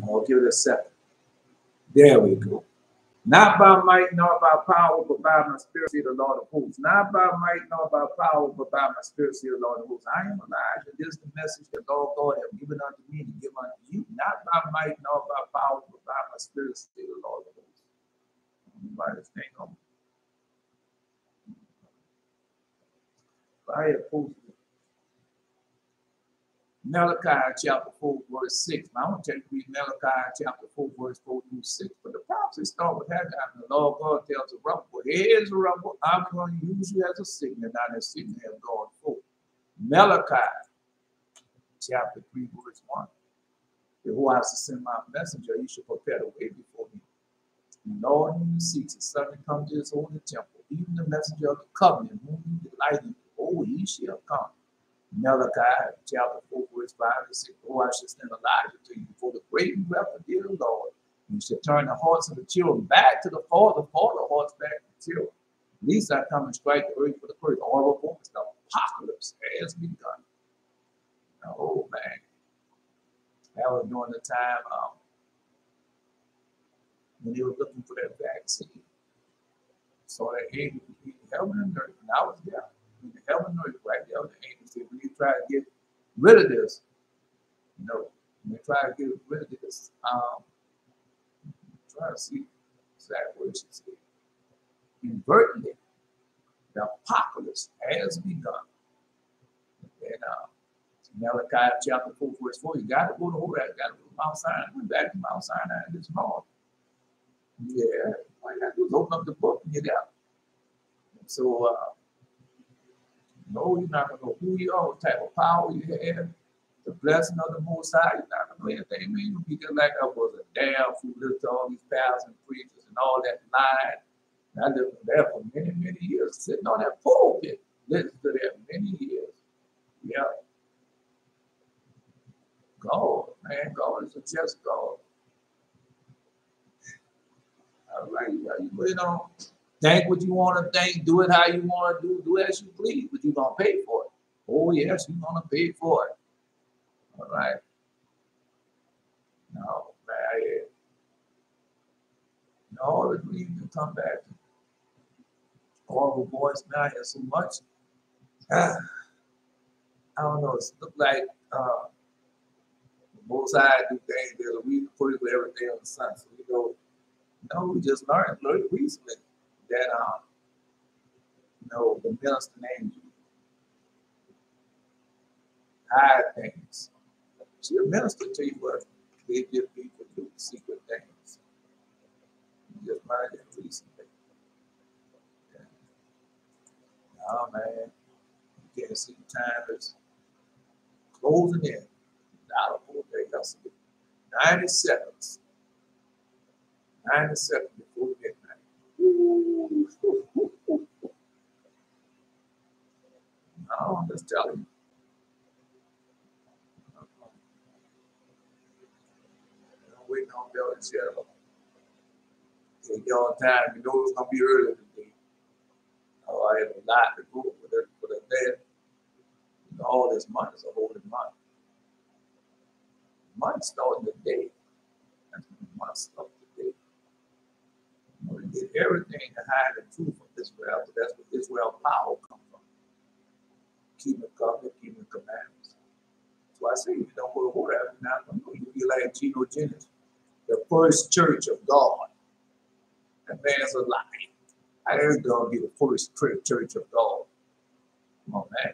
I'll give it a second. There we go. Not by might nor by power, but by my spirit, say the Lord of hosts. Not by might nor by power, but by my spirit, say the Lord of hosts. I am Elijah. This is the message that Lord God have given unto me to give unto you. Not by might nor by power, but by my spirit, say the Lord of hosts. Write this thing on. I have posted Malachi chapter 4, verse 6. Now, I want to take you read Malachi chapter 4, verse 4 through 6. But the prophecy start with Haggai. And the Lord God tells Zerubbabel, here's Zerubbabel, I'm going to use you as a signal. Now that signal has gone forth. Malachi chapter 3, verse 1. Behold, I shall send my messenger, he shall prepare the way before me. And Lord, whom you seek, to suddenly come to his holy temple, even the messenger of the covenant, whom you delight in, oh, he shall come. Malachi chapter 4, verse 5 and 6. Oh, I shall send Elijah to you before the great and wrath of the Lord. You shall turn the hearts of the children back to the father hearts back to the children. At least I come and strike the earth for the curse. All of them, the apocalypse has begun. Oh, man. That was during the time when they were looking for that vaccine. So that angel between heaven and earth, and I was there. Between the heaven and earth, right there with the angel said, when you try to get rid of this, no. When they try to get rid of this, try to see exactly what she said. Inadvertently, the apocalypse has begun. And Malachi chapter 4, verse 4, you got to go to Horeb, got to go to Mount Sinai. I went back to Mount Sinai this morning. Yeah, all you got to do is open up the book and get out. So, no, you're not going to know who you are, what type of power you have, the blessing of the Most High. You're not going to know anything. Man, you'll be just like I was a damn fool, listened to all these pastors and preachers and all that line. And I lived there for many, many years, sitting on that pulpit, listening to that many years. Yeah. God, man, God is a just God. All right, you know, think what you want to think, do it how you want to do as you please, but you're going to pay for it. Oh, yes, you're going to pay for it. All right. No, man. No, the dream can come back. Horrible voice now has so much. I don't know. It looks like Most High do things. There's a reason for it every day on the sun. So we go, we just learned recently that the minister named you hide things. She'll minister to you, but they give people do secret things. You just learned it recently. Yeah. Oh man, you can't see the time is closing in. Not a whole day, 90 seconds. 90 seconds before midnight. Ooh. No, I'm just telling you. I'm waiting on Bill and Jethro. Take y'all time. You know it's going to be early today. Oh, I have a lot to go for the day. All this month is a holy month. Month starting today. That's when the month starts today. We did everything to hide the truth of Israel, but that's where Israel power comes from. Keeping the covenant, keeping the commandments. So I say, you don't go to Horeb, now you'll be like Geno Jennings, the first church of God. That man's a lie. How is going to be the first church of God? Come on, man.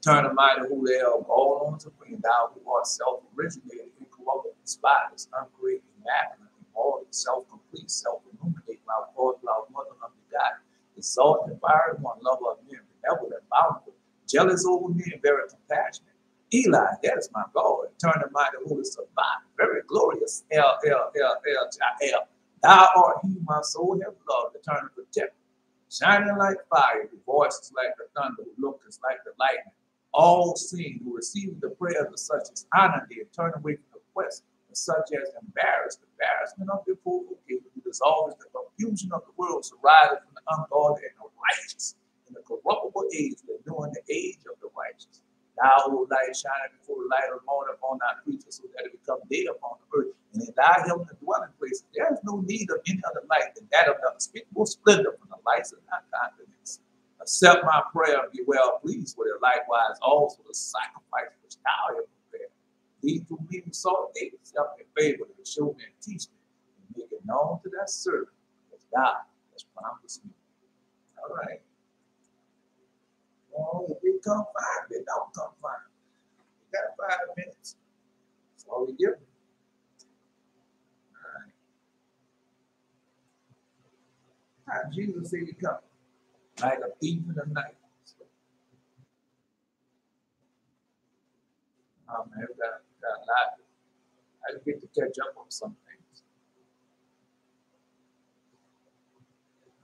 Turn the mighty who they are, all on to bring thou who art self-originated, incorruptible, despised, uncreated, immaculate, immortal, self-complete, self-illuminated, without cause, without mother, unbegotten, exalted, fiery one, lover of men, benevolent, bountiful, jealous over men, very compassionate. Eli, that is my God. Turn the mighty who is survived, very glorious, El. Thou art he, my soul have loved, eternal protector, shining like fire, whose voice is like the thunder, whose look is like the lightning. All sing who receive the prayers of such as honor thee and turn away from the quest of such as embarrassment of the poor who dissolves the confusion of the world, so rise from the ungodly and the righteous in the corruptible age, but during the age of the righteous. Thou, O light, shining before the light of the morning upon thy creatures, so that it become day upon the earth. And in thy heavenly dwelling place, there is no need of any other light than that of the unspeakable splendor from the lights of thy countenance. Accept my prayer and be well pleased with it. Likewise, also the sacrifice which thou hast prepared. These through me who saw thee, accept me favorably, and show me and teach me, and make it known to thy servant, as thou hast promised me. All right. Oh, if we come five, they don't come five. We got 5 minutes. That's all we give them. All right. How did Jesus say he come? Like a thief in the night. Oh man, we got a lot. I get to catch up on some things.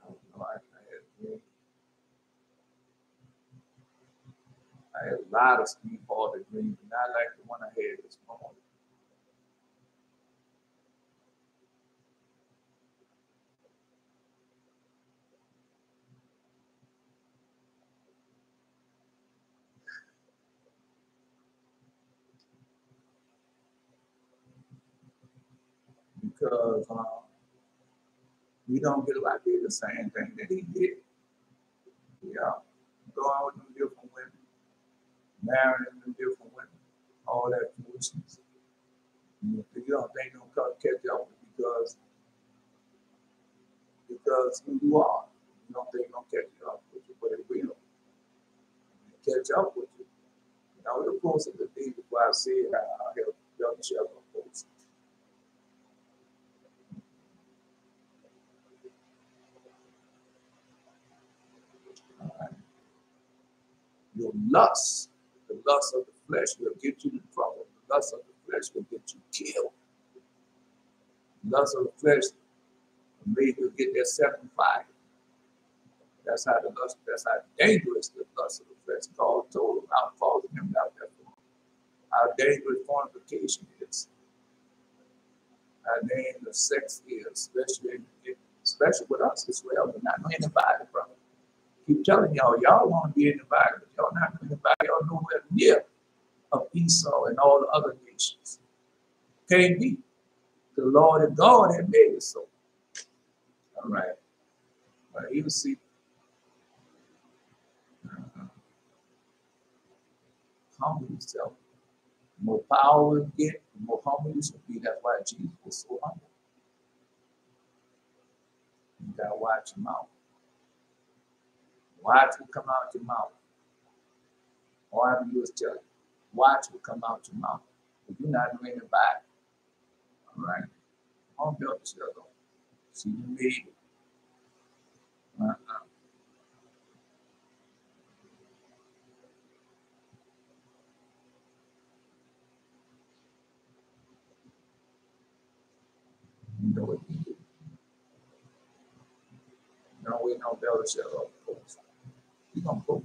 I don't know. I had a lot of Steve Harvey dreams, and I like the one I had this morning. Because we don't get like did the same thing that he did. Yeah, go out with them different women, marrying them different women, all that foolishness. You don't think they'll come catch up with you because who you are. You don't think they'll catch up with you, but it will. Catch up with you. You know, the post of the day before I said I help young children post. Your lust, the lust of the flesh will get you in trouble. The lust of the flesh will get you killed. The lust of the flesh will make you get that 75. That's how dangerous the lust of the flesh called told him out, causing him out there. How dangerous fornication is. How dangerous sex is, especially with us as well, but not anybody, brother. Keep telling y'all want to be in the Bible, but y'all not in the Bible. Y'all nowhere near of Esau and all the other nations. Can't be. The Lord and God had made it so. All right. But you see, humble yourself. The more power you get, the more humble you should be. That's why Jesus was so humble. You gotta watch your mouth. Watch what come out your mouth. Whatever you was telling, watch what come out your mouth. If you're not doing it back, all right. Don't build yourself up. See, you made it. You know what you do. No, we don't build yourself up. You're gonna go.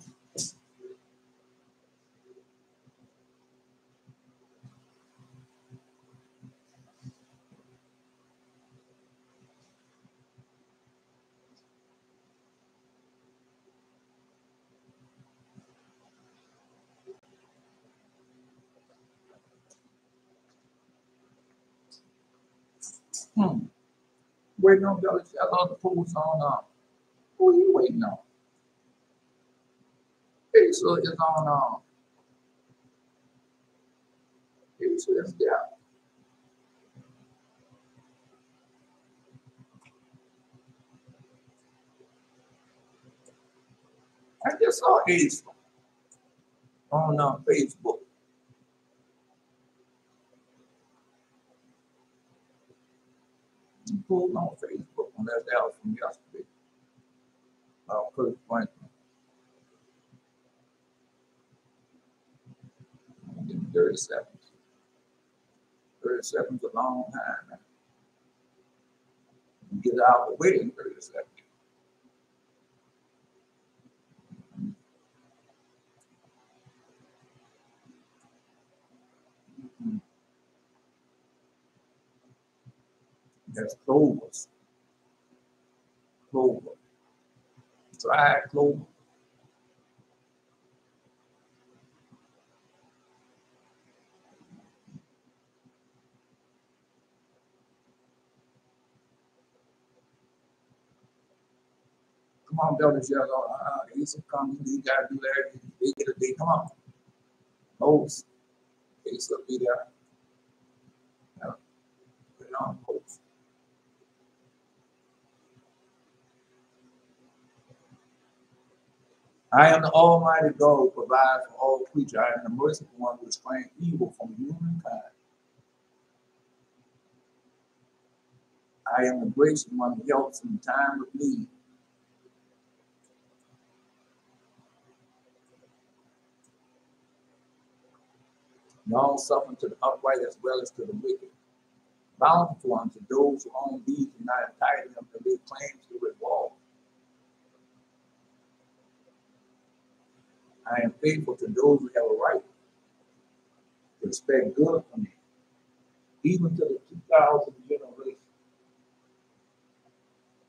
Waiting on build yourself up. The post on who are you waiting on? Esau is on Esau is there. I just saw Esau on Facebook. He pulled on Facebook on that house from yesterday. Kurt Franklin. 30 seconds. 30 seconds is a long time, man. You get out of the way in 30 seconds. That's clovers. Clover. Dried clover. Come on, Belgians, he's coming. He got to do that. They get a day. Come on. Moses. They still be there. Put it on Moses. I am the Almighty God who provides for all creatures. I am the merciful one who restrains evil from humankind. I am the gracious one who helps in time of need. Long suffering to the upright as well as to the wicked. Bountiful unto those who own deeds and not entitled them to lay claims to reward. I am faithful to those who have a right to expect good from me, even to the 2,000 generations,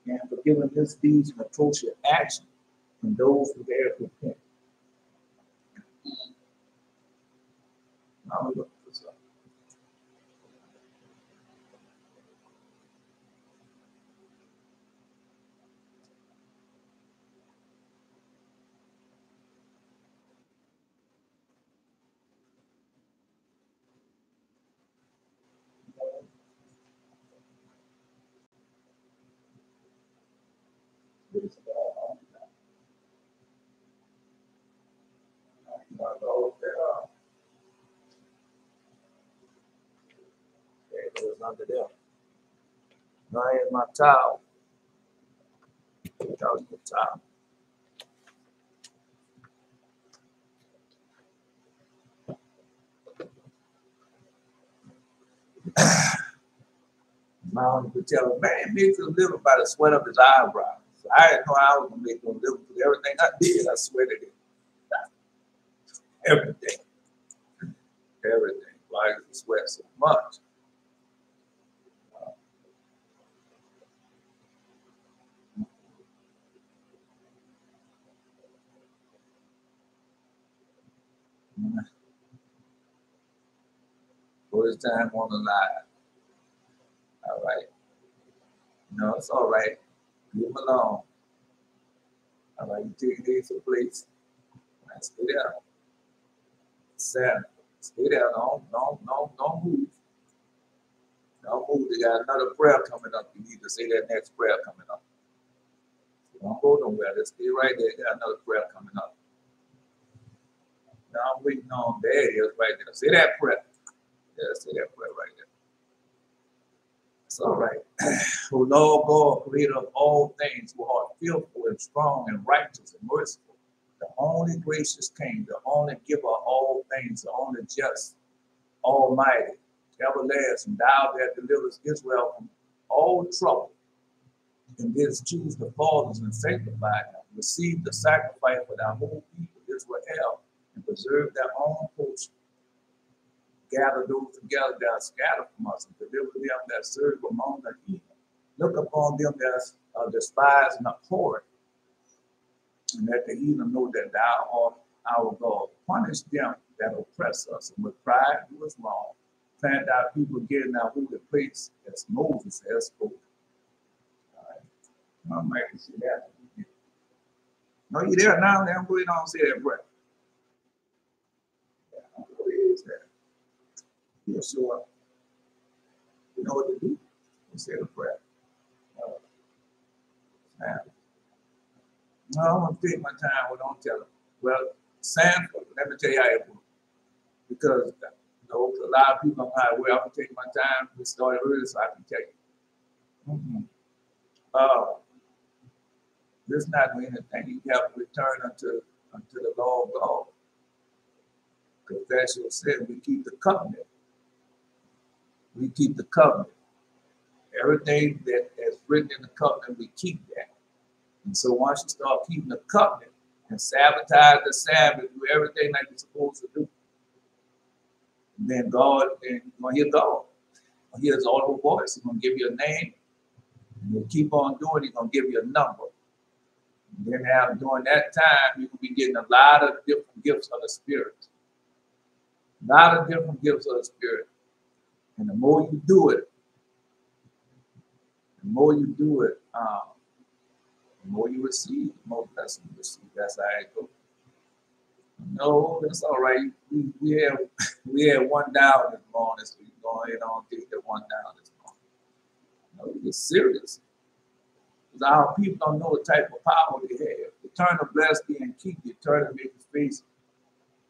and forgiving misdeeds and atrocious action from those who dare to repent. Now we look for this up. It was under there. Now here's my towel. That was the towel. Mom could tell a man makes a living by the sweat of his eyebrows. So I didn't know I was gonna make no living because everything I did, I sweated it. Everything. Everything. Why does it sweat so much? First time on the line. All right. No, it's all right. Leave him alone. All right, you take these to place. Right, stay there. Sam, stay there. Don't move. Don't move. They got another prayer coming up. You need to say that next prayer coming up. Don't go nowhere. Just stay right there. Got another prayer coming up. Now I'm waiting on. There it is right there. Say that prayer. Yeah, say that prayer right there. It's all right. O Lord God, creator of all things, who art fearful and strong and righteous and merciful, the only gracious King, the only giver of all things, the only just, almighty, everlasting, thou that delivers Israel from all trouble, and didst choose the fathers and sanctify them, receive the sacrifice for thy whole people Israel, and preserve their own portion. Gather those together that are scattered from us, and deliver them that serve among the heathen. Look upon them that are despised and abhorred, and let the heathen know that thou art our God. Punish them that oppress us, and with pride do us wrong. Plant thy people again in thy holy place, as Moses has spoken. All right. I might see that. No, you there now? I'm going on say that prayer. Yeah, where is that? He'll show up. You know what to do. You say the prayer. No, I want to take my time. Well, don't tell him. Well, Sanford, let me tell you how it works. Because a lot of people are like, well, I'm going to take my time. We started early so I can tell you. This is not anything. You have to return unto the law of God. Confess your sin. We keep the covenant. We keep the covenant. Everything that is written in the covenant, we keep that. And so once you start keeping the covenant and sabotage the Sabbath, do everything like you're supposed to do, and then God, then you're going to hear God. He hears audible voice. He's going to give you a name. And you'll keep on doing it. He's going to give you a number. And then during that time, you will be getting a lot of different gifts of the Spirit. A lot of different gifts of the Spirit. And the more you do it, the more more you receive, the more blessing you receive. That's how it goes. No, that's all right. We had one down this morning, so you go ahead and take that one down this morning. No, it's serious. Because our people don't know what type of power they have. The turn to bless thee and keep thee, turn to make his face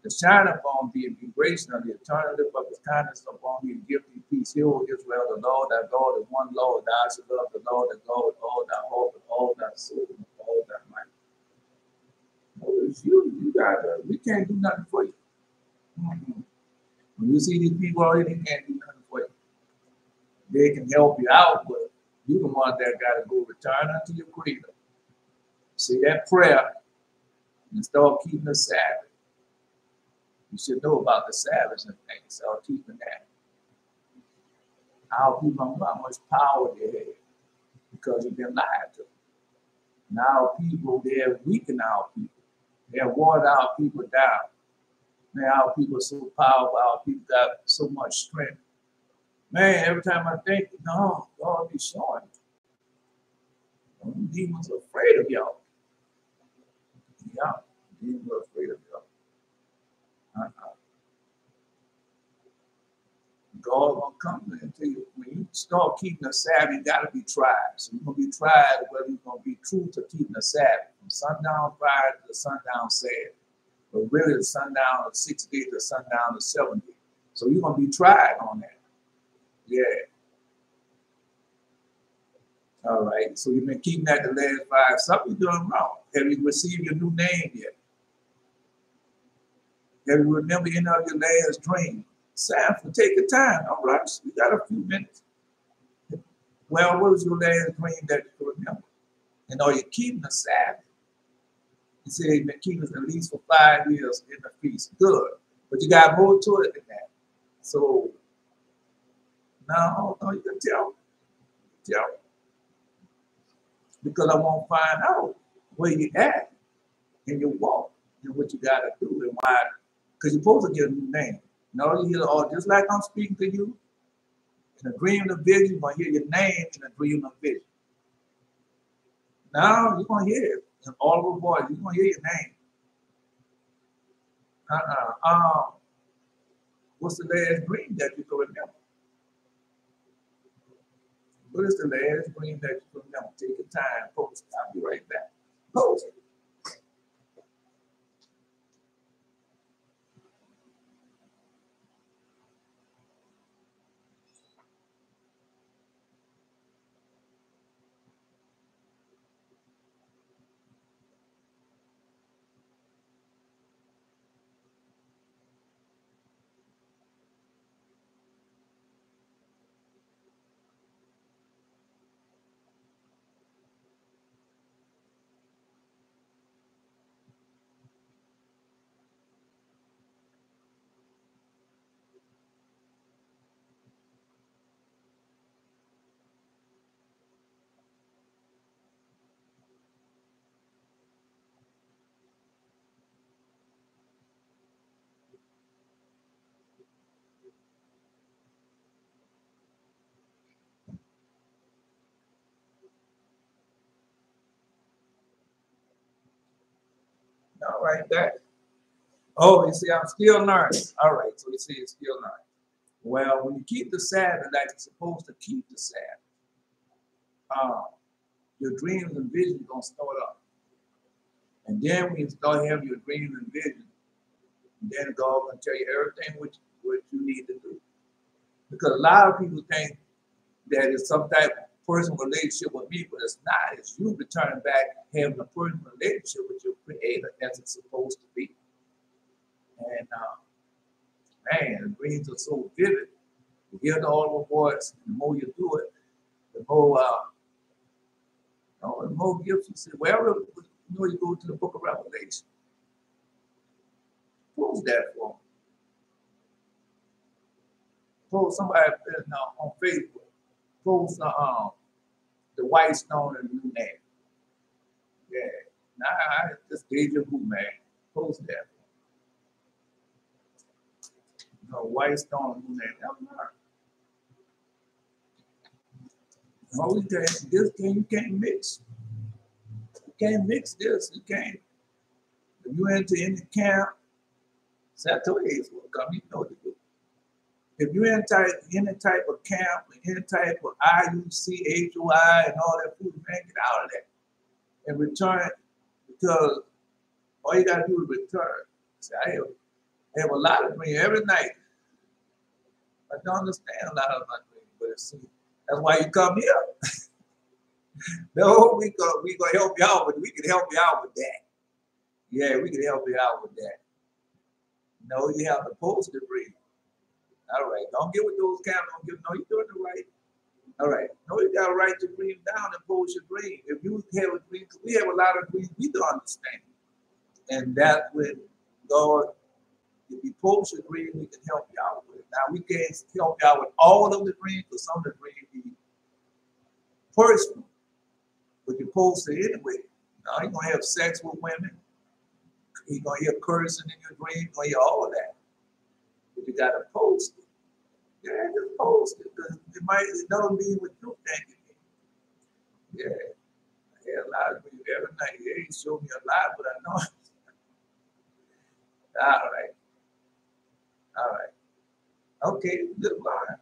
to shine upon thee and be gracious unto thee, turn to lift up his kindness upon thee and give thee peace. Hear, O Israel, the Lord thy God is one Lord. Thou shalt love the Lord thy God with all thy heart, with all thy soul, and with all thy might. No, it's you. You got we can't do nothing for you. When you see these people already, they can't do nothing for you. They can help you out, but you the one that got to go return unto your creator. Say that prayer and start keeping the Sabbath. You should know about the Sabbath and things. Start keeping that. Our people don't know how much power they have because they've been lied to. Now people, they have weakened our people. They have worn our people down. Man, our people are so powerful. Our people got so much strength. Man, every time I think, no, God be showing. Demons are afraid of y'all. Yeah, demons are afraid of y'all. God gonna come and tell you, when you start keeping the Sabbath, you gotta be tried. So you're gonna be tried whether you're gonna be true to keeping the Sabbath from sundown Friday to sundown Saturday. But really the sundown of 6 days to sundown of 7 days. So you're gonna be tried on that. Yeah. All right. So you've been keeping that the last 5. Something you're doing wrong. Have you received your new name yet? Have you remembered any of your last dream? Sam, take your time. All right. We got a few minutes. Well, what was your last dream that you can remember? And are you keeping the Sabbath? He said you've been keeping it at least for 5 years in the feast. Good. But you got more to it than that. So now you can tell me. Because I want to find out where you at in your walk and what you got to do and why. Because you're supposed to get a new name. No, you hear, oh, just like I'm speaking to you, in a dream of vision, you're going to hear your name in a dream of vision. Now you're going to hear it in all of the voice. You're going to hear your name. What's the last dream that you can remember? What is the last dream that you can remember? Take your time, post it. I'll be right back. Post it. All right, that. Oh, you see, I'm still learning. All right, so you see, it's still learning. Well, when you keep the Sabbath like you're supposed to keep the Sabbath, your dreams and visions are going to start up. And then when you start having your dreams and visions, then God will tell you everything what you need to do. Because a lot of people think that it's some type of personal relationship with me, but it's not. It's you returning back, having a personal relationship with your Creator as it's supposed to be. And man, the dreams are so vivid. You hear the audible voice, and the more you do it, the more gifts you see. Well, you go to the book of Revelation. Post that for me. Post somebody on Facebook. Post the white stone and the new name. Yeah. Nah, I just deja vu, man. Post that. White stone and new name. Always this thing you can't mix. You can't mix this. You can't. If you enter any camp, Saturdays will come. You know what to do. If you enter any type of camp, any type of IUC, HOI, and all that food, man, get out of that and return, because all you gotta do is return. See, I have a lot of dreams every night. I don't understand a lot of my dreams, but see, that's why you come here. No, we gonna help you out, but we can help you out with that. Yeah, we can help you out with that. No, you have to post the dream. All right, don't get with those cameras. Don't get, no, you're doing it right. All right, no, you got to write your dream down and post your dream. If you have a dream, because we have a lot of dreams we don't understand, and that's when God, if you post your dream, we can help you out with it. Now we can't help you out with all of the dreams, because some of the dreams be personal, but you post it anyway. Now you're gonna have sex with women. You're gonna hear cursing in your dream. You're gonna hear all of that, but you gotta post it. Yeah, just post it, because it don't mean what you think it means. Yeah, I had a lot of dreams every night. Yeah, he showed me a lot, but I know. All right. Okay, good line.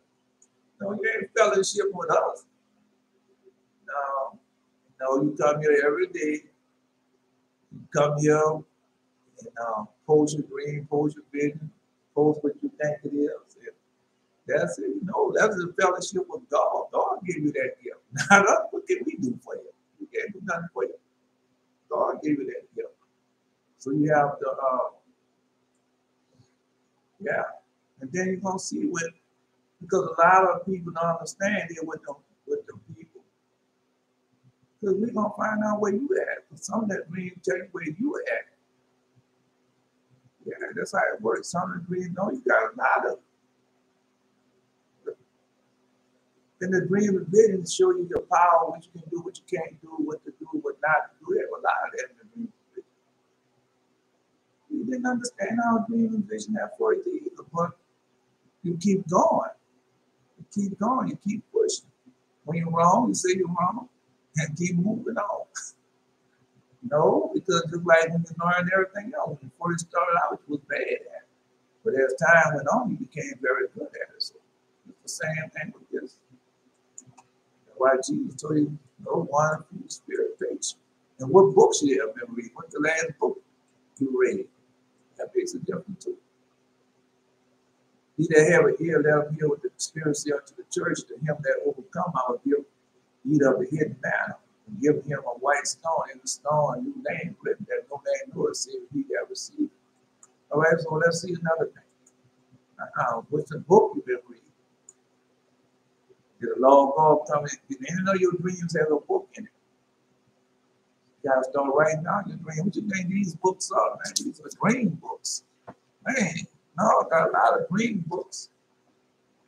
No, you ain't fellowship with us. No, you come here every day. You come here and post your dream, post your vision, post what you think it is. That's it. No, that's a fellowship with God. God gave you that gift. Not us. What can we do for you? We can't do nothing for you. God gave you that gift. So you have to, yeah. And then you're going to see when, because a lot of people don't understand it with the people. Because we're going to find out where you at. Because some of that dream tell you where you at. Yeah, that's how it works. Some of the dreams, no, you got a lot of. And the dream and vision show you your power, what you can do, what you can't do, what to do, what not to do. There's a lot of that in the dream and vision. You didn't understand how dream and vision have for you either, but you keep going. You keep going, you keep pushing. When you're wrong, you say you're wrong and keep moving on. No, because just like when you learn everything else, when you first started out, you was bad at it. But as time went on, you became very good at it. So it's the same thing with this. Why Jesus told you, no one from the spirit takes you. And what books you have been reading? What's the last book you read? That makes a difference too. He that have an ear, let him hear what the Spirit says unto the church. To him that overcome, I will give eat of the hidden manna, and give him a white stone, and the stone a new name written, that no man knoweth, save he that received. All right, so let's see another thing. What's the book you've been reading? Did the law of God come in? Did any of your dreams have a book in it? You gotta start writing down your dream. What you think these books are, man? These are dream books. Man, no, I got a lot of dream books.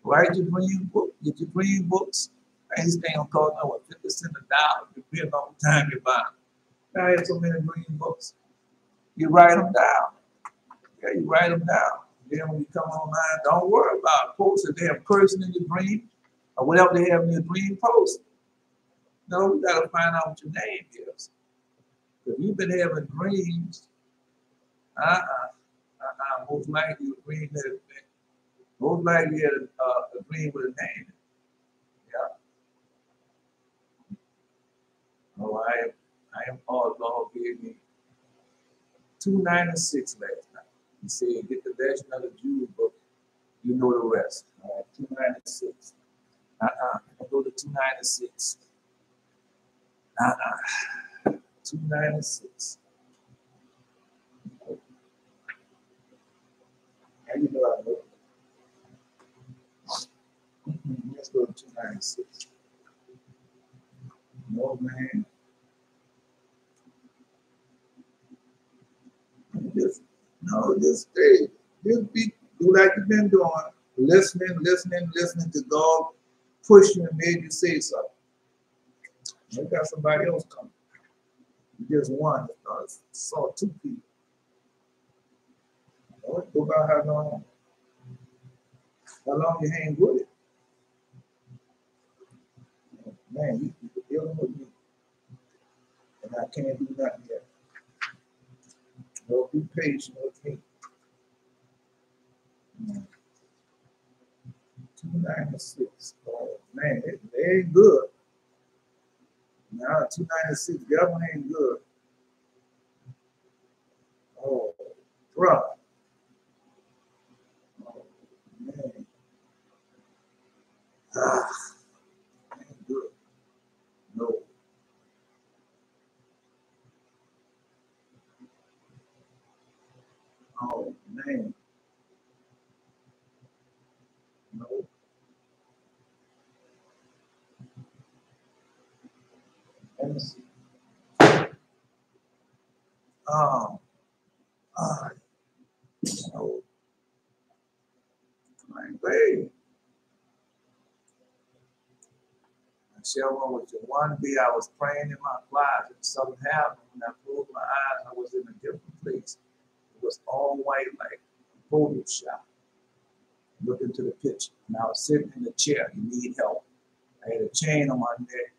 Write your dream book, get your dream books. Man, this thing gonna cost no 50 cents a dollar, depending on the time you buy them. I have so many dream books. You write them down. Yeah, you write them down. Then when you come online, don't worry about it. Post if they have person in your dream or whatever they have in your dream, post. No, you gotta find out what your name is. If you've been having dreams, most likely your dream has been, most likely you had a dream with a name. Yeah. Oh, I am all Lord gave me 296 last night. He said, get the version of the Jews book, you know the rest. All right, 296. I go to 296. 296. How you know I know? Let's go to 296. No, man. Just stay. Just do like you've been doing. Listening to God push you and made you say something. You got somebody else coming. You just one. Saw two people. Go about how long you hang with it. Man, these people dealing with me. And I can't do nothing yet. Well, be patient with me. 296. Oh man, it ain't good. Now 296 definitely ain't good. Oh, bruh. Oh man. Ain't good. No. Oh man. No. Let me see. Oh. No. Hey. I share one with you. One day I was praying in my closet. Something happened. When I closed my eyes, I was in a different place. It was all white, like a Photoshop. Look into the picture. And I was sitting in the chair. You need help. I had a chain on my neck,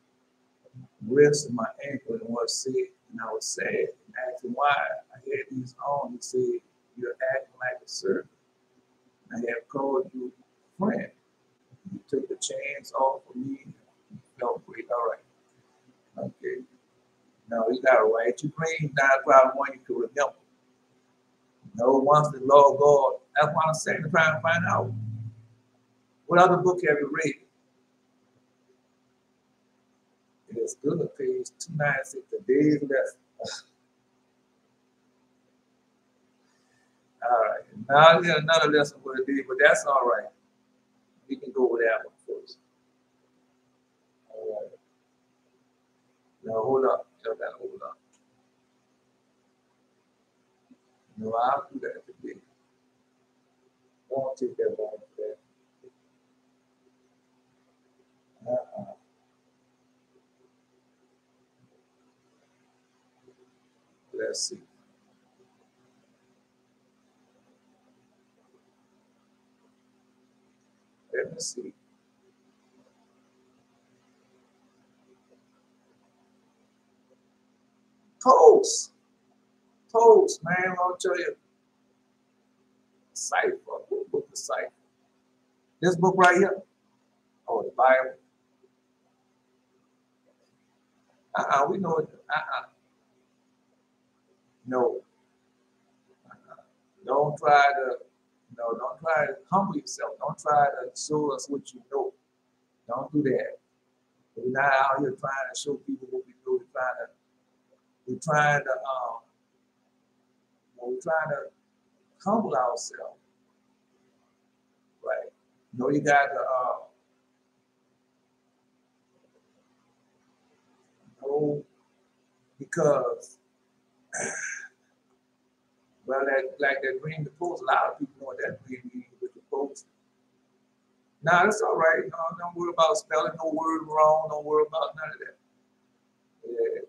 wrist, and my ankle, and was sick. And I was sad and asking why I had these on. He said, "You're acting like a servant. I have called you a friend. You took the chains off of me. You felt great. All right. Okay. Now you got to write your dreams down. Probably one you can remember. No, once the Lord God, that's why I'm saying to try and find out. What other book have you read? It is good, page 296, the day's lesson. All right. Now I got another lesson for the day, but that's all right. We can go with that one first. All right. Now hold up. Y'all gotta hold up. No, I'll do that today. Don't take that long for that. Let's see. Let me see. Toast, man. I'll tell you. Cipher. What book is Cipher? This book right here. Oh, the Bible. We know it. No. Don't try to. No, don't try to humble yourself. Don't try to show us what you know. Don't do that. We're not out here trying to show people what we know. We're trying to humble ourselves. Right. No, you got to know because well, like that green the post, a lot of people know what that green means with the post. Nah, that's all right. No, don't worry about spelling no word wrong. Don't worry about none of that. Yeah.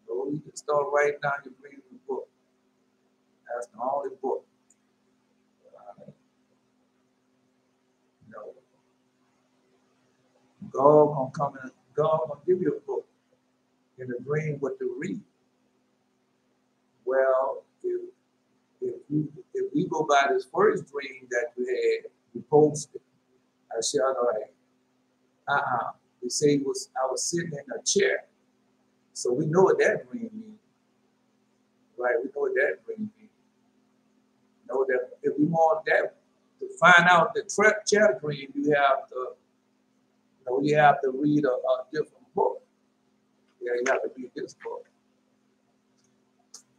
So you can start writing down your green book. That's the only book. You know, God gonna come in. God gonna give you a book in a dream what to read. Well, if we go by this first dream that we had, we posted. I said, all right. We say I was sitting in a chair. So we know what that dream means. Right? We know what that dream means. Know that if we want that to find out the chair dream, you have to read a different book. Yeah, you have to read this book.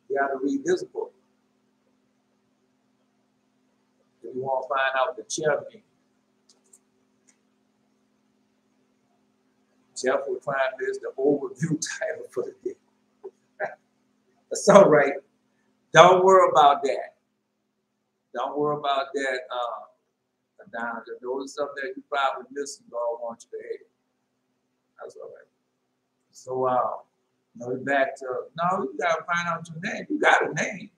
You have to read this book. If you want to find out the chair dream. Jethro trying this the overview title for the day. That's all right. Don't worry about that. Don't worry about that. Down there. Those something that you probably missing. God wants you to have. That's all right. So back to now you gotta find out your name. You got a name.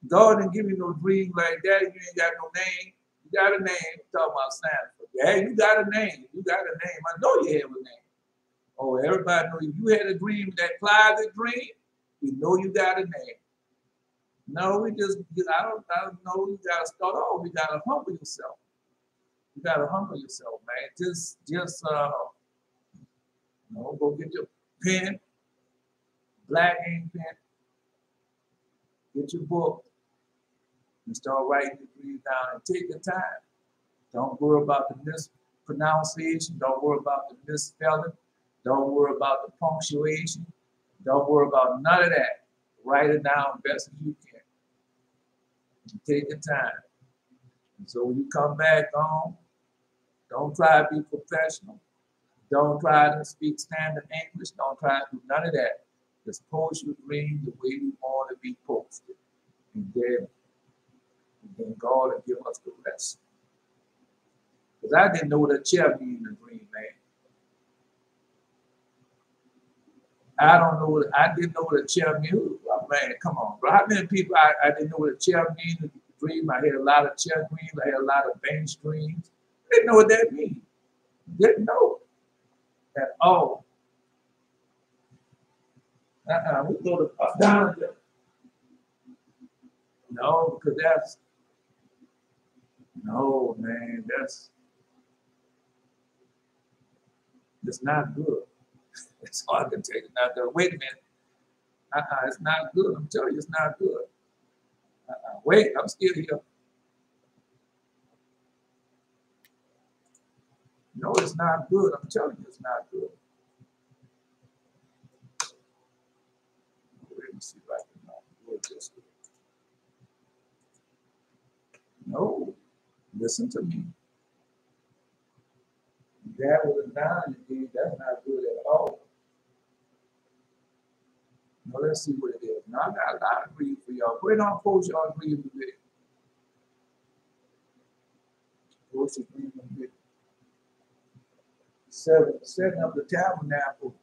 God didn't give you no dream like that. You ain't got no name. You got a name. I'm talking about Sanford. Yeah, you got a name. You got a name. I know you have a name. Oh, everybody know if you had a dream, that private dream, we know you got a name. No, I don't know. You gotta start off. You gotta humble yourself. You gotta humble yourself, man. Go get your pen, black ink pen, get your book, and start writing the dream down and take your time. Don't worry about the mispronunciation. Don't worry about the misspelling. Don't worry about the punctuation. Don't worry about none of that. Write it down best as you can. And take your time. And so when you come back home, don't try to be professional. Don't try to speak standard English. Don't try to do none of that. Just post your dream the way you want to be posted. And then God will give us the rest. Because I didn't know what a chair means in a dream, man. I didn't know what a chair means. Oh, man, come on, bro. How many people I didn't know what a chair means in a dream? I had a lot of chair dreams. I had a lot of bench dreams. I didn't know what that means. Didn't know at all. We go to down there. No, because no, man, that's not good. That's all I can tell you. Not there. Wait a minute. It's not good. I'm telling you, it's not good. Wait, I'm still here. No, it's not good. I'm telling you, it's not good. Let me see if I can do this. No, listen to me. That was a down you that's not good at all. Now let's see what it is. Now I got a lot of grief for y'all. Go ahead and post y'all grief a bit. Post your grief a bit. Setting up the tabernacle.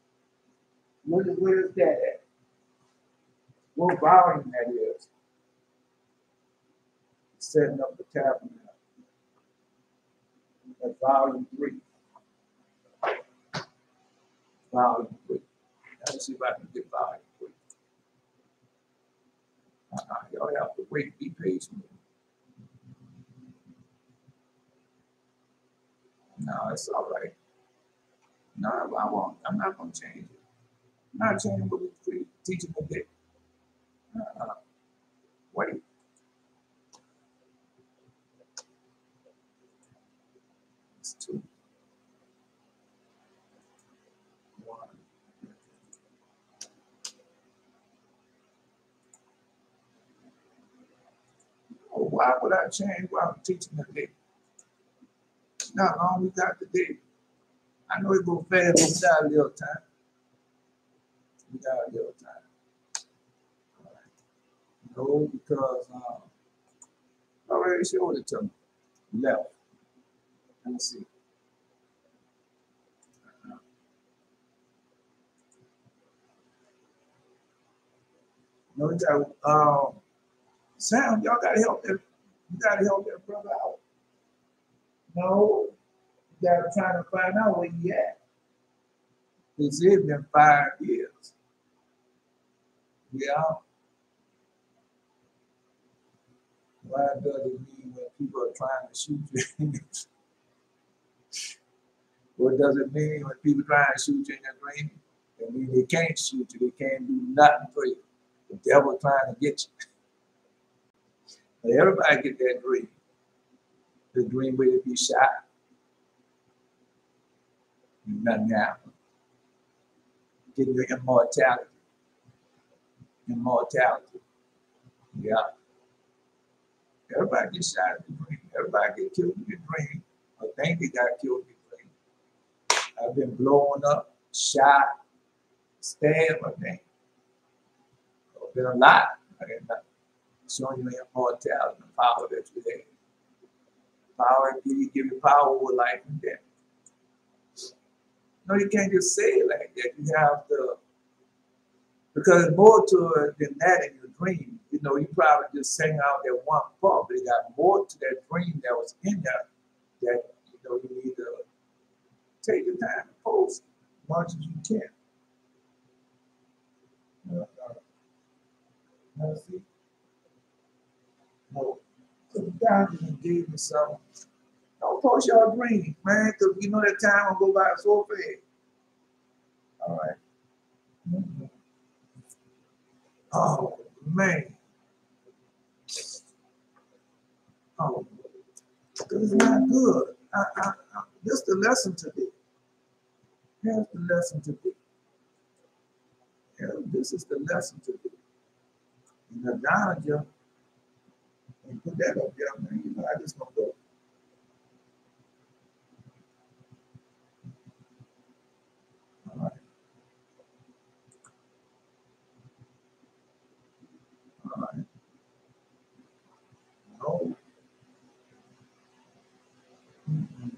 Where is that at? What volume that is? Setting up the tabernacle. That's volume 3. Volume 3. Let's see if I can get volume 3. Y'all have to wait. Be patient. No, it's all right. No, I won't. I'm not going to change it. I'm not changing what we're teaching today. Wait. It's 2. 1. Oh, why would I change what I'm teaching today? Not long we got today. I know it go fast, but we got a little time. We got a little time. All right. No, because I already showed it to me. Left. Let me see. No, you got Sam, y'all gotta help that. You gotta help that brother out. No, you gotta try to find out where he at. It's been 5 years. Yeah. What does it mean when people are trying to shoot you? What does it mean when people try to shoot you in your dream? It means they can't shoot you. They can't do nothing for you. The devil trying to get you. But everybody get that dream. The dream where you be shot. Nothing happens. Getting your immortality. Immortality. Yeah. Everybody gets shot in the dream. Everybody get killed in the dream. I think they got killed in the dream. I've been blown up, shot, stabbed, I think. It's been a lot. I didn't know. Showing you immortality and the power that you have. Power, give you power over life and death. No, you can't just say it like that. You have to, because there's more to it than that in your dream. You know, you probably just sang out that one part, but it got more to that dream that was in there that, you know, you need to take the time to post. much as you can. Now see, no, so God just gave me something. Don't push your dreams, man, because you know that time will go by so fast. All right. Mm-hmm. Oh man. Oh, it's not good. This is the lesson today. Here's the lesson today. This is the lesson today. And the Adonijah, and put that up there, man. You know, I just don't go. All right. All right. No. Mm-hmm.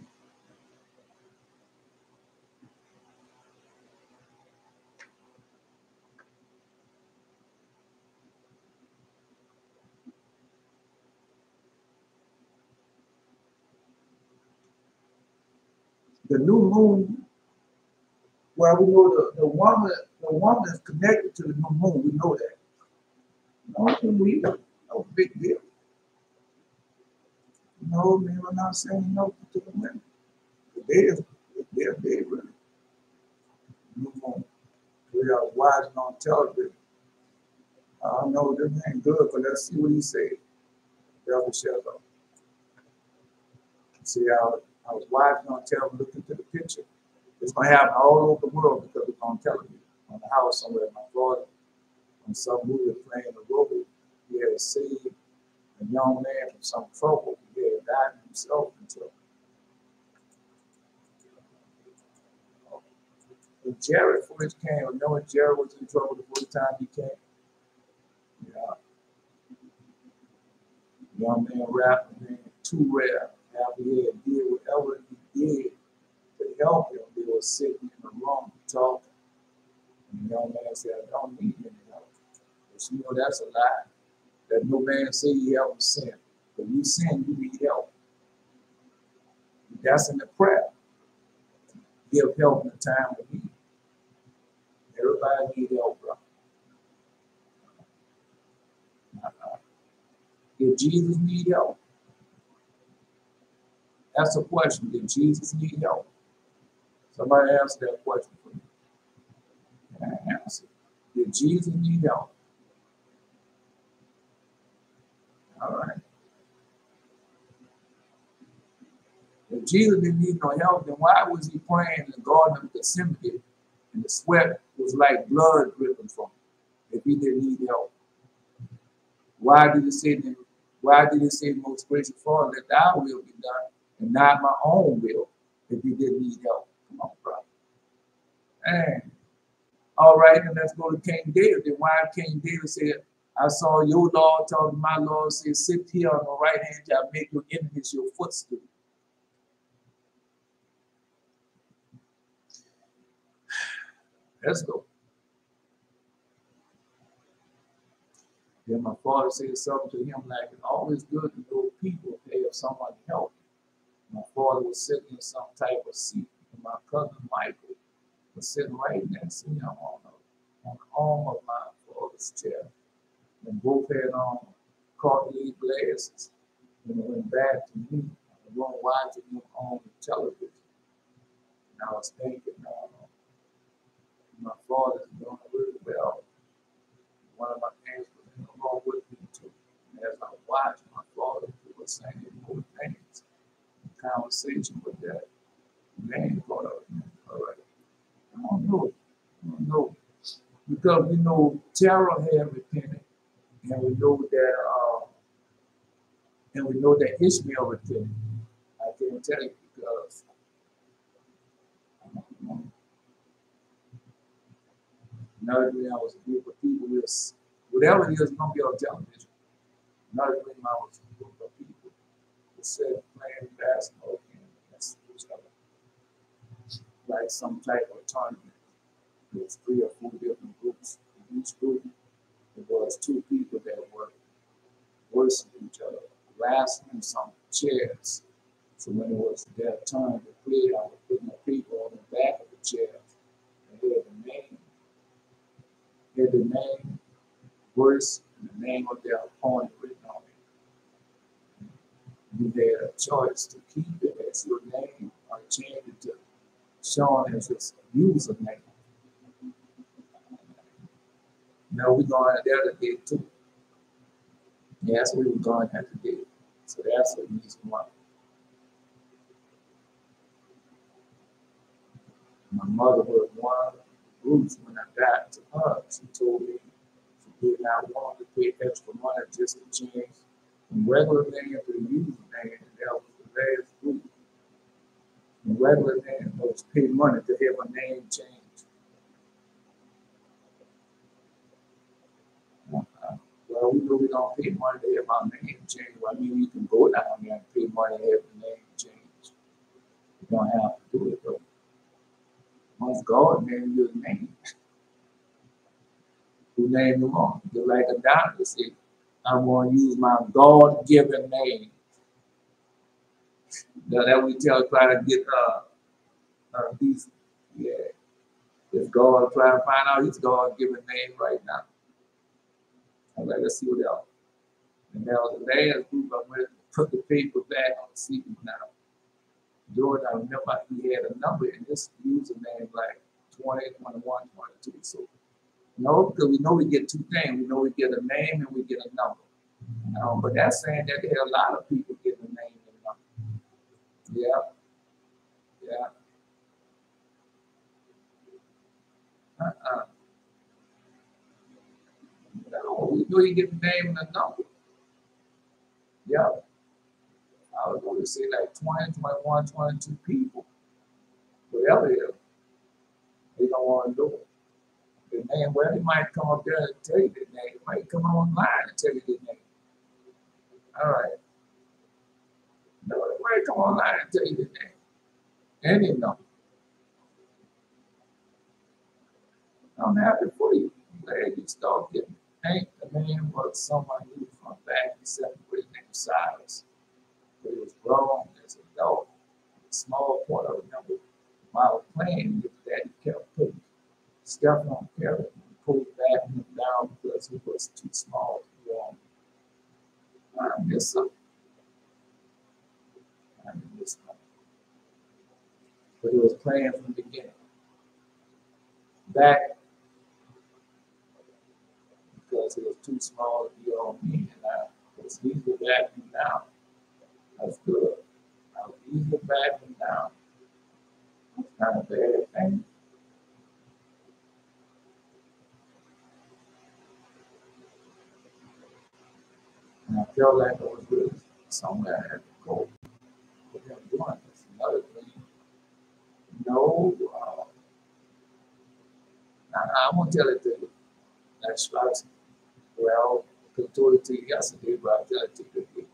The new moon, well, we know the woman is connected to the new moon. We know that. No big deal. No, man, we're not saying no to the women. They're really new moon. We are watching on television. I know this ain't good, but let's see what he said. Devil shut up. See, I was watching on television, looking to the picture. It's going to happen all over the world because it's on television. On the house somewhere, my daughter, on some movie playing the road, he had saved a young man from some trouble. He had died himself until. When Jared first came, I know when Jared was in trouble the first time he came. Yeah. Young man rapping, man, too rare. After he had did whatever he did to help him, they were sitting in the room talking. And the young man said, I don't need any help. But you know that's a lie. That no man say he haven't sinned. When you sin, you need help. That's in the prayer. Give help in the time of need. Everybody need help, bro. Did Jesus need help? That's a question. Did Jesus need help? Somebody answer that question for me. Can I answer? Did Jesus need help? All right. If Jesus didn't need no help, then why was he praying in the Garden of Gethsemane and the sweat was like blood dripping from him if he didn't need help? Why did he say, most gracious Father, let thy will be done and not my own will if he didn't need help? Come on, brother. And all right, and let's go to King David. Then why King David said, I saw your Lord talking to my Lord, say, sit here on the right hand, I'll make your enemies your footstool. Let's go. Then my father said something to him like, it's always good to know people if they have someone to help. My father was sitting in some type of seat, and my cousin Michael was sitting right next to him on the arm of my father's chair. And both had on cartilage glasses. And it went back to me. I was watching him on the television. And I was thinking, my father's doing really well. One of my parents was in the room with me too. And as I watched my father, he was saying more things. The conversation with that man caught up. All right. I don't know. Because we know Terah had repented, and we know that Ishmael repented. I can't tell you because another dream I was a group of people with whatever it is gonna be on television. Another dream I was a group of people that said playing basketball against each other. Like some type of tournament. There was 3 or 4 different groups. In each group there was 2 people that were worse than each other, wrestling some chairs. So when it was their turn to play, I was putting the people on the back of the chairs the name, verse, and the name of their opponent written on it. You had a choice to keep it as your name or change it to Sean as its username. No, we're going there today too. Yes, we were going there today. So that's the reason why. My mother was one of the groups when I got to her. She told me she did not want to pay extra money just to change from regular name to the username. And that was the last group. The regular name was pay money to have a name changed. Well, we know we don't pay money to have our name changed. Well, I mean, you can go down there and pay money to have the name changed. You don't have to do it though. Once God named your name, who named you on? Just like a doctor said, I'm going to use my God-given name. Now that we try to get these, yeah, is God trying to find out his God-given name right now. I'm like, let's see what else. And now the last group I went to put the paper back on the seat now. Jordan, I remember he had a number in this username like 20, 21, 22. So no, because we know we get two things. We know we get a name and we get a number. But that's saying that there are a lot of people getting a name and a number. Yeah. Yeah. No, we know you get a name and a number. Yeah. I was going to say like 20, 21, 22 people. Whatever it is, they don't want to do it. The name, well, they might come up there and tell you the name. They might come online and tell you the name. All right. No, they might come online and tell you the name. Any number. I'm happy for you. I'm glad you start getting named. The name was someone who from back in 7th grade named Silas. But it was wrong as a dog. A small part I remember while I was playing with that, he kept putting stuff on carrot and pulled back him down because he was too small to go on. I miss something. I miss something. But he was playing from the beginning. Back because it was too small to be on me, and I was easily backing down. That's good. I was easily backing down. It's not a bad thing. And I felt like I was really somewhere I had to go. But then doing this, another thing. No, I'm gonna tell it to you. That's right. Well, I told it to you yesterday, but I'll tell it to you today.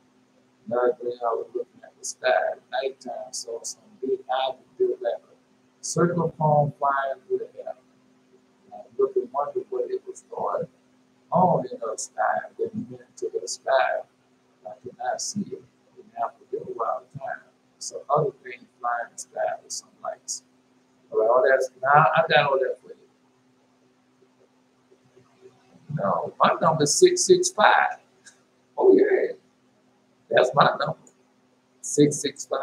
Another thing, I was looking at the sky at nighttime, saw some big object built like a circle phone flying through the air. And I looked and wondered what it was going on in the sky. Then we went into the sky. I could not see it. Didn't have to get a wild time. So other things flying in the sky with some lights. Well, that's now I got all that for you. No, my number is 665. Oh yeah, that's my number. 665.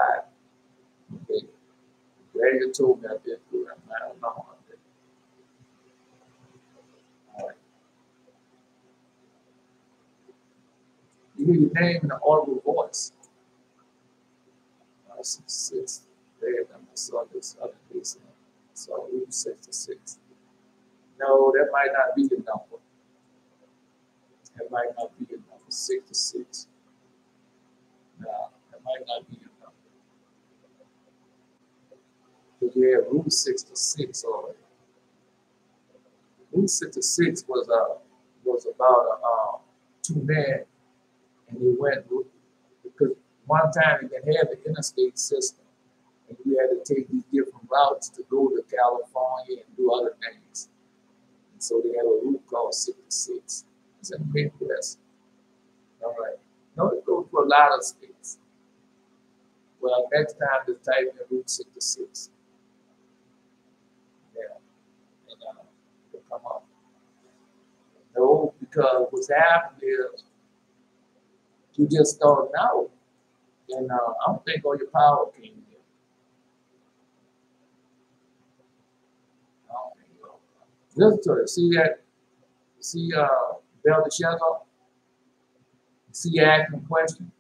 Okay. Glad you told me I did good. I don't know. All right. You hear your name in an audible voice. 666. There, I saw this other piece. So Route 66. No, that might not be the number. That might not be the number. 66. No, that might not be the number. Because you have Route 66 already. Route 66 was about two men, and they went because one time you can have the interstate system, and you had to take these different routes to go to California and do other things. And so they have a route called 66. It's in the Midwest. All right. No, it goes for a lot of states. Well, next time just type in Route 66. Yeah. And it'll come up. because what's happening is you just starting out, and I don't think all your power came in. I don't think so. Listen to it. See that? See Belteshazzar? See asking a question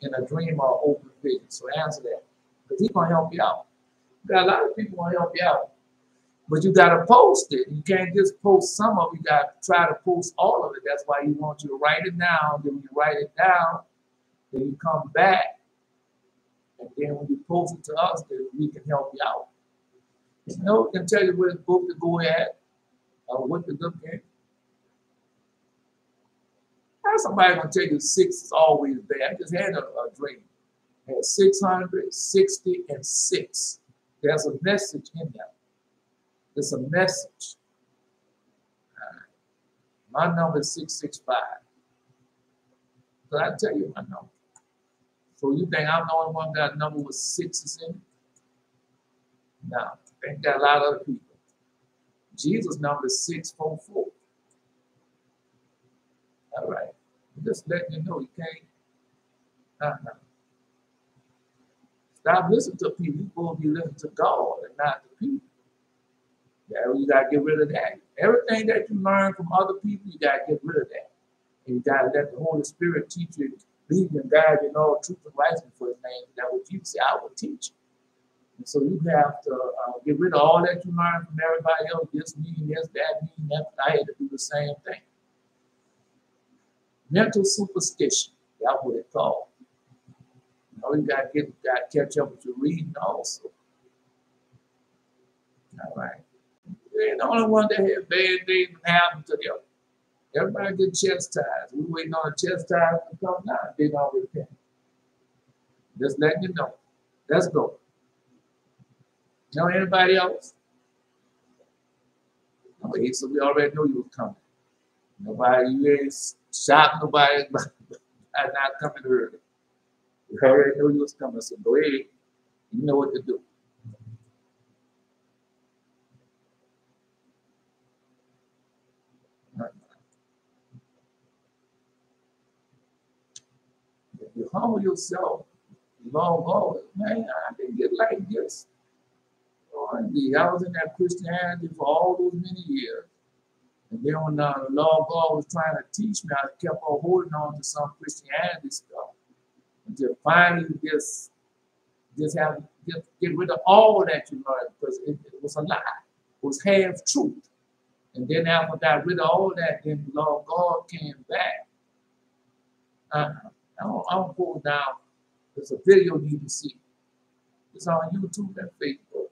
in a dream or open vision. So answer that. Because he's going to help you out. You got a lot of people want to help you out. But you got to post it. You can't just post some of it. You got to try to post all of it. That's why he wants you to write it down. Then when you write it down, then you come back. And then when you post it to us, then we can help you out. You know, we can tell you which book to go at or what to look at. How's somebody going to tell you 6 is always bad? I just had a dream. I had 660 and 6. There's a message in there. There's a message. My number is 665. So I tell you my number. So you think I'm the only one got a number with 6s in it? No, they got a lot of other people. Jesus' number is 644. All right. I'm just letting you know you can't. Stop listening to people. You're supposed to be listening to God and not to people. Yeah, you got to get rid of that. Everything that you learn from other people, you got to get rid of that. And you got to let the Holy Spirit teach you, lead you and guide you in all truth and righteousness for his name. That what Jesus said, I will teach you. And so you have to get rid of all that you learn from everybody else. This mean this, that mean that. I had to do the same thing. Mental superstition. That's what it's called. You know, you got to catch up with your reading also. All right. They're the only one that had bad things happen to them. Everybody get chastised. We waiting on a chastisement to come now. They don't repent. Just letting you know. Let's go. Know anybody else? Okay, so we already know you was coming. Nobody, you ain't shocked nobody by not coming early. We already know you was coming, so go ahead. You know what to do. If you humble yourself, long ago, man, I didn't get like this. Oh, indeed. I was in that Christianity for all those many years. And then when the Lord God was trying to teach me, I kept on holding on to some Christianity stuff. Until finally just get rid of all that you learned, because it was a lie. It was half truth. And then after I got rid of all that, then the Lord God came back. I don't go down. There's a video you need to see. It's on YouTube and Facebook.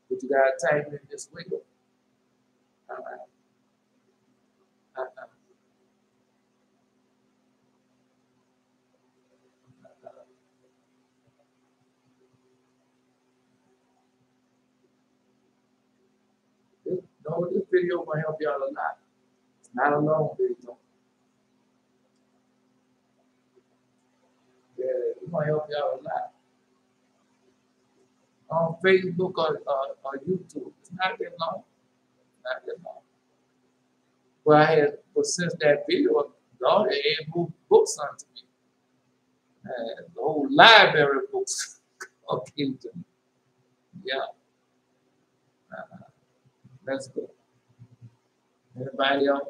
But you gotta type in this window. All right. This video will help you out a lot. It's not a long video. Yeah, it's gonna help you out a lot. On Facebook or YouTube. It's not that long. Not that long. But since that video, God had moved books onto me. The whole library of books came to me. Yeah. Let's go. Anybody else?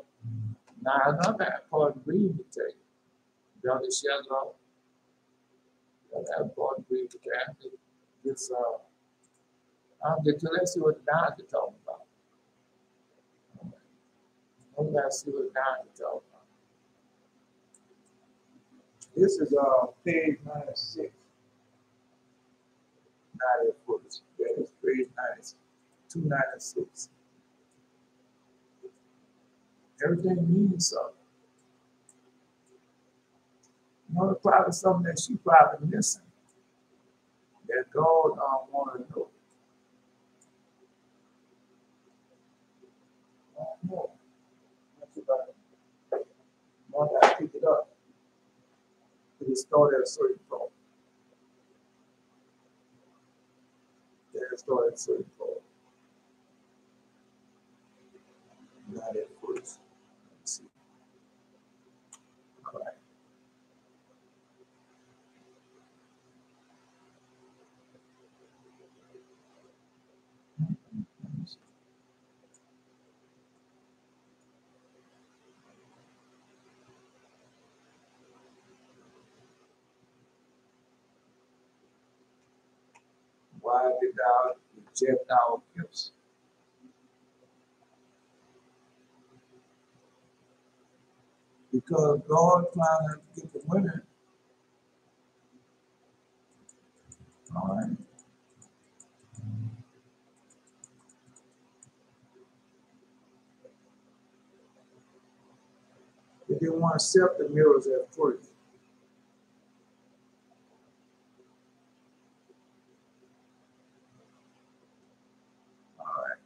Now, another important reading to tell you. Belteshazzar. That important reading to tell you. This, I'll get to, let's see what Don is talking about. Let's see what Don is talking about. This is page 96. 94. Yeah, it's page 96. 296. Everything means something. You know, probably something that she probably missing. That God want to know. I don't know. That's about it. One got to pick it up. It started at a certain point. Yeah, it started at a certain point. Not at first. Let's see. Why did thou reject our gifts? Because God trying to get the women. All right. They didn't want to accept the mirrors at first. All right.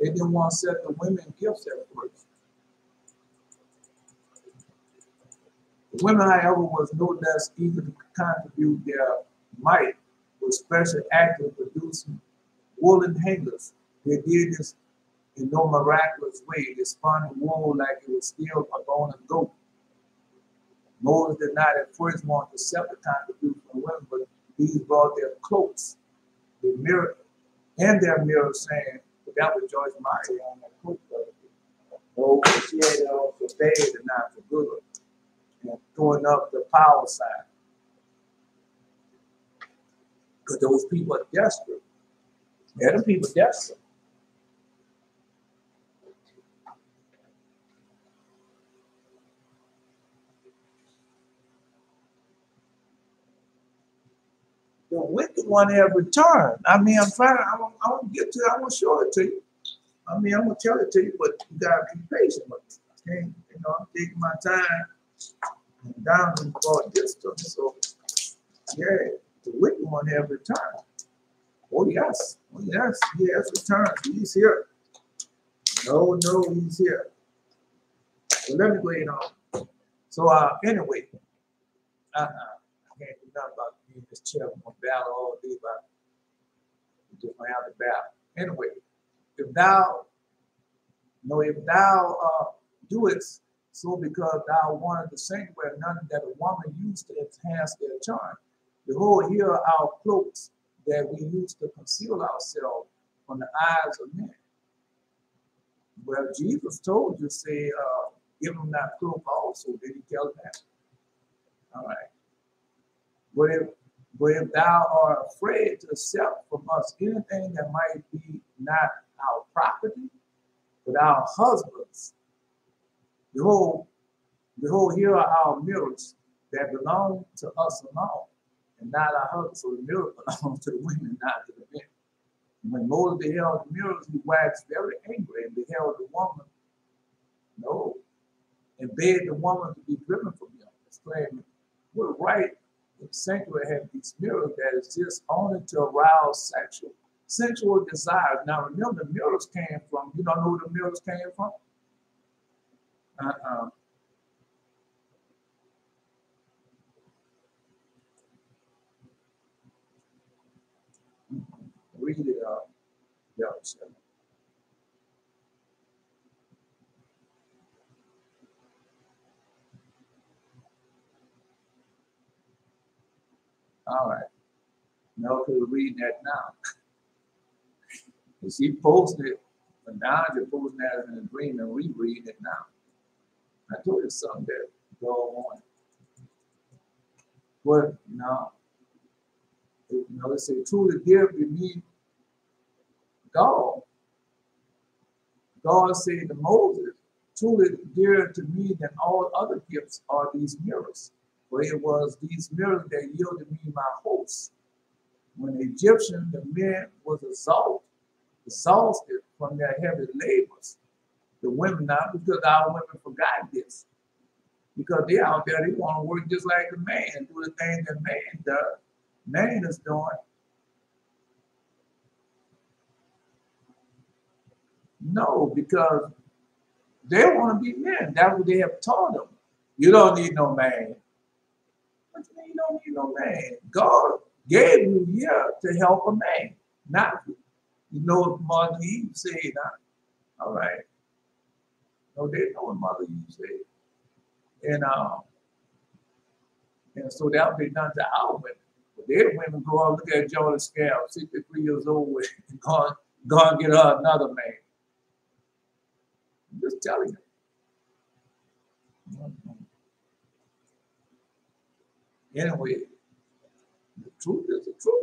They didn't want to accept the women gifts at first. The women, however, was no less eager to contribute their might with special act of producing woolen hangers. They did this in no miraculous way. They spun the wool like it was still a bone of goat. Moses did not at first want to accept the contribution from women, but these brought their cloaks, their mirror, and their mirror, saying, but that was George Marty on that cloak. No, she had it on for bad and not for good. And throwing up the power sign. Because those people are desperate. Yeah, them people desperate. The wicked one have returned. I mean, I'm trying to, I want to get to it, I want to show it to you. I mean, I'm going to tell it to you, but you got to be patient with me. Okay? You know, I'm taking my time and down and brought this to me. So, yeah, the wicked one have returned. Oh, yes. Oh, yes. He has returned. He's here. No, he's here. So let me go ahead on. So, anyway, I can't do nothing about being this chair. I'm going to battle all day about just going to have to battle. Anyway, if thou doest so because thou wanted the sanctuary, none that a woman used to enhance their charm. Behold, here are our cloaks that we use to conceal ourselves from the eyes of men. Well, Jesus told you, say, give them that cloak also. Did he tell them that? All right. But if thou art afraid to accept from us anything that might be not our property, but our husbands, behold, here are our mirrors that belong to us alone, and not our husbands. So the mirror belongs to the women, not to the men. When Moses beheld the mirrors, he waxed very angry and beheld the woman, and begged the woman to be driven from him, exclaiming, what right in the sanctuary have these mirrors that is just only to arouse sensual desires? Now remember, the mirrors came from, you don't know who the mirrors came from? Read it up. Yeah, all right. Now we're reading that now. And she posted it, but now you're posting that as an agreement, and we read it now. I told you something that go on. But no, they say, truly dear to me, God. God said to Moses, truly dearer to me than all other gifts are these mirrors. For it was these mirrors that yielded me my host. When the Egyptian, the men was exhausted from their heavy labors. The women, not because our women forgot this. Because they're out there, they want to work just like the man, do the thing that man does. Man is doing. No, because they want to be men. That's what they have taught them. You don't need no man. What you mean you don't need no man? God gave you here to help a man, not you. You know what Mother Eve said, huh? All right. No, they know what Mother Eve said. And so that would be done to our women. But their women go out, look at Jordan Scale, 63 years old, and go and get her another man. I'm just telling you. Anyway, the truth is the truth.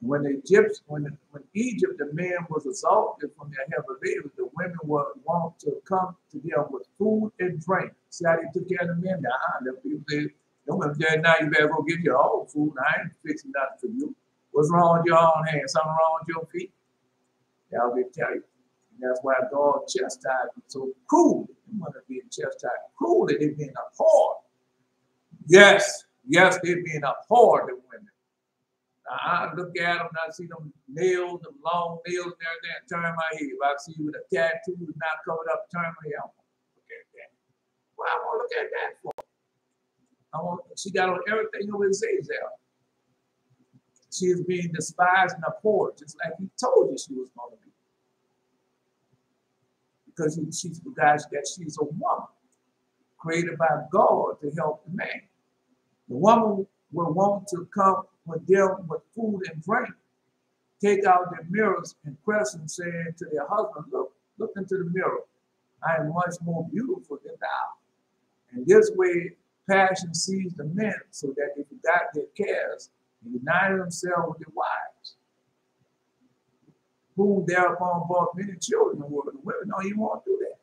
When Egypt, the man was exalted from their heavy labor, the women were wont to come to them with food and drink. See how they took care of the men? The people said, don't let them now, you better go get your own food. I ain't fixing nothing for you. What's wrong with your own hands? Something wrong with your feet? That'll be tell you. And that's why God chastised them so cruelly. They want to be chastised cruelly. They're being abhorred. Yes, they're being abhorred, the women. I look at them and I see them nails, them long nails and everything, and turn my head. If I see you with a tattoo not covered up, turn my head. I want to look at that. What I want to look at that for? She got on everything over his there. She is being despised and abhorred, just like he told you she was going to be. Because she forgot that she's a woman created by God to help the man. The woman will want to come with them with food and drink, take out their mirrors and question, saying to their husband, look into the mirror. I am much more beautiful than thou. And this way, passion seized the men so that they forgot their cares and united themselves with their wives, whom thereupon brought many children. The women don't even want to do that.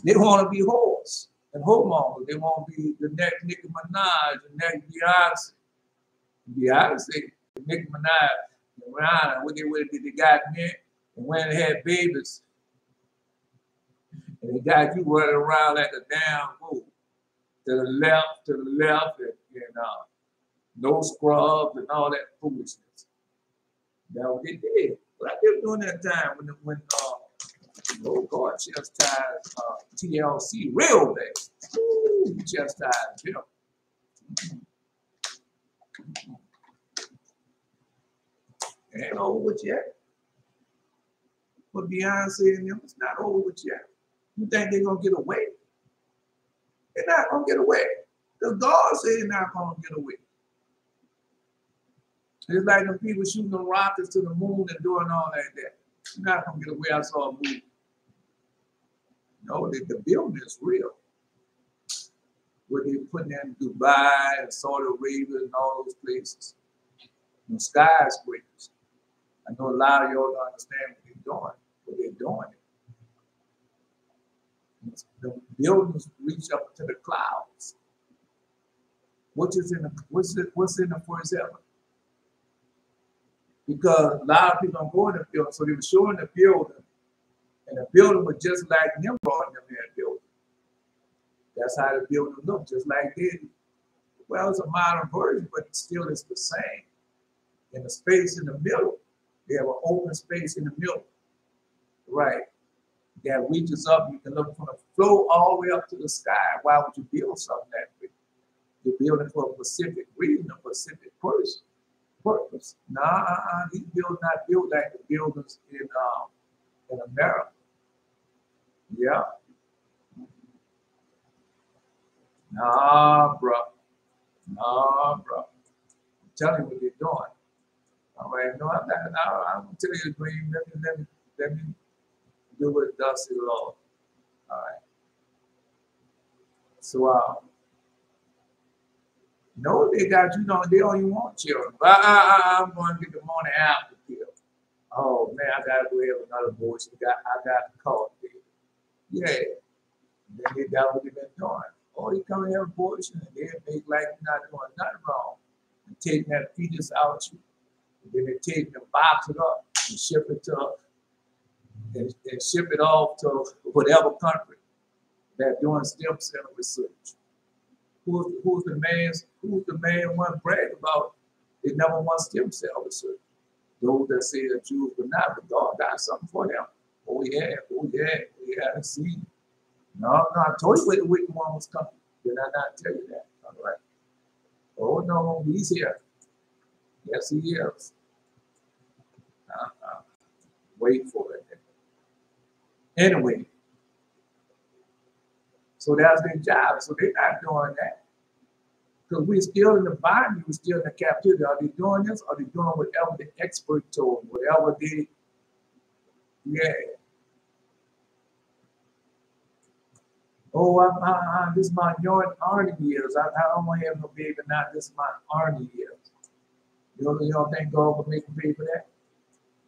They want to be whores and whoremongers. They want to be the next Nicki Minaj, the next Beyonce. Beyonce, Nicki Minaj, Rihanna, what they got men and when they had babies. And they got you running around like a damn fool. To the left, and no scrubs and all that foolishness. That's what they did. But I kept doing that time when God chastised TLC real bad. Ooh, chastised him. Ain't over with yet. But Beyonce and them, it's not over with yet. You think they're going to get away? They're not going to get away. Because God said they're not going to get away. It's like them people shooting the rockets to the moon and doing all that. You're not going to get away. I saw a movie. No, the building is real. What they're putting in Dubai and Saudi Arabia and all those places. The skyscrapers. I know a lot of y'all don't understand what they're doing. The buildings reach up to the clouds. What's in the first heaven? Because a lot of people don't go in the building, so they were showing the building, and the building was just like Nimrod in that building. That's how the building looked, just like this. Well, it's a modern version, but still it's the same. In the space in the middle, they have an open space in the middle. Right. That reaches up, you can look from the floor all the way up to the sky. Why would you build something that way? You're building for a specific reason, a specific purpose. These buildings not built like the buildings in America. Yeah. Bro. I'm telling you what they're doing. All right, no, I'm gonna tell you the dream. Let me do what thus the Lord. All right. So no, they got they don't even want children. But I'm going to get the money out the pill. Oh man, I gotta go have another abortion. I got caught there. Yeah. Then they got what they've been doing. Oh, you come and have abortion and they make like you're not doing nothing wrong. And taking that fetus out you. And then they take and box it up and ship it to and ship it off to whatever country that's doing stem cell research. Who's the man one brag about they never want stem cell research? Those that say that Jews would not, but God got something for them. Oh yeah, see. No, I told you where the wicked one was coming. Did I not tell you that? All right. Oh no, he's here. Yes, he is. Wait for it. Anyway, so that's their job. So they're not doing that. Because we're still in the bondage, we're still in the captivity. Are they doing this? Are they doing whatever the expert told them? Whatever they, yeah. Oh, this is my Arnie years. I don't want to have no baby now. This is my Arnie years. You don't think God will make you pay for that?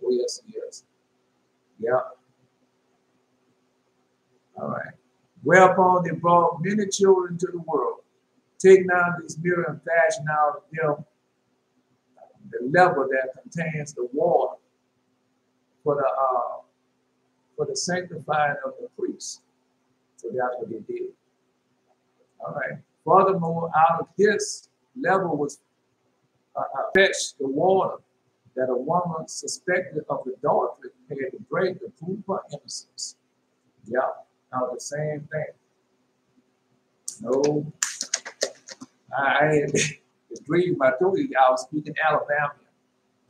Oh, yes, he is. Yeah. All right. Whereupon they brought many children to the world. Take now this mirror and fashion out of them the level that contains the water for the sanctifying of the priests. So that's what they did. All right. Furthermore, out of this level was fetched the water that a woman suspected of adultery had to drink to prove her innocence. Yeah. Now the same thing. No, I had the dream. I told you I was speaking Alabama.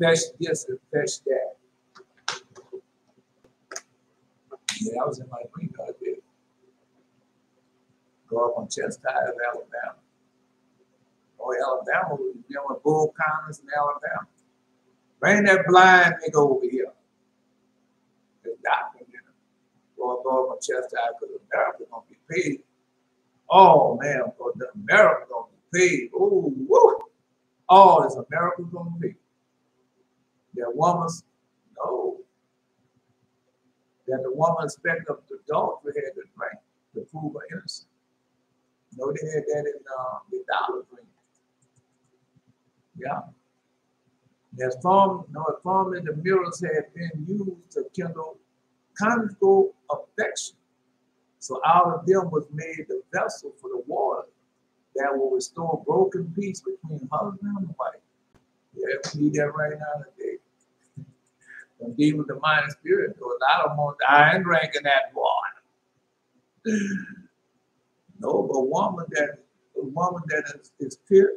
Fetch this and fetch that. Yeah, I was in my dream the other day. Go up on Chestnut of Alabama. Oh, Alabama, you know what bull counters in Alabama? Bring that blind nigga over here. The doctor, you know. Go up on Chestnut because America gonna be paid. Oh man, America gonna be paid. Oh, woo! Oh, is America gonna be? That woman's no. That the woman expected of the adultery had to drink to prove her innocence. No, they had that in the Dollar Tree. Yeah. As formerly the mirrors had been used to kindle conjugal affection. So out of them was made the vessel for the water that will restore broken peace between husband and wife. Yeah, we need that right now today. And deal with the mind and spirit, because I ain't drinking that water. No, but a woman that is pure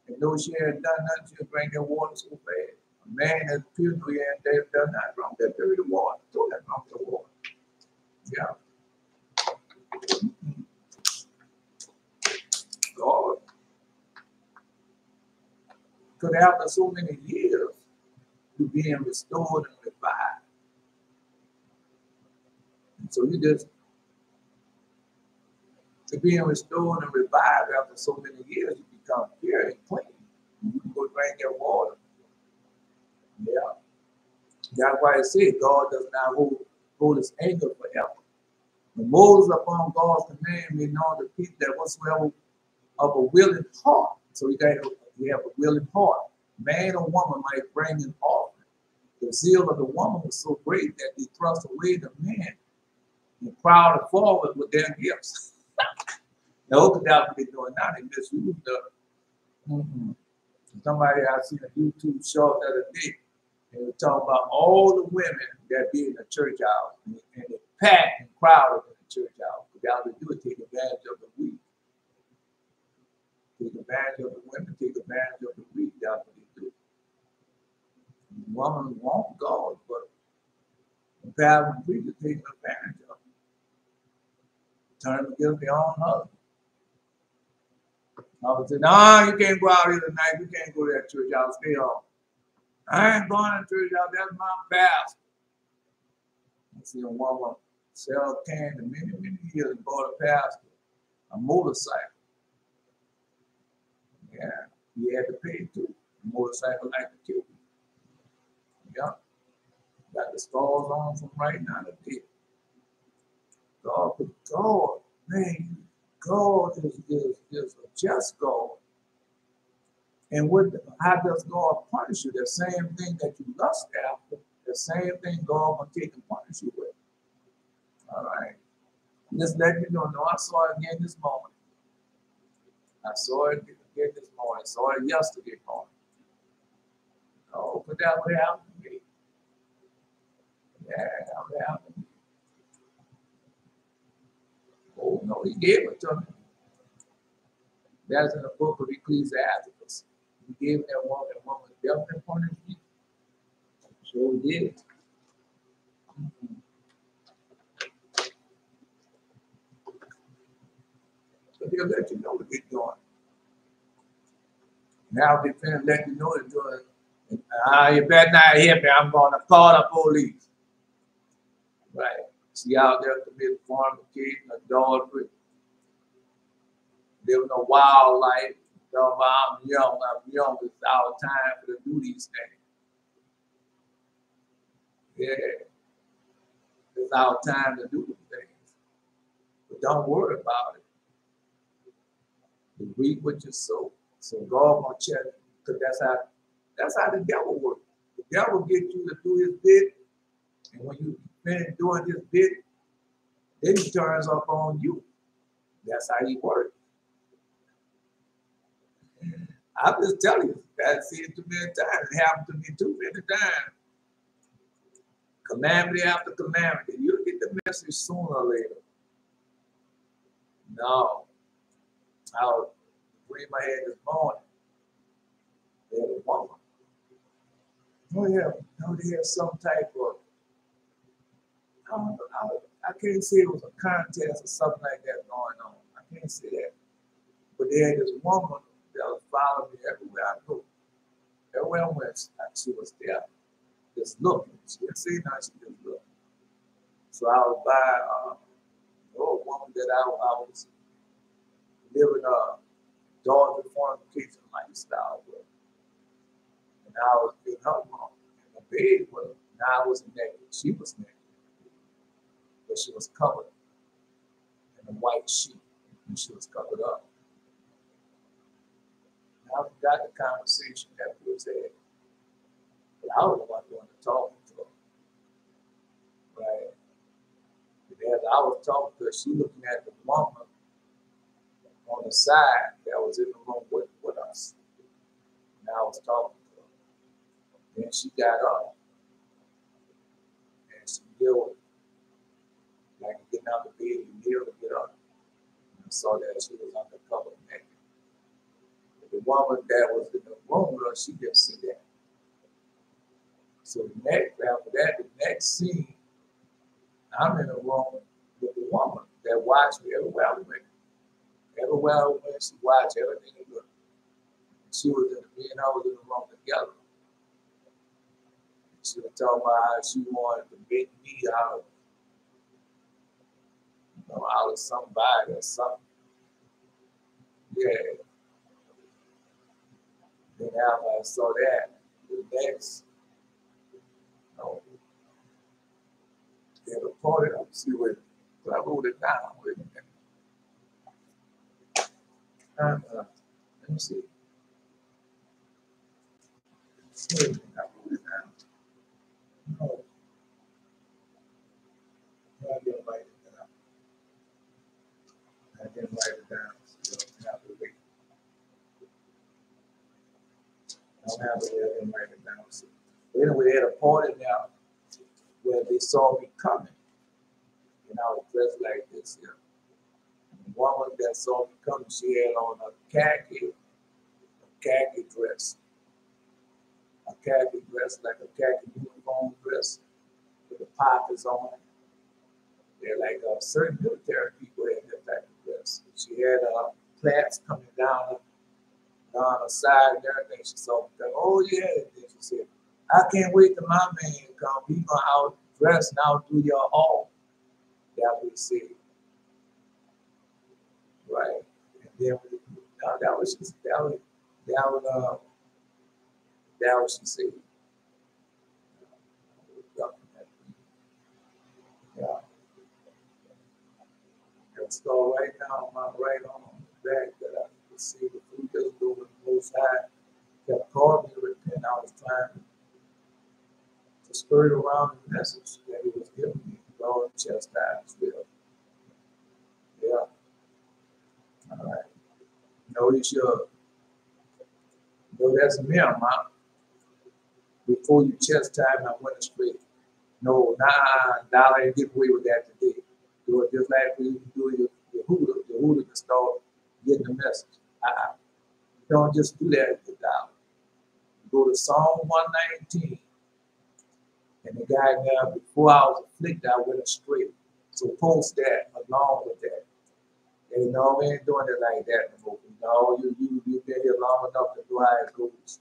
and knows she ain't done nothing, she'll drink that water so bad. A man that's pure, and they've done not drunk that dirty water. Don't have drunk the water. Yeah. God. Because after so many years, you're being restored and revived. And so you just, to being restored and revived after so many years, you become pure and clean. You can go drink that water. Yeah. That's why it says God does not hold his anger forever. When Moses upon God's command made known to people that whatsoever of a willing heart. So we have a willing heart. Man or woman might bring an offering. The zeal of the woman was so great that they thrust away the man and crowded forward with their gifts. No, because that's what they're doing now. They misused the. Somebody I seen a YouTube show the other day. They were talking about all the women that be in the church house and they packed and crowded in the church house. Because that's what they do, take advantage of the weak. Take advantage of the women, take advantage of the weak. That's what they do. The woman want God, but the pastor and preacher taking advantage of them. Turn them against their own husband. I would say, no, you can't go out here tonight. You can't go to that church house. Stay home. I ain't going to church house. That's my pastor. I see a woman sell candy many, many years and bought a pastor a motorcycle. Yeah, he had to pay too. The motorcycle like to kill him. Yeah. Got the scars on from right now today. God, man, God is a just God. And how does God punish you? The same thing that you lust after, the same thing God will take and punish you with. All right. Just let you know, I saw it again this morning. I saw it again this morning. I saw it yesterday morning. Oh, but that would happen to me. Yeah, that would happen to me. Oh, no, he gave it to me. That's in the book of Ecclesiastes. He gave that woman definitely punished me. So he did. So they'll let you know what they're doing. Now they finna let you know they're doing it. You better not hit me. I'm going to call the police. Right. See out there committing fornication, adultery, living a wild life. I'm young, it's our time to do these things. Yeah, it's our time to do these things. But don't worry about it. You reap what you sow. So God gonna check you. Because that's how the devil works. The devil gets you to do his bit, and when you finish doing his bit, then he turns up on you. That's how he works. I'm just telling you, that's it too many times. It happened to me too many times. Calamity after calamity. You'll get the message sooner or later. No. I was dream I had this morning. They had a woman. They had some type of, I can't say it was a contest or something like that going on. I can't say that. But they had this woman that was following me everywhere I go. Everywhere I went, she was there, just looking. She didn't say nothing, she just looked. So I was by an old woman that I was living a daughter fornication lifestyle with. And I was in her room, in the bed with her. Now I wasn't naked, she was naked. But she was covered in a white sheet, and she was covered up. And I forgot the conversation that we was had. But I was the one doing the talking to her. Right? And as I was talking to her, she looking at the woman on the side that was in the room with us. And I was talking to her. Then she got up. And she yelled, like getting out of the bed, you kneel to get up. And I saw that she was undercover naked. But the woman that was in the room with her, she didn't see that. So after that, the next scene, I'm in a room with the woman that watched me everywhere I went. Everywhere I went, she watched everything I looked. She was in me and I was in the room together. She was talking about how she wanted to make me out of somebody or something. Yeah. Then after I saw that, the next, they had a party. See what I wrote it down. Wait a minute. Let me see. Wait a minute, I wrote it down. No. I didn't write it down. So I have to wait. I don't have it there, I didn't write it down. So anyway, they had a party now where they saw me coming. And I was dressed like this here. And the woman that saw me coming, she had on a khaki dress. A khaki dress, like a khaki uniform dress with the pockets on it. They're like certain military people had that type of dress. She had plaits coming down her side and everything. She saw me come, oh yeah. And then she said, I can't wait till my man come. He's gonna out dress and out do your haul. That we see. Right. And then that was she said. Yeah. So right now, my right arm on the back that I could see the food that's doing the most high kept calling me to repent. I was trying to skirt around the message that he was giving me. Lord, chastise will. Yeah. All right. Notice that's me, man. Before you chastise, I went straight. No, I ain't get away with that today. Do it just like we do your Huda can start getting the message. Don't just do that with the dollar. Go to Psalm 119. And the guy now, before I was afflicted, I went straight. So post that along with that. And no, we ain't doing it like that no more. No, you've been here long enough to know how it goes.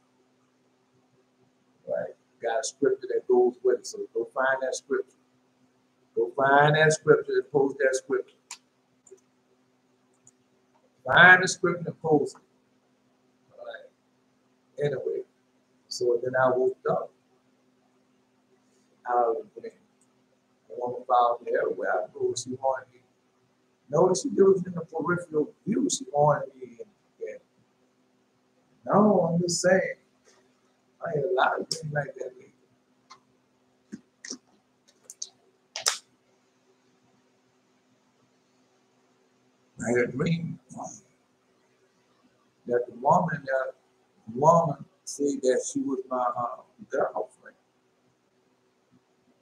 Right? Got a scripture that goes with it. So go find that scripture. Go find that scripture and post that scripture. Find the scripture and post it. All right. Anyway, so then I woke up out of the dream. The woman found me everywhere I go. She wanted me. Notice she was in the peripheral view. She wanted me. And no, I'm just saying. I had a lot of things like that lately. I had a dream that the woman said that she was my girlfriend.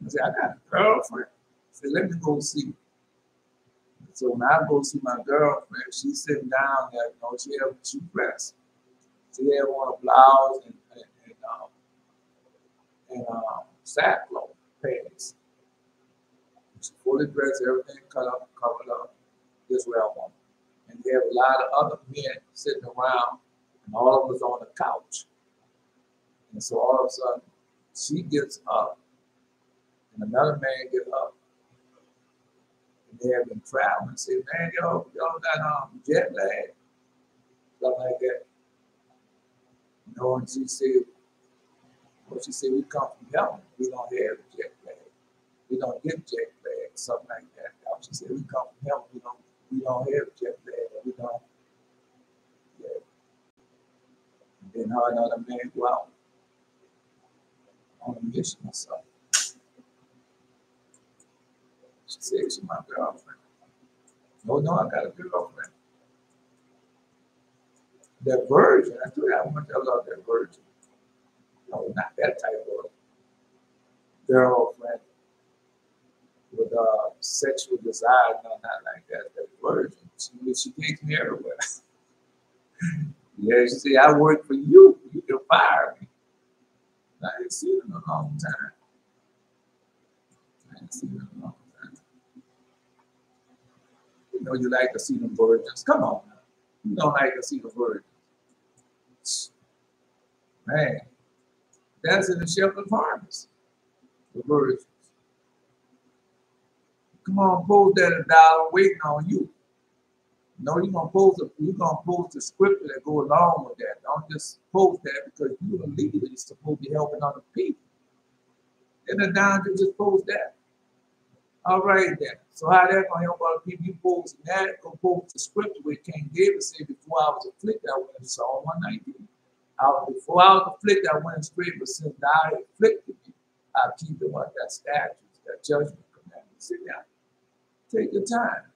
I said, I got a girlfriend. I said, let me go see. So when I go see my girlfriend, she's sitting down there, she had two dresses. She had on a blouse and sackcloth pants. She fully dressed, everything cut up, covered up, this way I want. And there were a lot of other men sitting around, and all of us on the couch. And so all of a sudden, she gets up, and another man gets up. And they have been traveling and say, man, y'all got jet lag, stuff like that. And she said, we come from heaven, we don't have jet lag. We don't get jet lag, something like that. She said, we come from heaven, we don't have jet lag, we don't. Yeah. And then her and another man go out on a mission or something. She said, she's my girlfriend. No, I got a girlfriend. That virgin, I told you how much I love that virgin. No, not that type of girlfriend with sexual desire, no, not like that. That virgin, she takes me everywhere. Yeah, she said, I work for you. You can fire me. I ain't seen her in a long time. You like to see them virgins. Come on now. You don't like to see the virgins. Man, that's in the shepherd's harvest. The virgins. Come on, post that $1 waiting on you. No, you're gonna post the scripture that go along with that. Don't just post that because you're a leader. You're supposed to be helping other people. And then down to just post that. All right then. So how that gonna help other people? You post that, go post the scripture where King David said, before I was afflicted, I went in Psalm 119. Before I was afflicted, I went straight, but since thou afflicted me, I keep the what that statutes, that judgment commandment. Sit down. Take your time.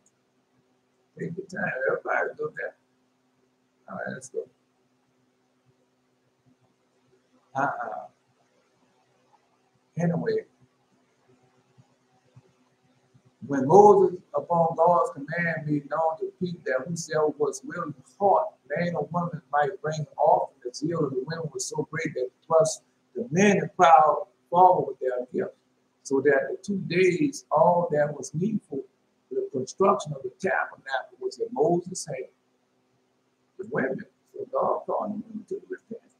Take your time. Everybody do that. All right, let's go. Anyway, when Moses, upon God's command, made known to people that whosoever was willing taught, man or woman, might bring offering, the zeal of the women was so great that thrust the men and crowd forward with their gifts, so that the 2 days, all that was needful for the construction of the tabernacle was in Moses' hand. The women, so God called them women to repent.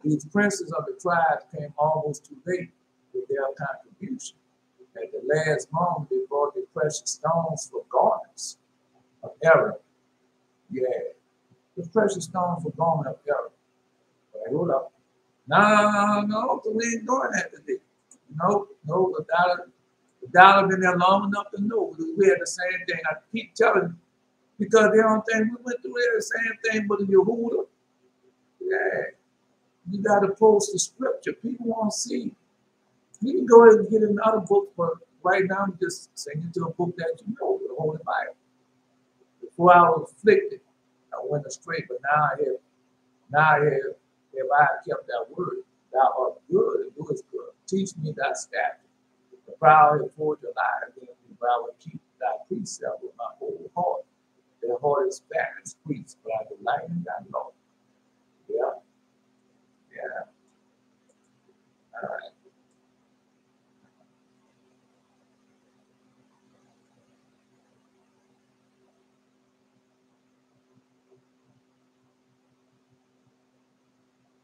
These princes of the tribes came almost too late with their contribution. At the last moment, they brought the precious stones for garments of Aaron. Yeah, the precious stones for garment of Aaron. Right, hold up. No, so we ain't doing that today. No, the dollar been there long enough to know we had the same thing. I keep telling you, because they don't think we went through the same thing with the Yehuda. Yeah, you got to post the scripture. People want to see. You can go ahead and get another book, but right now I'm just singing to a book that you know, the Holy Bible. Before I was afflicted, I went astray, but now I kept that word. Thou art good and doest good. Teach me thy statute. The proud have forged a lie against me, but I will keep thy precept with my whole heart. Their heart is fat and sweet, but I delight in thy law. Yeah. All right.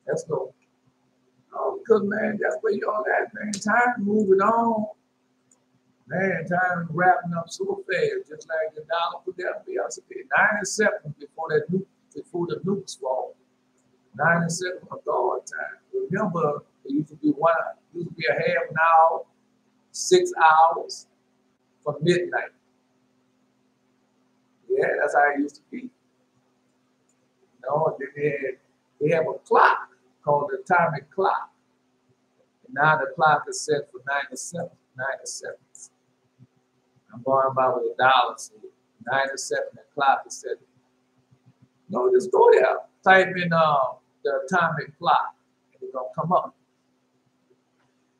Let's go. Oh, because man, that's where y'all at, man. Time moving on. Man, time wrapping up so fast, just like the dollar put that bill. I said, 97 before the nukes fall. 97 of God time. Remember, it used to be a half an hour, 6 hours from midnight. Yeah, that's how it used to be. Then they have a clock called the atomic clock. And now the clock is set for 97. I'm going by with the dollar. So 97, the clock is set. No, just go there. Type in the atomic clock, and it's gonna come up.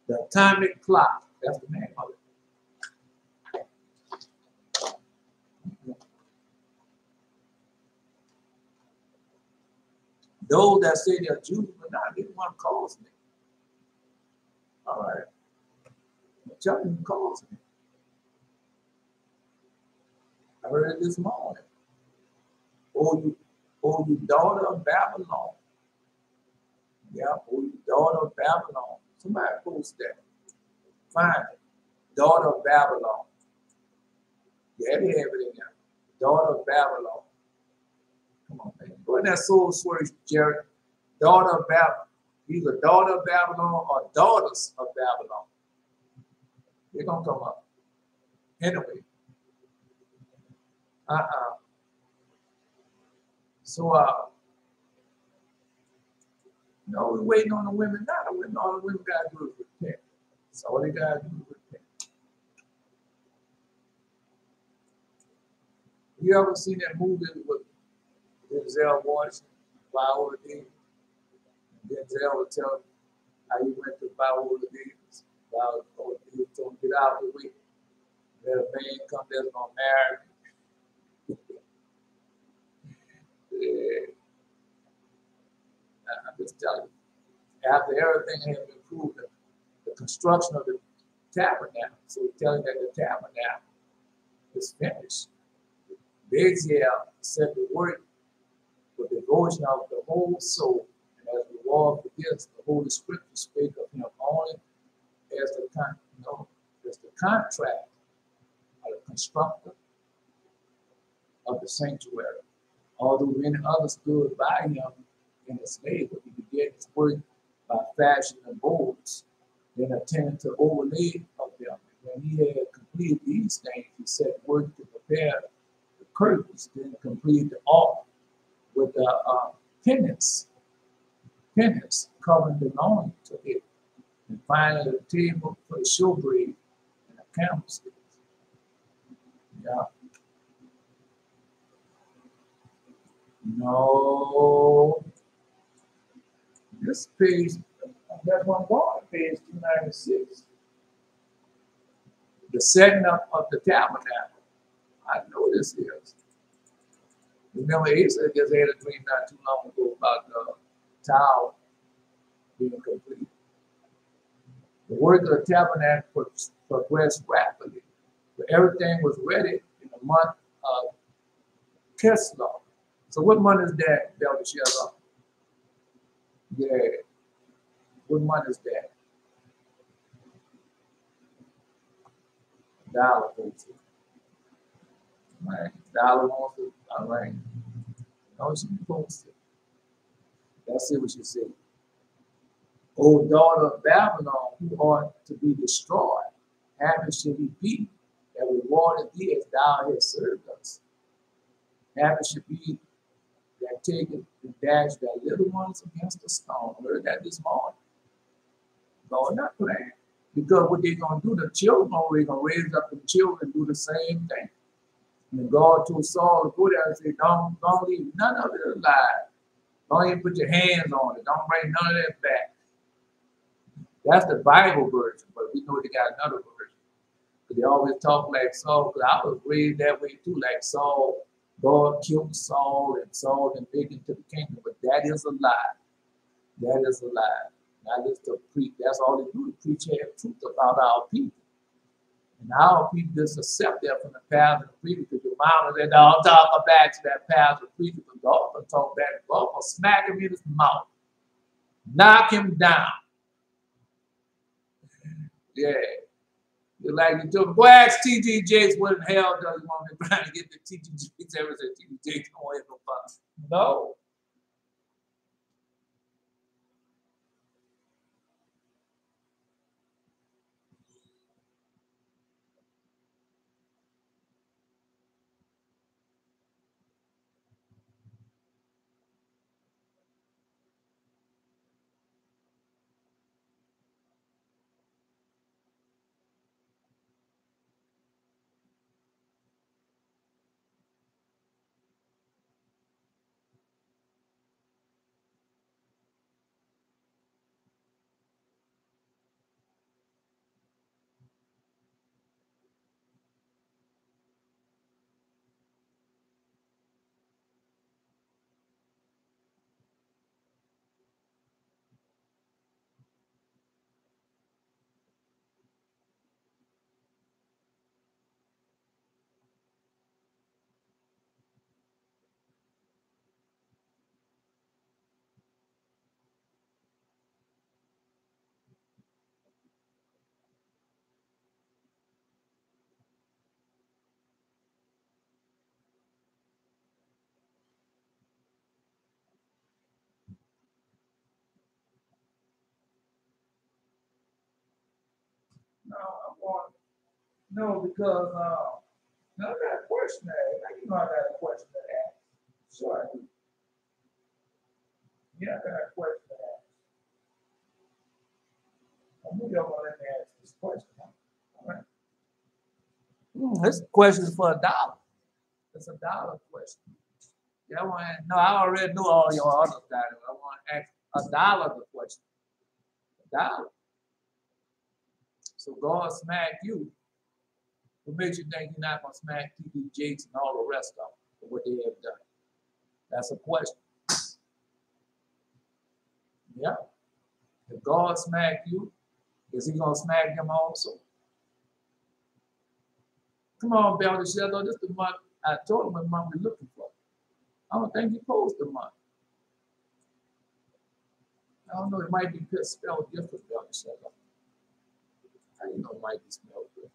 The atomic clock. That's the name of it. Those that say they're Jews, but not, they want to cause me. All right. Tell them to cause me. I heard it this morning. Oh, you daughter of Babylon. Yeah, oh, you daughter of Babylon. Somebody post that. Find it. Daughter of Babylon. Yeah, they have it in there. Daughter of Babylon. Come on, man. Go in that soul search, Jerry. Daughter of Babylon. Either daughter of Babylon or daughters of Babylon. They're going to come up. Anyway. So, no, we're waiting on the women now. All the women got to do is repent. That's all they got to do is repent. You ever seen that movie with Denzel Washington, Viola Davis? Denzel would tell him how he went to Viola Davis. Viola Davis told him, get out of the way. Let a man come that's going to marry me. Yeah. I'm just telling you, after everything had been proven, the construction of the tabernacle, so we're telling that the tabernacle is finished. Beziel said the word with devotion of the whole soul, and as we walk with this, the Holy Scripture spake of him only as the contract of the constructor of the sanctuary. Although many others stood by him in his labor, he began his work by fashioning the boards, then attended to overlay of them. When he had completed these things, he set work to prepare the curtains, then completed the altar with the pennants covering the loin to it, and finally the table for the showbread and the candlesticks. Yeah. No. This page, that's one more, page 296. The setting up of the tabernacle. I know this is. Remember, Asa just had a dream not too long ago about the tower being complete. The work of the tabernacle progressed rapidly, but everything was ready in the month of Kislev. So what month is that, Belteshazzar? Yeah. What month is that? Dollar posted. Right. Dollar wants to, all right. No, she posted. Let's see what she said. O daughter of Babylon, who ought to be destroyed, happy should he be that rewarded thee as thou hast served us. Happy should be that taketh and dash thy little ones against the stone. Heard that this morning. No, not playing. Because what they're going to do, the children are going to raise up the children and do the same thing. And God told Saul to go there and say, don't leave none of it alive. Don't even put your hands on it. Don't bring none of that back. That's the Bible version, but we know they got another version. Because they always talk like Saul, because I was raised that way too, like Saul. God killed Saul, and Saul and big into the kingdom. But that is a lie. That is a lie. Not just to preach. That's all they do, to preach have truth about our people. And our people just accept that from the pastor and preacher, because your mama said, don't talk back to that pastor and preacher, because God will talk back. God will smack him in his mouth. Knock him down. Yeah. You're like you told me, boy, ask T.D. Jakes what in hell does he want me trying to get the T.D. Jakes ever said T.D. Jakes don't have no fun. No. No, I want no because now I got a question to ask. Now you know I got a question to ask. Sure I do. Yeah, I got a question to ask. I knew y'all gonna let me ask this question. All right. This question is for $1. It's $1 question. Yeah, I want to, no, I already know all your other titles. I want to ask $1 the question. $1. So God smacked you. What makes you think you're not going to smack T.D. Jakes and all the rest of them for what they have done? That's a question. Yeah. If God smacked you, is he going to smack them also? Come on, Belder Shadow. This is the month I told him what month we're looking for. I don't think he posed the month. I don't know. It might be spelled different, Belder Shadow. How do you know it might be spelled different?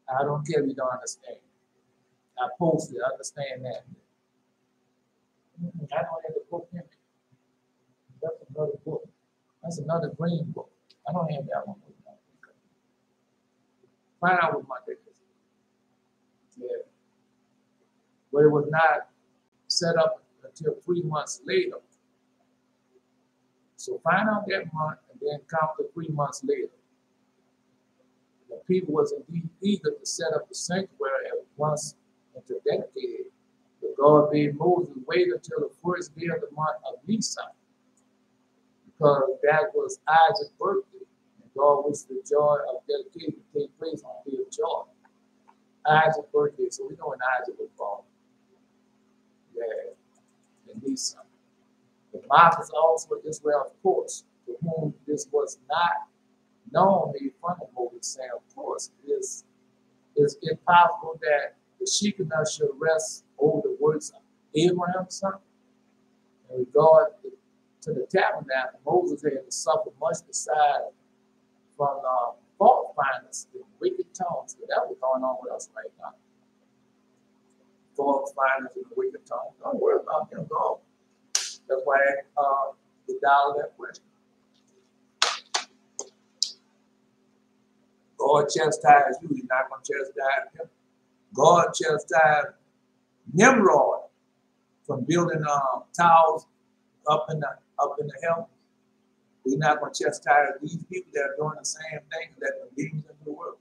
I don't care if you don't understand. I posted it. I understand that. I don't have the book in it. That's another book. That's another green book. I don't have that one. Find out what Monday is. Yeah. But it was not set up until 3 months later. So find out that month and then count the 3 months later. The people was indeed eager to set up the sanctuary at once and to dedicate it. But God made Moses wait until the first day of the month of Nisan, because that was Isaac's birthday. And God wished the joy of dedication to take place on the day of joy. Isaac's birthday, so we know when Isaac was born. Yeah, in Nisan. The Marcus also Israel, of course, to whom this was not known, made fun of Moses, saying, of course, is it possible that the Shekinah should rest over the words of Abraham's son? In regard to the tabernacle, Moses had to suffer much beside from fault finders and wicked tongues. So that was going on with us right now. Fault finders and wicked tongues. Don't worry about them, God. That's why the dollar that question. God chastised you, he's not going to chastise him. God chastised Nimrod from building towers up in the heavens. He's not going to chastise these people that are doing the same thing that are leading into the world.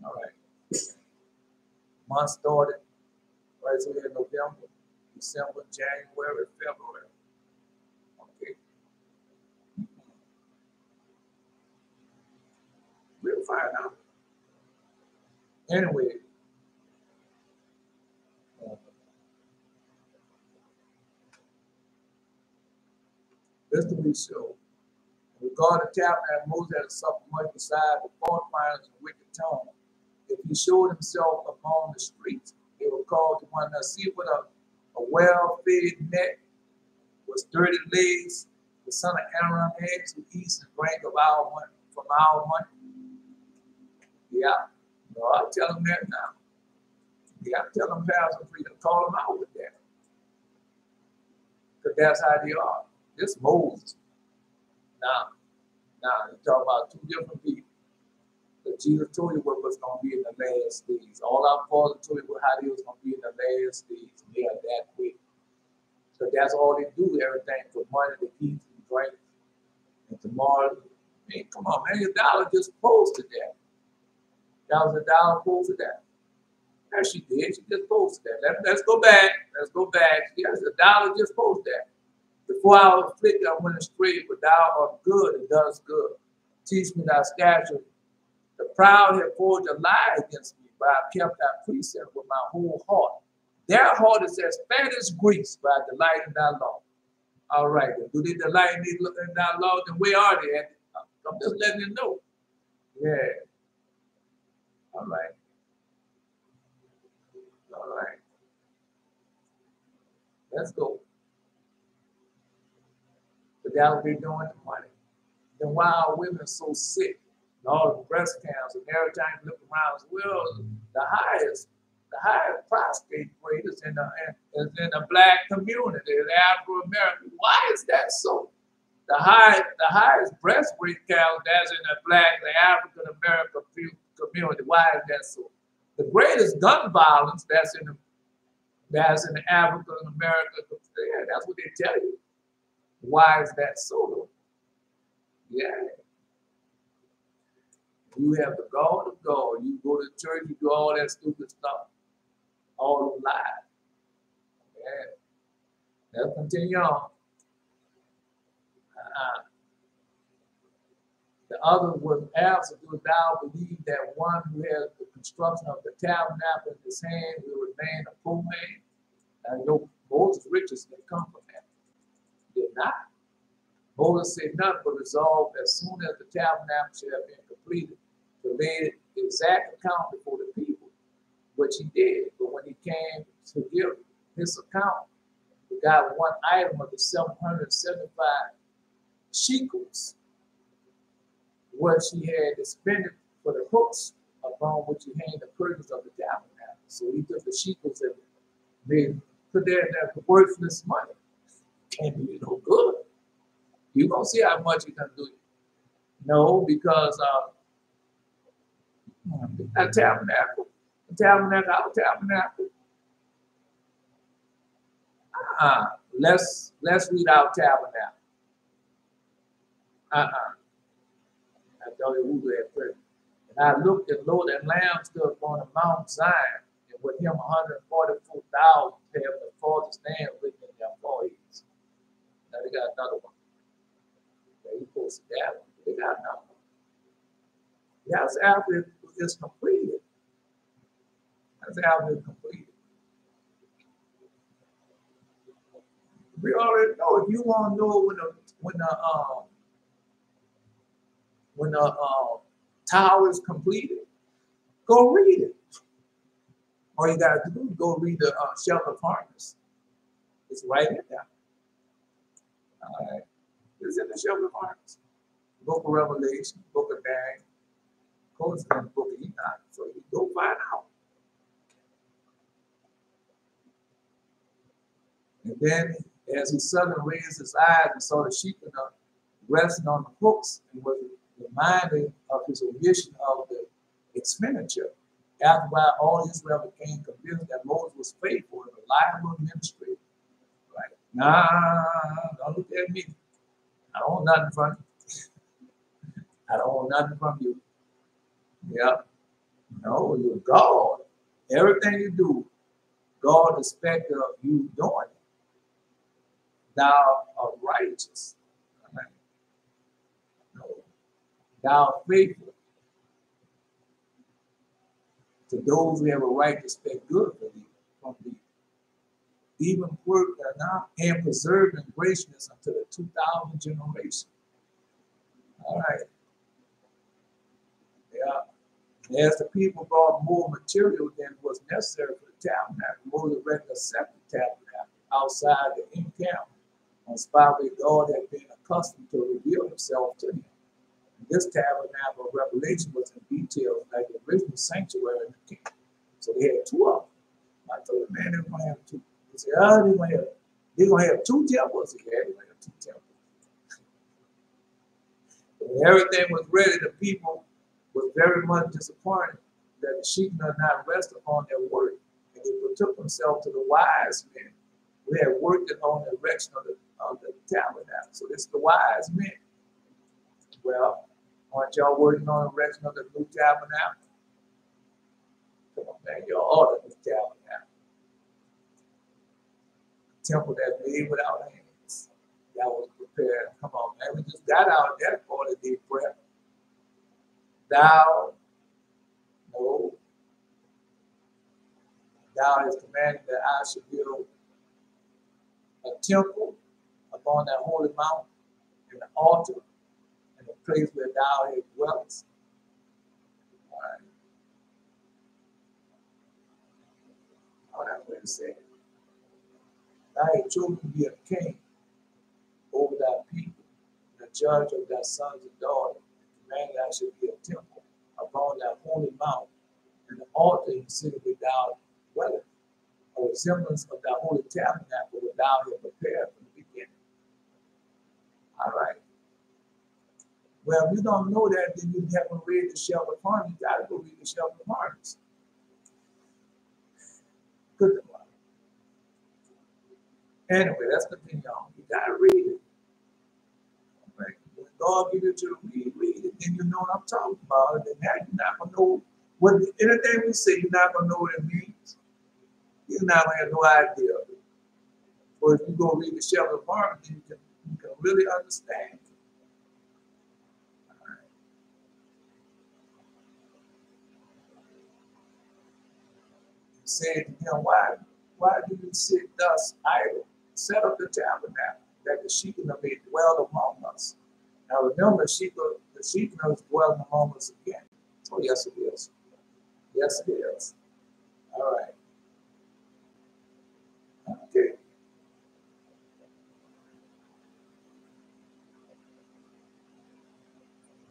All right. Month started. Right, so we had November, December, January, February. Okay. We'll find out. Anyway. This to be so. In regard to tabernacle, Moses had suffered much beside the fault finders and wicked tongue. If he showed himself upon the streets, they were called to one another. See what a well-fed neck was 30 legs the son of Aaron eggs who eats and drink of our money, from our money? Yeah. No, I'll tell them that now. Yeah, I'm telling Pastor Free to call them out with that. Because that's how they are. This Moses. Now, you talk about two different people. But Jesus told you what was going to be in the last days. All our fathers told you how they was going to be in the last days. They are that quick. So that's all they do, everything from money to eat and drink. And tomorrow, man, come on, man, your dollar just posted that. That was a dollar posted that. Yeah, she did. She just posted that. Let's go back. Let's go back. Yes, the dollar just posted that. Before I was afflicted, I went astray, but thou art good and does good. Teach me thy statutes. The proud have forged a lie against me, but I kept thy precept with my whole heart. Their heart is as fat as grease, but I delight in thy law. All right. Do they delight in thy law? Then where are they at? I'm just letting you know. Yeah. All right. All right. Let's go. But that will be doing the money. Then why are women so sick? And all the breast cancer, and every time you look around, well, the highest prostate rate is in the black community, the Afro-American. Why is that so? The highest breast rate count that's in the African-American community. Why is that so? The greatest gun violence that's in the African-American community. Yeah, that's what they tell you. Why is that so? Yeah. You have the God of God. You go to church, you do all that stupid stuff. All the lies. Yeah. Let's continue on. The other was asked, do thou believe that one who has the construction of the tabernacle in his hand will remain a poor man? I know Moses' riches can come from that. Did not. Moses said nothing but resolved as soon as the tabernacle should have been completed to lay exact account before the people, which he did. But when he came to give his account, he got one item of the 775 shekels, which he had expended for the hooks upon which he hanged the curtains of the tabernacle. So he took the shekels and put there in that worthless money. Can't do you no good. You're going to see how much he can do. No, because that tabernacle, our tabernacle. Let's read our tabernacle. I tell you who they had. And I looked at Lord, and Lamb stood upon the Mount Zion, and with him 144,000 have the Father's name written in their foreheads. Now they got another one. They posted that one. They got another one. That's after it's completed. That's after it's completed. We already know. If you want to know when the tower is completed, go read it. All you got to do is go read the shelter of harvest. It's right in there. All right. It's in the shelter of harvest. Book of Revelation, Book of Daniel, goes in the Book of Enoch. So you go find out. And then, as he suddenly raised his eyes and saw the sheep resting on the hooks, and was reminded of his omission of the expenditure. After while all Israel became convinced that Moses was faithful and reliable administrator. Right? Nah, don't look at me. I don't want nothing from you. I don't want nothing from you. Yeah. No, you're God. Everything you do, God expects of you doing it. Thou art righteous. Right? No. Thou art faithful to those who have a right to expect good from thee. Even work and preserve and graciousness unto the 2,000 generations. All right. Yeah. As the people brought more material than was necessary for the tabernacle, Moses read the separate tabernacle outside the encampment on the spot where God had been accustomed to reveal himself to him. And this tabernacle of revelation was in details like the original sanctuary in the king. So they had two of them. I told the man they're going to have two. He said, oh, they're going to have two temples. He said, yeah, they're going to have two temples. When everything was ready, the people was very much disappointed that the sheep did not rest upon their work. And they betook themselves to the wise men who had worked on the erection of the tabernacle. So this is the wise men. Well, aren't y'all working on the erection of the new tabernacle? Come on, man, y'all ordered the tabernacle. Temple that's made without hands. That was prepared. Come on, man. We just got out there for the deep breath. Thou has commanded that I should build a temple upon that holy mountain, and an altar, and a place where thou hast dwelt. All right. All right, what it said. Thou hast chosen to be a king over thy people, and a judge of thy sons and daughters, and commanded that I should be a temple upon that holy mountain, and an altar in the city where thou dwellest, a resemblance of thy holy tabernacle that thou hast prepared from the beginning. All right. Well, if you don't know that, then you haven't read the Shelter Farm. You got to go read the Shelter Farms. Good one. Anyway, let's continue on. You got to read it. Right. When God gives you to read it, then you know what I'm talking about. And now you're not going to know what anything we say, you're not going to know what it means. You're not going to have no idea of it. Or if you go read the Shelter Farm, then you can really understand. Said to him, why do you sit thus idle? Set up the tabernacle that the sheep may dwell among us. Now remember, the sheep is dwelling among us again. Oh, yes, it is. Yes, it is. All right. Okay.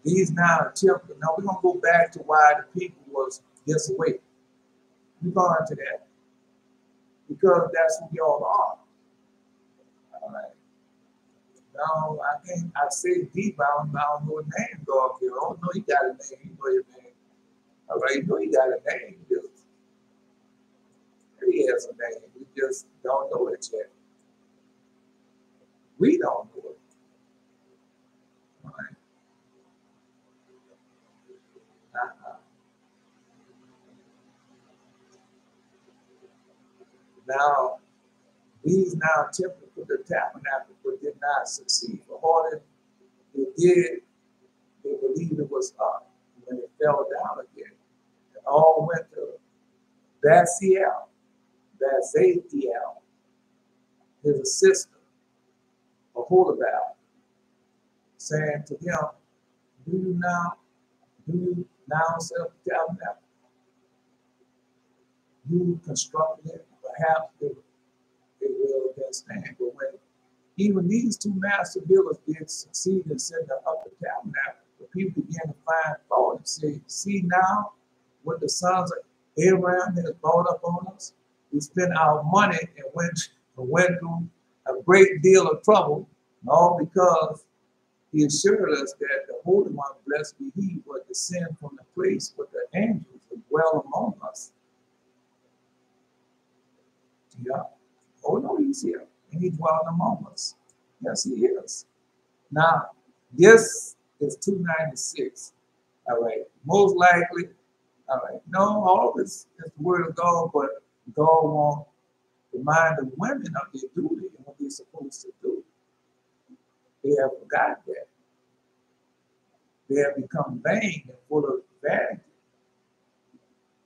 These now attempted. Now we're going to go back to why the people was this way. We're going to that. Because that's who y'all are. All right. Now, I say deep, I don't know what name God gives. I don't know he got a name. You know your name. All right, you know he got a name. He has a name. We just don't know it yet. We don't know it. All right. Now, these now attempted to put the tabernacle, but did not succeed. For harder they did, they believed it was up. When it fell down again, it all went to Baziel, his assistant, Aholabal, saying to him, do you now set up the tabernacle? You constructed it, perhaps it will then stand. But when even these two master builders did succeed in setting up the tabernacle, the people began to find fault and say, see now what the sons of Abraham has brought up on us? We spent our money and went through a great deal of trouble, all because he assured us that the Holy One, blessed be he, would descend from the place with the angels and dwell among us. Yeah. Oh, no, he's here. And he dwells among us. Yes, he is. Now, this is 296. All right. Most likely, all right. No, all this is the word of God, but God wants to remind the women of their duty and what they're supposed to do. They have forgotten that. They have become vain and full of vanity.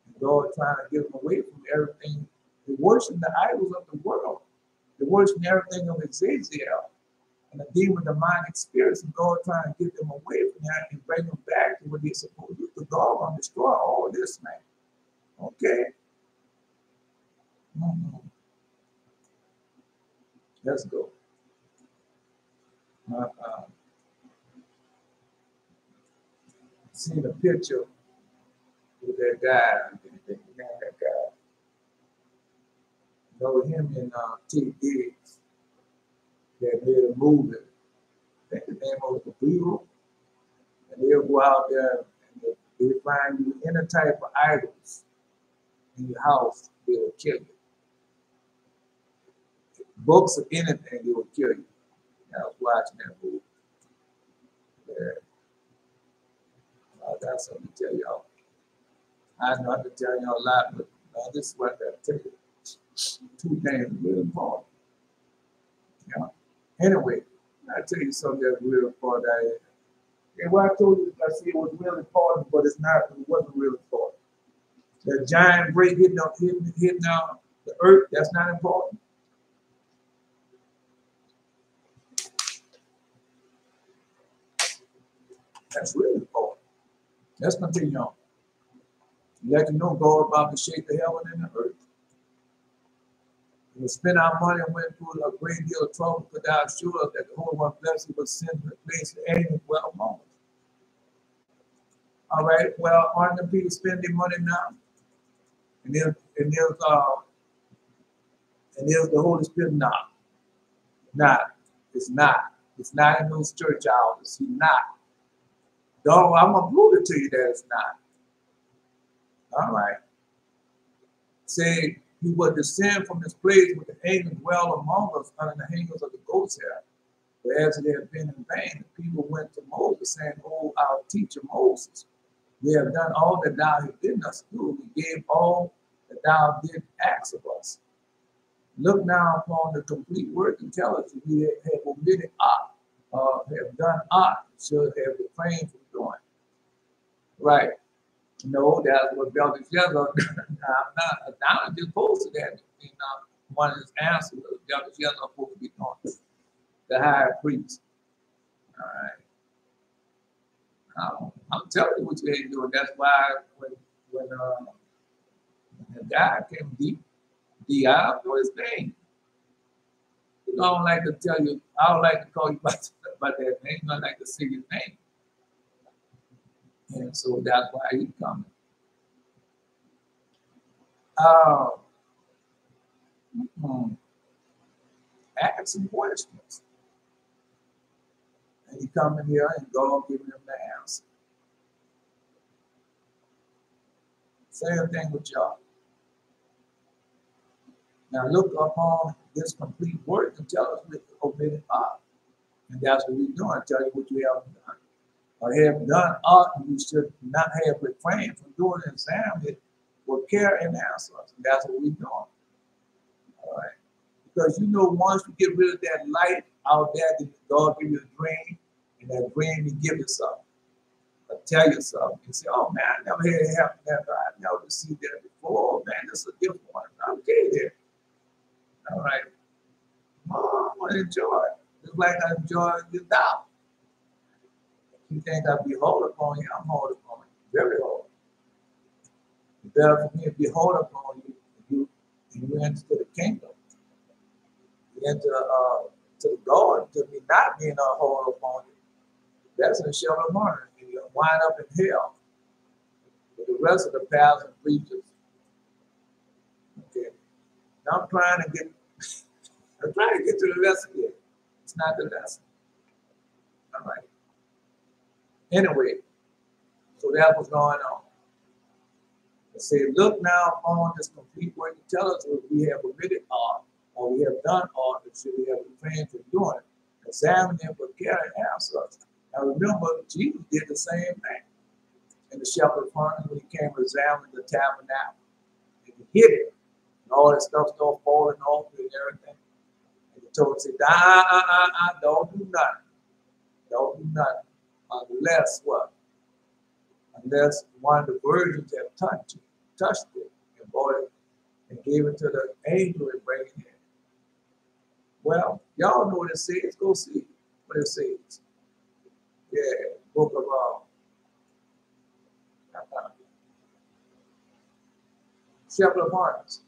And God trying to get them away from everything. They worship the idols of the world. They worship everything of Azazel and the demon demonic spirits, and God trying to get them away from that and bring them back to what they're supposed to do. The God will destroy all this, man. Okay. Let's go. seen a picture with that guy. That guy. You know him and T. Diggs that made a movie. I think the name was The Bureau. And they'll go out there and they find you any type of items in your house, they will kill you. Books of anything, they will kill you. I was watching that movie. Yeah. I got something to tell y'all. I know I can tell y'all a lot, but this is what I got to tell you. Two things really important. Yeah. Anyway, I'll tell you something that's really important. And what I told you, I said it was really important, but it's not. It wasn't really important. The giant break hitting the earth, that's not important. That's really important. Let's continue on. Let you know God about to shake the heaven and the earth. We spend our money and went through a great deal of trouble, but thou assured us that the Holy One blessed was sent to the place of angels well among us. All right, well, aren't the people spending money now? And there's the Holy Spirit now. Not. It's not. It's not in those church houses. He's not. Don't, I'm going to prove it to you that it's not. All right. Say, he will descend from his place with the angels dwell among us under the hangers of the goat's hair. But as it had been in vain, the people went to Moses, saying, "Oh, our teacher Moses, we have done all that thou hast bidden us to do. We gave all that thou didst ask of us. Look now upon the complete work and tell us if we have omitted aught, have done aught, should have refrained from doing." Right. No, that's what Belteshazzar. I'm just posted that in one of his answers. Belteshazzar supposed to be doing the high priest. All right. I'm telling you what you ain't doing. That's why when the guy came I don't know his name. You know, I don't like to tell you. I don't like to call you by that name. I like to say your name. And so that's why he's coming. Ask some questions. And he come in here and God giving him the answer. Same thing with y'all. Now look upon this complete work and tell us with omitted aught. And that's what we're doing. Tell you what you haven't done. Or have done aught you should not have refrained from doing and examine it with care and answer us. And that's what we're doing. All right. Because you know, once you get rid of that light out there, then God give you a dream, and that dream will give you something. Or tell you something. You say, "Oh man, I never had it happen that way. I never seen that before. Oh man, this is a different one." Okay there. All right. Oh, I want to enjoy it. Just like I enjoy your doubt. You think I'll be hold upon you, I'm hold upon you. Very hold. It's better for me to be hold upon you and you enter the kingdom. You enter to the God, to me not being a hold upon you. That's in the shelter of honor. And you wind up in hell with the rest of the pals and preachers. Okay. Now I'm trying to get to the lesson here. It's not the lesson. All right. Anyway, so that was going on. It said, look now upon this complete work and tell us if we have omitted aught, or we have done aught, and should we have refrained from doing it. Examine them with care and answer us. Now remember, Jesus did the same thing in the shepherd farm when he came to examine the tabernacle. And he hit it, and all that stuff started falling off and everything. And he told us, don't do nothing. Don't do nothing. Unless what? Unless one of the virgins have touched it and bought it and gave it to the angel and bring it in. Well, y'all know what it says. Go see what it says. Yeah, book of Shepherd of Harvest.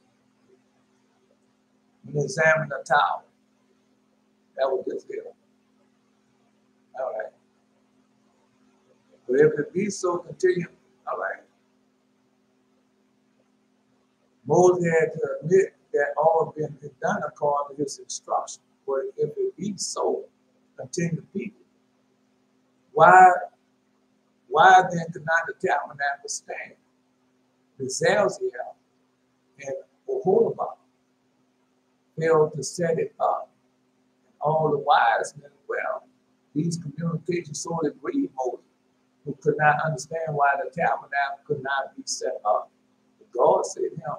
When they examined the tower. That was just there. All right. But if it be so, continue. All right. Moses had to admit that all had been done according to his instruction. But if it be so, continue people. Why then could not the tabernacle stand? The Zelziel and Oholabah failed to set it up. And all the wise men, well, these communications sorely grieved Moses, who could not understand why the tabernacle could not be set up. But God said to him,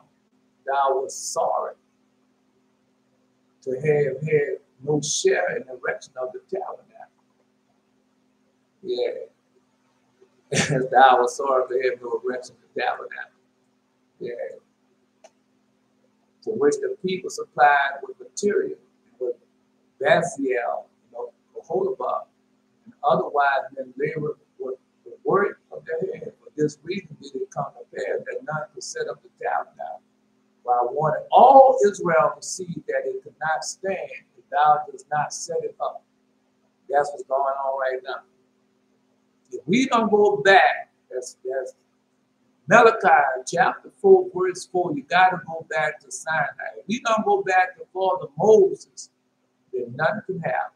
thou wast sorry to have had no share in the erection of the tabernacle. Yeah. Thou wast sorry to have no erection of the tabernacle. Yeah. To which the people supplied with material, with Baziel, Oholabah, and otherwise men labored with the work of their hand. For this reason did it come to pass that none could set up the tabernacle. While I wanted all Israel to see that it could not stand if thou dost not set it up. That's what's going on right now. If we don't go back, that's Malachi chapter 4, verse 4, you got to go back to Sinai. If we don't go back to Father Moses, then nothing can happen.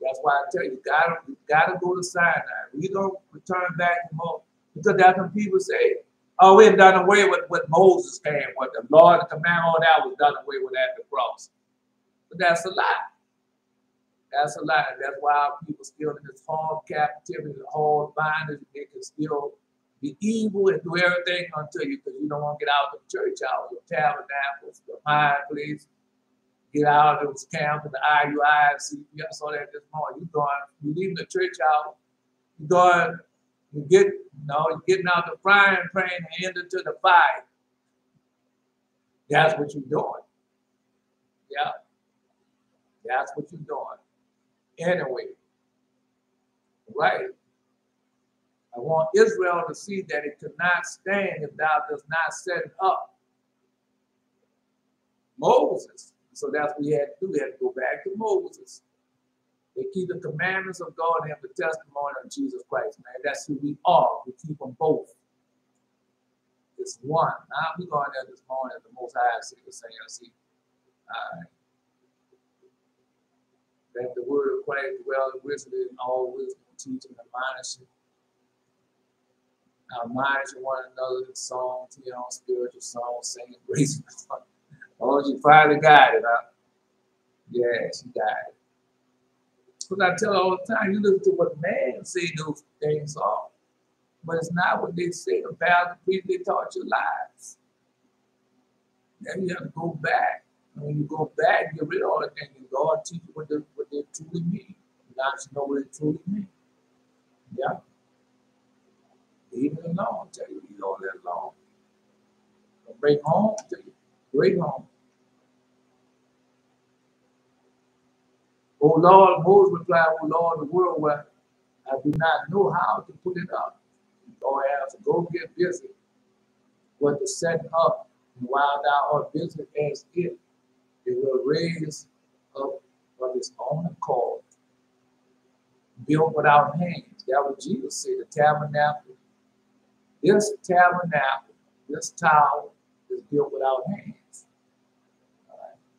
That's why I tell you, you gotta go to Sinai. We don't return back to Moses. Because that's when people say, oh, we've done away with what Moses came with. The Lord, the command, all that was done away with at the cross. But that's a lie. That's a lie. That's why our people still in this hard captivity, the hard bondage. They can still be evil and do everything unto you because you don't want to get out of the church house, the tabernacles, the high place. Get out of those camps and the IUIC. You saw that this morning. You leaving the church out. You're getting out the frying pan and into the fire. That's what you're doing. Yeah. That's what you're doing. Anyway, right. I want Israel to see that it could not stand if thou dost not set it up. Moses. So that's what we had to do. We had to go back to Moses. They keep the commandments of God and have the testimony of Jesus Christ, man. That's who we are. We keep them both. It's one. Now we going there this morning at the Most High saying, that the word of Christ dwell in wisdom and all wisdom, teaching, admonishing. Admonishing one another in songs, spiritual songs, singing grace. Oh, she finally got it, huh? Yeah, she got it. Because I tell her all the time, you listen to what man say those things are, but it's not what they say about the people they taught your lives. Then you have to go back. And when you go back, get rid of all the things. God teach you what they truly mean. You got to know what it truly means. Yeah. Leave it alone, tell you, leave all that alone. Bring home, tell you, bring home. Oh Lord, Moses replied, oh Lord, the world where I do not know how to put it up. Lord has to go get busy with the setting up. And while thou art busy as it will raise up of its own accord, built without hands. That was Jesus said, the tabernacle. This tabernacle, this tower is built without hands.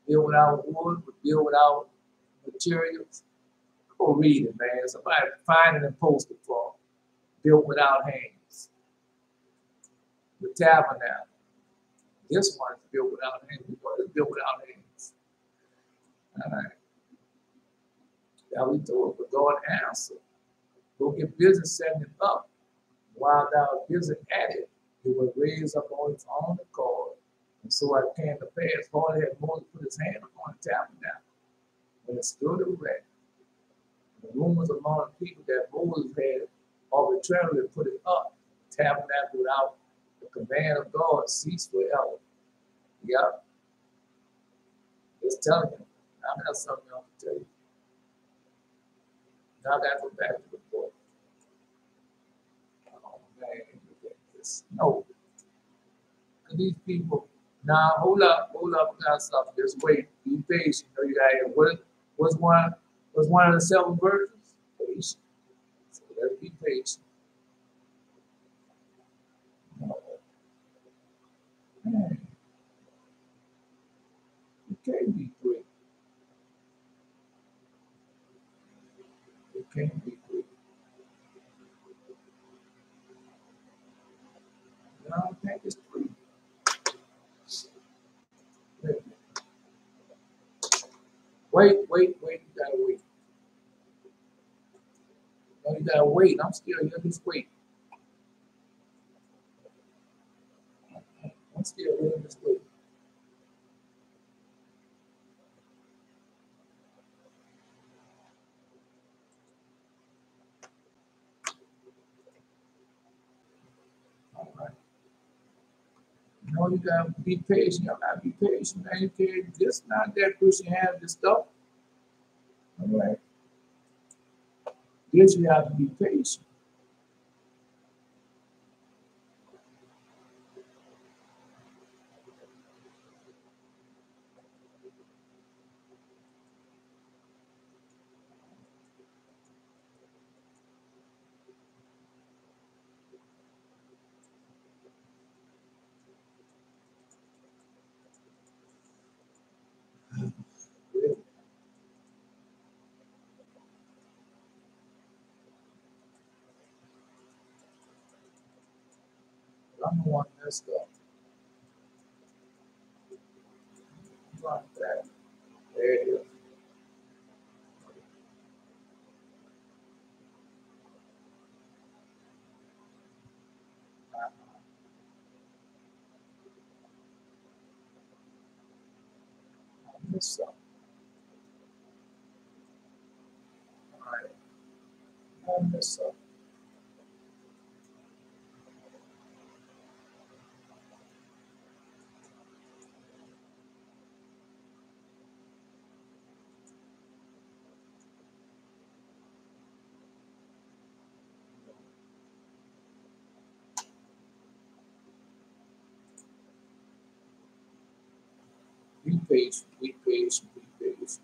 Built without wood, but built without materials. Go read it, man. Somebody find it and post it for them. Built without hands. The tabernacle. This one is built without hands. It's built without hands. All right. Now we told, but God answered. Go get busy setting it up. While thou art busy at it, it will raise up on its own accord. And so it came to pass, hardly had Moses put his hand upon the tabernacle, when it stood erect. The rumors among the people that Moses had arbitrarily put it up, the tabernacle without the command of God, ceased forever. Yep. It's telling you. I have something else to tell you. Now I got to go back to the book. Oh man, look at this. No. These people, now hold up, we got something. Just wait, be patient. You know, you got what's one of the 7 virtues? Patience. So let's be patient. Man, it can't be three. It can't be three. I don't think it's three. Wait, you gotta wait. No, you gotta wait. I'm still here. Just wait. I'm still here. Just wait. All right. No, you gotta be patient. You gotta be patient, man. You can't just not that push your hand this stuff. All right. Yes, you have to be patient. Really. I'm the one messed up. Like that. There it is. I messed up. All right. I messed up. Be patient. Be patient. Be patient.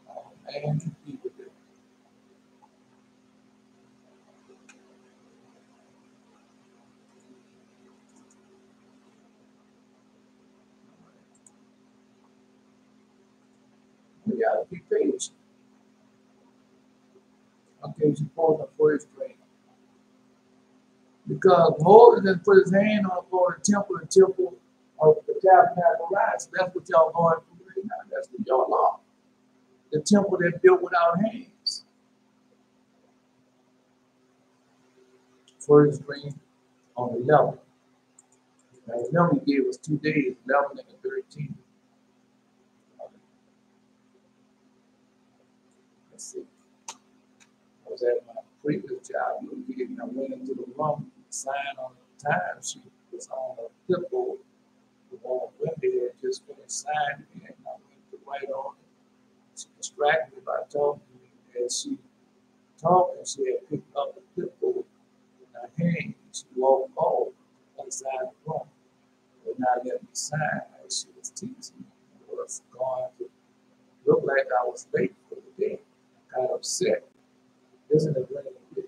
Oh, man, you people do. You gotta be patient. Okay, you pull the first string. Because Moses didn't put his hand on the temple of the tabernacle rise. That's what y'all going through right now. That's what y'all are. The temple that built without hands. First string on the 11th. Now remember he gave us 2 days, 11 and the 13th. Let's see. I was at my previous job. I went into the room, signed on the time sheet was on a clipboard. The one Wendy had just finished signing, and I went to write on it. She distracted me by talking to me. As she talking, she had picked up the clipboard in her hand. She walked off inside the room. But not let me sign as she was teaching me. I was going to look like I was late for the day. I got upset. Isn't it really?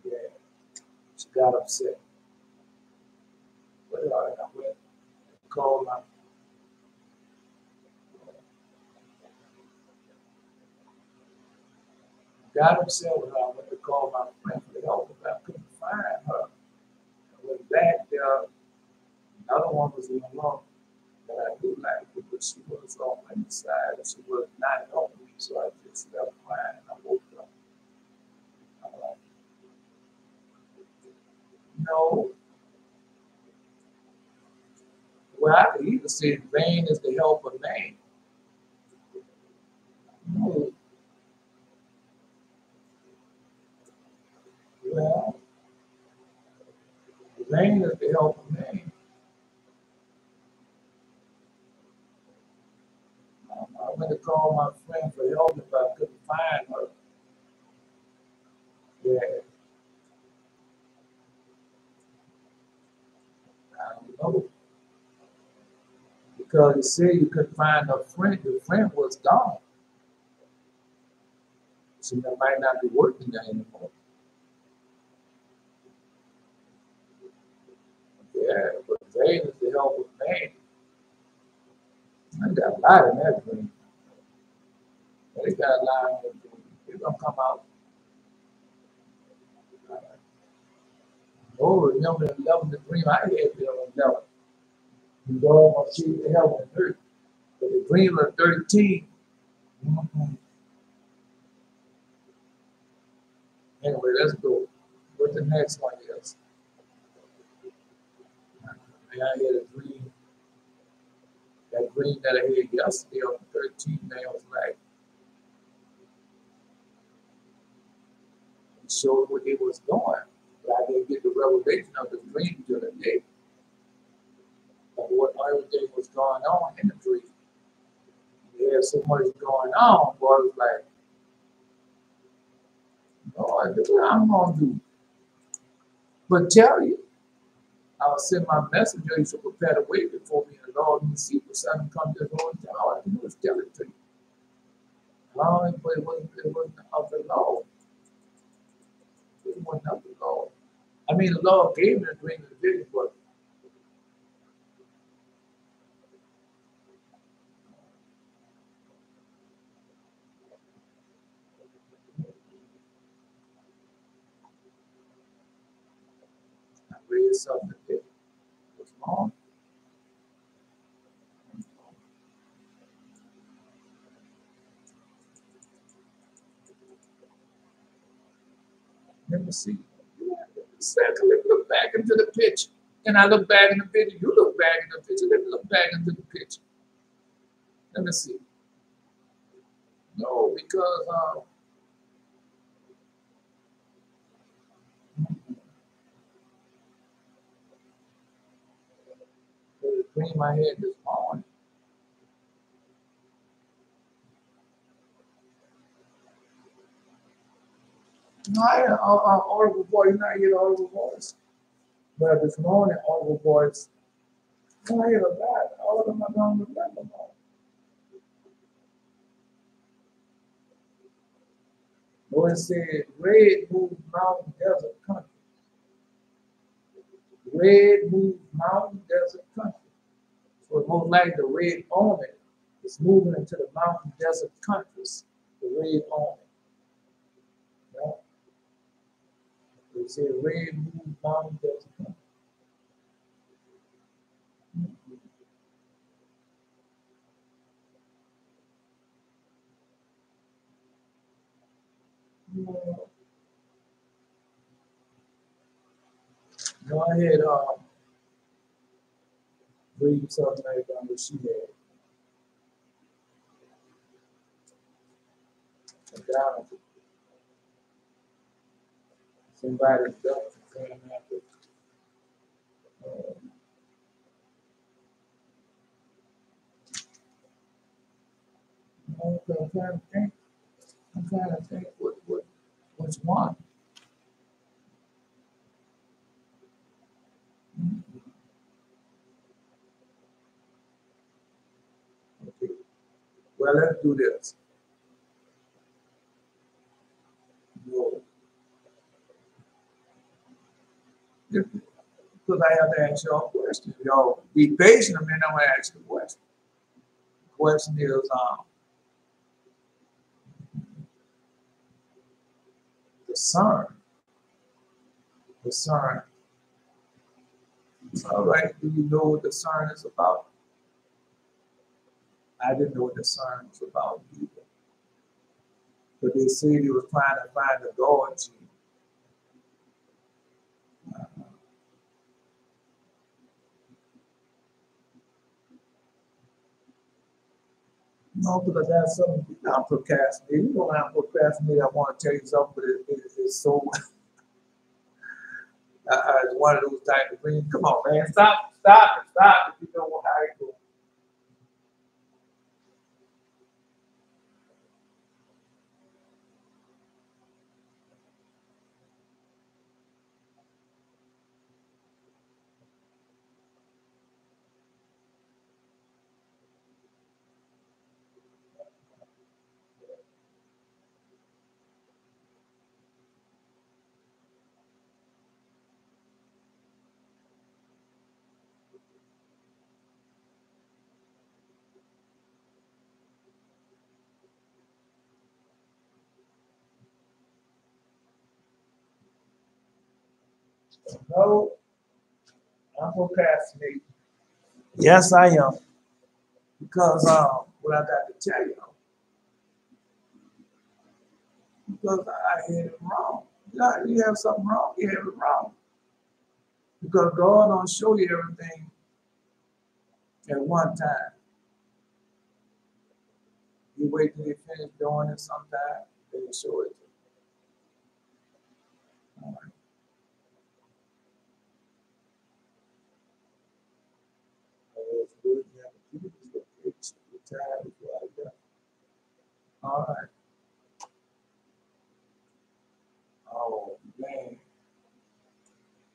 Yeah, she got upset. But I went and called my got upset with her. I went to call my friend for help, but I couldn't find her. I went back there. Another one was in the room that I do like, but she was on my side and she was not helping me, so I just left crying and I woke up. I'm like, no. Well, I could either say vain is the help of man. No. Well, vain is the help of man. I went to call my friend for help if I couldn't find her. Yeah, I don't know. Because you said you couldn't find a friend, the friend was gone. So that might not be working there anymore. Yeah, but vain is the help of man. I got a lot in that dream. They got a lot in that dream. It's gonna come out. Oh, remember the 11th dream I had there on 11. You go on see the hell on 30. But the dream of 13. Anyway, let's go. What the next one is. And I had a dream. That dream that I had yesterday on 13, man, was like, it showed what it was doing. But I didn't get the revelation of the dream till the day of what everything was going on in the dream. There's so much going on, boy. It was like, Lord, look what I'm going to do. But tell you, I'll send my messenger, you should prepare the way before me, and the Lord, and see what son come to the Lord. All I can do is tell it to you. Oh, but it wasn't of the Lord. It wasn't of the Lord. I mean, the Lord gave me the dream of the vision, but I read something that was wrong. Let me see. Second, let me look back into the picture. And I look back in the picture. You look back in the picture. Let me look back into the picture. Let me see. No, because the dream I had this morning. No, I had an audible voice. You know, I hear the audible voice. But this morning, audible voice. No, I hear a lot. All of them I don't remember now. Lord, it said, red moved mountain desert country. Red moved mountain desert country. So it's most likely the red omen is moving into the mountain desert countries. The red omen. Right? It said red moved mountain desert country. No, I had read something like that she had. Down somebody's duck came after. I'm trying to think. I'm trying to think which one. Okay. Well, let's do this. No. Because I have to ask y'all a question. Y'all be patient a minute, I'm gonna ask you a question. The question is discern. Discern. All right, do you know what discern is about? I didn't know what discern was about either. But they said he was trying to find the God gene. No, because that's something I'm procrastinating. You know, when I'm procrastinating, I want to tell you something, but it's so. It's one of those type of things. Come on, man, stop it. You know how it goes. No, I'm procrastinating. Yes, I am. Because what I got to tell you, because I had it wrong. You have something wrong, you have it wrong. Because God don't show you everything at one time. You wait till you finish doing it sometime, then you show it to you. All right. All right. Oh man,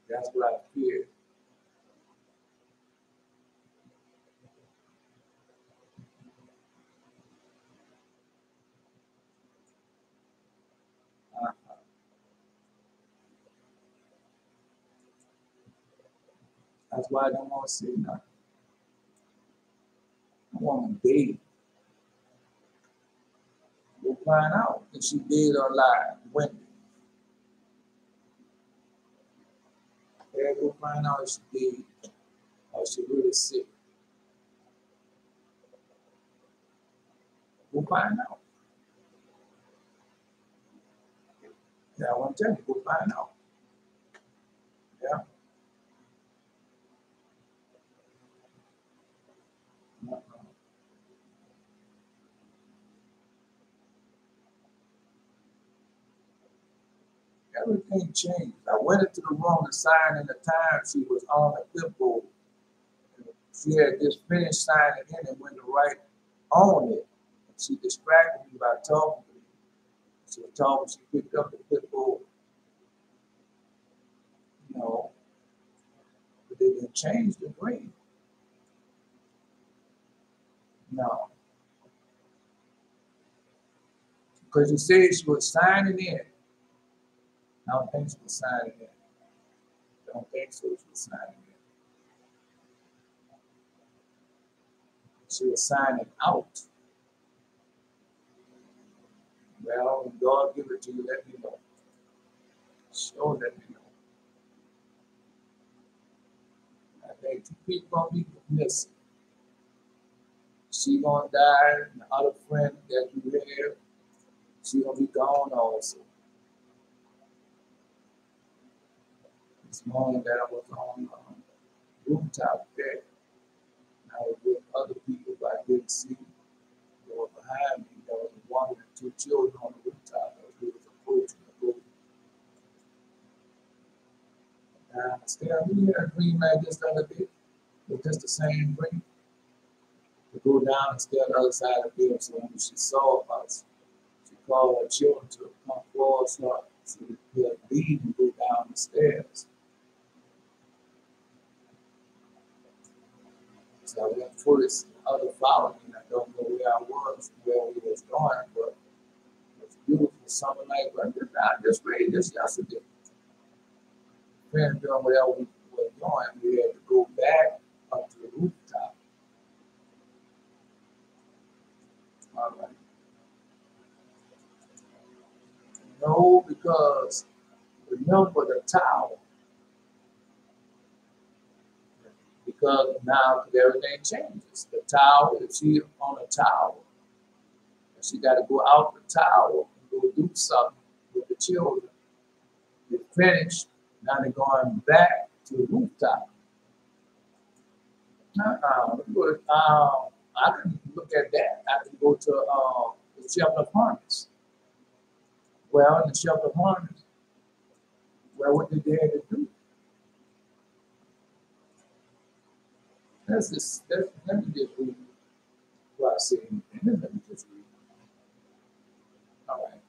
that's what I fear. Uh, That's why I don't want to say nothing. I want to date. We'll find out if she dead or alive. When? Yeah, we'll find out if she dead or she really sick. We'll find out. Yeah, I want to tell you, we'll find out. Yeah. Everything changed. I went into the room to sign in the time she was on the clipboard. She had just finished signing in and went to write on it. She distracted me by talking to me. She was talking, she picked up the clipboard, you know, but they didn't change the green. No. Because you said she was signing in. I don't think she was signing in. I don't think so. She was signing in. She was signing out. Well, when God give it to you, let me know. Sure, let me know. I think two people gonna be missing. She gonna die, and the other friend that you have, she gonna be gone also. This morning that I was on rooftop deck, I was with other people, but I didn't see. They were behind me. There was a woman and two children on the rooftop as we was approaching the boat. And I still had a dream like this the other day. It's just the same dream. To go down and stay on the other side of the building. So when she saw us, she called her children to come forward so we could leave and go down the stairs. So I went first, the other followed me. I don't know where I was, where we was going, but it was beautiful summer night. But I just read this yesterday. Friends doing whatever we were doing, we had to go back up to the rooftop. All right. No, because remember the tower. Because now everything changes. The tower, if she on a tower, she got to go out the tower and go do something with the children. They finished, now they're going back to the rooftop. I can look at that. I can go to the shelter of harness. Well, in the shelter of harness, well, what did they have to do? Let me just read what I see. Let me just read. All right.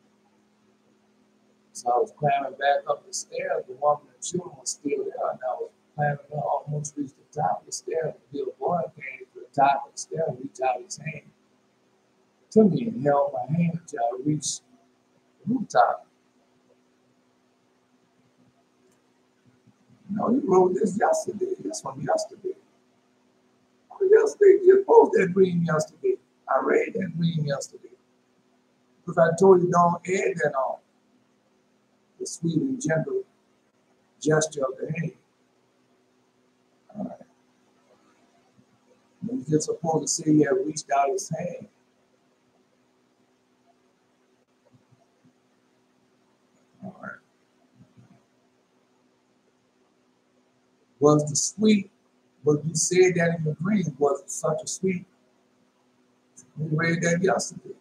So I was climbing back up the stairs. The woman and children were still there, and I was climbing up, almost reached the top of the stairs. The little boy came to the top of the stairs, reached out his hand to me and held my hand until I reached the rooftop. You know, you wrote this yesterday. This one yesterday. Yesterday, you posted that dream yesterday. I read that dream yesterday. Because I told you don't add that on. The sweet and gentle gesture of the hand. All right. He's just supposed to say he had reached out his hand. All right. Was the sweet, but you said that in your dream, was it such a sweet? We read that yesterday.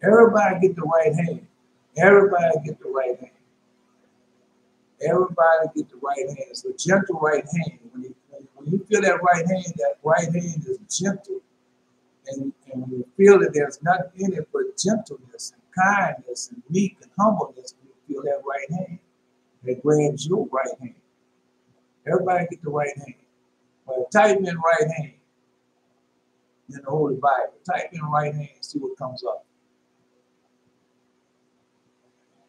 Everybody get the right hand. Everybody get the right hand. Everybody get the right hand. It's a gentle right hand. When you feel that right hand is gentle. And when you feel that there's nothing in it but gentleness and kindness and meek and humbleness, when you feel that right hand, that grabs your right hand. Everybody get the right hand. Well, type in right hand in the Holy Bible. Type in right hand and see what comes up.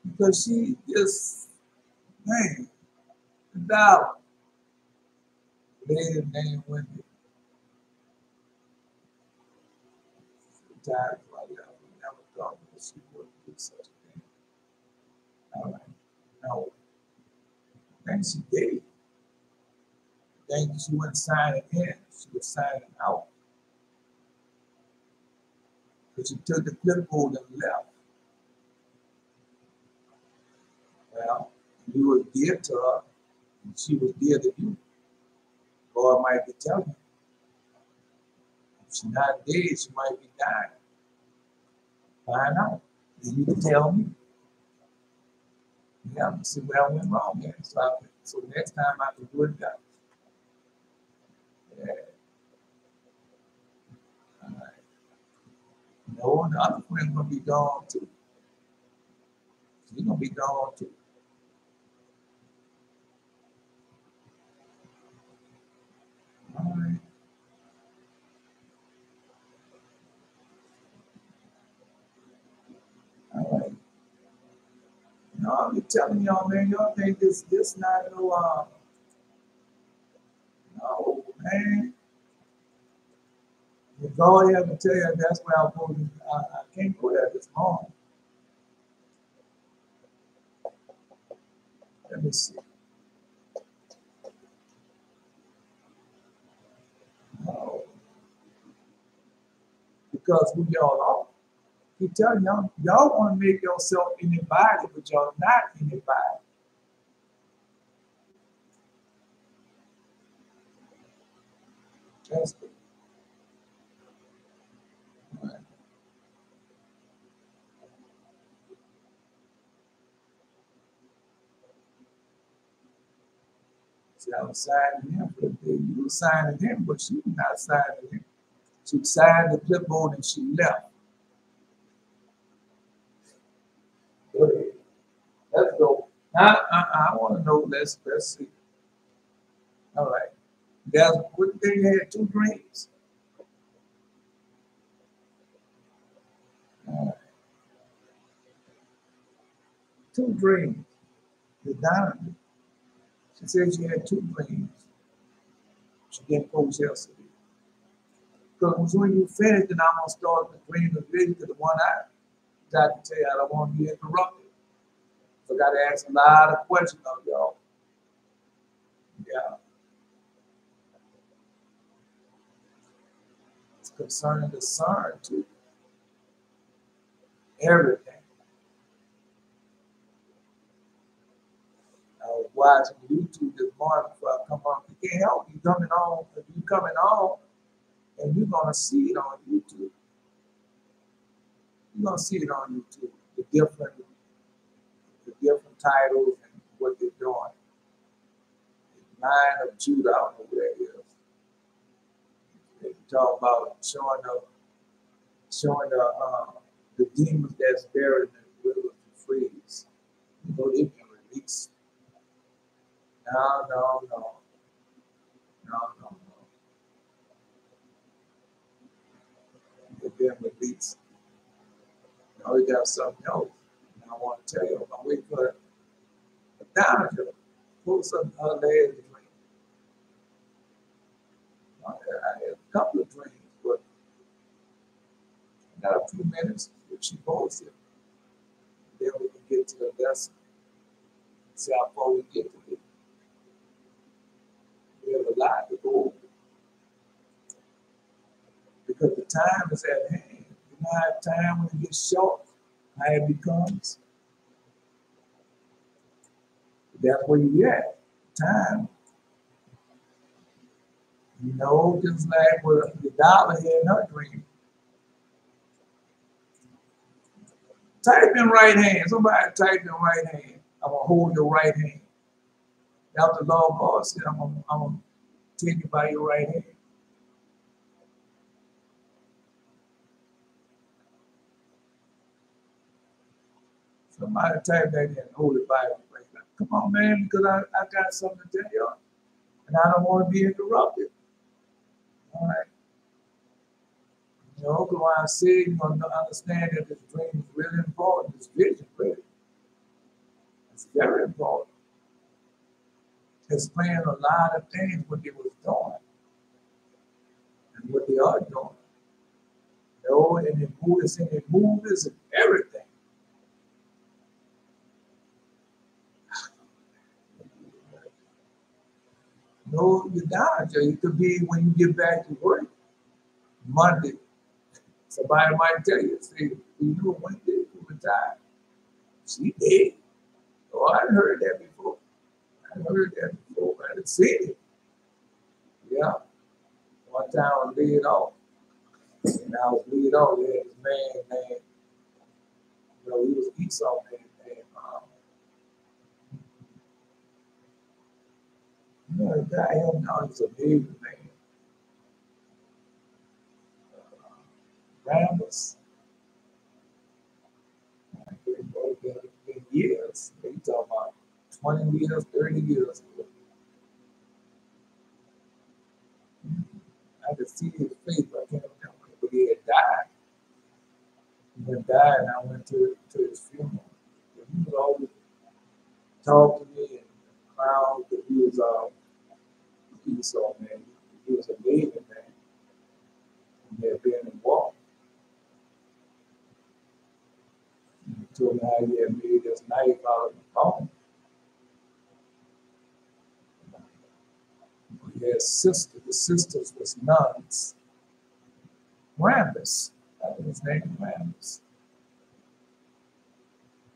Because she just, man, the dollar. Lady named Wendy. Sometimes I never thought that she would do such a thing. All right. No. Then she did. Then she wasn't signing in. She was signing out. Because she took the clipboard and left. Well, you were dear to her, and she was dear to you. God might be telling you. If she's not dead, she might be dying. Find out. Then you can tell me. Yeah, I'm see where I went wrong there. So next time I can do it better. Yeah. All right. No, and the other friend's gonna be gone too. She's gonna be gone too. All right. All right. No, I'm just telling y'all, man, y'all think this not no, man. If God ever tell you that's where I'm going, I can't go there this morning. Let me see. No. Because who y'all are. He telling y'all want to make yourself anybody, but y'all not anybody. That's it. Right. See, I was signing him for the day. You were signing him, but she was not signing him. She signed the clipboard and she left. Go ahead. Let's go. I want to know. Let's see. All right. Guys, what they had 2 dreams. All right. 2 dreams. The diamond. She said she had 2 dreams. She didn't post yesterday. Because when you finish, then I'm gonna start the dream of vision to the one I got to tell you I don't want to be interrupted. So I gotta ask a lot of questions of y'all. Yeah. It's concerning the sun too. Everything. I was watching YouTube this morning before I come on. You can't help you coming on. If you coming on and you're gonna see it on YouTube. You're gonna see it on YouTube. The different titles and what they're doing. The Lion of Judah, I don't know where it is. They talk about showing the demons that's buried in the river to freeze. You know, they've been released. No. They've been released. Now we got something else. And I want to tell you, I'm waiting for a down to pull some other leg dream. I had a couple of dreams, but I got a few minutes if she posted. Then we can get get to the lesson. See how far we get to it. We have a lot to go over. Because the time is at hand. You know how time when it gets short, how it becomes? That's where you at. Time. You know, just like with the dollar here in her dream. Type in right hand. Somebody type in right hand. I'm going to hold your right hand. That's the Lord God said, I'm going to take you by your right hand. Somebody type that in, Holy Bible right now. Come on, man, because I got something to tell y'all. And I don't want to be interrupted. All right. You know, because when I say you're going to understand that this dream is really important, this vision, really. It's very important. Explain a lot of things what they was doing and what they are doing. You know, and it's in the movies and everything. You know, you're down there. It could be when you get back to work Monday. Somebody might tell you, say, you know, when did you retire? She did. Oh, I heard that before. I heard that before. I didn't see it. Yeah. One time I was laid off. And I was laid off. There this man, you know, he was Esau man. You know, the guy, him now, he's a big man. Ramos. In years. They talking about 20 years, 30 years ago. I could see his face, but I can't remember. But he had died. He had died, and I went to his funeral. But he would always talk to me and clown that he was Esau man. He was a David man. He had been in war. He told me how he had made this knife out of the bone. He had sisters. The sisters was nuns. Rambus. That was his name, Rambus.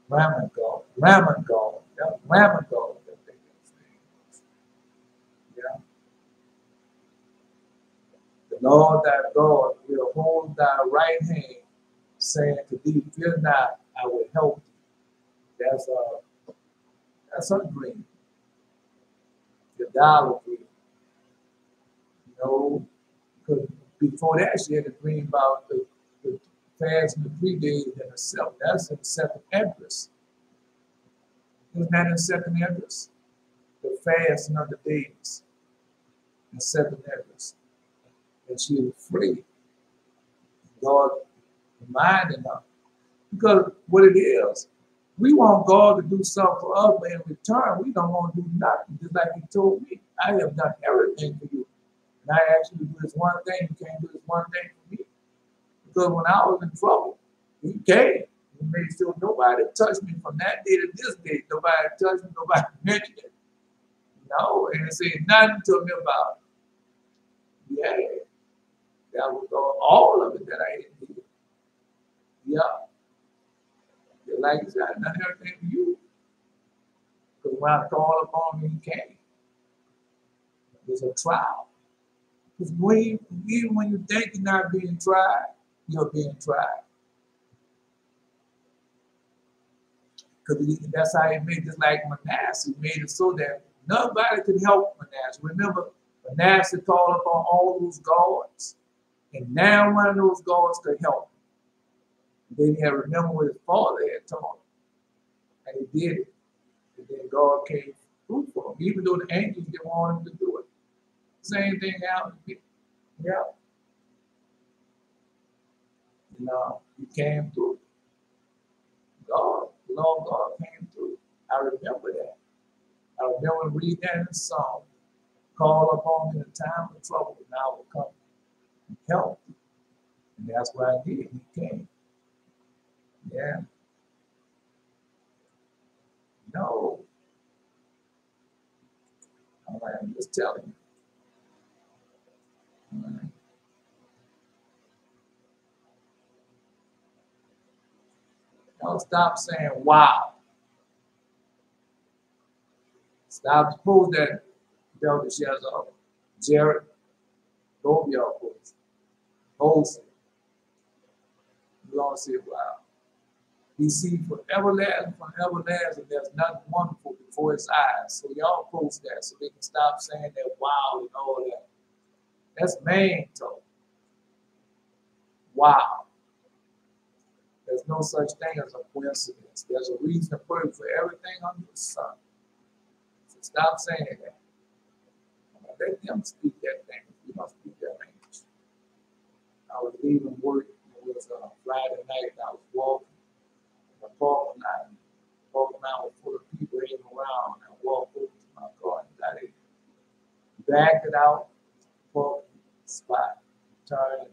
Ramagal. Ramagal. Yeah, Ramagal. Yeah. The Lord thy God will hold thy right hand, saying to thee, fear not, I will help thee. That's a dream. The dollar dream. You know, because before that she had a dream about the fast in the 3 days and the self. That's in the second address. Isn't that in the second address? The fasting of the days. In the second address. And she was free. God reminded her. Because what it is, we want God to do something for us, but in return, we don't want to do nothing. Just like he told me, I have done everything for you. And I asked you to do this one thing, you can't do this one thing for me. Because when I was in trouble, he came. He made sure nobody touched me from that day to this day. Nobody touched me, nobody mentioned it. No, and it said nothing to me about it. Yeah. That was all of it that I did. Yeah. Like I said, I done everything for you. Because when I call upon him, he came. There's a trial. Because even when you think you're not being tried, you're being tried. Because that's how he made it like Manasseh. He made it so that nobody could help Manasseh. Remember, Manasseh called upon all those gods. And now one of those gods could help him. Then he had to remember what his father had taught him. And he did it. And then God came through for him, even though the angels didn't want him to do it. Same thing happened. Yeah. You know, he came through. God, the Lord God came through. I remember that. I remember reading that in the song. Call upon me in a time of trouble, and I will come and help you. And that's what I did. He came. Yeah. Just telling you. All right. Don't stop saying wow. Stop suppose that Delta shares up. Jared, go over your voice. Wholesome. You don't say wow. He sees from everlasting, there's nothing wonderful before his eyes. So y'all post that so they can stop saying that wow and all that. That's main talk. Wow. There's no such thing as a coincidence. There's a reason and purpose for everything under the sun. So stop saying that. Let them speak that thing. You don't speak that language. I was leaving work. It was Friday night. I was walking. The parking lot was full of people hanging around. I walked over to my car and got it. Backed it out, parked spot, turned,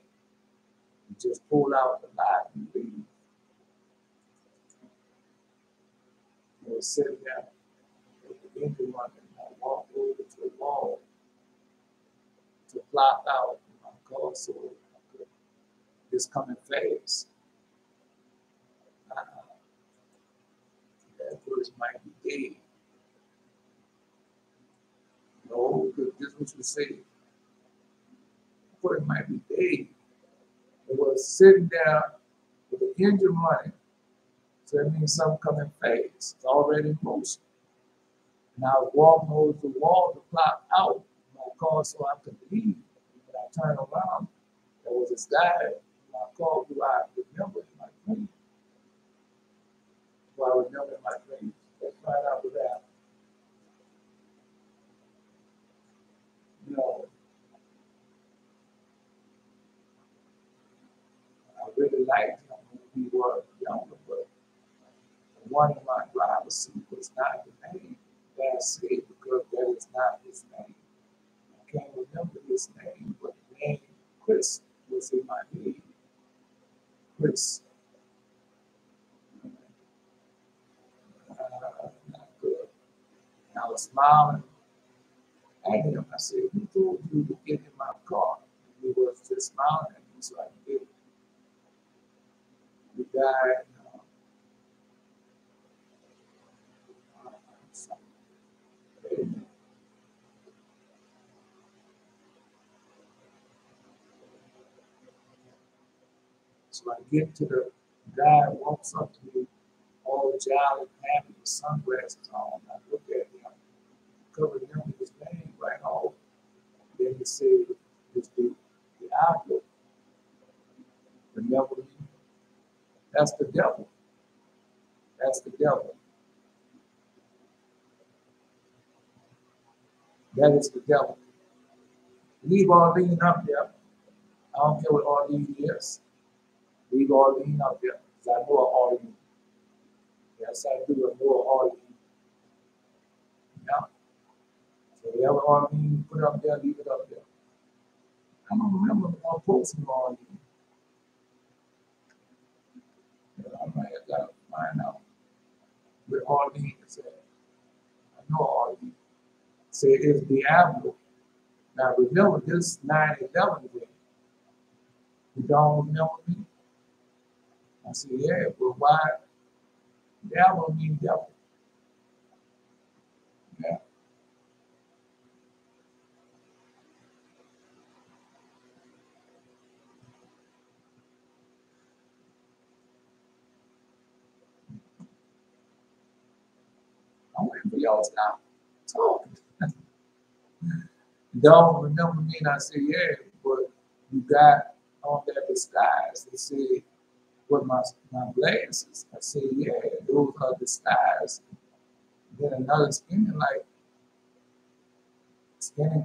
and just pulled out the light and leave. I was sitting there with the engine running. I walked over to the wall to plop out my car so I could just coming fast. That person might be dead. No, because this is what you say. That person might be dead. It was sitting there with the engine running. So that means something coming fast. It's already in motion. And I was walking over to the wall to plop out my car so I could leave. When I turned around, there was this guy in my car who I remember in my dream. Who I remember in my dream. Let's find out what happened. You know, I really liked him when we were younger, but the one in my driver's seat was not the name that I said because that is not his name. I can't remember his name, but the name Chris was in my head. Chris. Not good. And I was smiling at him. I said, who told you to get in my car? And he was just smiling at me, so I did it. The guy, so I get to the guy, walks up to me, all jolly, happy, with sunglasses on. I look at him, covered him with his name right off. Then he said, it's the outlook. Remember me? That's the devil. That's the devil. That is the devil. Leave Arlene up there. I don't care what Arlene is. Leave Arlene up there. Because I know Arlene. Yes, I do. I know Arlene. Yeah. So whatever Arlene put up there, leave it up there. I don't remember posting Arlene. I might have got to find out where Arlene is at. I know Arlene. Say it's Diablo. Now remember this 9/11 thing. You don't remember me? I said, yeah, but why? Devil means devil. Yeah. I'm waiting for y'all to stop talking. Don't remember me? And I said, yeah, but you got on that disguise. They said, with my glasses. I said, yeah, those are disguised. Then another skinny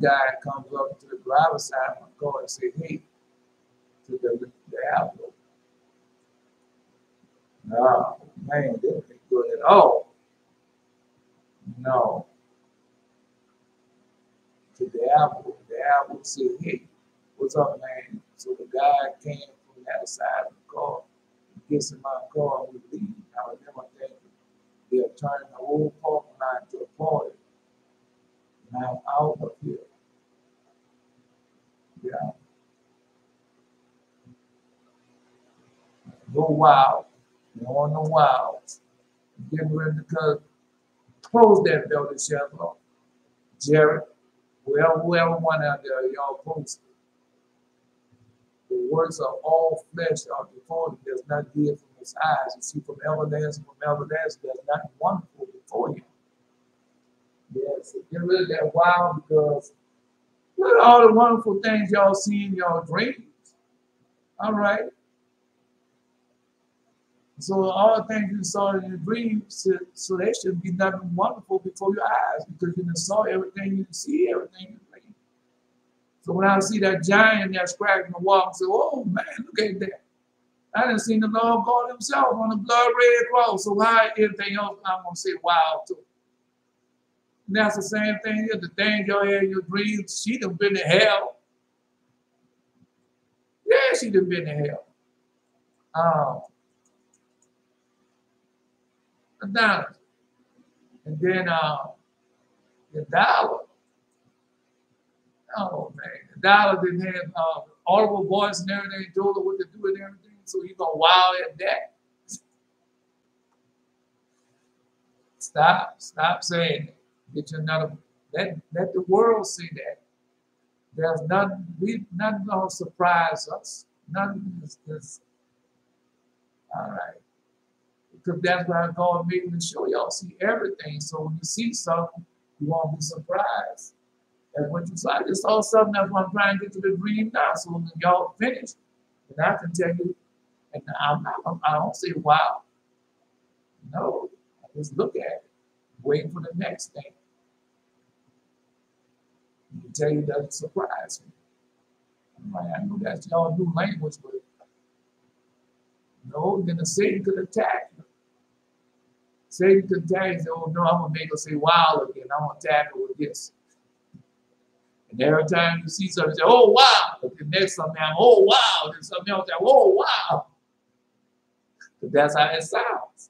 guy comes up to the driver's side of my car and say, hey, to the outlook. No, man, that ain't good at all. No. To the outlook said, hey, what's up, man? So the guy came from the other side of the car, gets in my car, and we leave. I remember thinking, they're turning the whole parking lot to a party. And I'm out of here. Go wild. You don't want no wilds. Getting ready to close that building, Jethro. Jared, whoever one out there, y'all post it. The works of all flesh are before him. Does not give from his eyes. You see, from everlasting, there's nothing wonderful before him. Yes, get rid of that wild because look at all the wonderful things y'all see in your dreams. All right. So all the things you saw in your dreams, so they should be nothing wonderful before your eyes because you saw everything, you see everything in the dream. So when I see that giant there scratching the wall, I say, oh man, look at that. I didn't see the Lord God himself on the blood red cross. So why everything else I'm going to say wow to? And that's the same thing here. The thing y'all had in your dreams, she done been to hell. Yeah, she done been to hell. $1. And then the dollar. Oh man, the dollar didn't have audible voice and everything, told her what to do and everything. So you gonna wow at that. Stop saying it. Get you another. Let the world see that. There's nothing gonna surprise us. Nothing is all right. Because that's why God made me show y'all see everything. So when you see something, you won't be surprised. And when you saw, I just saw something, that's why I'm trying to get to the dream now. So when y'all finish, and I can tell you, and I don't say wow. No, I just look at it, waiting for the next thing. I can tell you it doesn't surprise me. I'm like, I know that's y'all new language, but no, then the Satan could attack you. Satan could attack you, say, oh no, I'm gonna make her say wow again. I'm gonna attack her with this. And every time you see something, you say, oh wow. But the next something, oh wow. Then something else, oh wow. But that's how it sounds.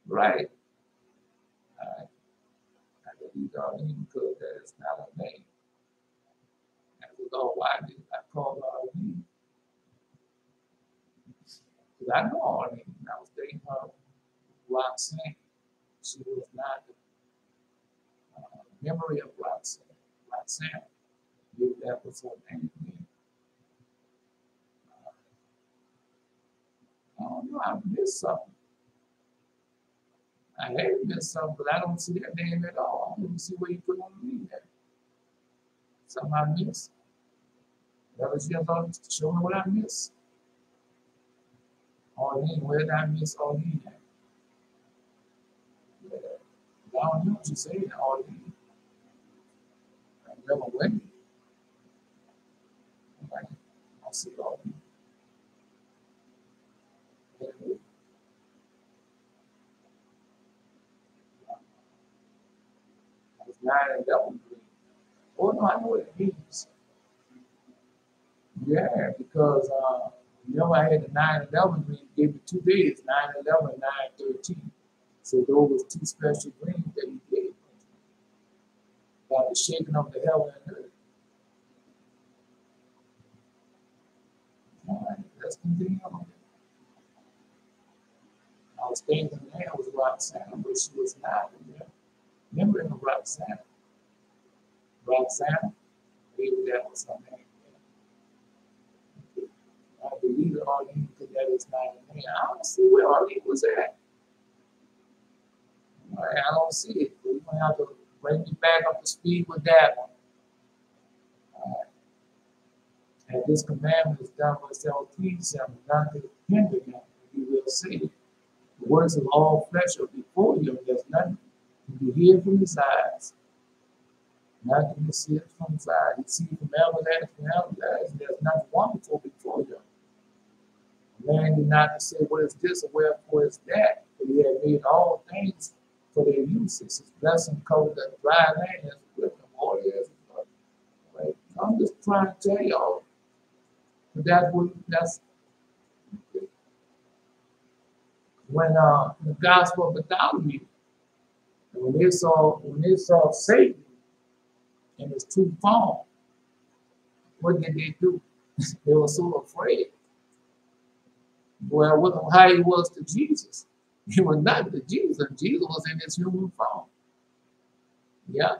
Right? All right. I believe God even because that is not a name. And we go, why did I call God name? Because I know all names. I was dating her Roxanne. She was not the memory of Roxanne. Roxanne. That was her name. I don't know, I missed something. I had missed something, but I don't see that name at all. I don't even see where you put on me there. Something I missed. That was just on to show me what I missed. Arlene, where did I miss Arlene at? Yeah. I don't know what you say, Arlene. I never went. I'll see Arlene. Anyway. I was 9/11 dream. Oh no, I know what it means. Yeah, because remember I had the 9/11 dream, gave me 2 days, 9/11 and 9/13. So those was 2 special dreams that he gave me. About the shaking of the heaven and earth. All right, let's continue on. I was thinking the name was Roxanne, but she was not. Remember in Roxanne? Roxanne? Maybe that was her name. I believe that Arlene, because that is not a name. I don't see where Arlene was at. All right, I don't see it. We're going to have to bring me back up to speed with that one. All right. And this commandment is done with please him, not to hinder him. He will say, the words of all flesh are before you. There's nothing to be hid from his eyes. Nothing to see it from his eyes. You see from everlasting to everlasting. There's nothing wonderful before you. Man did not to say, what is this or wherefore is that? But he had made all things for their uses. His blessing covered the dry land as with them. All is right. I'm just trying to tell y'all. That's when the gospel of Bartholomew, when they saw Satan in his true form, what did they do? They were so afraid. Well, look how he was to Jesus. He was not to Jesus. Jesus was in his human form. Yeah.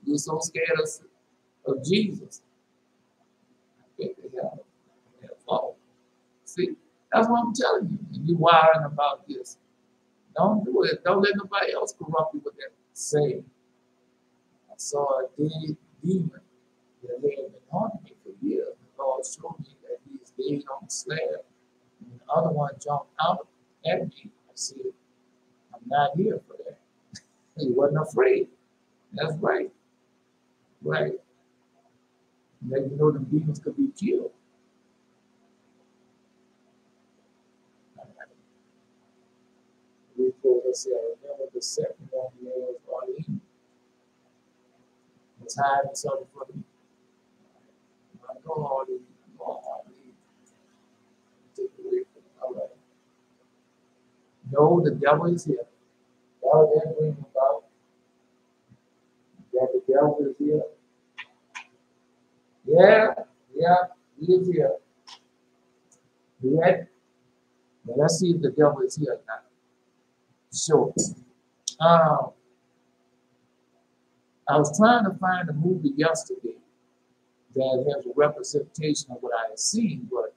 You were so scared of Jesus. Yeah. See, that's what I'm telling you. And you wiring about this. Don't do it. Don't let nobody else corrupt you with that saying. I saw a dead demon that had been haunting me for years. The Lord showed me that he's dead on the slab. And the other one jumped out at me. I said, I'm not here for that. He wasn't afraid. That's right. Right. Now you know the demons could be killed. We told us, I remember the second one was Arlene. Was hiding something from me. I know Arlene. I know Arlene. Take it away from me. All right. No, the devil is here. Y'all didn't dream about that the devil is here. Yeah, he is here. Yet, now let's see if the devil is here or not. Sure. I was trying to find a movie yesterday that has a representation of what I had seen, but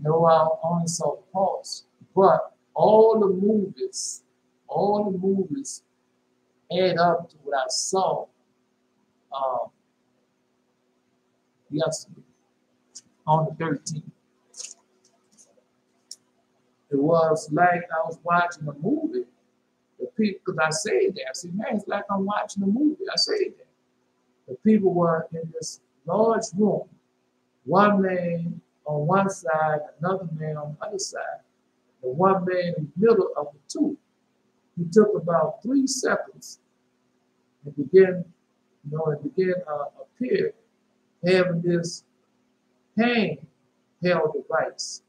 no, I only saw parts. But all the movies add up to what I saw yesterday on the 13th. It was like I was watching a movie. The people, because I said that, I said, man, it's like I'm watching a movie. I said that. The people were in this large room, one man on one side, another man on the other side. The one man in the middle of the two. He took about 3 seconds and began appear having this handheld device.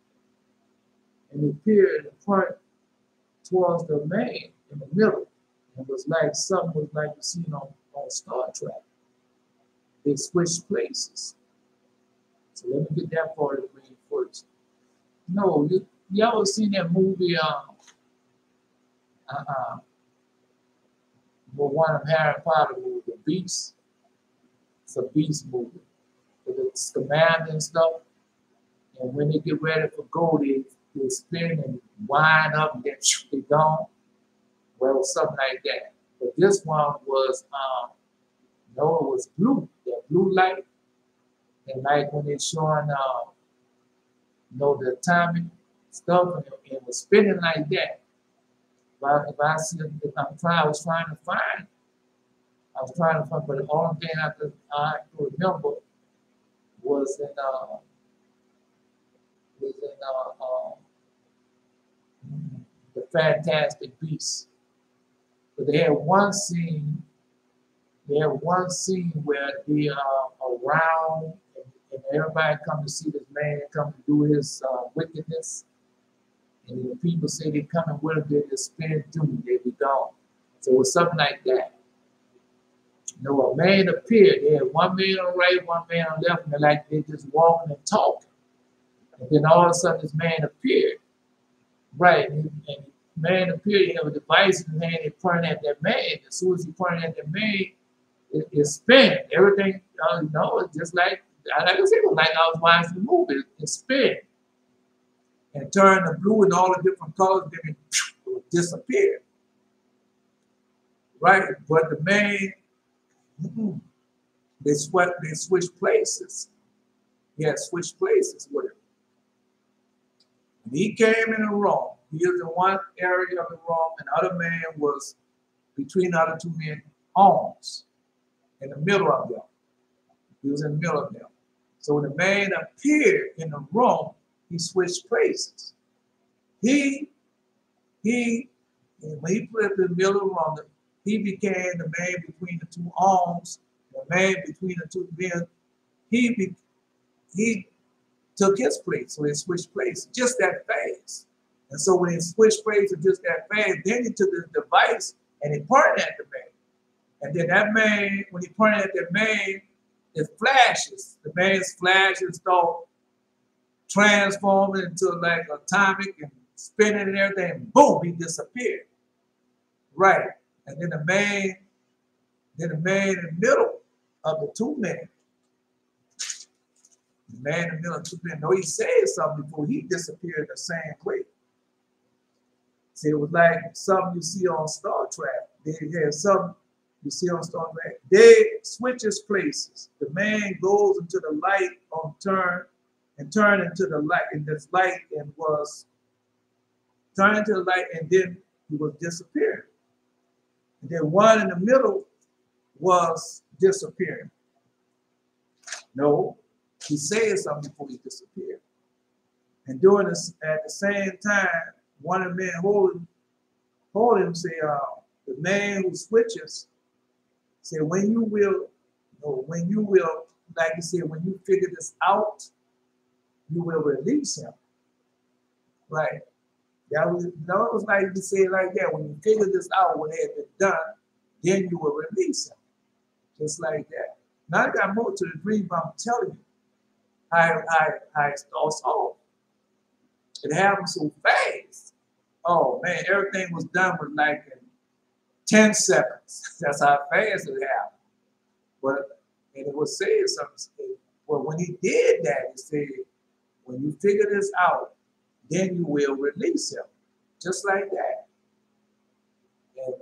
And he appeared in front towards the man in the middle. And it was like something was like you seen on Star Trek. They switched places. So let me get that part of the brain first. No, you ever seen that movie, one of Harry Potter movies, The Beast? It's a Beast movie. With the scamander and stuff. And when they get ready for go, they spin and wind up and then they gone. Well, something like that. But this one was, it was blue, that blue light. And like when they're showing, the timing stuff, and it was spinning like that. But I was trying to find, but the only thing I could remember was in the Fantastic Beasts. But they had one scene where they are around and everybody come to see this man come to do his wickedness. And the people say they come and with him, they just spin through, they be gone. So it was something like that. A man appeared. They had one man on the right, one man on the left, and they just walking and talking. And then all of a sudden this man appeared. Right. And the man appeared, he had a device in his hand, he pointed at that man. As soon as he pointed at the man, it spin. Everything, it's just like I said, like I was watching the movie, it spin. And turned the blue and all the different colors, then it disappeared. Right? But the man, they switched places. He had switched places with him. And he came in the room. He was in one area of the room, and the other man was between the other two men, arms, in the middle of them. He was in the middle of them. So when the man appeared in the room, he switched places. When he put it in the middle of the room, he became the man between the two arms, the man between the two men. He took his place, so they switched places just that fast. And so when he switched places just that fast, then he took his device and he pointed at the man. And then that man, when he pointed at the man, it flashes. The man's flashes start transforming into like atomic and spinning and everything, and boom, he disappeared. Right. And then the man in the middle of the two men, the man in the middle of the two men, no, he said something before he disappeared the same way. See, it was like something you see on Star Trek. There's something you see on Star Trek. They switches places. The man goes into the light on turn into the light, and this light and was turned into the light, and then he was disappearing. And then one in the middle was disappearing. No, he said something before he disappeared. And doing this at the same time, one of the men holding him say, the man who switches, say, when you will, like you said, when you figure this out, you will release him. Right. That was, it was like you say it like that. When you figure this out, what had been done, then you will release him. Just like that. Now I got more to the dream, but I'm telling you how it starts off. It happened so fast. Oh man, everything was done with like in 10 seconds. That's how fast it happened. And it was saying something. Well, when he did that, he said, when you figure this out, then you will release him. Just like that. And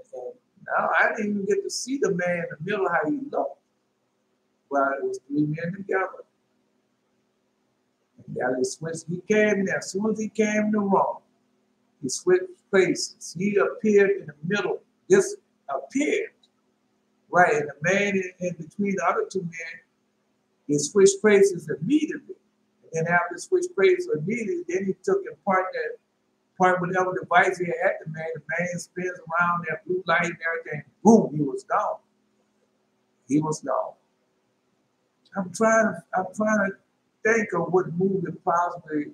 now I didn't even get to see the man in the middle how he looked. Well, it was three men together. And they switched. He came in there. As soon as he came in the room, he switched places. He appeared in the middle. This appeared. Right. And the man in between the other two men, he switched places immediately. And then after switched places immediately, then he took and part whatever device he had the man spins around that blue light and everything. Boom, he was gone. He was gone. I'm trying to think of what movie possibly,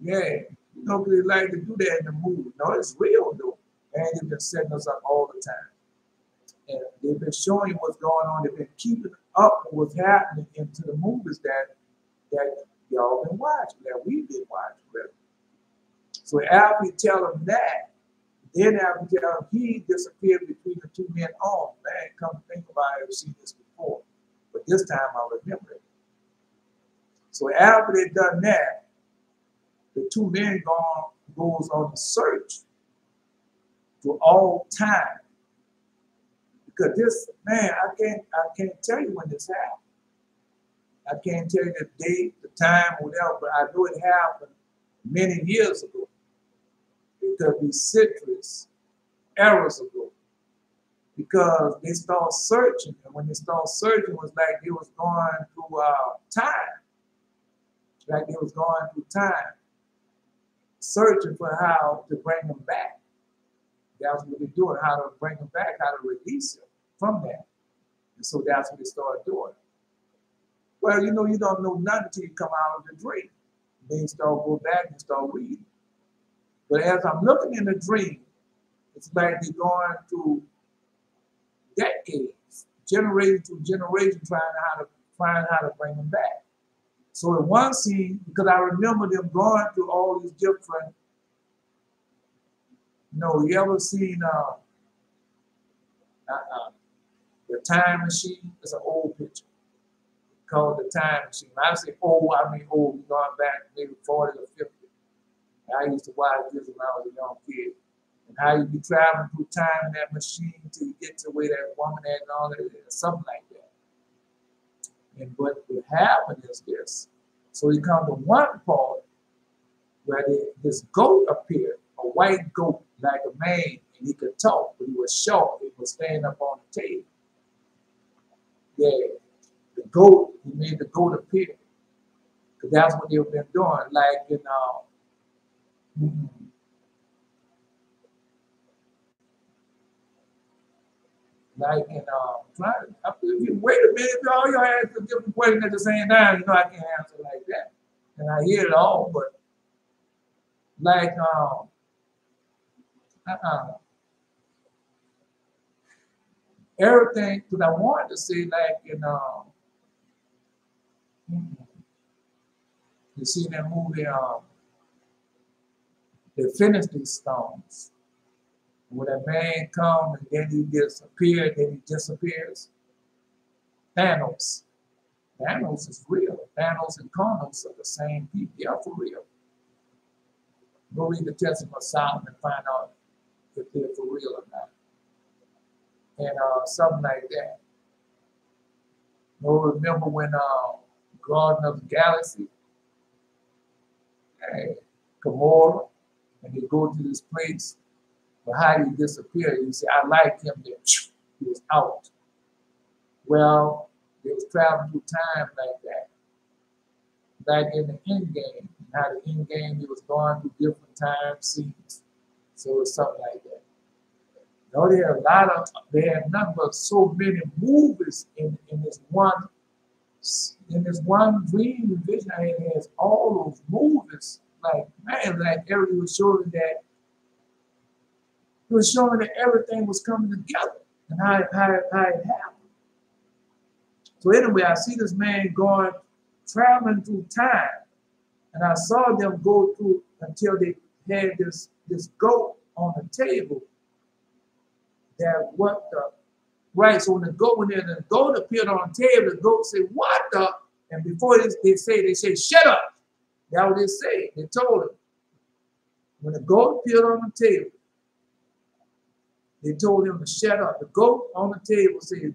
because they like to do that in the movie. No, it's real though. And they've been setting us up all the time. And they've been showing you what's going on. They've been keeping up with what's happening into the movies that y'all been watching, that we've been watching. Really. So after you tell them that, then after you tell them he disappeared between the two men, oh man, come to think about it, I've seen this before. But this time I remember it. So after they've done that, the two men goes on a search for all time. Because this, man, I can't tell you when this happened. I can't tell you the date, the time, whatever, but I know it happened many years ago. It could be citrus eras ago. Because they start searching, and when they start searching, it was like they was going through time. Like they was going through time, searching for how to bring them back. That's what they're doing, how to bring them back, how to release them from that. And so that's what they started doing. Well, you don't know nothing until you come out of the dream. Then you start go back and start reading. But as I'm looking in the dream, it's like they're going through decades, generation to generation, trying to find how to bring them back. So in one scene, because I remember them going through all these different, you ever seen the Time Machine? It's an old picture called The Time Machine. When I say old, I mean old. We're going back maybe 40 or 50. I used to watch this when I was a young kid. And how you be traveling through time in that machine until you get to where that woman at and all that, something like that. And what would happen is this. So you come to one part where this goat appeared, a white goat like a man, and he could talk, but he was short. He was standing up on the table. Yeah, the goat, he made the goat appear. Because that's what they've been doing. Like in wait a minute, y'all answer different questions at the same time. I can't answer like that. And I hear it all, but like everything, because I wanted to say like in You see that movie, they finished these stones. When a man comes and then he disappears, then he disappears. Thanos. Thanos is real. Thanos and Kronos are the same people. They are for real. Go read the Testament of Solomon and find out if they're for real or not. And something like that. You remember when Garden of the Galaxy, Gamora, and they go to this place, but how he disappeared? He said, I like him, then he was out. Well, they was traveling through time like that. Back in the end game, how the end game, he was going through different time scenes. So it's something like that. No, they had nothing but so many movies in this one dream vision. It has all those movies. Like, man, like everything was showing that it was showing that everything was coming together and how it happened. So anyway, I see this man traveling through time, and I saw them go through until they had this goat on the table. That what the right? So when the goat appeared on the table, the goat said, "What the?" And before they say, "Shut up." That's what they say. They told him. When the goat appeared on the table, they told him to shut up. The goat on the table said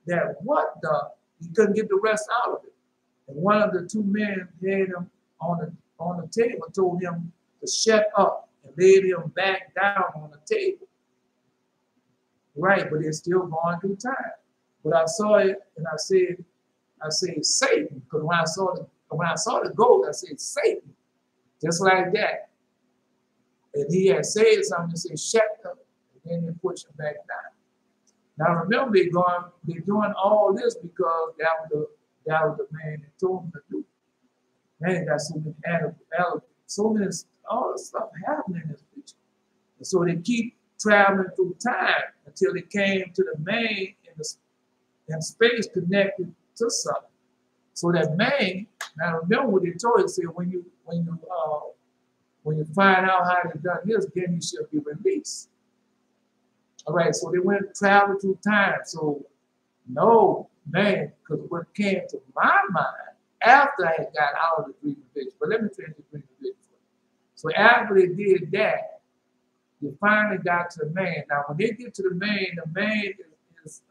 that what the? He couldn't get the rest out of it. And one of the two men had him on the table, told him to shut up and laid him back down on the table. Right, but they're still going through time. But I saw it and I said Satan, because when I saw the goat, I said Satan, just like that. And he had said something and said, shut up, and then they pushed him back down. Now remember, they're doing all this because that was the man that told him to do. Man, got so many all the stuff happening in this picture. And so they keep traveling through time until they came to the man in space connected to something. So that man, now remember what they told you, said when you find out how they done this, then you shall be released. All right, so they went traveling through time. So no, man, because what came to my mind after I had got out of the dream vision, but let me finish the dream vision. So after they did that, they finally got to the man. Now, when they get to the man is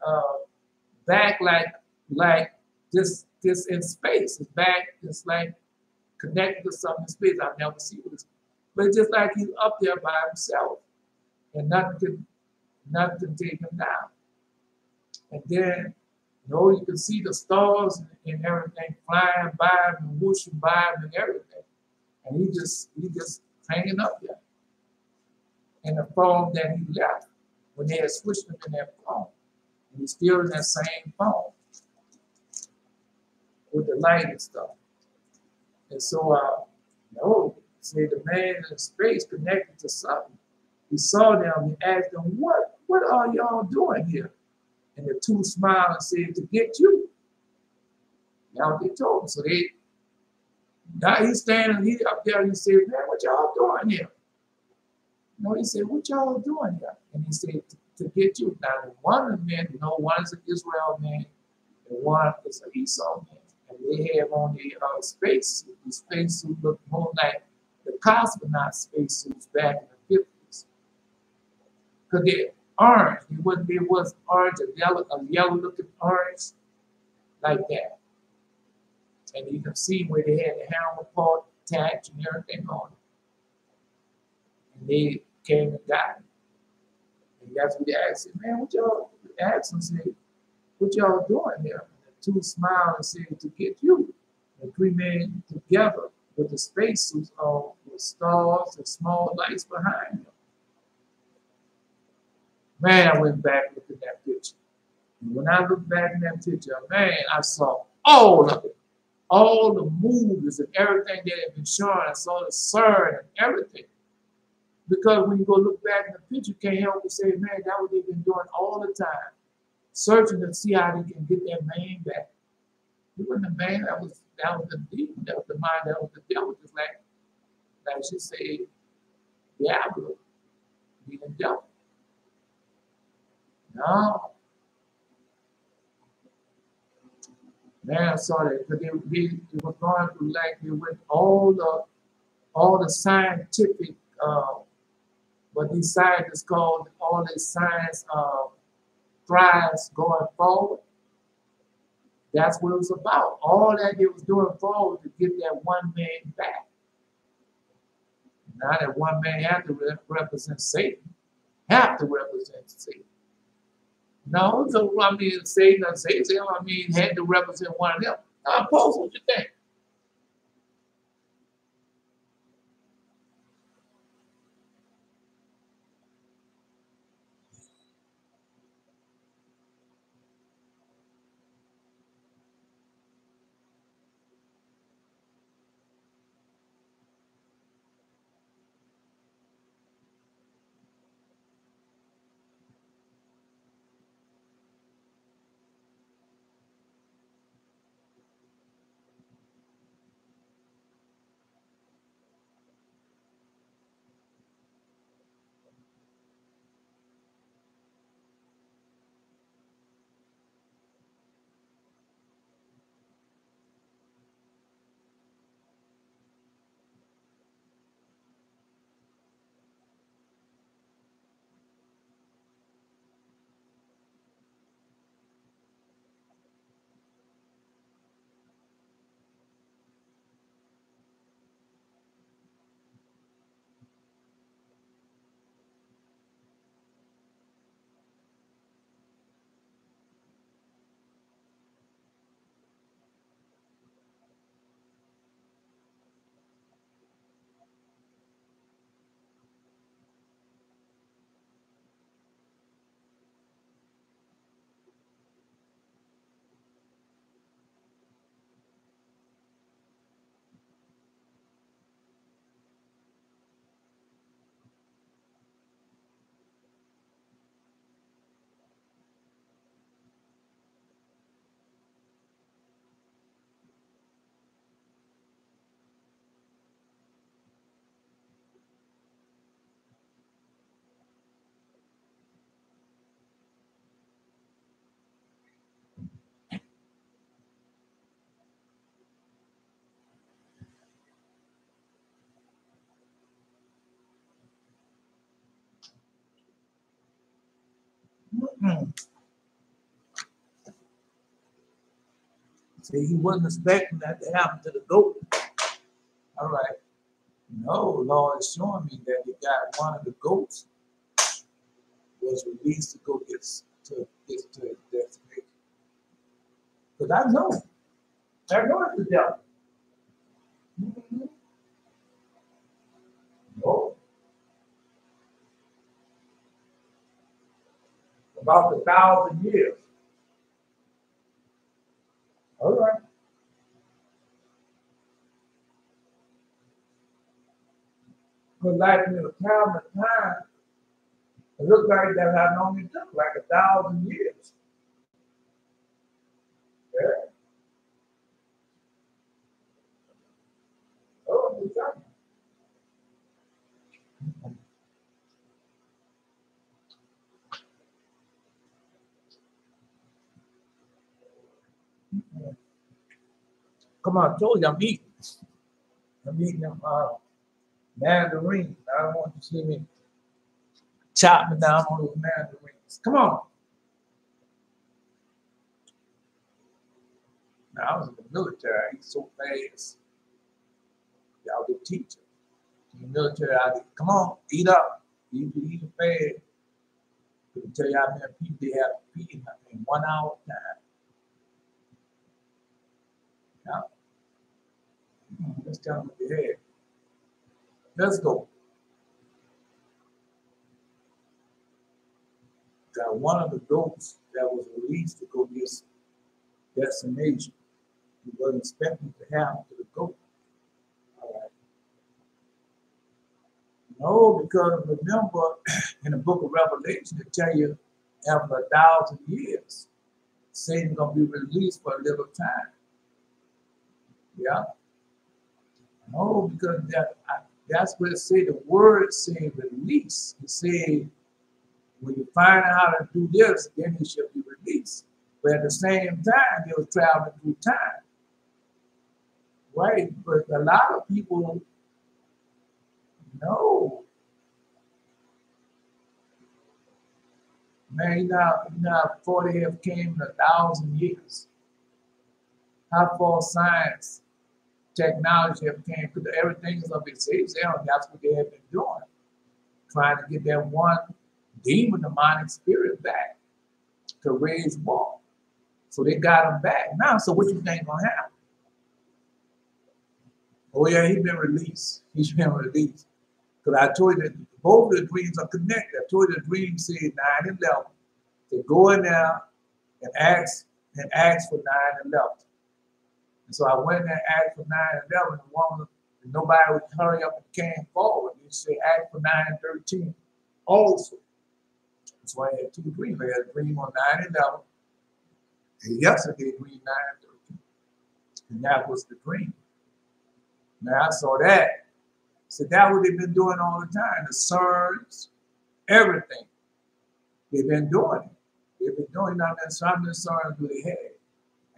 back like this in space. It's back, it's like connected to something in space. I've never seen this. But it's just like he's up there by himself. And nothing can take him down. And then, you can see the stars and everything flying by him and whooshing by him and everything. And he just hanging up there in the phone that he left when they had switched him in that phone. And he's still in that same phone with the light and stuff. And so, say the man in space connected to something. He saw them, he asked them, what are y'all doing here? And the two smiled and said, to get you. Now they told him. So now he's standing, he up there, and he said, man, what y'all doing here? He said, what y'all doing here? And he said, to get you. Now, one of the men, one is an Israel man, and one is an Esau man. And they have on the spacesuit. The spacesuit looked more like the cosmonaut spacesuits back in the 50s. Because they're orange. It was orange, a yellow looking orange, like that. And you can see where they had the helmet part attached and everything on it. And they came and got him. And that's what they asked him, man, what y'all asked him, said, what y'all doing here? And the two smiled and said, to get you. And three men together with the spacesuits on, with stars and small lights behind them. Man, I went back and looked at that picture. And when I looked back in that picture, man, I saw all of it. All the movies and everything that had been shown. I saw the sherd and everything. Because when you go look back in the picture, you can't help but say, man, that's what they've been doing all the time. Searching to see how they can get that man back. He wasn't the man, that That was the demon. That was the mind. That was the devil. Just like she said, Diablo, being devil. No. Man, I saw that because it was going through like it with all the scientific what these scientists call all these science thrives going forward. That's what it was about. All that it was doing forward to get that one man back. Now that one man have to represent Satan. Have to represent Satan. No, so I mean Satan or Satan, I mean had to represent one of them. Now, Paul, what you think? See, he wasn't expecting that to happen to the goat. All right. No, Lord is showing me that he got one of the goats was released to go get to his destination. Because I know it's the devil. Mm-hmm. No. About 1,000 years. All right. Because like in the time of time, it looked like that had only took like 1,000 years. Yeah. Oh, exactly. Come on, I told you I'm eating. I'm eating them mandarins. I don't want you to see me chopping down on those mandarins. Come on. Now, I was in the military. I eat so fast. Y'all get teaching. In the military, I get, come on, eat up. Eat fast. I can tell you how many people they have to feed in 1 hour time. Now, let's tell them what they had. Let's go. Got one of the goats that was released to go get destination. He wasn't expecting to happen to the goat. All right. No, because remember in the book of Revelation, it tell you after 1,000 years, Satan's gonna be released for a little time. Yeah. No, because that's what it say. The word say release. It say when you find out how to do this, then you should be released. But at the same time, they was traveling through time. Right? But a lot of people know. Man, you know how 40 have came in 1,000 years. How far science, technology have came, because everything is of its age. That's what they have been doing. Trying to get that one demon, demonic spirit back to raise war. So they got him back. Now, so what you think gonna happen? Oh yeah, he's been released. He's been released. Because I told you that both of the dreams are connected. I told you the dream said 9 and 11. To go in there and ask for 9 and 11. And so I went in there and asked for 9 and 11. The woman, and nobody would hurry up and came forward. They say ask for 9 and 13 also. So I had 2 dreams. I had a dream on 9 and 11. And yesterday, dream 9 and 13. And that was the dream. Now I saw that. So that's what they've been doing all the time. The surge, everything. They've been doing it. They've been doing it. So how many surges do they have?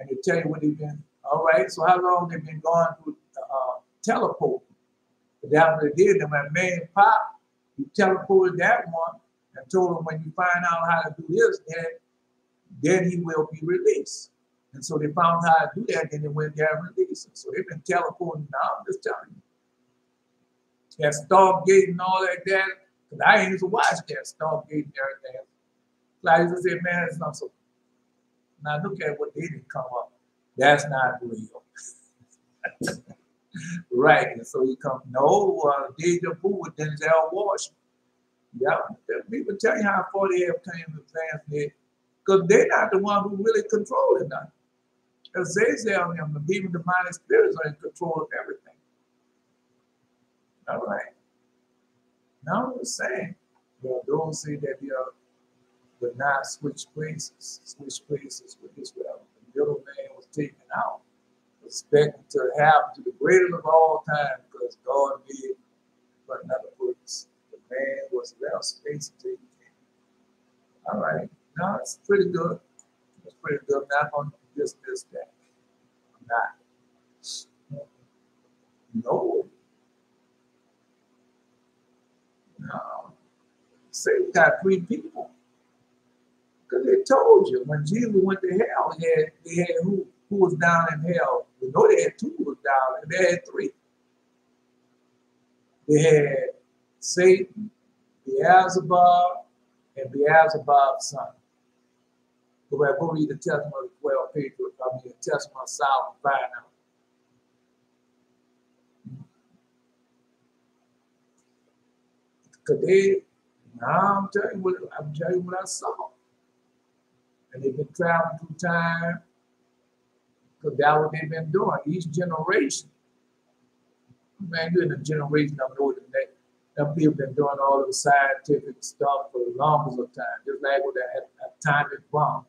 And they tell you what they've been. All right, so how long they've been going through teleport? But that's what they did. And when man Pop, he teleported that one and told him when you find out how to do this, then he will be released. And so they found how to do that, then they went there and released him. So they've been teleporting now, I'm just telling you. That Stargate and all that, because I ain't used to watch that Stargate and everything. So I used to say, man, it's not so. Now look at what they didn't come up. That's not real. Right. And so you come, no, deja vu with Denzel Washington. Yeah. People tell you how far they have came to fans, because they're not the one who really control it now. As they say on them, the demon demonic spirits are in control of everything. All right. Now I'm just saying, those say that they are, but not switch places with Israel. The middle man was taken out, expecting to happen to the greatest of all time, because God did but another purpose. The man was left space until he came. All right. Now it's pretty good. It's pretty good. I'm not going to dismiss that. I'm not. No. No. Say we got 3 people. Because they told you when Jesus went to hell, they had who was down in hell. We know they had 2 who was down, and they had 3. They had Satan, Beelzebub, and Beelzebub's son. Go back, go read the Testament of the 12 pages. I mean, the Testament of Solomon, find out. Because now I'm telling you what I saw. And they've been traveling through time, because that's what they've been doing. Each generation, man, you're in a generation of older than that. Them people been doing all of the scientific stuff for the longest of time, just like with that atomic bomb.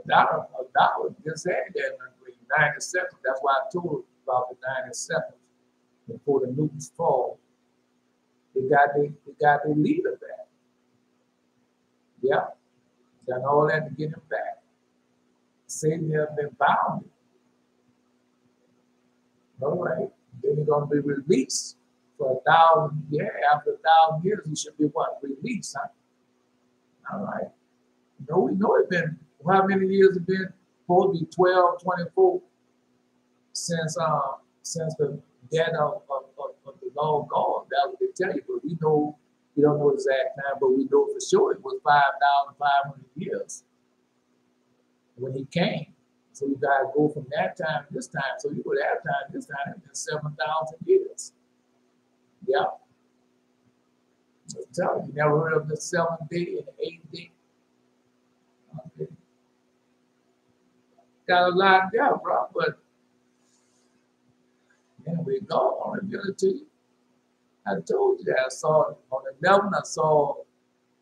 Dollar just had that in 97. That's why I told about the 97 before the nukes fall. They got their leader back. Yeah, done all that to get him back. Satan has been bound. All right, then he's going to be released for 1,000 years. After 1,000 years, he should be what? Released, huh? All right. We know it's been, how many years it been? Supposed to be 12, 24 since the death of the Lord God. That's what they tell you. But we don't know the exact time, but we know for sure it was 5,500 years when he came. So you got to go from that time to this time. So you go to that time, this time, it's been 7,000 years. Yeah. I'm telling you, never heard of the 7th day and the 8th day? Okay. Got a lot there, bro, but anyway, God won't reveal it to you. I told you that. I saw on the 11th, I saw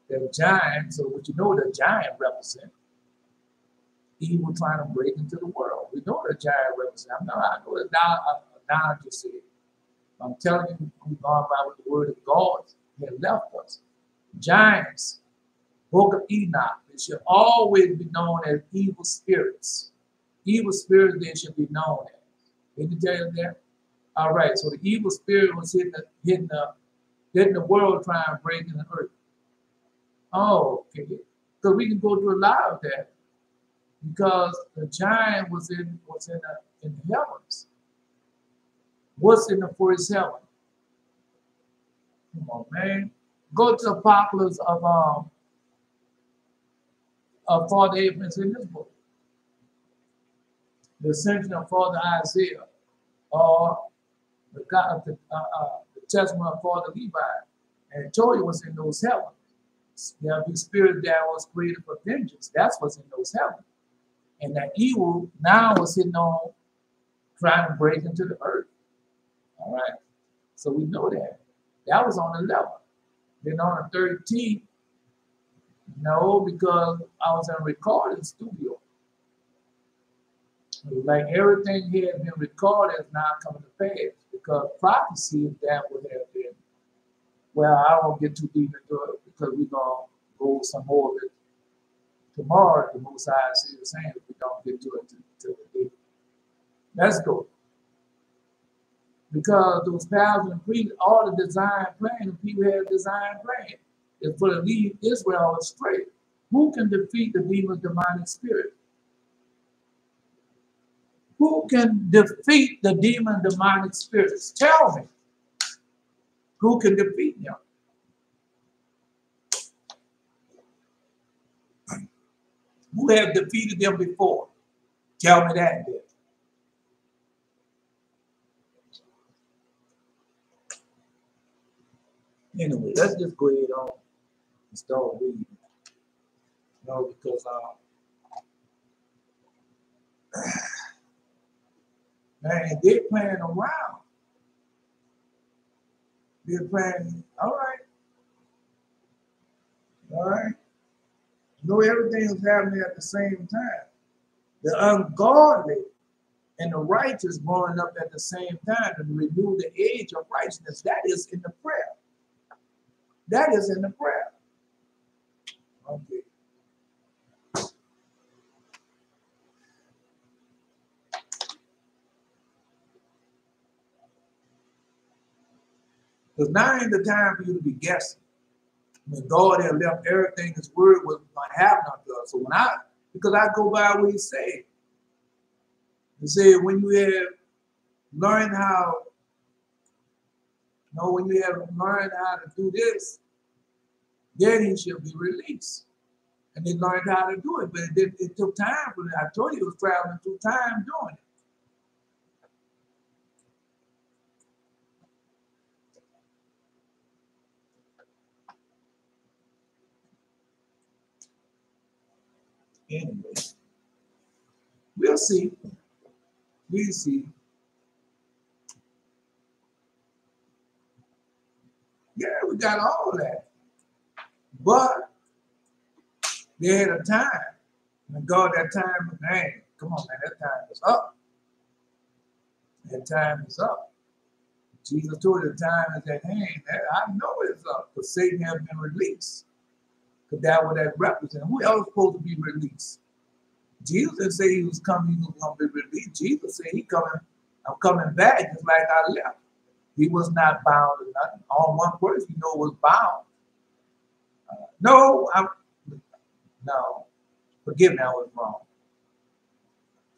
the giant. So what you know the giant represents? Evil trying to break into the world. We know giant represents. I'm not, I know it's now to say it. I'm telling you, we've gone by what the word of God has left us. Giants, book of Enoch, they should always be known as evil spirits. Evil spirits they should be known as. Didn't you tell you that? All right, so the evil spirit was hitting the world trying to break in the earth. Oh, okay. Because we can go through a lot of that. Because the giant was in the heavens. What's in the first heaven? Come on, man. Go to the Apocalypse of Father Abraham's in this book. The ascension of Father Isaiah, or the testament of Father Levi, and told you what's in those heavens. There'll be spirit that was created for vengeance. That's what's in those heavens. And that evil now was sitting on trying to break into the earth. All right. So we know that. That was on the 11th. Then on the 13th, no, because I was in a recording studio. Like everything here has been recorded is now coming to pass. Because prophecy of that would have been, well, I won't get too deep into it because we're going to go some more of it tomorrow. The Most High is saying we don't get to it till the day. Let's go. Because those pastors and priests, all the design plan, the people had design plan, is for to lead Israel astray. Who can defeat the demon demonic spirit? Who can defeat the demon demonic spirits? Tell me. Who can defeat them? Who have defeated them before? Tell me that then. Anyway, let's just go ahead on and start reading. You know, because man, they're playing around. They're playing, all right. All right. You know, everything was happening at the same time. The ungodly and the righteous growing up at the same time and renew the age of righteousness. That is in the prayer. That is in the prayer. Okay. Because now ain't the time for you to be guessing. When God had left everything, His word was going to happen unto us. So because I go by what He said. He said, when you have learned how, when you have learned how to do this, then He shall be released. And they learned how to do it, but it took time for them. I told you it was traveling through time doing it. Anyway, we'll see. We'll see. Yeah, we got all that. But they had a time. And God, that time, man, come on, man, that time is up. That time is up. Jesus told you the time is at hand. I know it's up because Satan has been released. Because that what that represents. Who else is supposed to be released? Jesus didn't say he was coming, he was going to be released. Jesus said I'm coming back just like I left. He was not bound to nothing. All one person you know was bound. No, forgive me, I was wrong.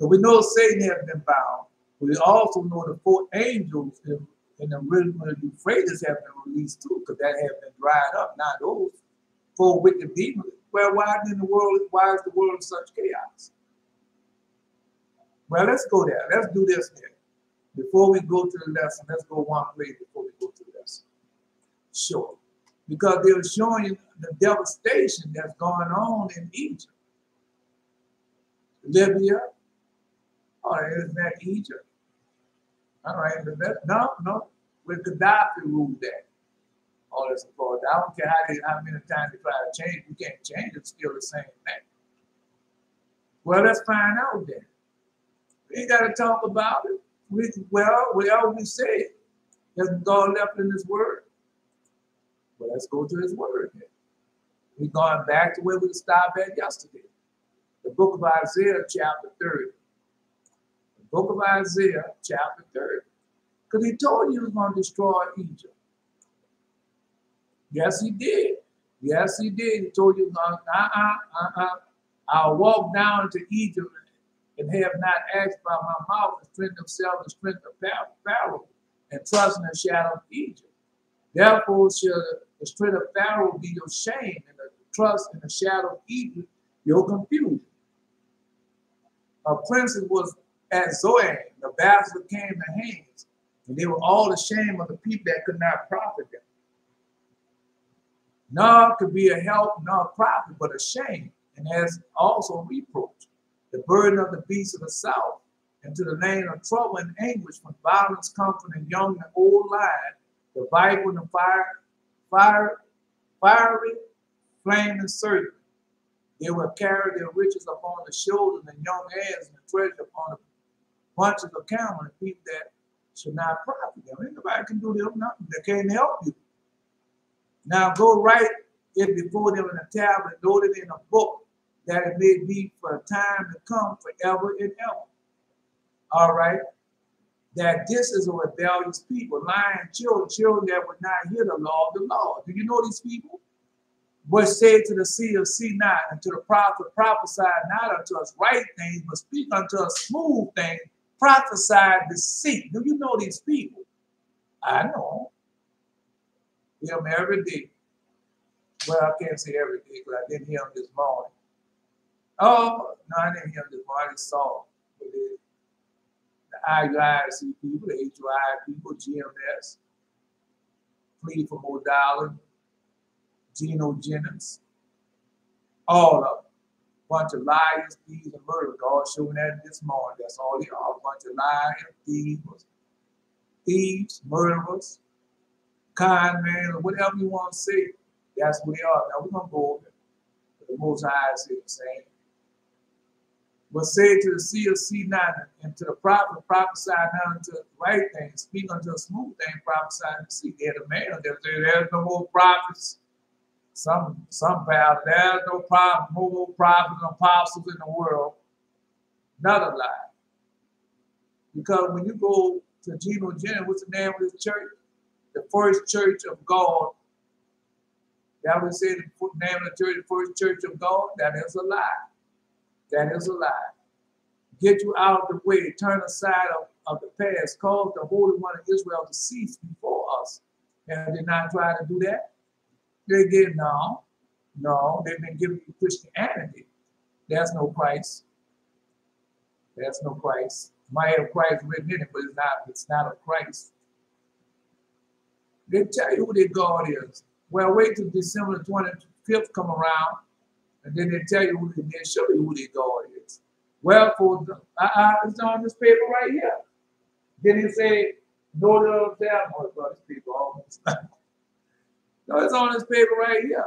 So we know Satan has been bound. We also know the 4 angels in the river of Euphrates have been released too, because that has been dried up. Now those 4 wicked demons. Well, why is the world in such chaos? Well, let's go there. Let's do this here. Before we go to the lesson, let's go one place before we go to the lesson. Sure. Because they were showing you the devastation that's going on in Egypt. Libya. Oh, isn't that Egypt? All right. No. When Gaddafi ruled that. All this support. I don't care how many times they try to change. You can't change it. It's still the same thing. Well, let's find out then. We ain't got to talk about it. We say it. Hasn't God left in his word? Well, let's go to his word then. We're going back to where we stopped at yesterday. The book of Isaiah, chapter 30. The book of Isaiah, chapter 30. Because he told you he was going to destroy Egypt. Yes, he did. Yes, he did. He told you, I'll walk down to Egypt and have not asked by my mouth the strength of self, the strength of Pharaoh, and trust in the shadow of Egypt. Therefore shall the strength of Pharaoh be your shame, and the trust in the shadow of Egypt your confusion. A prince was at Zoan, the bastard came to Hanes, and they were all ashamed of the people that could not profit them. Nor could be a help, nor a profit, but a shame, and as also reproach. The burden of the beasts of the south, and to the land of trouble and anguish, from violence come from the young and old lion, the viper and the fiery flame and serpent. They will carry their riches upon the shoulders and young heirs and the treasure upon the bunches of camel and people that should not profit them. Anybody can do them nothing. They can't help you. Now go write it before them in a tablet, note it in a book, that it may be for a time to come forever and ever. All right? That this is a rebellious people, lying children that would not hear the law of the Lord. Do you know these people? But say to the sea of sea not, and to the prophet prophesy not unto us right things, but speak unto us smooth things, prophesy deceit. Do you know these people? I know. Hear them every day. Well, I can't say every day because I didn't hear them this morning. Oh, no, I didn't hear them this morning. I just saw them. The IUIC people, the HUI people, GMS, Plead for More Dollar, Geno Jennings, all of them. Bunch of liars, thieves, and murderers. God showing that this morning. That's all they are. A bunch of liars, thieves, murderers, con men, or whatever you want to say. That's what they are. Now we're going to go over it. The Most High is here saying, but say to the sea of sea not, and to the prophet prophesy not unto the right things, speak unto a smooth thing, prophesy in the sea. They had a man that say there's no more prophets. Some pastors, there's no prophet, no more prophets and apostles in the world. Another lie. Because when you go to Geno Jennings, what's the name of this church? The First Church of God. That would say the name of the church, the First Church of God. That is a lie. That is a lie. Get you out of the way. Turn aside of the past. Cause the Holy One of Israel to cease before us. And did not try to do that. They did no. They've been giving you Christianity. There's no Christ. There's no Christ. Might have Christ written in it, but it's not of Christ. They tell you who their God is. Well, wait till December 25th come around, and then they tell you who they show you who their God is. Well, it's on this paper right here. Then he say, no, this paper almost. No, it's on this paper right here.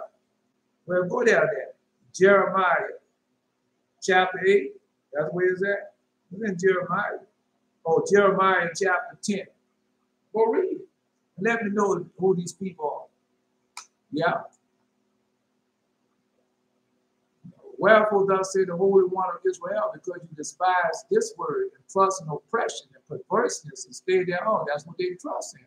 Well, go down there. Jeremiah, chapter 8. That's where it's at. It's in Jeremiah. Oh, Jeremiah chapter 10. Go read it. And let me know who these people are. Yeah. Wherefore thus say the Holy One of Israel, because you despise this word and trust in oppression and perverseness and stay thereon. That's what they trust in.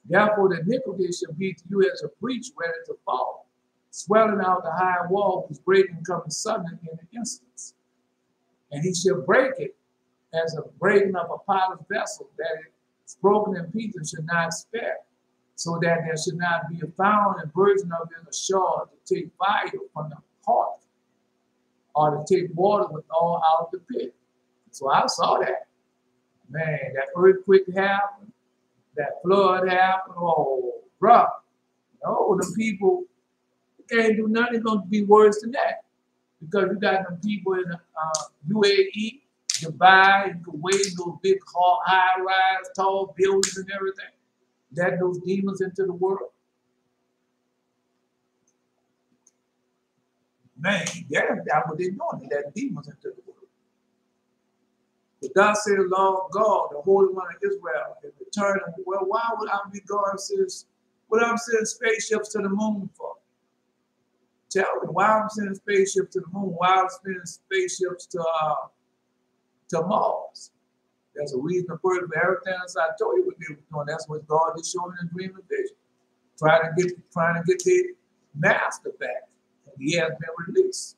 Therefore the iniquity shall be to you as a breach ready to fall, swelling out the high wall whose breaking coming suddenly in an instant. And he shall break it as a breaking of a potter's vessel, that it is broken in pieces should not spare, so that there should not be a found and virgin of it a shard to take fire from the hearth, or to take water with all out of the pit. So I saw that. Man, that earthquake happened, that flood happened. Oh, bruh. No, the people can't do nothing. It's going to be worse than that. Because you got them people in UAE, Dubai, Kuwait, those big high-rise, tall buildings and everything. That those demons into the world. Man, that's what they're doing. They let demons into the world. But thus said the Lord God, the Holy One of Israel, in return. Well, why would I be going what I'm sending spaceships to the moon for? Tell me why I'm sending spaceships to the moon, why I'm sending spaceships to Mars. There's a reason for everything else I told you what they were doing. That's what God is showing in the dream and vision. Trying to get the master back. And he has been released.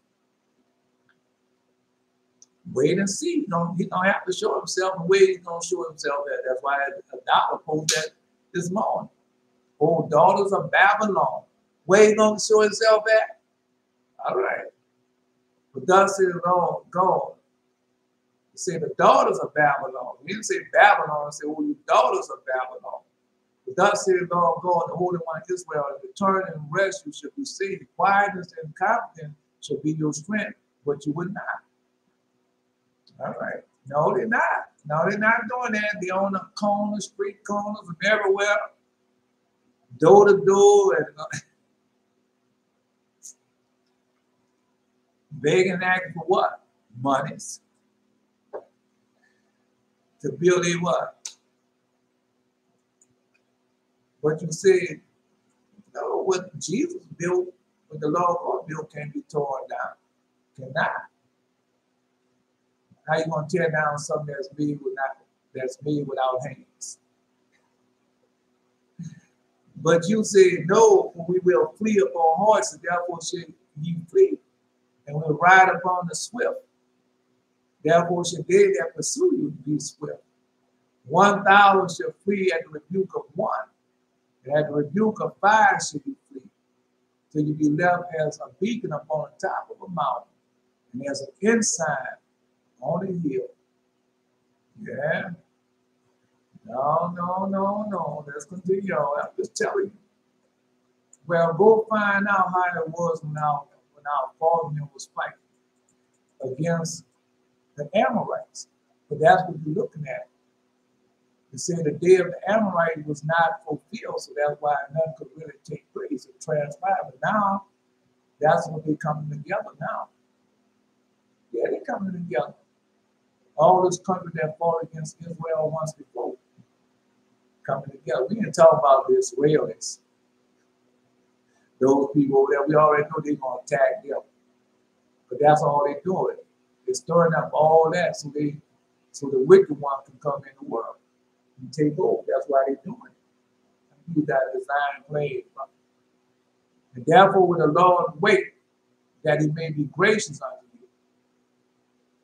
Wait and see. He don't have to show himself and where he's going to show himself at. That's why a dollar posted that this morning. Oh, daughters of Babylon. Where he going to show himself at? All right. But thus said the Lord God. He said the daughters of Babylon. He didn't say Babylon. He said, oh, you daughters of Babylon. But thus said the Lord God, the Holy One of Israel, in return and rest you shall be saved. Quietness and confidence shall be your strength, but you would not. All right. No, they're not. No, they're not doing that. They're on the corners, street corners, and everywhere. Door to door, and begging and asking for what? Monies. To build a what? But you said, no, what Jesus built, what the Lord God built can't be torn down. Cannot. How you gonna tear down something that's made without hands? But you said, no, we will flee upon horses, therefore should ye flee, and we'll ride upon the swift. Therefore should they that pursue you be swift. 1,000 shall flee at the rebuke of one, and at the rebuke of 5 shall you flee, till you be left as a beacon upon the top of a mountain, and as an ensign on a hill. Yeah. No. Let's continue. I'm just telling you. Well, go find out how it was when our father was fighting against the Amorites. But that's what you're looking at. You see, the day of the Amorites was not fulfilled, so that's why nothing could really take place. It transpired. But now, that's what they're coming together now. Yeah, they're coming together. All this country that fought against Israel once before coming together. We didn't talk about the Israelis. Those people over there, we already know they're going to attack them. But that's all they're doing. They're stirring up all that so the wicked one can come in the world and take over. That's why they're doing it. Use that design plan. And therefore, with the Lord wait, that he may be gracious unto you.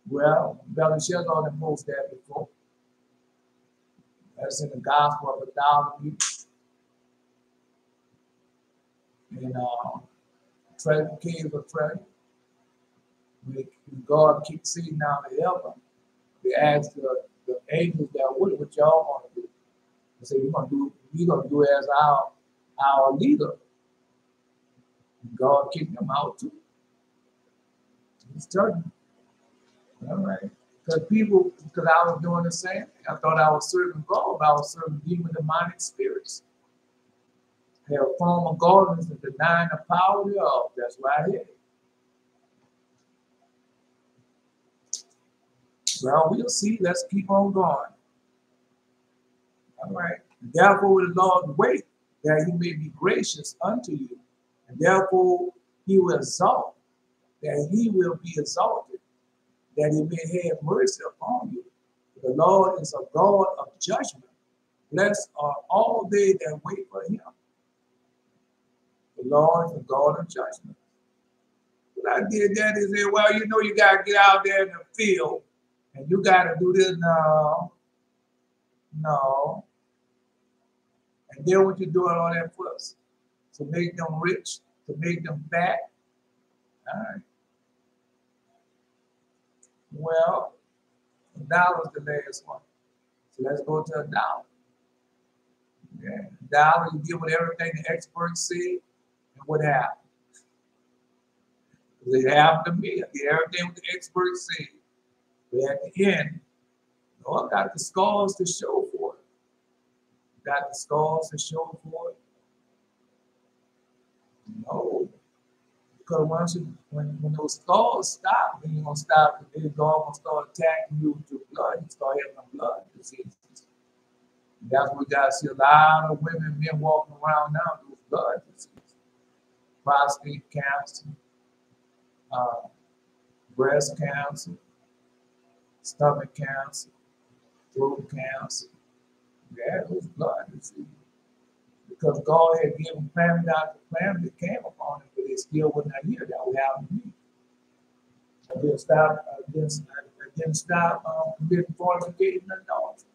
Well, Belshazzar had posted that before. That's in the Gospel of the Dollar. And treasure caves of treasure. When God keeps seeing down the heaven, they ask the angels that what y'all want to do? They say we're gonna do as our leader. And God kicked them out too. He's turning. All right. Because I was doing the same thing. I thought I was serving God, but I was serving demon demonic spirits. They have a form of godliness and denying the power thereof. That's right here. Well, we'll see. Let's keep on going. All right. Therefore, will the Lord wait that he may be gracious unto you. And therefore, he will exalt, that he will be exalted, that he may have mercy upon you. The Lord is a God of judgment. Blessed are all they that wait for him. The Lord is a God of judgment. What I did that is say, well, you got to get out there in the field and you got to do this. No. And then what you doing on that for us? To make them rich, to make them fat. All right. Well, $1 is the last one. So let's go to $1. Yeah. $1, you give with everything the experts say, and what happened? It happened to me. I did everything what the experts say. But at the end, I got the scars to show for it. Got the scars to show for it? No. Because when those scars stop, then you're gonna stop. Then God gonna start attacking you with your blood. You start having blood diseases. And that's what we got. See a lot of women, men walking around now with blood disease, prostate cancer, breast cancer, stomach cancer, throat cancer. Yeah, those blood disease. Because God had given family after family that came upon it, but they still would not hear that would happen to me. I didn't stop committing fornication and adultery.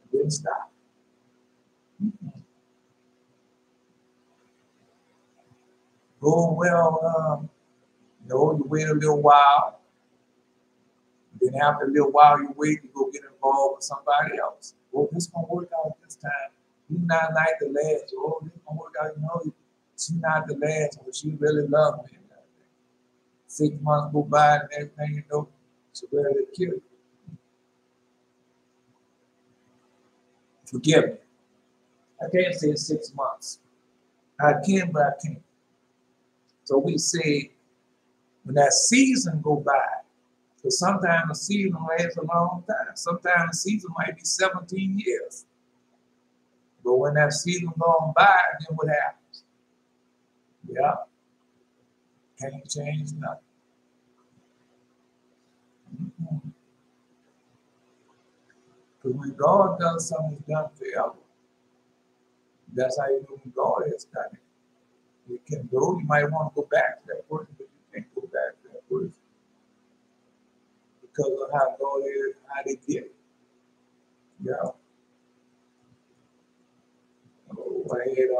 I didn't stop. Oh, well, you wait a little while. Then after a little while, you wait to go get involved with somebody else. Well, this gonna work out this time. He's not like the last. Oh, this gonna work out. She's not the last, but she really loved me. 6 months go by, and everything you know, she's ready to kill you. Forgive me. I can't say 6 months. I can, but I can't. So we say when that season go by, because sometimes a season lasts a long time. Sometimes a season might be 17 years. But when that season goes by, then what happens? Yeah, can't change nothing. Because when God does something, it's done forever. That's how you know when God has done it. You can go, you might want to go back to that person, but you can't go back to that person. Because of how God is, how they did it. Yeah. Oh, I had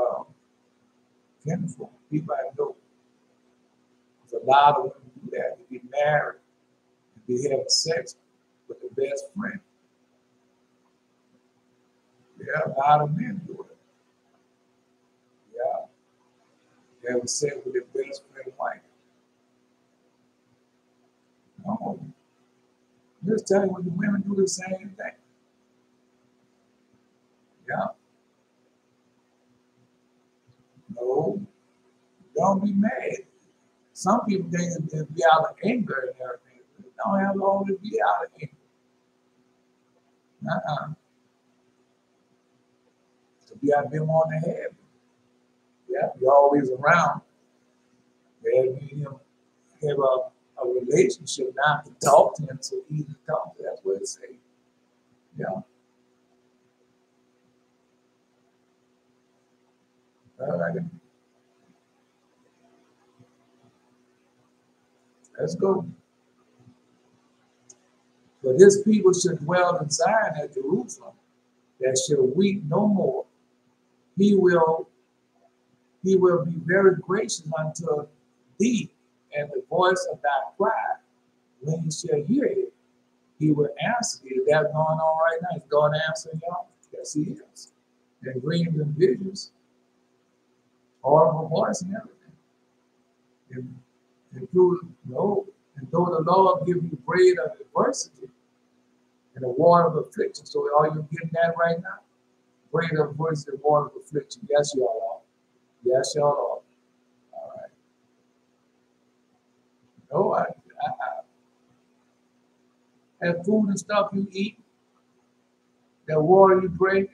kinfolk, people I know. There's a lot of women do that. They get married, and they have sex with their best friend. Yeah, a lot of men do it. Yeah. They have sex with their best friend wife. No. Just tell you when the women do the same thing. Yeah. No. Don't be mad. Some people think they'll be out of anger and everything. They don't have to always be out of anger. To be out there wanting to have it. Yeah, you're always around. Yeah, you have a relationship now to talk to him, so easy to talk to. That's what it says. Yeah. All right. Let's go. But this people should dwell in Zion at Jerusalem, that shall weep no more. He will be very gracious unto thee, and the voice of thy cry, when you shall hear it, he will answer thee. Is that going on right now? Is God answering y'all? Yes, he is. And dreams and visions, audible voice and everything. And though the Lord give you bread of adversity and the water of affliction. So are you getting that right now? Bread of adversity, water of affliction. Yes, y'all are. Yes, y'all are. All right. No, that food and stuff you eat, that water you drink,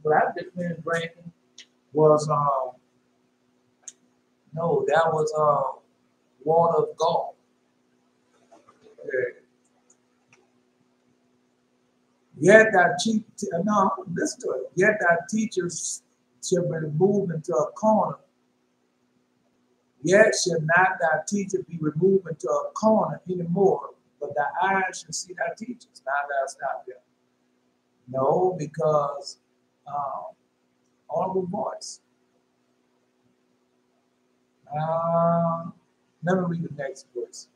what I just been drinking was that was water of God. Yet listen to it. Yet thy teachers shall be removed into a corner. Yet shall not thy teacher be removed into a corner anymore, but thy eyes shall see thy teachers. Now thou stop there. No, because audible voice. Let me read the next verse.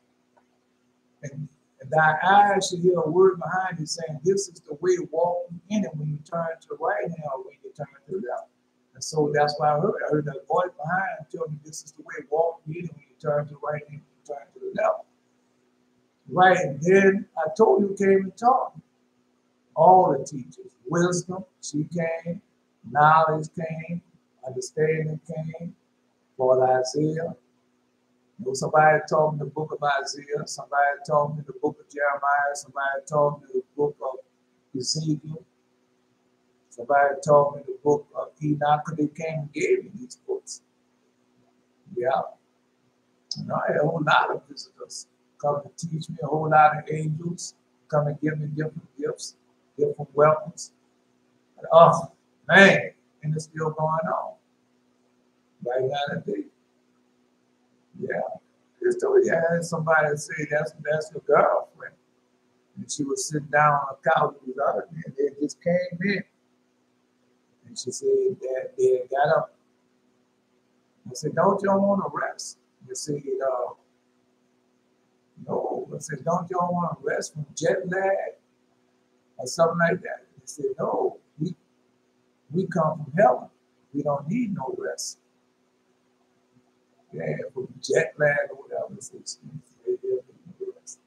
And thy eyes shall hear a word behind you saying, this is the way to walk in it when you turn to the right hand or when you turn to the left. And so that's why I heard that voice behind telling me this is the way to walk in it when you turn to the right hand, when you turn to the left. Right, and then I told you came and taught me. All the teachers, wisdom, she came, knowledge came, understanding came, for Isaiah. You know, somebody told me the book of Isaiah. Somebody told me the book of Jeremiah. Somebody told me the book of Ezekiel. Somebody told me the book of Enoch. They came and gave me these books. Yeah. And I had a whole lot of visitors come to teach me, a whole lot of angels come and give me different gifts, different weapons. And, oh, man, and it's still going on. Right now today. Yeah. Just told you, I had somebody say that's your girlfriend. And she was sitting down on the couch with these other men. They just came in. And she said that they got up. I said, don't y'all want to rest? They said, no. I said, don't y'all want to rest from jet lag or something like that? They said, no, we come from heaven. We don't need no rest. Yeah, from jet lag or whatever. They didn't need no rest.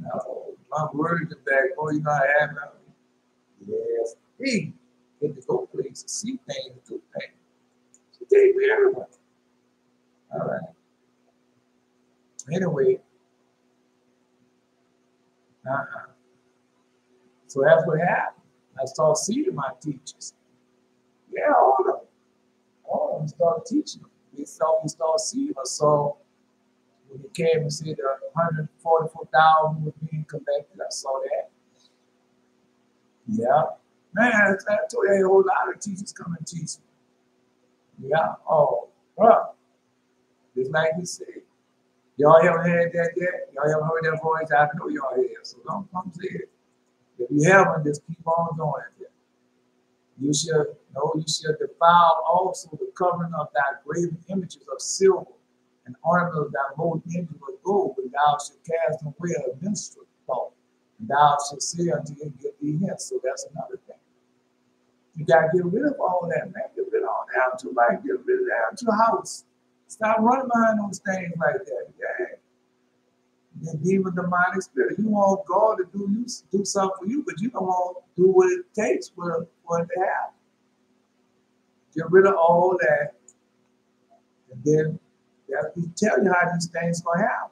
No, my words are back. Oh, you know, I have them. Yes, he get to go places, see things, do things. She gave me everyone. All right. Anyway, so that's what happened. I started seeing my teachers. Yeah, all of them. All of them started teaching them. We started seeing us. So when they came and said 144,000 was being collected, I saw that. Yeah. Man, I told you, a whole lot of teachers come and teach me. Yeah. Oh, bro. Just like he said. Y'all haven't had that yet? Y'all haven't heard that voice? I know y'all have. So don't come say it. If you haven't, just keep on doing it. You shall defile also the covering of thy graven images of silver and ornament of thy molten images of gold, and thou shalt cast away a minstrel thought, and thou shalt say unto him, get thee hence. So that's another thing. You got to get rid of all that, man. Get rid of all that out your life. Get rid of that out your house. Stop running behind those things like that. Yeah. The demon, demonic spirit. You want God to do something for you, but you don't want to do what it takes for it to happen. Get rid of all that, and then he tell you how these things going to happen.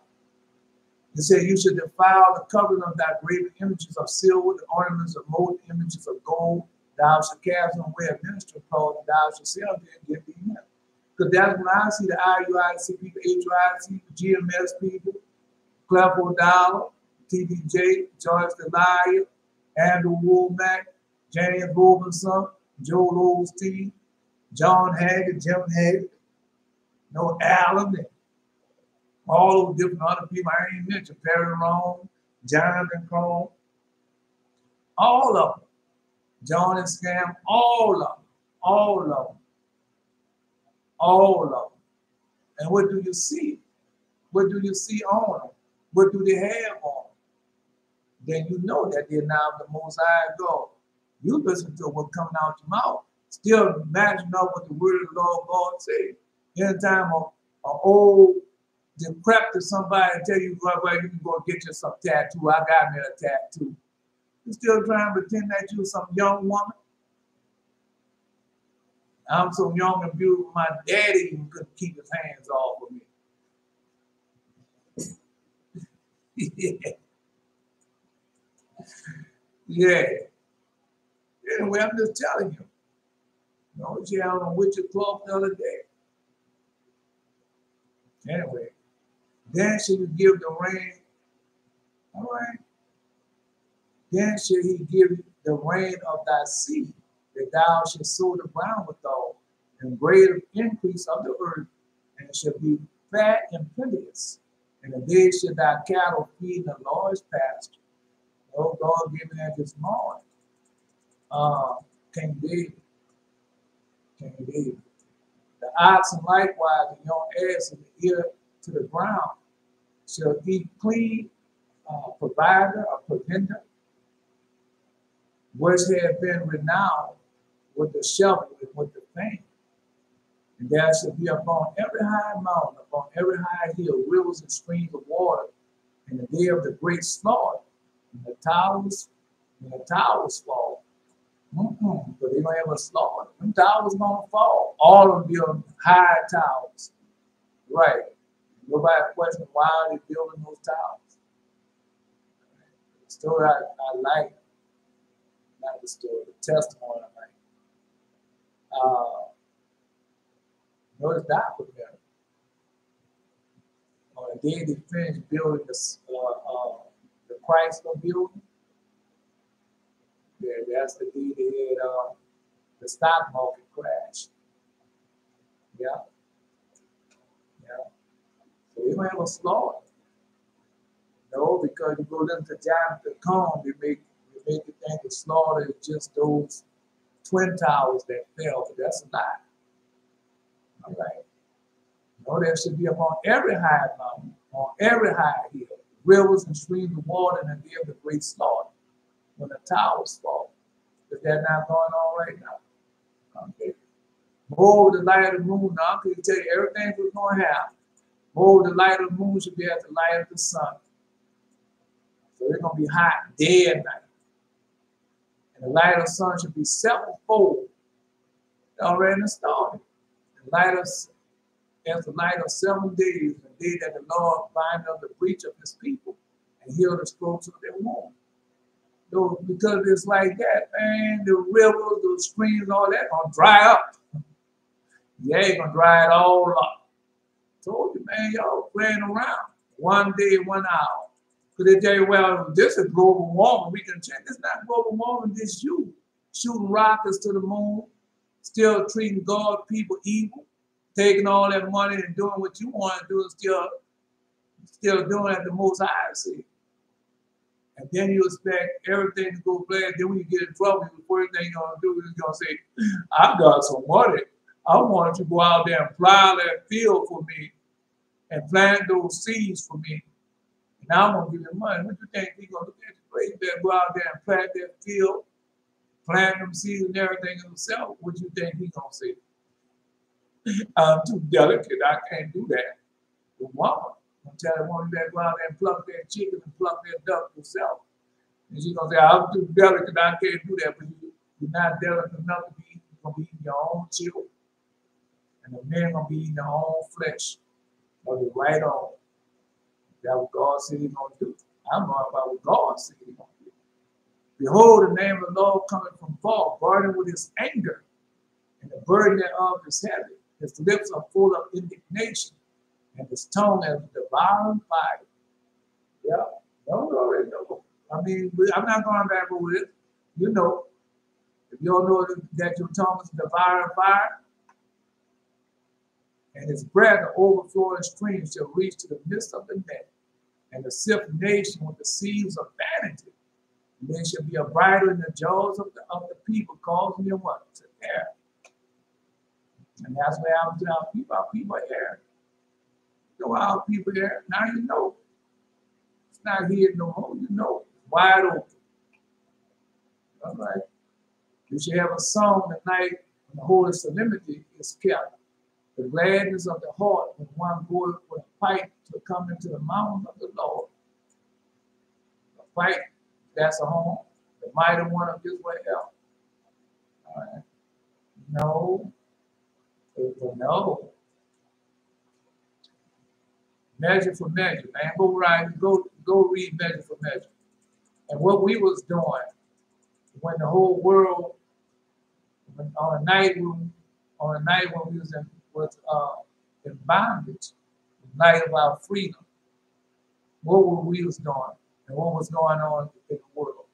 He said, you should defile the covering of thy graven images of silver, the ornaments of molten images of gold. Thou shalt cast away a minister called, and thou shalt say unto him, get thee hence. Because that's when I see the IUIC people, HUIC, GMS people, Clefo Dollar, TDJ, George the Liar, Andrew Womack, James Robinson, Joel Osteen, John Haggard, Jim Haggard, no Allen, and all those different other people I ain't mentioned, Perry Rome, Jonathan Cone, all of them, John and Scam, all of them, all of them, all of them. And what do you see? What do you see on them? What do they have on them? Then you know that they're now the Most High God. You listen to what's coming out your mouth. Still imagine what the word of the Lord God said. Anytime an old decrepit somebody tell you, well, you can go get you some tattoo. I got me a tattoo. You still trying to pretend that you're some young woman? I'm so young and beautiful, my daddy even couldn't keep his hands off of me. Yeah. Yeah. Anyway, I'm just telling you. You know what you had on Witcher cloth the other day. Anyway, then shall you give the rain. All right. Then shall he give the rain of thy seed, that thou shalt sow the ground withal, and greater increase of the earth, and it shall be fat and plenteous. And the day shall thy cattle feed in the Lord's pasture. Oh, God gave me that this morning. King David. The oxen likewise, the young ass in the ear to the ground, shall be clean provider or preventer, which had been renowned with the shovel and with the fame. And there shall be upon every high mountain, upon every high hill, rivers and streams of water, in the day of the great slaughter, and the towers fall. But they don't have a slaughter. Them towers gonna fall. All of them high towers. Right. Nobody question why are they building those towers. The story I like, not the story, the testimony I like. Notice that with them. On the day they finished building the Chrysler building, yeah, that's the day they had the stock market crash. Yeah, yeah. So they don't have a slaughter. No, because you go listen to Jonathan Cohn, they make you think the slaughter is just those twin towers that fell, but that's a lie. All right. No, there should be upon every high mountain, on every high hill, rivers and streams of water in the day of the great slaughter, when the towers fall. Is that not going on right now? Okay. Moreover, the light of the moon, now I'm going to tell you everything we're going to have. Moreover, the light of the moon should be as the light of the sun. So it's going to be hot day and night. And the light of the sun should be sevenfold. Already started. The light of as the light of 7 days, the day that the Lord bind up the breach of his people and heal the strokes of their wound. So because it's like that, man, the rivers, the streams, all that gonna dry up. Yeah, it's gonna dry it all up. Told you, man, y'all playing around. 1 day, 1 hour. Because they tell you, well, this is global warming. We can check. It's not global warming, this you. Shooting rockets to the moon, still treating God, people evil, taking all that money and doing what you want to do and still doing it the Most High see. And then you expect everything to go bad. Then when you get in trouble, the first thing you're going to do is you're going to say, I got some money. I want you to go out there and plow that field for me and plant those seeds for me. And I'm going to give you money. What do you think he's going to look at you? You better go out there and plant that field, plant them seeds and everything himself. What do you think he's going to say? I'm too delicate. I can't do that. The woman, I'm telling the woman that go out there and pluck that chicken and pluck that duck yourself. And she's going to say, I'm too delicate. I can't do that. But you're not delicate enough to be eating. You're going to be eating your own children. And the men going to be eating their own flesh. Of the right on. That's what God said he's going to do. I'm going about what God said he's going to do. Behold, the name of the Lord coming from far, burdened with his anger, and the burden thereof is heavy. His lips are full of indignation, and his tongue as devouring fire. Yeah, no. I mean, I'm not going back over it. You know, if you don't know that your tongue is devouring fire, and his breath, the overflowing stream, shall reach to the midst of the net, and the sift nation with the seeds of vanity. And there shall be a bridle in the jaws of the people, causing them what? To err. And that's where I was telling our people err. You know how people err? Now you know. It's not hidden no more, you know. It's wide open. All right. You should have a song at night when the holy solemnity is kept. The gladness of the heart when one goeth with a pipe to come into the mountain of the Lord. A pipe, that's a home. The mighty one of Israel. All right. No. No. Measure for measure, man. Go read Measure for Measure. And what we was doing when the whole world, on a night when we was in bondage, the night of our freedom, what were we was doing and what was going on in the world?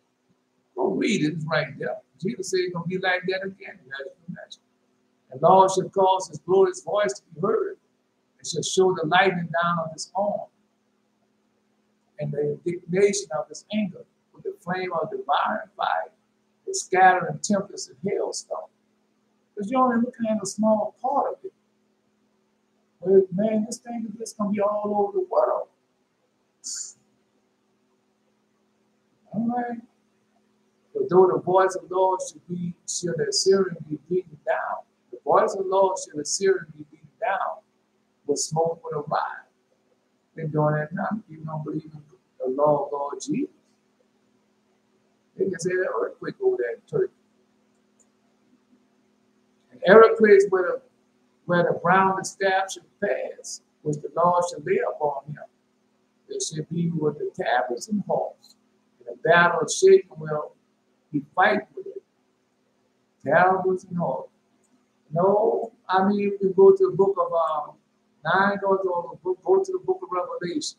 Go read it, it's right there. Jesus said it's going to be like that again. Measure for measure. And Lord shall cause his glorious voice to be heard. It shall show the lightning down of his arm and the indignation of his anger with the flame of devouring fire, the scattering tempest and hailstone. Because you're only looking at a small part of it. But man, this thing is just going to be all over the world. All right. But though the voice of the Lord shall the Assyrian be beaten down. The voice of the Lord shall the Assyrian be beaten down. With smoke with a ride. They're doing that now. You don't believe in the law of God Jesus. They can say that earthquake over there in Turkey. Every place where the brown staff should pass, which the Lord shall lay upon him. There should be with the tablets and horse. In the battle of shaking will he fight with it. Tablets and horse. No, I mean you can go to the book of now I go to the book of Revelation.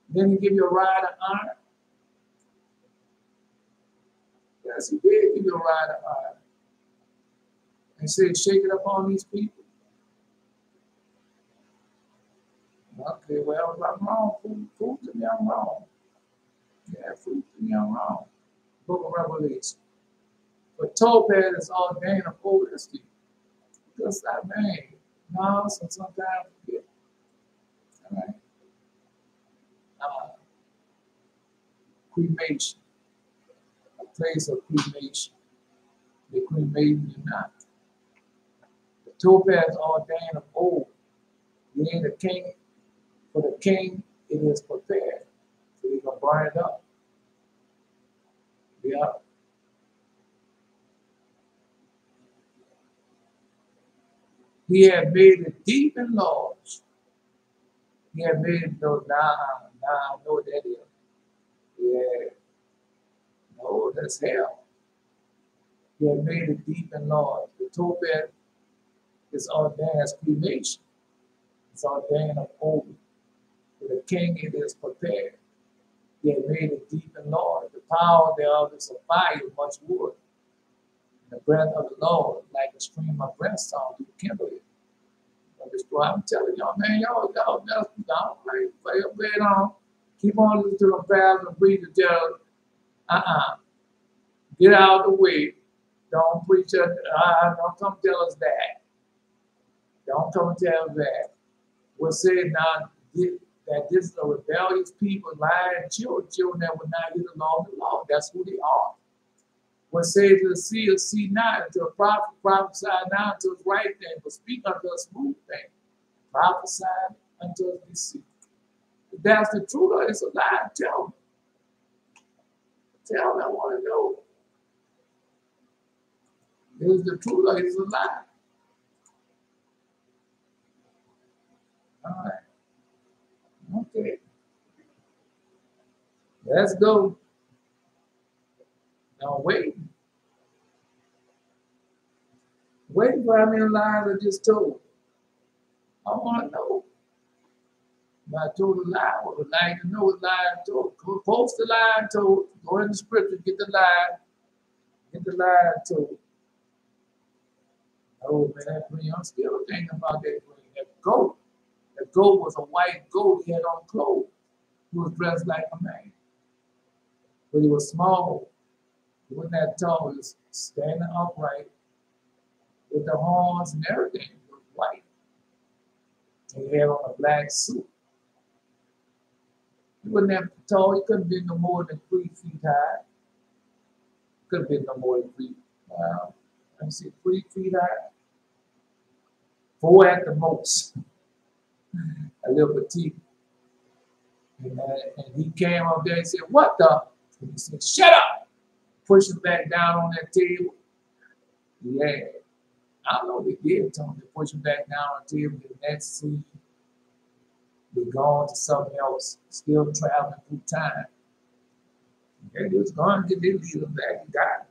Then he give you a rod of iron. Yes, he did give you a rod of iron. And said, shake it up on these people. Okay, well, if I'm wrong, prove to me I'm wrong. Yeah, prove to me I'm wrong. Book of Revelation. But topaz is ordained of honesty. Just that name. No, so sometimes I forget. All right. Cremation. A place of cremation. They cremated you not. The topaz ordained of old. Yea, the king, for the king it is prepared. So he's gonna burn it up. Yeah. He had made it deep and large. He had made it though now I know what that is. Yeah. No, that's hell. He had made it deep and large. The topaz is ordained as cremation. It's ordained of old. For the king it is prepared. He had made it deep and large. The power thereof is a fire, much wood. And the breath of the Lord, like a stream of brimstone, to kindle it. I'm telling y'all, man, y'all mess me down. Play it on. Keep on listening to the prayers and breathe the judge. Get out of the way. Don't preach it. Don't come tell us that. Don't come and tell us that. We'll say now that this is a rebellious people, lying children that will not get along the law. That's who they are. We'll say to the seer, see not, until a prophet prophesy not unto his right thing, but speak unto a smooth thing. Prophesy unto his deceit. If that's the truth or it's a lie, tell me. Tell me, I want to know. Is the truth or is it a lie? All right. Okay. Let's go. Now wait. Wait for how many lies I just told. I want to know. If I told a lie, I would like to know what lie I told. Go post the lie I told. Go in the scripture, get the lie. Get the lie I told. Oh man, that green, I'm still thinking about that green. That goat. That goat was a white goat. He had on clothes. He was dressed like a man. But he was small. He wasn't that tall. He was standing upright with the horns and everything. He was white. And he had on a black suit. He wasn't that tall. He couldn't be no more than 3 feet high. Couldn't be no more than 3. Let me see, 3 feet high. 4 at the most. A little petite. And he came up there and said, "What the?" And he said, "Shut up!" Push him back down on that table. Yeah. I don't know what they did to him. They push him back down on the table. The next scene, they go on to something else, still traveling through time. And he was going to get their leader back. He got him.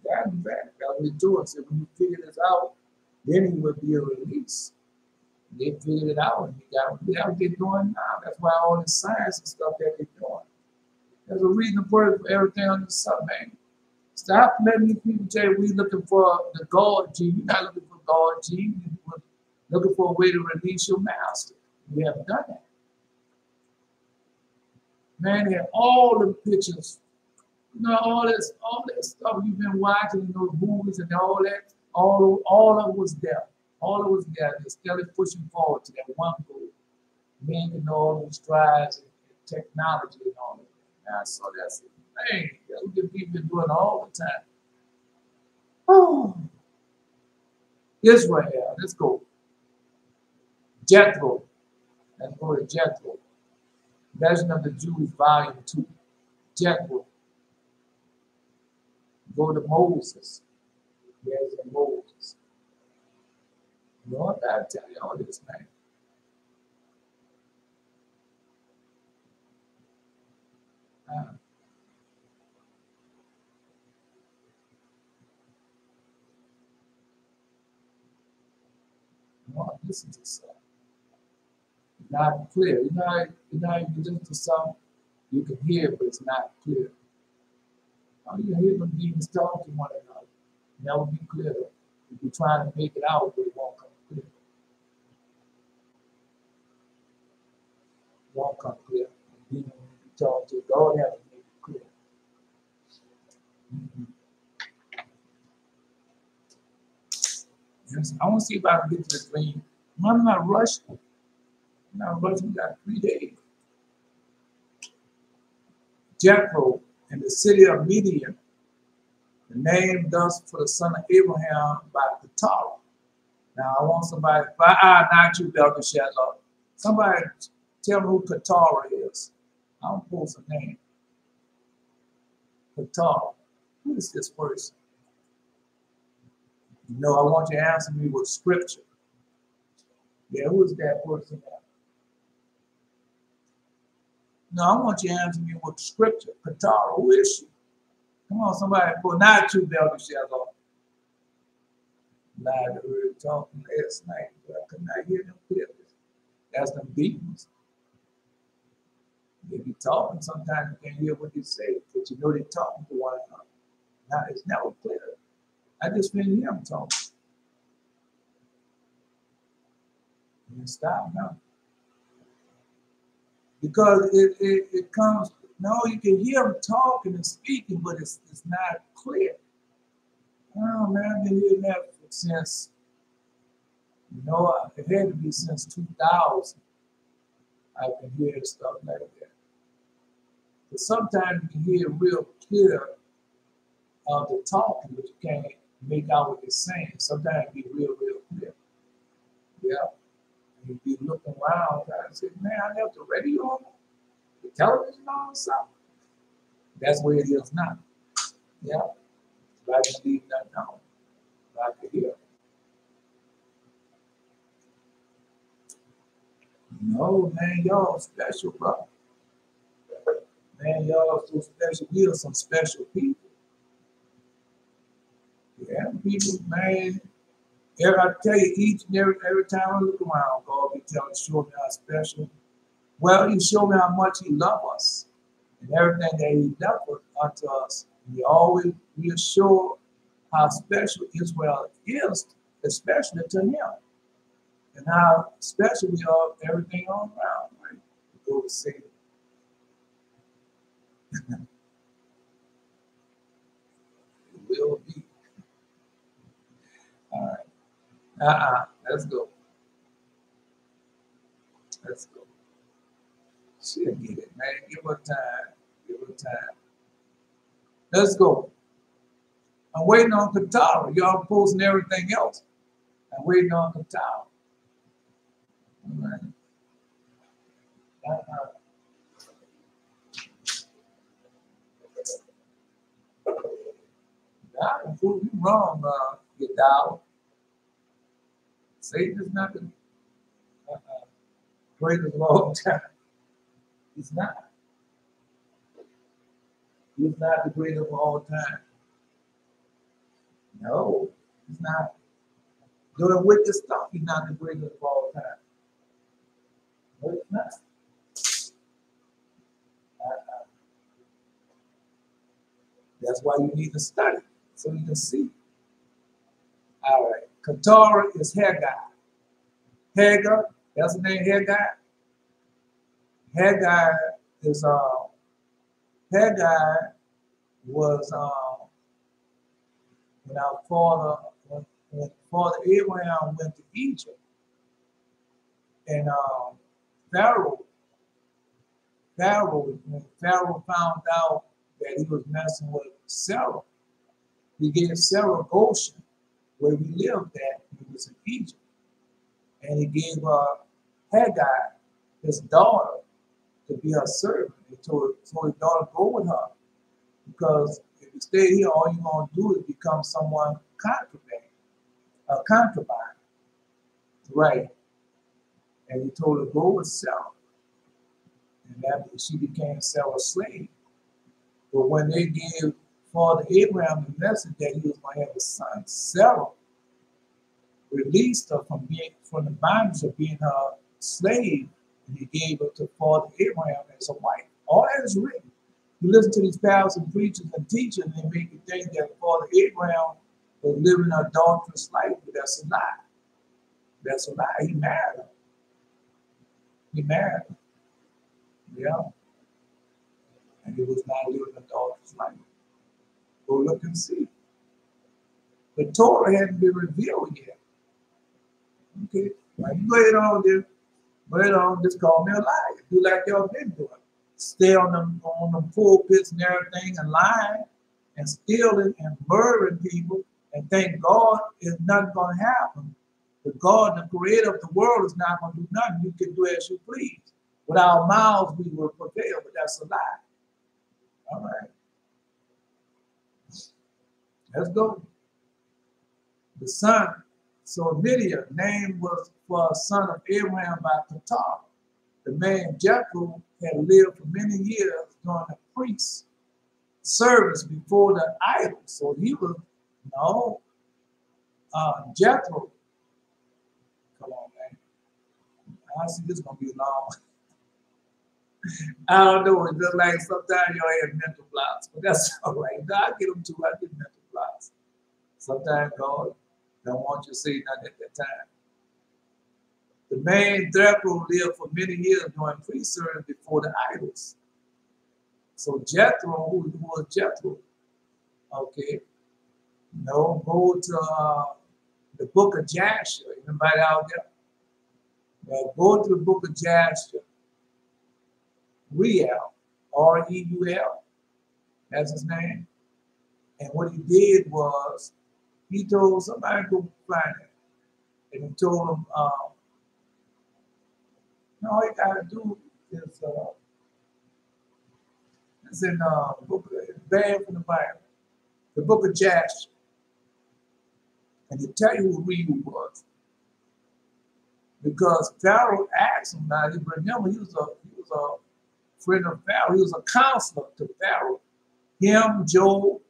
He got him back. That's what he doing. So when you figure this out, then he would be a release. They figured it out and he got what they're doing now. That's why all this science and stuff that they're doing. There's a reason for it for everything on this stuff, man. Stop letting these people tell you we're looking for the God gene. You're not looking for God gene. You're looking for a way to release your master. We haven't done that. Man, they have all the pictures. You know, all that stuff you've been watching in those movies and all that, all of it was there. All of it was there. They're still pushing forward to that one goal. Making all these strides and technology and all of that. Now, so that's it. Man, that's what the people been doing all the time. Oh. Israel, let's go. Jethro. Let's go to Jethro. Legend of the Jews, Volume 2. Jethro. Go to Moses. Yes, and Moses. Lord, I tell you all this, man. Lord, listen to something. Not clear. You know, you listen to something, you can hear, but it's not clear. How you hear them demons talk to one another? Never be clear. If you're trying to make it out, but it won't come clear. It won't come clear. The demon, when you talk to God, has to make it clear. Yes, I want to see if I can get to the dream. I'm not rushing. I'm not rushing. We got 3 days. Jethro in the city of Midian, the name thus for the son of Abraham by the Torah. Now I want somebody, not you, Belcher Shetler. Somebody tell me who Keturah is. I don't post a name. Keturah. Who is this person? No, I want you to answer me with scripture. Yeah, who is that person? No, I want you to answer me with scripture. Keturah, who is she? Come on, somebody, not you, Belcher Shetler. Lied to her talking last night, but I could not hear them clearly. That's them demons. They be talking, sometimes you can't hear what they say, but you know they're talking to one another. Now, it's never clear. I just didn't hear them talking. You stop now. Because it comes, no, you can hear them talking and speaking, but it's not clear. Oh, man, I've been hearing that since, it had to be since 2000. I've been hearing stuff like that. But sometimes you can hear real clear the talking, but you can't make out what they're saying. Sometimes it be real clear. Yeah. And you be looking around and say, man, I left the radio on, the television on, something. That's where it is now. Yeah. But I can leave nothing on. But I can hear. No, man, y'all special, bro. Man, y'all so special. We are some special people. Yeah, people, man. I tell you, each and every time I look around, God be telling, show me how special. Well, He showed me how much He loves us and everything that He left unto us. He always reassure how special Israel is, especially to Him, and how special we are, everything all around. Right? Go to see. It will be. All right. Let's go. Let's go. She'll get it, man. Give her time. Give her time. Let's go. I'm waiting on Keturah. Y'all posting everything else. I'm waiting on Keturah. All right. I can prove you wrong, you dog. Satan is not the greatest of all time. He's not. He's not the greatest of all time. No, he's not. Doing wicked stuff, he's not the greatest of all time. No, he's not. That's why you need to study, so you can see. All right. Keturah is Haggai. Hagar, that's the name, Haggai. Haggai is Haggai was when our when Father Abraham went to Egypt, and when Pharaoh found out that he was messing with Sarah, he gave Sarah Goshen, where we lived at. He was in Egypt, and he gave Haggai, his daughter, to be her servant. He told his daughter, go with her, because if you stay here, all you're going to do is become someone concubine, right? And he told her, go and sell. And that she became a slave. But when they gave Father Abraham the message that he was going to have a son, Sarah released her from the bondage of being a slave, and he gave her to Father Abraham as a wife. All that is written. You listen to these pastors and preachers and teachers, and they make you think that Father Abraham was living an adulterous life, but that's a lie. That's a lie. He married her. He married her. Yeah. And he was not living an adulterous life. Go look and see. The Torah hadn't been revealed yet. Okay. Now you go ahead on there. Go ahead on, just call me a liar. Do like y'all been doing. Stay on them pulpits and everything and lying and stealing and murdering people and think God is not going to happen. But God, the creator of the world, is not going to do nothing. You can do as you please. With our mouths, we will prevail, but that's a lie. All right. Let's go. The son, so Midian, name was for a son of Abraham by Qatar. The man Jethro had lived for many years during the priest's service before the idol. So he was, Jethro. Come on, man. I see this is going to be long. I don't know. It's just like sometimes you have mental blocks, but that's all right. No, I get them too. I get mental blocks. Sometimes God don't want you to say nothing at that time. The man Jethro lived for many years doing priest service before the idols. So Jethro, who was Jethro? Okay. No, go to the book of Jasher. Anybody out there? Well, go to the book of Jasher. Real, R-E-U-L. That's his name. And what he did was, he told somebody to go find it. And he told him, all you got to do is, it's in the book, it's banned from the Bible, the book of Jasher. And to tell you who Rebu was. Because Pharaoh asked him, now remember, he was a friend of Pharaoh, he was a counselor to Pharaoh. Him, Job,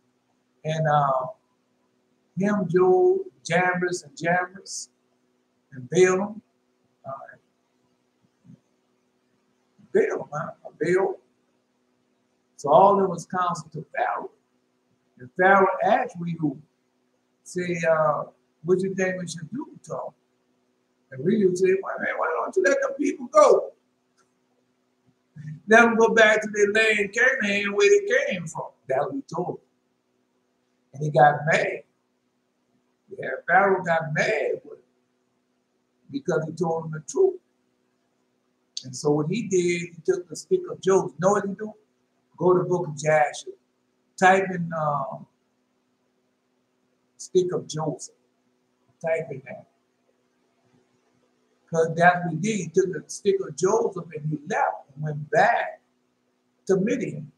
Jambres and Balaam. Balaam. So all of them was counsel to Pharaoh. And Pharaoh asked Rebu, say, what do you think we should do to him? And Rebu said, well, man, why don't you let the people go? Let them go back to their land, Canaan, where they came from. That's what he told him. And he got mad. Yeah, Pharaoh got mad with him because he told him the truth. And so what he did, he took the stick of Joseph. You know what he do? Go to the book of Jasher. Type in stick of Joseph. Type in that. Because that's what he did. He took the stick of Joseph and he left and went back to Midian.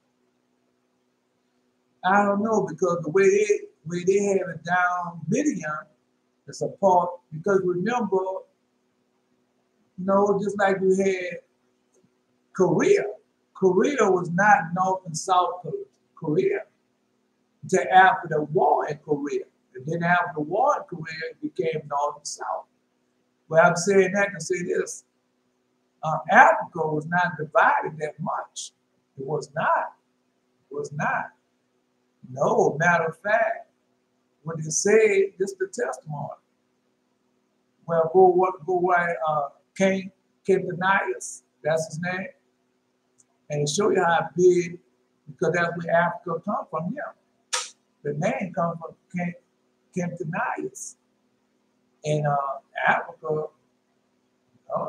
I don't know, because the way they have it down, Midian is a part, because remember, just like we had Korea. Korea was not North and South Korea until after the war in Korea. And then after the war in Korea, it became North and South. Well, I'm saying that to say this. Africa was not divided that much. It was not. It was not. No, matter of fact, when they say this is the testimony. Well, go right, King Danias, that's his name. And to show you how big, because that's where Africa come from him. The name comes from King Danias. And Africa,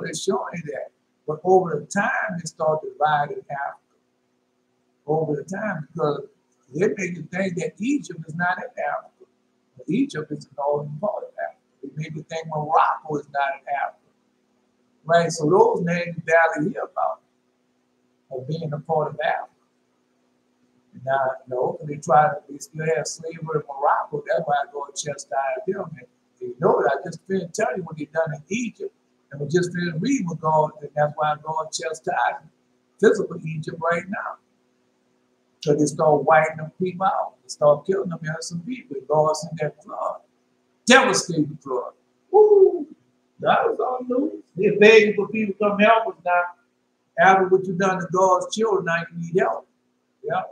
they're showing you that. But over the time, they start dividing Africa. Over the time, because they make you think that Egypt is not in Africa. Egypt is the northern part of Africa. They make you think Morocco is not in Africa. Right? So those names you barely hear about of being a part of Africa. Now, no, they still have slavery in Morocco. That's why I go and chastise them. And you know it, I just finished telling you what they done in Egypt. And we just finished reading with God, and that's why I go and chastise physical Egypt right now. So they start wiping them people out. They start killing them innocent people. God sent that flood. Devastating flood. Woo! That was all news. They're begging for people to come help us now. After what you've done to God's children, now you need help. Yeah.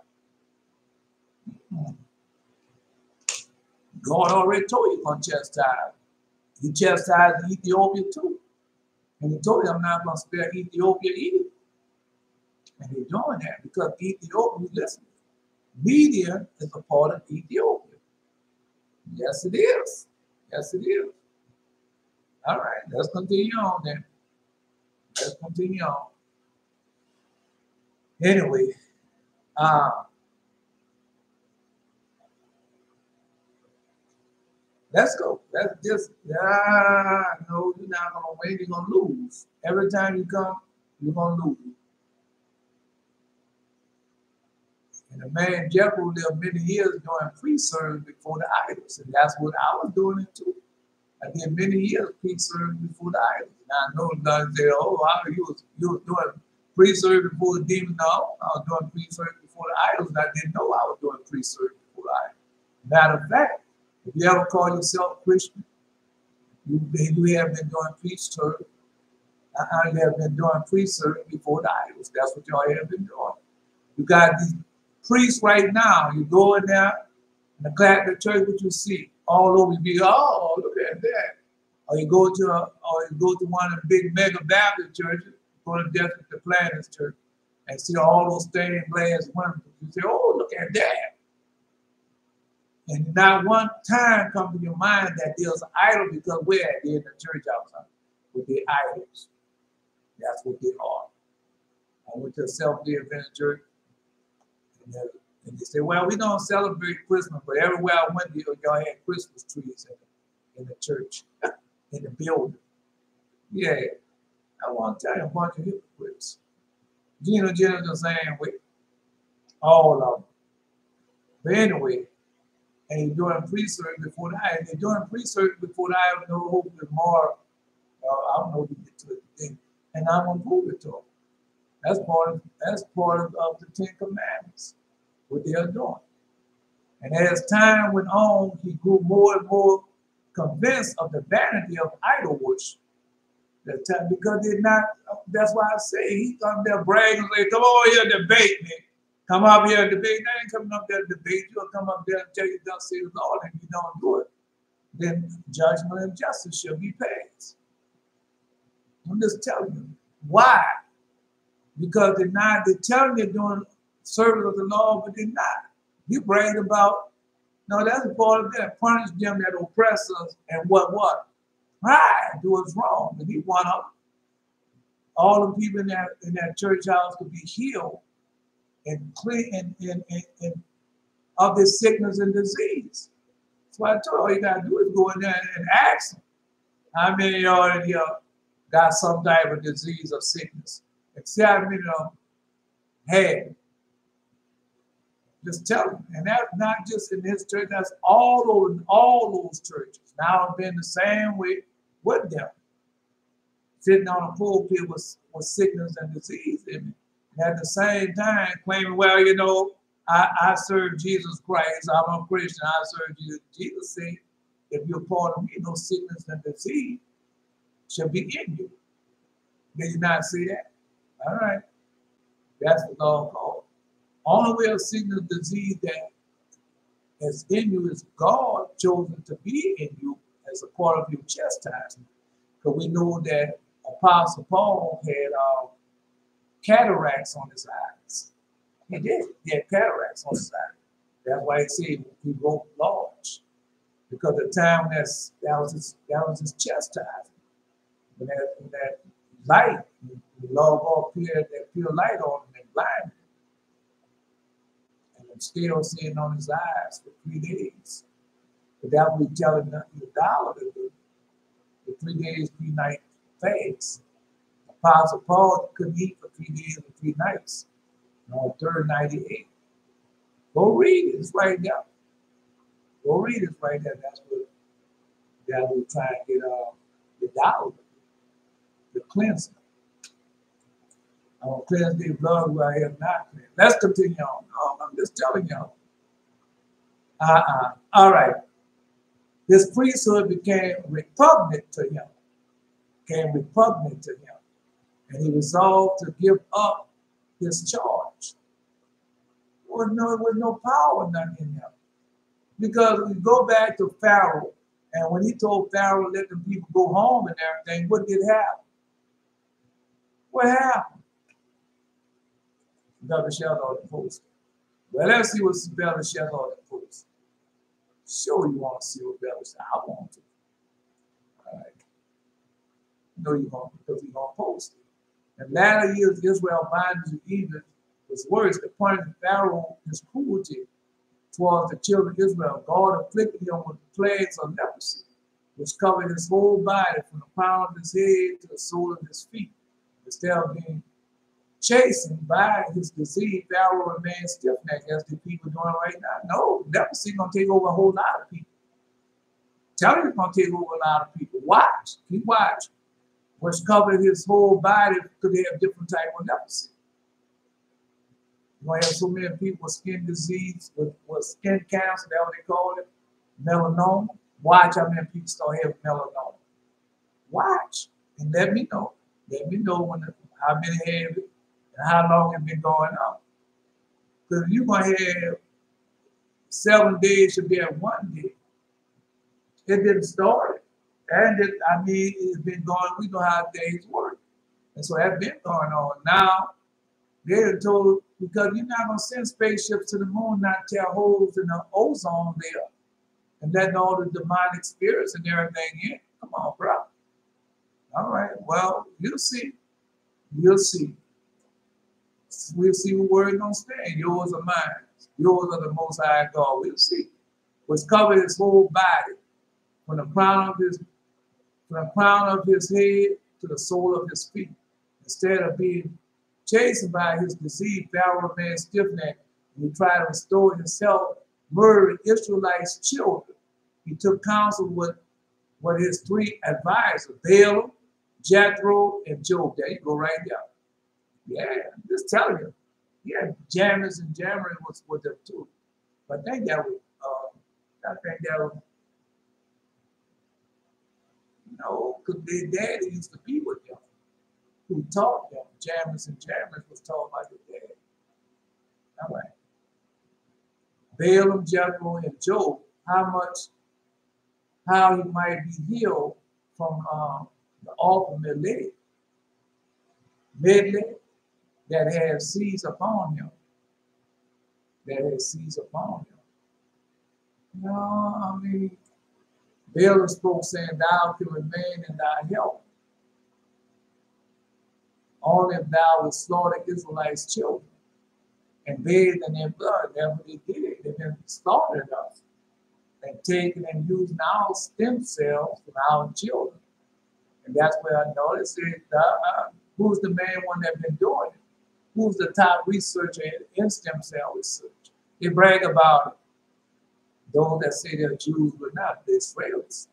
God already told you going to chastise. He chastised Ethiopia too. And he told you, I'm not going to spare Ethiopia either. And they're doing that because Ethiopia, listen, Media is a part of Ethiopia. Yes, it is. Yes, it is. All right, let's continue on then. Let's continue on. Anyway, let's go. Let's just, no, you're not going to win. You're going to lose. Every time you come, you're going to lose. And the man Jethro lived many years doing priest service before the idols. And that's what I was doing it too. I did many years priest service before the idols. Now I know none say, oh, you was doing priest service before the demon. No, I was doing priest service before the idols. And I didn't know I was doing priest service before the idols. Matter of fact, if you ever call yourself Christian, you have been doing priest service. You have been doing priest service before the idols. That's what y'all have been doing. You got these priests right now. You go in there in the Catholic church, what you see all over. You be, oh, look at that. Or you go to one of the big mega Baptist churches, go to the Planners Church, and see all those stained glass windows. You say, oh, look at that. And not one time come to your mind that there's an idol, because we're at the end of the church outside with the idols. That's what they are. I went to a Seventh-day Adventist church, and they say, well, we don't celebrate Christmas, but everywhere I went, y'all had Christmas trees in the church, in the building. Yeah, I want to tell you, a bunch of hypocrites. Gina the same way, all of them. But anyway, and you're doing pre-service before the item. They're doing pre-service before the item, no hope is more. I don't know if you get to it today. And I'm going to prove it to them. That's part of the Ten Commandments, what they are doing. And as time went on, he grew more and more convinced of the vanity of idol worship. Because they're not, that's why I say he come there bragging and say, come over here and debate me. Come up here and debate. They ain't coming up there to debate. You'll come up there and tell you, thus say the Lord, and you don't do it. Then judgment and justice shall be passed. I'm just telling you. Why? Because they're telling you they're doing service of the Lord, but they're not. You brag about, no, that's a part of that. Punish them that oppress us and what? Pride, do what's wrong. And he want up. All the people in that church house could be healed and clean and of this sickness and disease. That's why I told you, all you gotta do is go in there and ask them. How many of y'all in here got some type of disease or sickness? Except how many of them had. Just tell them. And that's not just in this church, that's all over all those churches. Now I've been the same way with them. Sitting on a pulpit with sickness and disease in it. And at the same time claiming, well, you know, I serve Jesus Christ, I'm a Christian, I serve Jesus. Jesus said, if you're part of me, no sickness and disease shall be in you. Did you not see that? All right. That's the law called. Only way of sickness and disease that is in you is God chosen to be in you as a part of your chastisement. Because we know that Apostle Paul had cataracts on his eyes. He did. He had cataracts on his eyes. That's why he said he wrote large. Because the time that was his chastisement. When that light, the Lord God appeared, that pure light on him and blinded him. And I'm still seeing on his eyes for 3 days. But that would be telling the dollar to do. The 3 days, 3 night fast. Apostle Paul couldn't eat for 3 days and 3 nights. And on the third night he ate. Go read it. It's right there. Go read it. It's right there. That's what we're trying to get out. The cleansing. I'm going to cleanse their blood where I have not cleansed. Let's continue on. I'm just telling y'all. All right. This priesthood became repugnant to him. And he resolved to give up his charge. There was no power none in him. Because we go back to Pharaoh, and when he told Pharaoh, let the people go home and everything, what did happen? What happened? Belshazzar the post. Well, let's see what Belshazzar the post. Sure, you want to see what Belshazzar. I want to. All right. You know you're going to, because he's going to post it. In latter years, Israel binded to Egypt was worse. The point of Pharaoh, his cruelty towards the children of Israel. God afflicted him with plagues of leprosy, which covered his whole body from the crown of his head to the sole of his feet. Instead of being chastened by his disease, Pharaoh remained stiff-necked, as the people doing right now. No, leprosy going to take over a whole lot of people. Tell you it's going to take over a lot of people. Watch, keep watching. Which covered his whole body because they have different type of leprosy. You're going to have so many people with skin disease, with skin cancer, that's what they call it, melanoma. Watch how many people start having melanoma. Watch and let me know. Let me know how many have it and how long it's been going on. Because you're going to have 7 days should be at 1 day. It didn't start. And it's been going, we know how days work. And so that's been going on. Now, they're told, because you're not going to send spaceships to the moon, not tear holes in the ozone layer and letting all the demonic spirits and everything in. Come on, bro. All right, well, you'll see. You'll see. We'll see what word going to stand. Yours or mine. Yours are the Most High God. We'll see. Which covered his whole body from the crown of his head to the sole of his feet. Instead of being chastened by his disease, Pharaoh remained stiff-necked, and he tried to restore himself, murdering Israelites' children. He took counsel with his 3 advisors, Balaam, Jethro, and Job. There you go, right there. Yeah, I'm just telling you. Yeah, Jammers and Jammer was with them too. But I think that was, because their daddy used to be with them, who taught them. Jammers and Jammers was taught by their dad. All right. Balaam, Jethro, and Job, how he might be healed from the awful medley that had seized upon him. Balaam spoke, saying, thou can remain in thy health, only if thou wilt slaughter Israelites' children and bathe in their blood. That's what they did. They've been slaughtered us and taken and using our stem cells from our children. And that's where I noticed it. Who's the main one that's been doing it? Who's the top researcher in stem cell research? They brag about it. Those that say they're Jews but not, they're Israelis.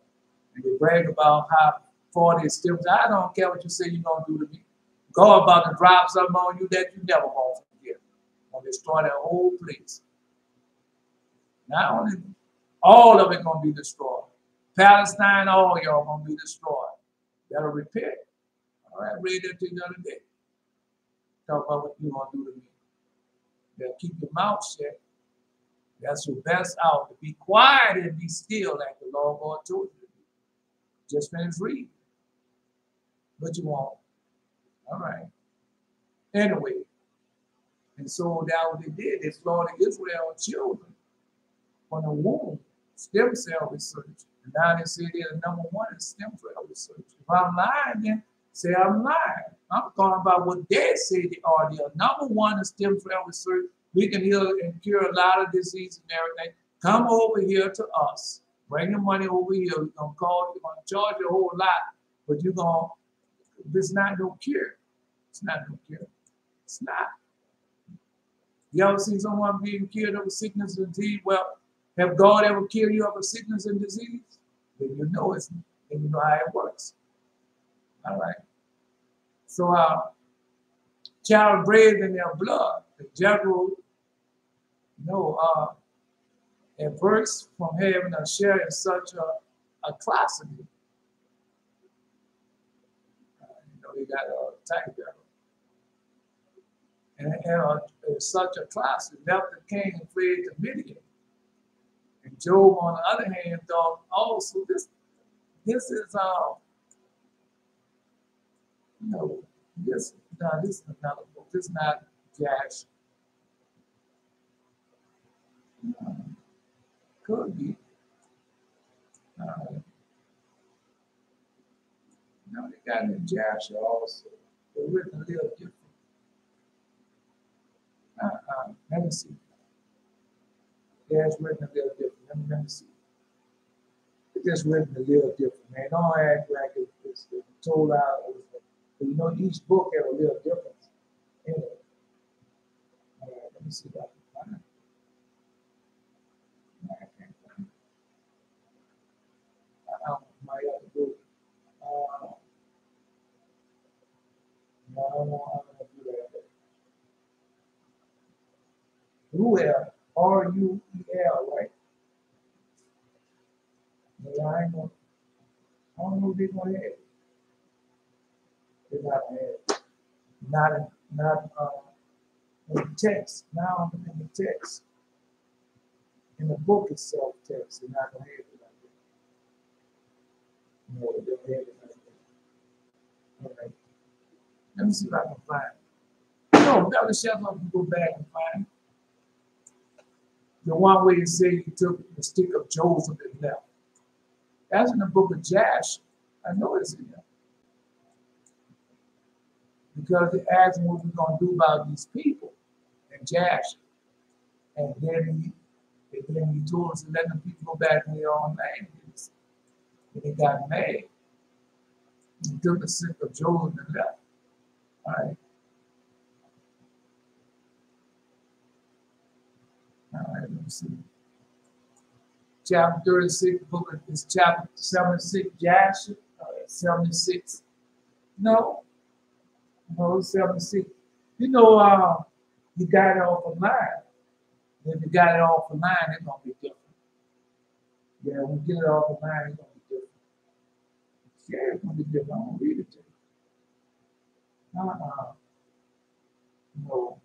And they brag about how far they stem cells. I don't care what you say you're going to do to me. God about to drop something on you that you never going to forget. Going to destroy that whole place. Not only all of it going to be destroyed. Palestine, all y'all going to be destroyed. That'll repent. All right, I read that to you the other day. Talk about what you're going to do to me. You keep your mouth shut. That's your best out. To be quiet and be still like the Lord God told you to do. Just finish reading. But you won't. All right. Anyway. And so that what they did. They slaughtered Israel children from the womb. Stem cell research. And now they say they're the #1 in stem cell research. If I'm lying, then say I'm lying. I'm talking about what they say they are. They are #1 in stem cell research. We can heal and cure a lot of disease and everything. Come over here to us. Bring your money over here. We're going to call you. We're going to charge you a whole lot. But you're going to, it's not no cure. It's not no cure. It's not. You ever see someone being killed of a sickness and disease? Well, have God ever killed you of a sickness and disease? Then you know it's, then you know how it works. All right. So child bred in their blood. The Jethro, a verse from heaven are sharing such a atrocity. They got a type there. And such atrocity left the king and fled to Midian. And Job, on the other hand, thought also this is this is another book. This is not Jash. Could be. They got in Jash also. They're written a little different. Let me see. Yeah, it's written a little different. Let me see. It's just written a little different, man. Don't act like it's told out. But each book has a little difference in it. Let me see if I can find it. I can't find it. I might have to do it. No, I don't want to do that. Ruel, R-U-E-L, right? Yeah, I don't know if they're going to have it. They're not going to have it. Not in the text. Now in the text. In the book itself, text. They're not going to have it like that. No, they don't have it like that. All right. Let me see if I can find it. No, Dr. Shethro can go back and find it. The one where you say he took the stick of Joseph and left. That's in the book of Jash. I know it's in there. Because they asked him what we're going to do about these people in Jash. And then he told us to let the people go back in their own languages. And he got mad. He took the stick of Joseph and left. All right. All right, let me see. Chapter 36, book is chapter 76, Jash, 76. No, 76. You got it off a line. If you got it off a line, it's going to be different. Yeah, when you get it off a line, it's going to be different. Yeah, it's going to be different. I'm going to read it to you. No.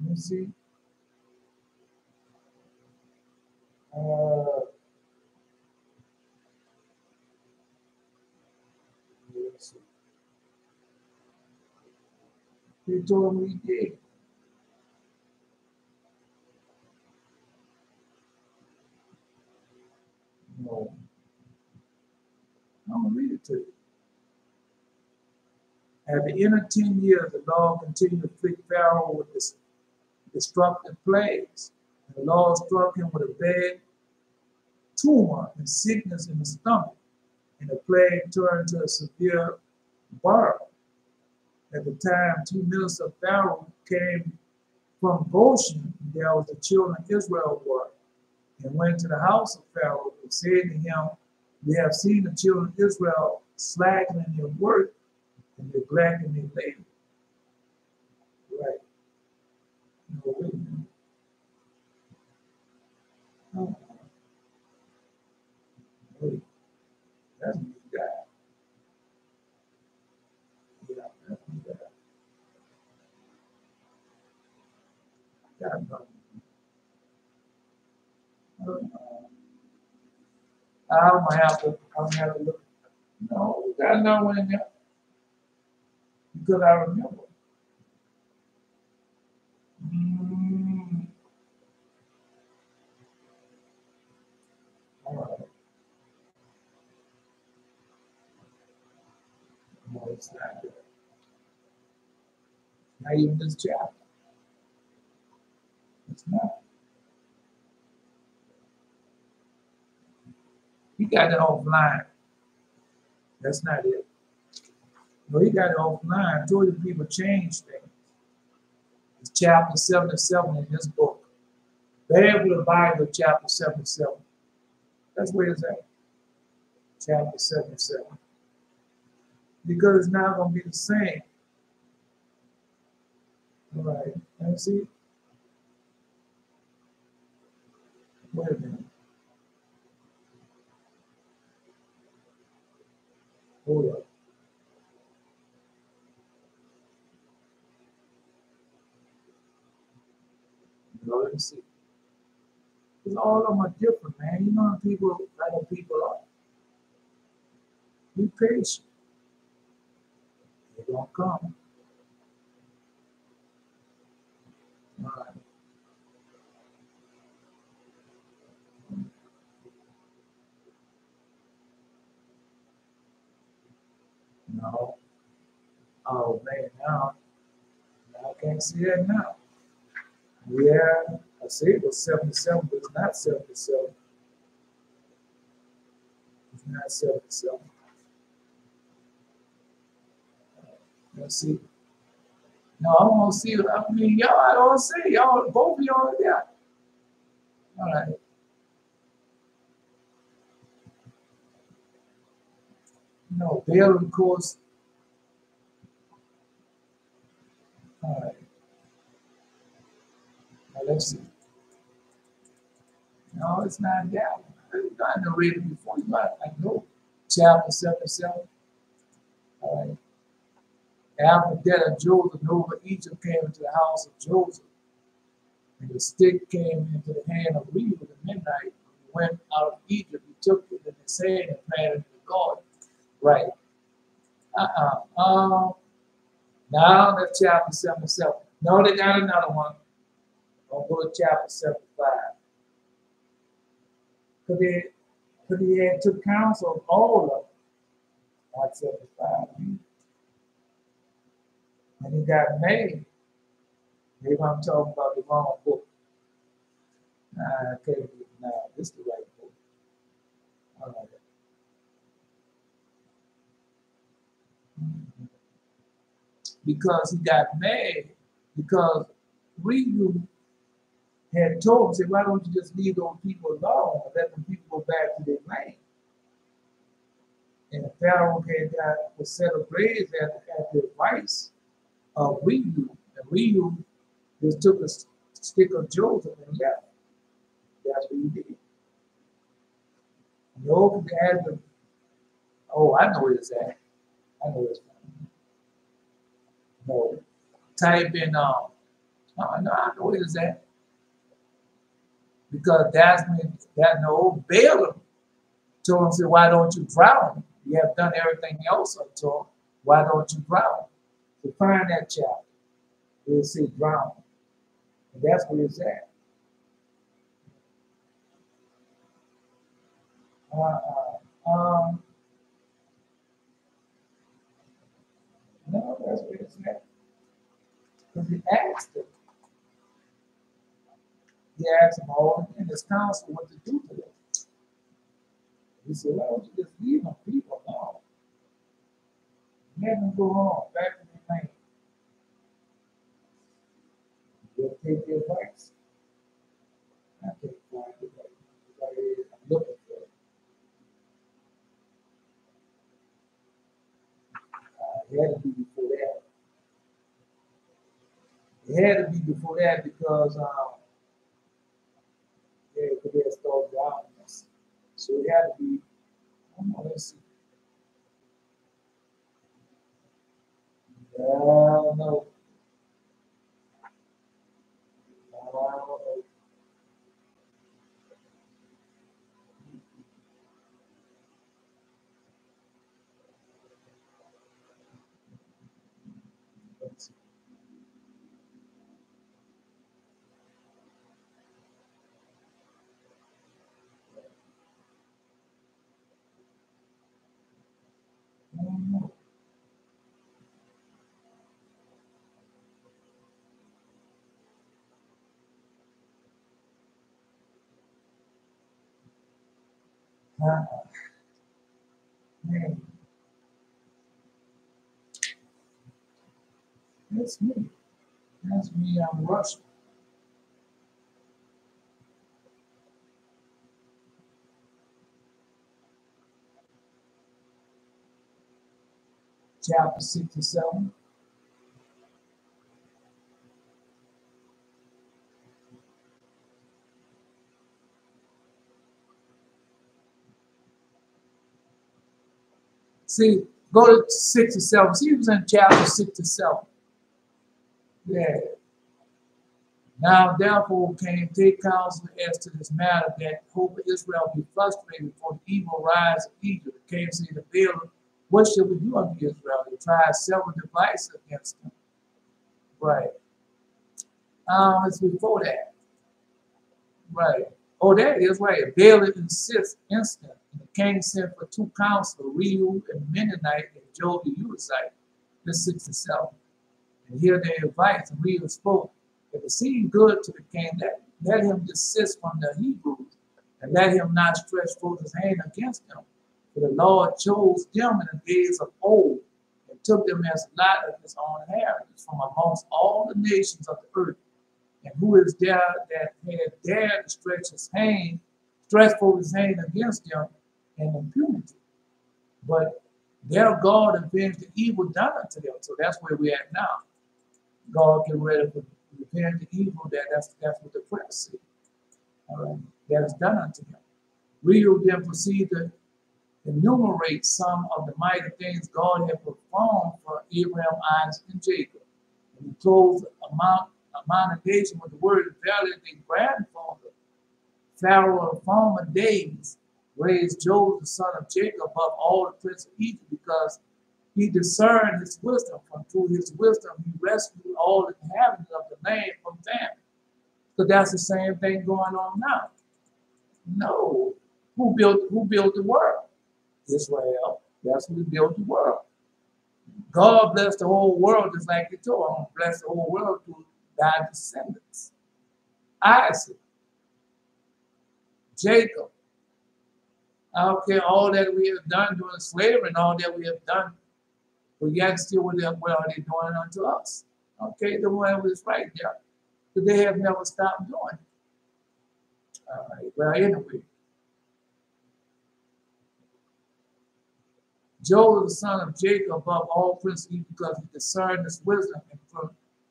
Let me see. Let's see. He told me he did. No. I'm going to read it to you. At the end of 10 years, the Lord continued to afflict Pharaoh with this destructive plagues. And the Lord struck him with a bad tumor and sickness in the stomach. And the plague turned to a severe burn. At the time, 2 ministers of Pharaoh came from Goshen, and there was the children of Israel were, and went to the house of Pharaoh and said to him, "We have seen the children of Israel slackening their work and neglecting their labor." Right. No, wait a minute. Oh. Wait. That's a new guy. Yeah, that's a new guy. I'm gonna have to look. No, that's not one in there. Because I remember. All right. No, it's not there. Not even this chapter. It's not. He got it offline. That's not it. No, he got it offline. I told you people change things. It's chapter 77 in this book. Beverly Bible, chapter 77. That's where it's at. Chapter 77. Because it's not going to be the same. All right. Let me see. Wait a minute. Hold up. Let me see. Because all of them are different, man. You know how people, other people are. Be patient. They're going to come. All right. No. Oh, man, now I can't see that now. Yeah, I see it was 77, but it's not 77. It's not 77. Let's see. No, I want to see. I mean, y'all, I don't see. Y'all, both of y'all are there. All right. No, Baal, of course. All right. Now, let's see. No, it's not that one. You got to read it before you got I know. Chapter 77. All right. After the death of Joseph, over Egypt came into the house of Joseph. And the stick came into the hand of Reuben at midnight. When he went out of Egypt, he took it in his hand and planted it in the garden. Right. Now that's chapter 77. No, they got another one. I'll go to chapter 75. Because he had took counsel of all of them. Like 75. And he got made. Maybe I'm talking about the wrong book. Okay, now this is the right book. All right. Because he got mad, because Reuben had told him, said, why don't you just leave those people alone and let them people go back to their land? And Pharaoh was set ablaze at the advice of Reuben. And Reuben just took a stick of Joseph and left. That's what he did. And over had the, oh, I know where it's at. I know where it's at. No. Type in, no, I know where it's at. Because that's when that old Balaam told him, said, why don't you drown? You have done everything else up to him. Why don't you drown? So find that chapter. It'll say drown. And that's where it's at. No, that's where it's at. Because he asked him. He asked him all in his counsel what to do to them. He said, why don't you just leave them people alone? Let them go on back to their land. They'll take their advice. I can't find it right. I'm looking for it. It had to be before that. It had to be before that because they had started drowning us. So it had to be, let's see. No. Let's see. No. Man. That's me. That's me, I'm rushing. Chapter 67. See, go to 67. See, he was in chapter 67. Yeah. Now, therefore, came take counsel as to this matter, that hope of Israel be frustrated for the evil rise of Egypt. The king said to Balaam, what shall we do unto Israel? They tried several devices against them. Right. It's before that. Right. Oh, that is right. Balaam insists instant. And the king sent for two counselors, Reu and Mennonite and Job the Uzite. This 67. And here they advice, and Reu spoke. If it seemed good to the king, let him desist from the Hebrews, and let him not stretch forth his hand against them. For the Lord chose them in the days of old, and took them as lot of his own inheritance from amongst all the nations of the earth. And who is there that had dared to stretch forth his hand against them in impunity? But their God avenged the evil done unto them. So that's where we're at now. God get ready to repent the evil that's what the prayer said. All right, that is done unto them. We will then proceed to enumerate some of the mighty things God had performed for Abraham, Isaac, and Jacob. And he closed amountation with the word, verily their grandfather, Pharaoh of former days, raised Joseph, the son of Jacob, above all the princes of Egypt, because he discerned his wisdom. From through his wisdom, he rescued all the inhabitants of the land from famine. So that's the same thing going on now. No. Who built the world? Israel. That's who built the world. God blessed the whole world just like he told him. Bless the whole world through thy descendants. Isaac, Jacob. I don't care all that we have done during slavery and all that we have done, but yet still what are they doing unto us? Okay, the one was right there. But they have never stopped doing it. All right, well, anyway. Joseph, the son of Jacob, above all princes, because he discerned his wisdom, and from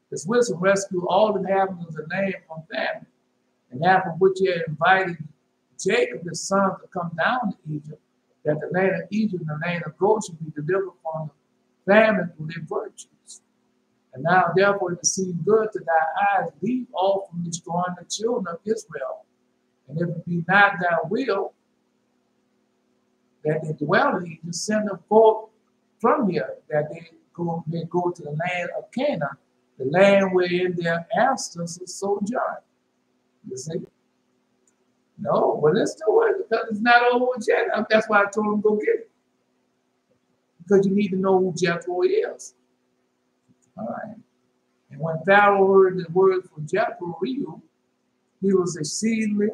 his wisdom rescued all the inhabitants of the land from famine. And after which he had invited Jacob, his son, to come down to Egypt, that the land of Egypt and the land of Goshen be delivered from the famine through their virtues. And now, therefore, it seems good to thy eyes, leave off from destroying the children of Israel. And if it be not thy will that they dwell in Egypt, send them forth from here, that may go to the land of Canaan, the land wherein their ancestors sojourned. You see? No, but let's do it because it's not over yet. That's why I told him go get it. Because you need to know who Jethro is. All right. And when Pharaoh heard the words from Jethro, he was exceedingly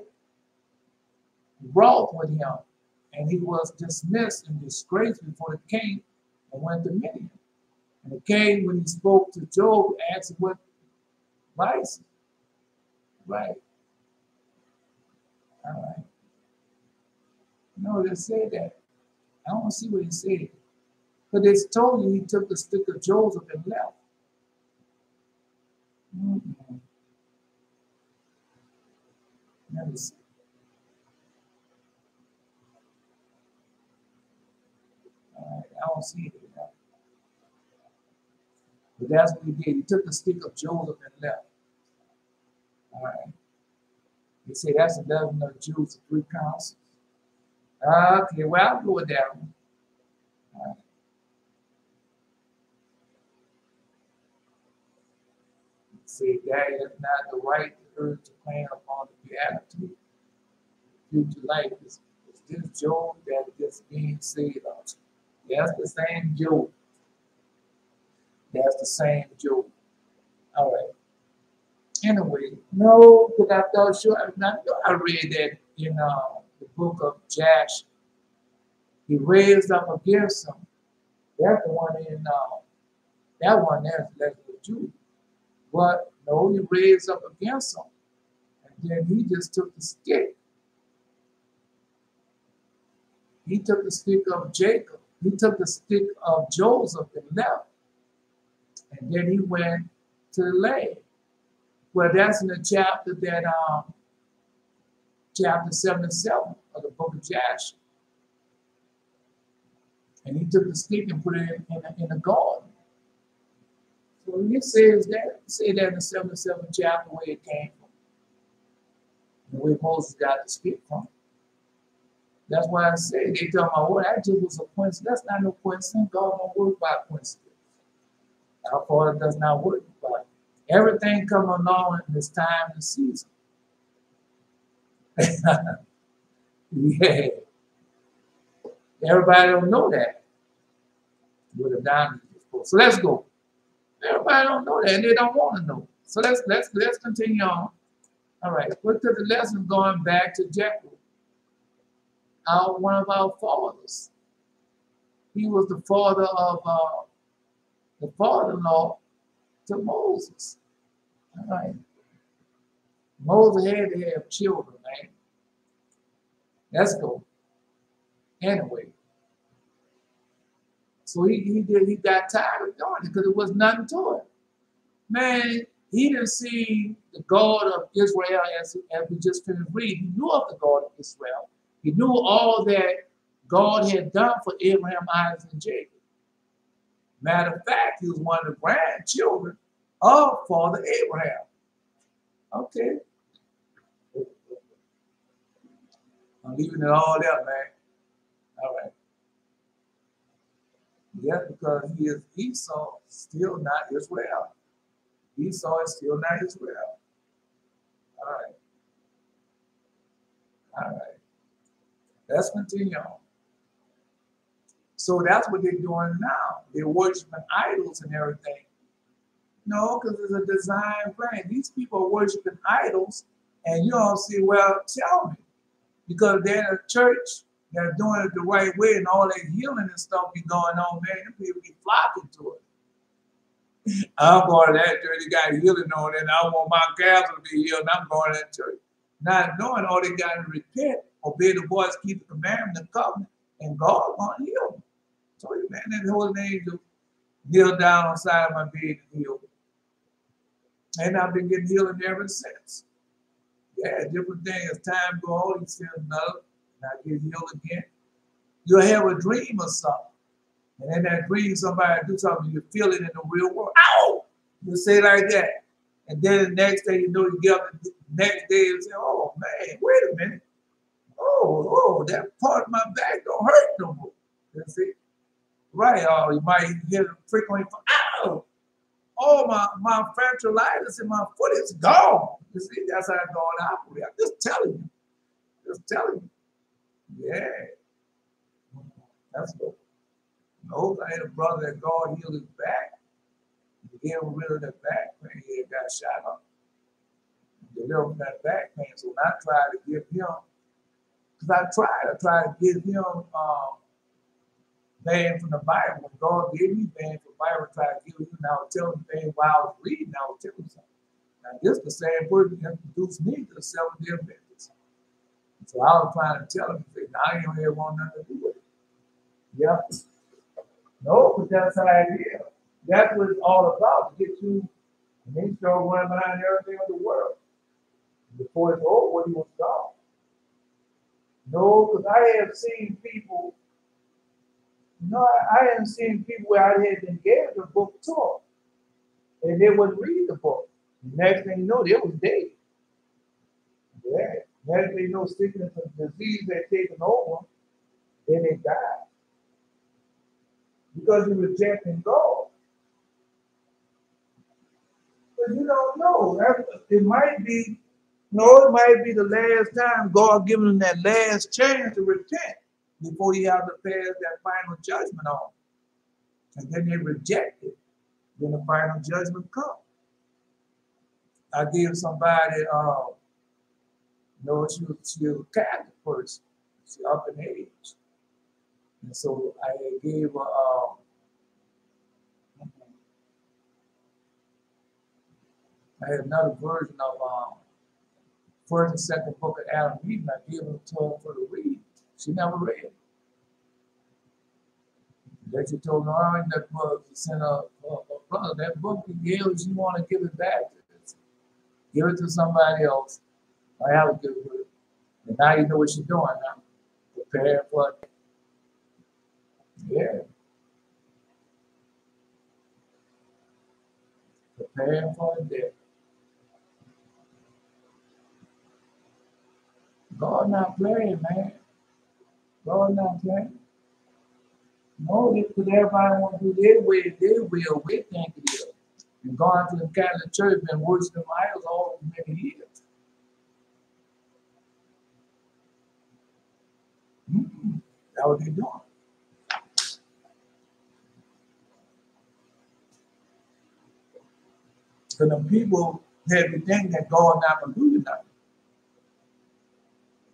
wroth with him. And he was dismissed and disgraced before the king and went to Midian. And the king, when he spoke to Job, asked him what vice. Right. All right. No, they said that. I don't see what he said. But they told you he took the stick of Joseph and left. Let me see. All right. I don't see it. But that's what he did. He took the stick of Joseph and left. All right. He said that's 11 of the Jews, 3 councils. Okay, well, I'll go with that one. All right. See, that is not the right urge to plan upon the beatitude. Future life is this Job that is being said of. That's the same Job. That's the same Job. All right. Anyway, no, because I thought sure I read that in the book of Josh. He raised up against him. That's the one in that one there's the Jew. But no, he raised up against him. And then he just took the stick. He took the stick of Jacob. He took the stick of Joseph and left. And then he went to the land. Well, that's in the chapter that chapter 77 of the book of Joshua. And he took the stick and put it in a garden. So he says that, say that in the 77th chapter where it came from. And where Moses got the stick from. That's why I say they tell my word, that just was a coincidence. That's not no coincidence. God don't work by coincidence. Our Father does not work by it. Everything come along in this time and season. Yeah. Everybody don't know that. With a diamond. So let's go. Everybody don't know that, and they don't want to know. So let's continue on. All right. Look at the lesson going back to Jethro, one of our fathers. He was the father of the father-in-law to Moses. All right. Moses had to have children, man. Let's go. Anyway. So he got tired of doing it because it was nothing to it. Man, he didn't see the God of Israel as we just finished reading. He knew of the God of Israel. He knew all that God had done for Abraham, Isaac, and Jacob. Matter of fact, he was one of the grandchildren of Father Abraham. Okay. I'm leaving it all there, man. All right. Yeah, because he is Esau, still not Israel. Esau is still not Israel. All right. All right. Let's continue on. So that's what they're doing now. They're worshiping idols and everything. No, because it's a design plan. These people are worshiping idols, and you don't see, well, tell me. Because they're in a church, they're doing it the right way, and all that healing and stuff be going on, man. The people be flocking to it. I'm going to that church, they got healing on it, and I want my cancer to be healed, and I'm going to that church. Not knowing all they got to repent, obey the voice, keep the commandment, the covenant, and God going to heal them. So, man, that holy angel kneel down on the side of my bed and heal me. And I've been getting healing ever since. Yeah, different things. As time goes on, you feel another, and I get healed again. You'll have a dream or something. And in that dream, somebody do something, you feel it in the real world. Ow! You say like that. And then the next day, you know, you get up the next day and say, oh, man, wait a minute. Oh, that part of my back don't hurt no more. You see? Right, you might hear the frequently, ow! Oh, my fractulitis in my foot is gone. You see, that's how God operates. I'm just telling you. Just telling you. Yeah. That's good. No, I had a brother that God healed his back. He gave him rid of that back pain. He had got shot up. Delivered from that back pain. So when I tried to give him, because I tried to give him ban from the Bible. When God gave me ban from the Bible, I tried to give him, and I was telling him ban while I was reading, I was telling him something. Now, this is the same person that introduced me to the 7-day Adventist. So I was trying to tell him, now I ain't here want nothing to do with it. Yeah. No, but that's how it is. That's what it's all about, to get you, and then start running behind everything in the world. Before it's over, he was gone. No, because I have seen people, I haven't seen people where I had been gave the book to them, and they wouldn't read the book. The next thing you know, they was dead. Yeah. Next thing you know, sickness and disease had taken over, then they died. Because you're rejecting God. But you don't know. It might be the last time God giving them that last chance to repent before he have to pass that final judgment on. And then they reject it. Then the final judgment comes. I gave somebody, she was a Catholic person. She up in age. And so I gave her, I had another version of first and second book of Adam and Eve, and I gave it to her for the read. She never read it. Then she told me, "Oh, in that book, you sent a brother, that book you gave us, you want to give it back to us. Give it to somebody else. I have a good word." And now you know what she's doing now. Prepare for it. Yeah. Prepare for it there. God not playing, man. God not playing. No, because everybody want to do their way, their will, we think it is. And going to the Catholic Church and worshiping idols all many years. That's what they're doing. Because the people have to think that God not going to do nothing.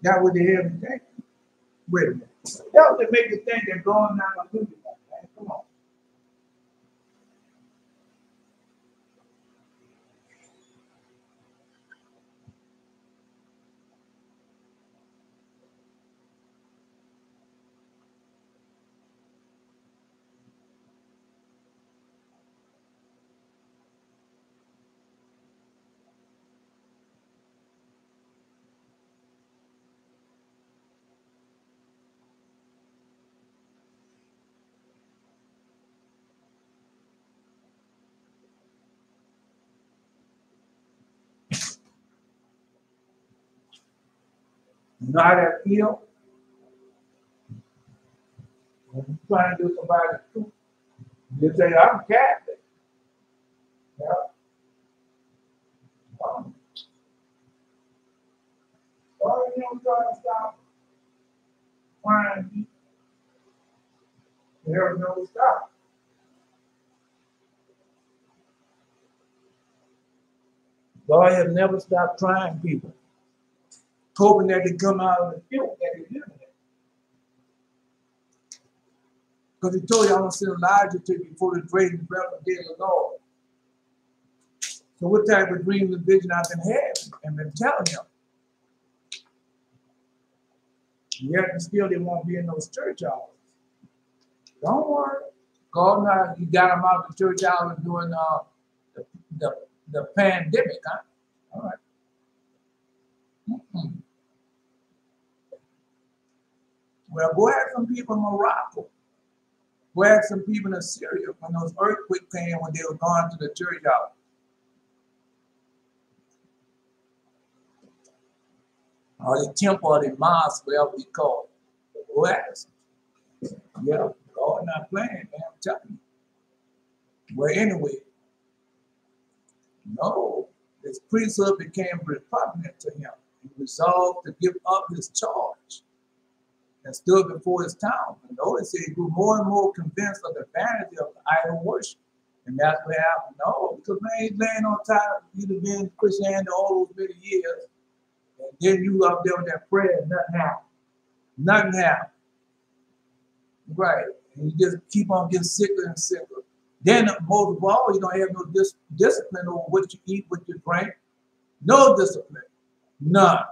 That's what they have to think. Wait a minute. That's what they make you think that God not going to do nothing, man. Come on. You know how that feel? When you're trying to do somebody's truth, you say, "I'm Catholic." Yeah. Why you don't try to stop trying people? There's no stop. God has never stopped trying people, hoping that they come out of the guilt that they live in. Because he told you, "I'm going to send Elijah to you before the great and breath day of the Lord." So what type of dreams and vision I've been having and been telling him? Yet and still they won't be in those church hours. Don't worry. God now, you got them out of the church hours during the pandemic, huh? All right. Well, go ask some people in Morocco. Go ask some people in Syria when those earthquakes came when they were going to the church house. Or the temple or the mosque, whatever we call it. Go ask them. Yeah, God not playing, man, I'm telling you. Well, anyway, no, his priesthood became repugnant to him. He resolved to give up his charge and stood before his town. And notice he grew more and more convinced of the vanity of idol worship. And that's what happened. No, because man, he's laying on top. You'd have been Christianity all those many years. And then you up there with that prayer, and nothing happened. Nothing happened. Right. And you just keep on getting sicker and sicker. Then, most of all, you don't have no discipline over what you eat, what you drink. No discipline. None.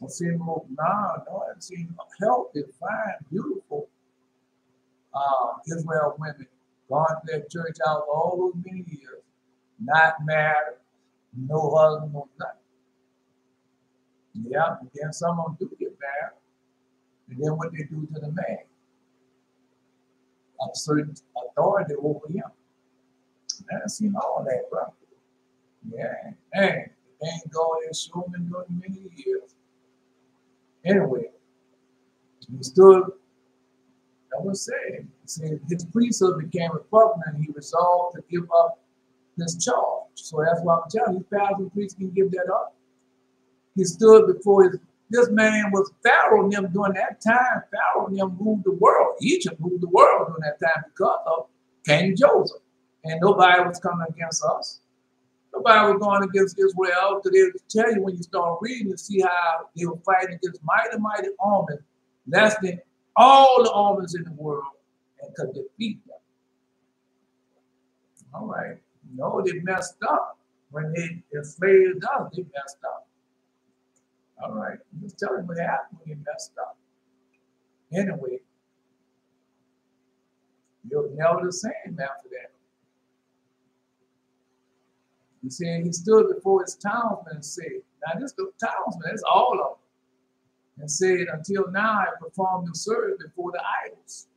I've seen more, I've seen healthy, fine, beautiful Israel women gone to their church house all those many years, not married, no husband, no nothing. Yeah, and then some of them do get married, and then what they do to the man, a certain authority over him. I've seen all that, bro. Yeah, hey, thank God has shown me during many years. Anyway, he stood, I was saying, his priesthood became repugnant and he resolved to give up his charge. So that's why I'm telling you, these pastors and priests can give that up. He stood before this man was Pharaoh and them during that time. Pharaoh and them ruled the world. Egypt ruled the world during that time because of King Joseph. And nobody was coming against us. Nobody was going against Israel, because they would tell you when you start reading, you see how they were fighting against mighty, mighty armies, less than all the armies in the world, and could defeat them. All right. No, they messed up. When they enslaved us, they messed up. All right. I'm just telling you what happened when they messed up. Anyway, you're never the same after that. He said he stood before his townsmen and said, now this the townsmen, that's all of them, and said, until now I performed the service before the idols.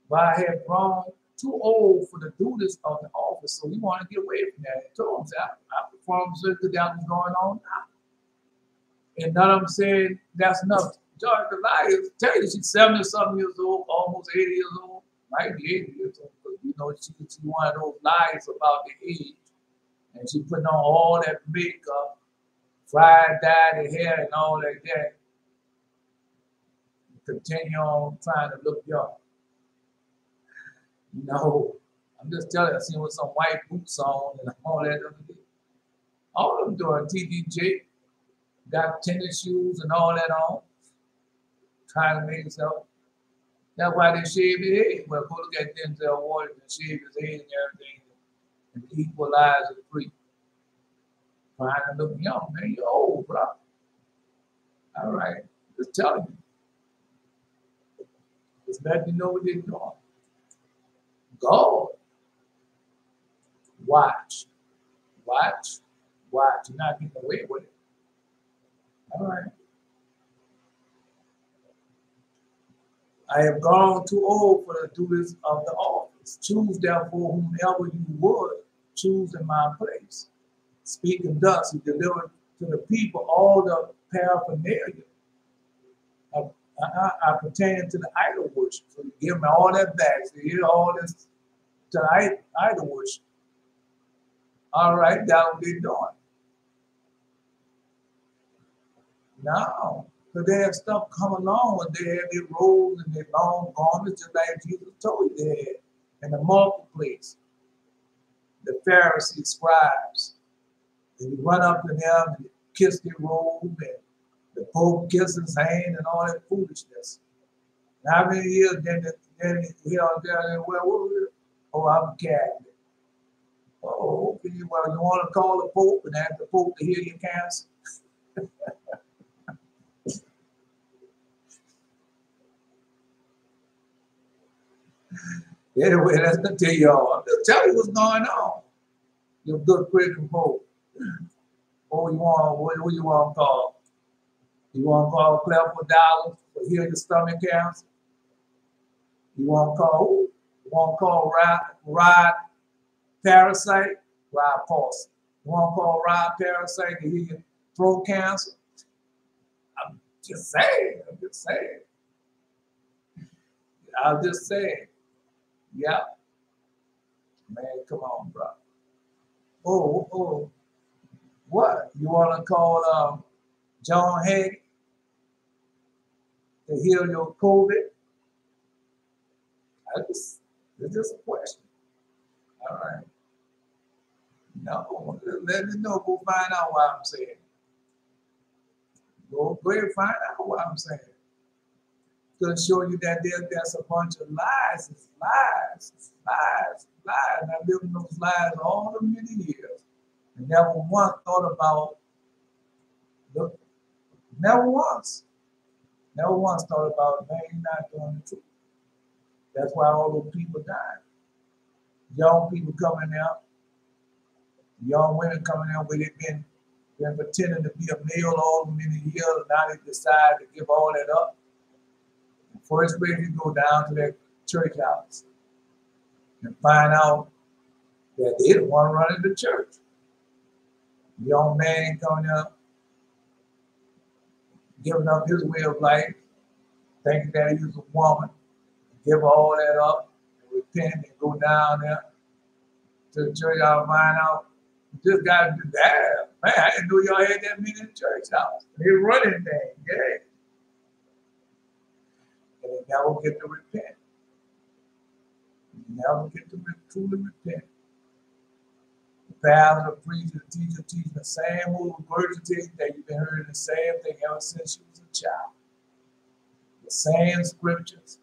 But I had grown too old for the duties of the office, so he wanted to get away from that. He told him, I performed the service that was going on now. And none of them said, that's enough. George Goliath, tell you, she's 70-something years old, almost 80 years old, might be 80 years old. But, you know, she one of those lies about the age. And she putting on all that makeup, fried, dyed hair, and all like that. Continue on trying to look young. No, I'm just telling you, I seen with some white boots on and all that other day. All of them doing TDJ, got tennis shoes and all that on, trying to make himself. That's why they shave their head. Well, go look at Denzel Washington and shave his head and everything and equalize the free. Trying to look young, man. You're old, bro. All right. Just telling you. Just letting you know what they're doing. God. Watch. Watch. Watch. You're not getting away with it. All right. I have gone too old for the duties of the office. Choose therefore whomever you would choose in my place. Speaking thus, he delivered to the people all the paraphernalia pertaining to the idol worship. So you give them all that back. So you all this to idol worship. All right, that's what they're doing. Now, because they have stuff come along when they have their robes and their long garments, just like Jesus told you they had in the marketplace. The Pharisees, scribes, and you run up to them and kiss their robe, and the Pope kisses his hand and all that foolishness. And how many years then he on there, well, oh, I'm Catholic. Oh, okay, well, you want to call the Pope and ask the Pope to hear your cancer? Anyway, let's continue on. I'm just telling you what's going on. You're a good Christian Pope. What you want to call? You want to call Cleford Dollar for heal your stomach cancer? You want to call who? You want to call Rod Parasite? Rod Paulson. You want to call Rod Parasite to heal your throat cancer? I'm just saying. I'm just saying. Yeah. Man, come on, bro. Oh. What? You want to call John Hagee to heal your COVID? It's just a question. All right. No, let me know. Go find out what I'm saying. Go ahead and find out what I'm saying. Going to show you that there's a bunch of lies. It's lies. And I've lived in those lies all the many years. And never once thought about, never once thought about, man, you're not doing the truth. That's why all those people died. Young people coming out, young women coming out where they've been pretending to be a male all many years. Now they decide to give all that up. First place you go down to that church house and find out that they the one running the church. Young man coming up, giving up his way of life, thinking that he was a woman, give all that up, and repent and go down there to the church house, find out this guy do that. Man, I didn't know y'all had that many in the church house. They running things, yeah. And they never get to repent. They never get to truly repent. The pastor, the preacher, the teacher teaching the same old regurgitating that you've been hearing the same thing ever since you was a child. The same scriptures,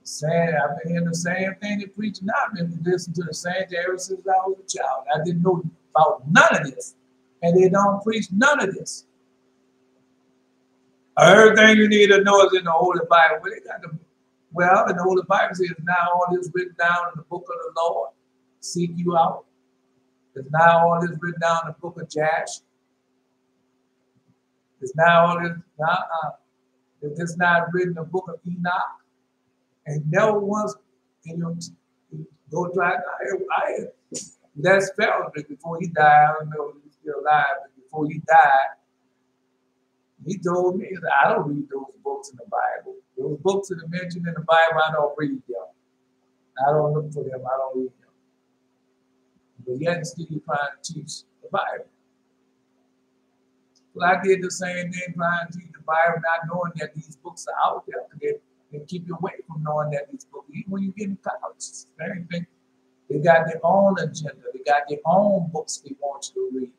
Saying, I've been hearing the same thing they preach now. I've been listening to the same thing ever since I was a child. I didn't know about none of this. And they don't preach none of this. Everything you need to know is in the Holy Bible. Well, in the Holy Bible says, now all this written down in the book of the Lord. Seek you out. It's now all this written down in the book of Josh. It's now all this, it's not written in the book of Enoch. And never once, go try. That's Pharaoh before he died. I don't know if he's still alive, but before he died, he told me that I don't read those books in the Bible. Those books that are mentioned in the Bible, I don't read them. I don't look for them. I don't read them. But yet still trying to teach the Bible. Well, I did the same thing trying to teach the Bible, not knowing that these books are out there. They keep you away from knowing that these books, even when you get in college, same thing. They got their own agenda. They got their own books they want you to read.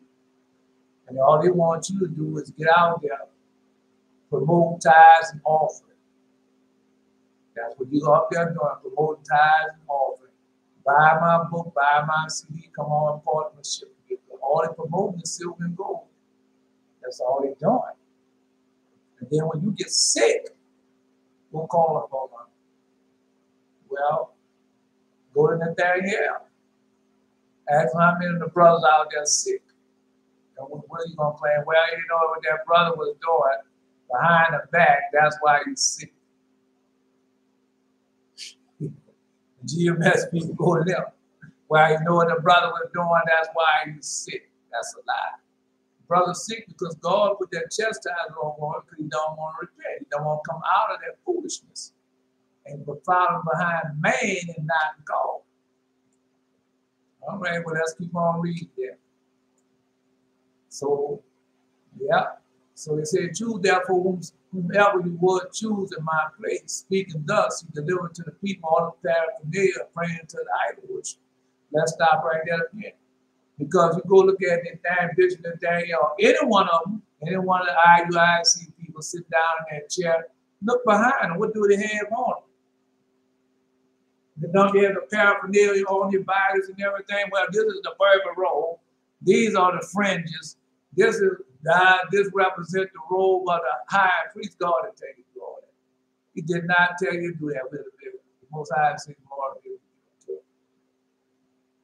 And all they want you to do is get out there, promote tithes and offering. That's what you up there doing, promoting tithes and offering. Buy my book, buy my CD, come on, partnership. All they promoting is silver and gold. That's all they're doing. And then when you get sick, we'll call upon them. Well, go to Nathaniel. Ask him how many of the brothers out there sick. And what are you going to claim? Well, you know what that brother was doing behind the back, that's why he's sick. GMS people go to them. Well, you know what the brother was doing, that's why he's sick. That's a lie. The brother's sick because God put that chastisement on him because he don't want to repent. He don't want to come out of that foolishness and follow behind man and not God. All right, well, let's keep on reading there. So, yeah. So he said, choose therefore whomever you would choose in my place. Speaking thus, he delivered to the people all the paraphernalia, praying to the idol worship. Let's stop right there again. Because you go look at the damn Bishop and Daniel, any one of them, any one of the IUIC people sit down in that chair, look behind them. What do they have on them? Don't they have the paraphernalia on your bodies and everything? Well, this is the Berber robe. These are the fringes. This represents the robe of the high priest. God had taken glory. He did not tell you to do that with the Most High said, Lord,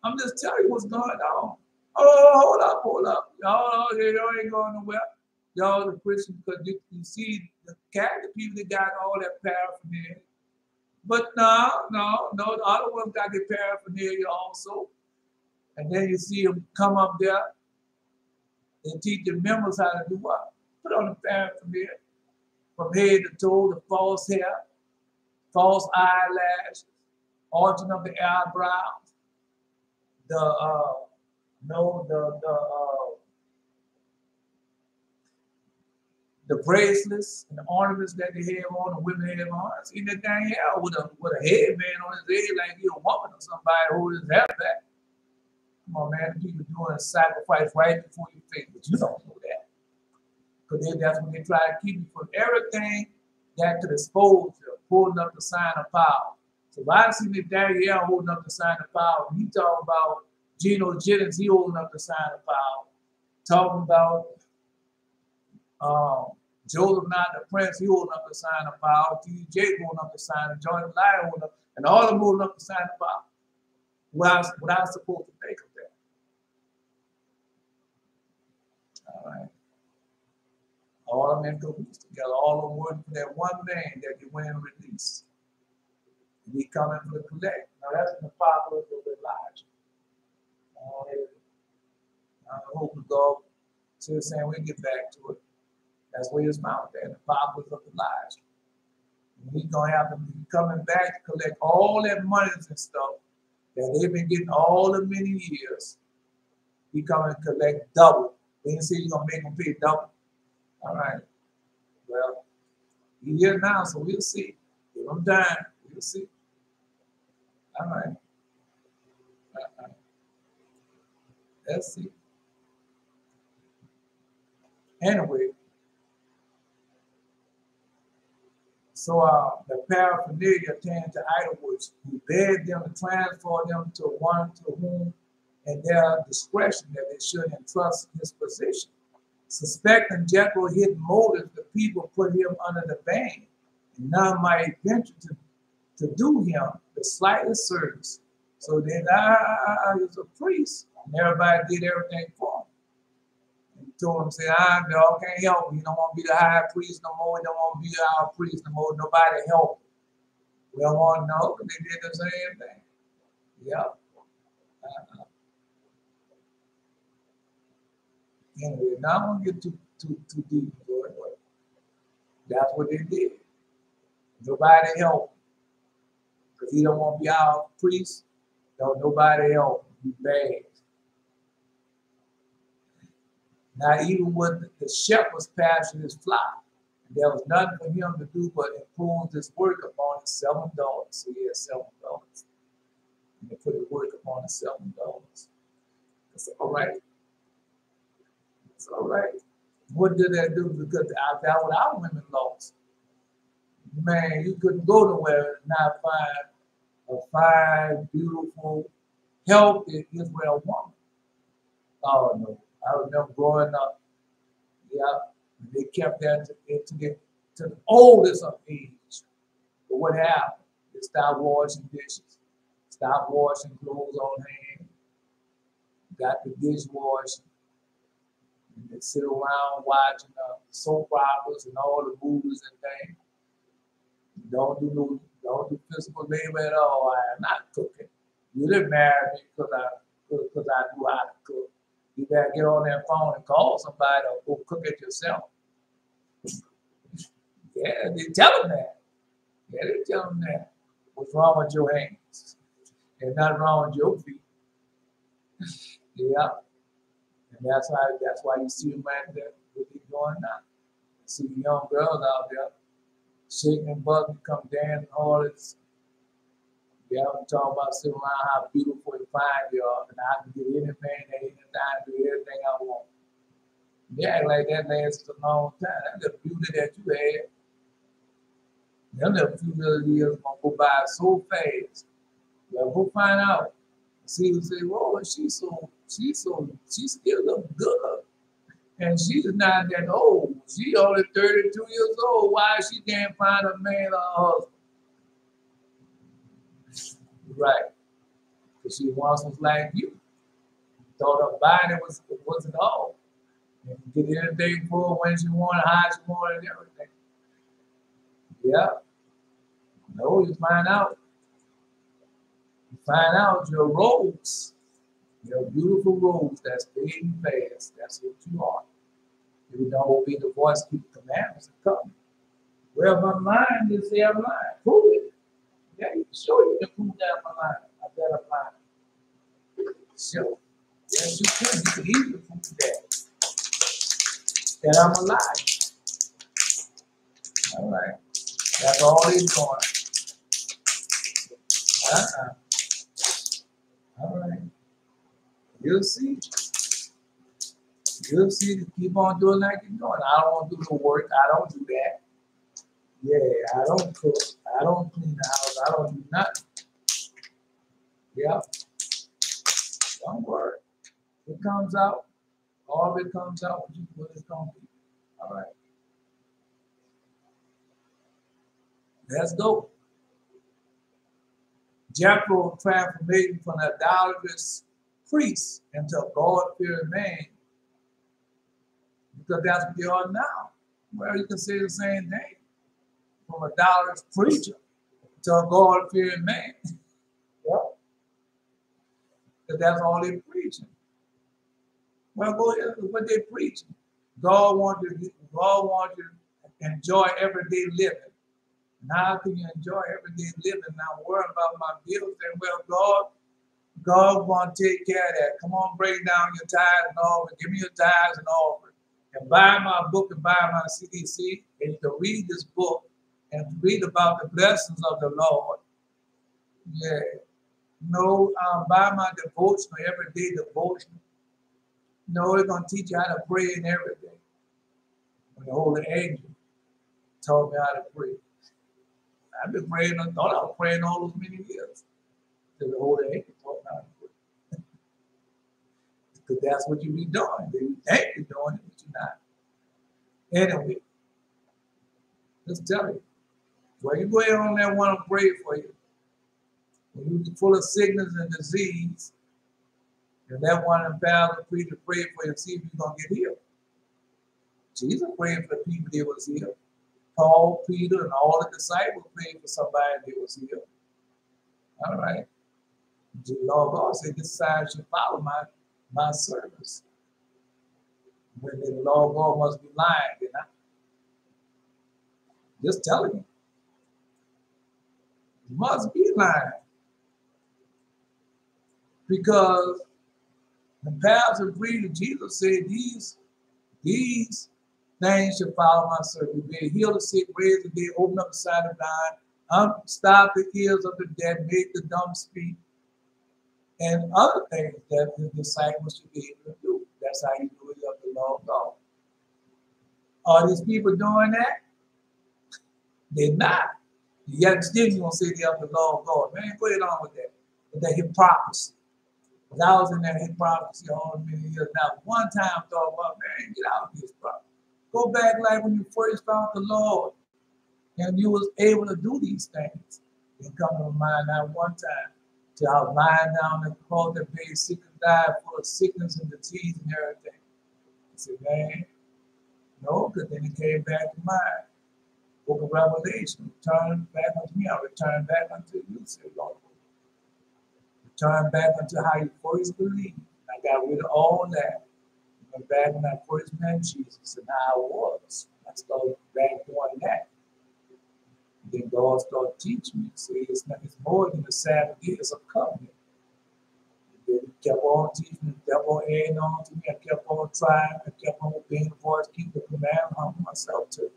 I'm just telling you what's going on. Oh, hold up. Y'all ain't going nowhere. Y'all the Christians, because you see the Catholic people that got all that paraphernalia. But no, the other ones got their paraphernalia also. And then you see them come up there and teach the members how to do what? Put on the paraphernalia from head to toe, the false hair, false eyelashes, altering of the eyebrows, the bracelets and the ornaments that they have on, the women have on. I seen that dang hell with a headband on his head like he a woman or somebody holding his hair back. Come on, man, people doing a sacrifice right before your face, but you don't know that. Because that's when they try to keep you from everything that could expose you, holding up the sign of power. So if I see the Daniel holding up the sign of power, he talking about Geno Jennings, he holding up the sign of power. Talking about Joseph not the Prince, he holding up the sign of power. TJ holding up the sign of Jordan Lion holding up, and all of them holding up the sign of power. What I was supposed to think of that. All right. All of them in cahoots together, all of them working for that one man that they went and released. And he coming for the collect. Now that's in the apocalypse of Elijah. I hope the God still saying we get back to it. That's where his mouth at, the apocalypse of Elijah. And he's gonna have to be coming back to collect all that monies and stuff that they've been getting all the many years. He coming to collect double. They didn't say you're gonna make them pay double. All right. Well, he's here now, so we'll see. Give him time. We'll see. All right. Let's see. Anyway, the paraphernalia tend to idol worship. He begged them to transfer them to one to whom at their discretion that they should entrust his position. Suspecting Jethro hidden motives, the people put him under the ban, and none might venture to do him the slightest service. So then I was a priest, and everybody did everything for him. And he told him, say, dog can't help me. You don't want to be the high priest no more. You don't want to be our priest no more. Nobody help. We don't want to know, but they did the same thing. Yep. Anyway, now I don't get too deep into it, but that's what they did. Nobody helped. Because he don't want to be our priest. Nobody help. He begged. Now, even when the shepherd's pasturing his flock, there was nothing for him to do but impose his work upon his $7. So he had $7. And they put his work upon his $7. It's all right. It's all right. What did that do? Because that's what our women lost. Man, you couldn't go nowhere and not find a fine, beautiful, healthy Israel woman. Oh no. I remember growing up, they kept that to the oldest of age. But what happened? They stopped washing dishes, stopped washing clothes on hand, got the dishwasher, and they sit around watching soap operas and all the movies and things. Don't do physical labor at all. I am not cooking. You didn't marry me because I knew how to cook. You better get on that phone and call somebody or go cook it yourself. Yeah, they tell them that. Yeah, they tell them that. What's wrong with your hands? There's nothing wrong with your feet. Yeah. And that's why you see them right there, what they're doing now. You see the young girls out there shaking and buzzing, come dancing, all this. Yeah, I'm talking about sitting around how beautiful and fine you are, and I can get any man at any time to do everything I want. They act like that lasts a long time. That's the beauty that you had. Them little few little years gonna go by so fast. Well, go find out. See who say, "Whoa, she still look good, and she's not that old. She only 32 years old. Why she can't find a man or a husband?" Right. Because she once was like you. Thought her body wasn't all. And you get anything for her when she wanted, how she wanted, and everything. Yeah. No, you find out. You find out your rose, your beautiful rose that's fading fast. That's what you are. If you don't obey the voice, keep the commandments and come. Well, my mind is there, I'm lying. Prove it. Yeah, you can show you can prove that my mind. I bet I'm lying. Sure. Yes, you can. You can easily prove that I'm alive. All right. That's all he's doing. All right. You'll see. You'll see. Keep on doing like you're doing. I don't want to do the work. I don't do that. Yeah, I don't cook. I don't clean the house. I don't do nothing. Yeah. Don't worry. It comes out. All of it comes out what it's going to be. All right. Let's go. Jethro transformation from an idolatrous priest into a God-fearing man, because that's what they are now. Well, you can say the same thing. From a idolatrous preacher to a God-fearing man. Yep. Because that's all they're preaching. Well, go ahead, what they're preaching. God wants you to enjoy everyday living. And how can you enjoy everyday living? Not worrying about my bills? And well, God wants to take care of that. Come on, break down your tithes and offering. Give me your tithes and offering. And buy my book and buy my CDC. And you can read this book and read about the blessings of the Lord. Yeah. No, buy my devotional, everyday devotional. No, it's going to teach you how to pray and everything. When the Holy Angel taught me how to pray. I've been praying, I thought I was praying all those many years. To the Holy Angel taught me how to pray. Because that's what you be doing. You think you're doing it, but you're not. Anyway, just tell you. Well, you go ahead on that one and pray for you. When you're full of sickness and disease, and that one and pastor preach to pray for you and see if you're going to get healed. Jesus prayed for the people that was healed. Paul, Peter, and all the disciples prayed for somebody that was healed. All right. The Lord God said, this sign should follow my service. When the Lord God must be lying, you know? Just telling you. He must be lying. Because the pastor agreed that Jesus said, these things shall follow my service. They heal the sick, raise the dead, open up the side of blind, unstop the ears of the dead, make the dumb speak, and other things that the disciples should be able to do. That's how you do it of the Lord God. Are these people doing that? They're not. Yet still you gonna say they're of the Lord God. Man, go ahead on with that. With that hypocrisy. Because I was in that hypocrisy all many years now. One time I thought about, man, get out of this problem. Go back like when you first found the Lord and you was able to do these things. It come to mind that one time to I was lying down and called the bed sick and died full of sickness and disease and everything. I said, man, no, because then it came back to mind. Book of Revelation, return back unto me, I return back unto you, said Lord. Return back unto how you first believed. I got rid of all that. Went back when I first met Jesus and how I was. I started back doing that. Then God started teaching me. See, it's more than a Sabbath day, it's a covenant. Then he kept on teaching me, kept on adding on to me. I kept on trying, I kept on obeying the voice, keep the command, humble myself to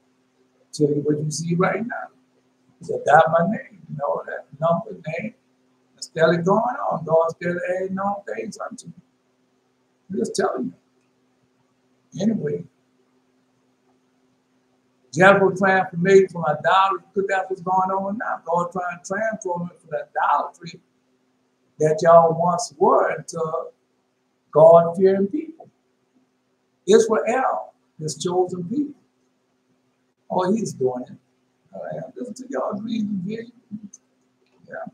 tell you what you see right now. He said, God, my name, you know that number, name. It's still going on. God still adding on things unto me. I'm just telling you. Anyway, Jethro transformation from idolatry, because that's what's going on now. God trying to transform it from the idolatry that y'all once were into God-fearing people. Israel, his chosen people. Oh, he's doing it. All right, listen to y'all dreams and visions. Yeah.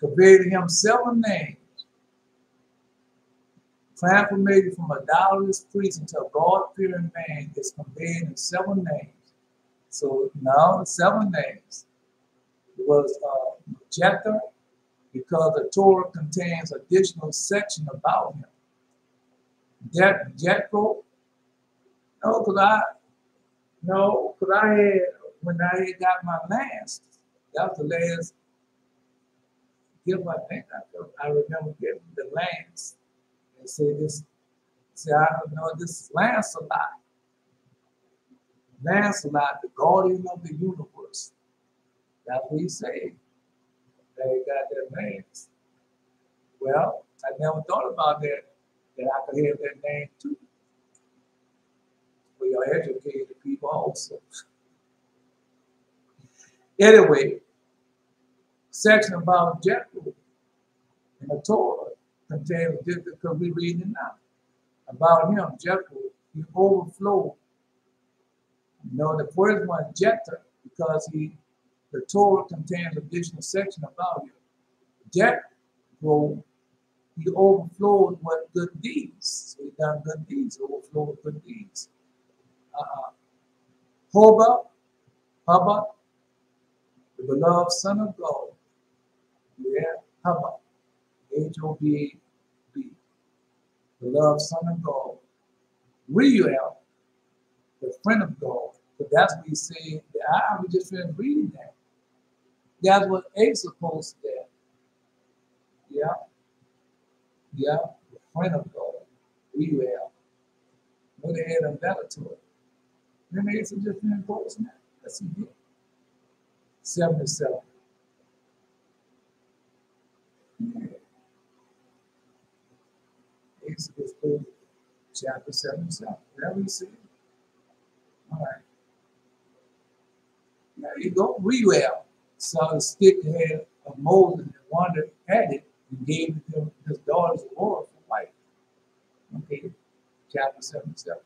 Conveyed to him 7 names. Transformation from idolatrous priest into a God-fearing man is conveyed in 7 names. So now 7 names. It was Jethro, because the Torah contains additional section about him. Jethro, because I had, when I had got my last, that was the last gift I think I remember getting the lance. And say this, I don't know, this is Lancelot. Lancelot, the guardian of the universe. That's what he said. They got that name. Well, I never thought about that I could have that name too. We are educated people also. Anyway, section about Jethro in the Torah contains, because we read it now, about him, Jethro, he overflowed. You know, the first one, Jethro, because the Torah contains additional section about him. Jethro, he overflowed with good deeds. So he done good deeds, overflowed with good deeds. Hobah, the beloved Son of God. Yeah, Hobah, H-O-B-A-B, beloved Son of God. Real, the friend of God. But that's what he said. We just finished reading that. That's what A's supposed to do. Yeah, the friend of God. Real. No, they had a letter to it. Then they just finished posting that. That's in here. 77. Yeah. Exodus 30, chapter 77. That we see. All right. There you go, Reuel. Saw the stick that had of Moses and wandered at it and gave it to his daughters of war for wife. Okay, chapter 77.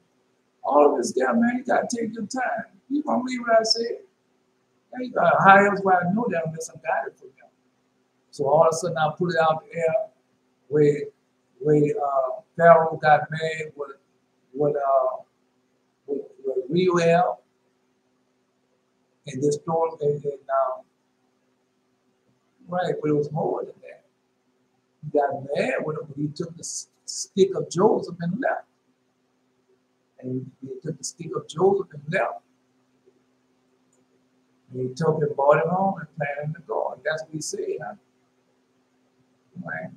All of this there, man, you gotta take your time. You gonna read what I said? Now you gotta hire us where I know that unless I got it from them. So all of a sudden I put it out there where Pharaoh got mad with Reuel and this story right, but it was more than that. He got mad with him, but he took the stick of Joseph and left. And he took the stick of Joseph and left. And he took it, brought it home, and planted in the garden. That's what he said, huh? Right?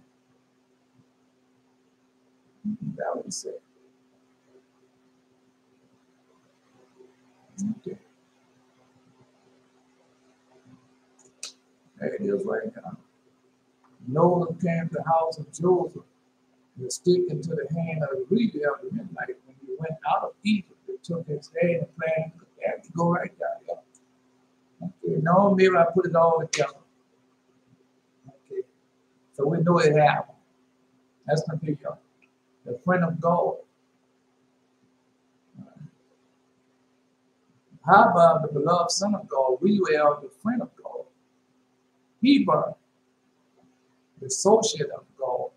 That's what he said. Okay. There it is right now. Noah came to the house of Joseph, and the stick into the hand of the Reuel at midnight when he went out of Egypt. They took his hand and planted. There you go right there. Yeah. Okay. No, maybe I put it all together. Okay. So we know it happened. That's the video. The friend of God. How about the beloved son of God, Reuel, the friend of God? Heber, the associate of God.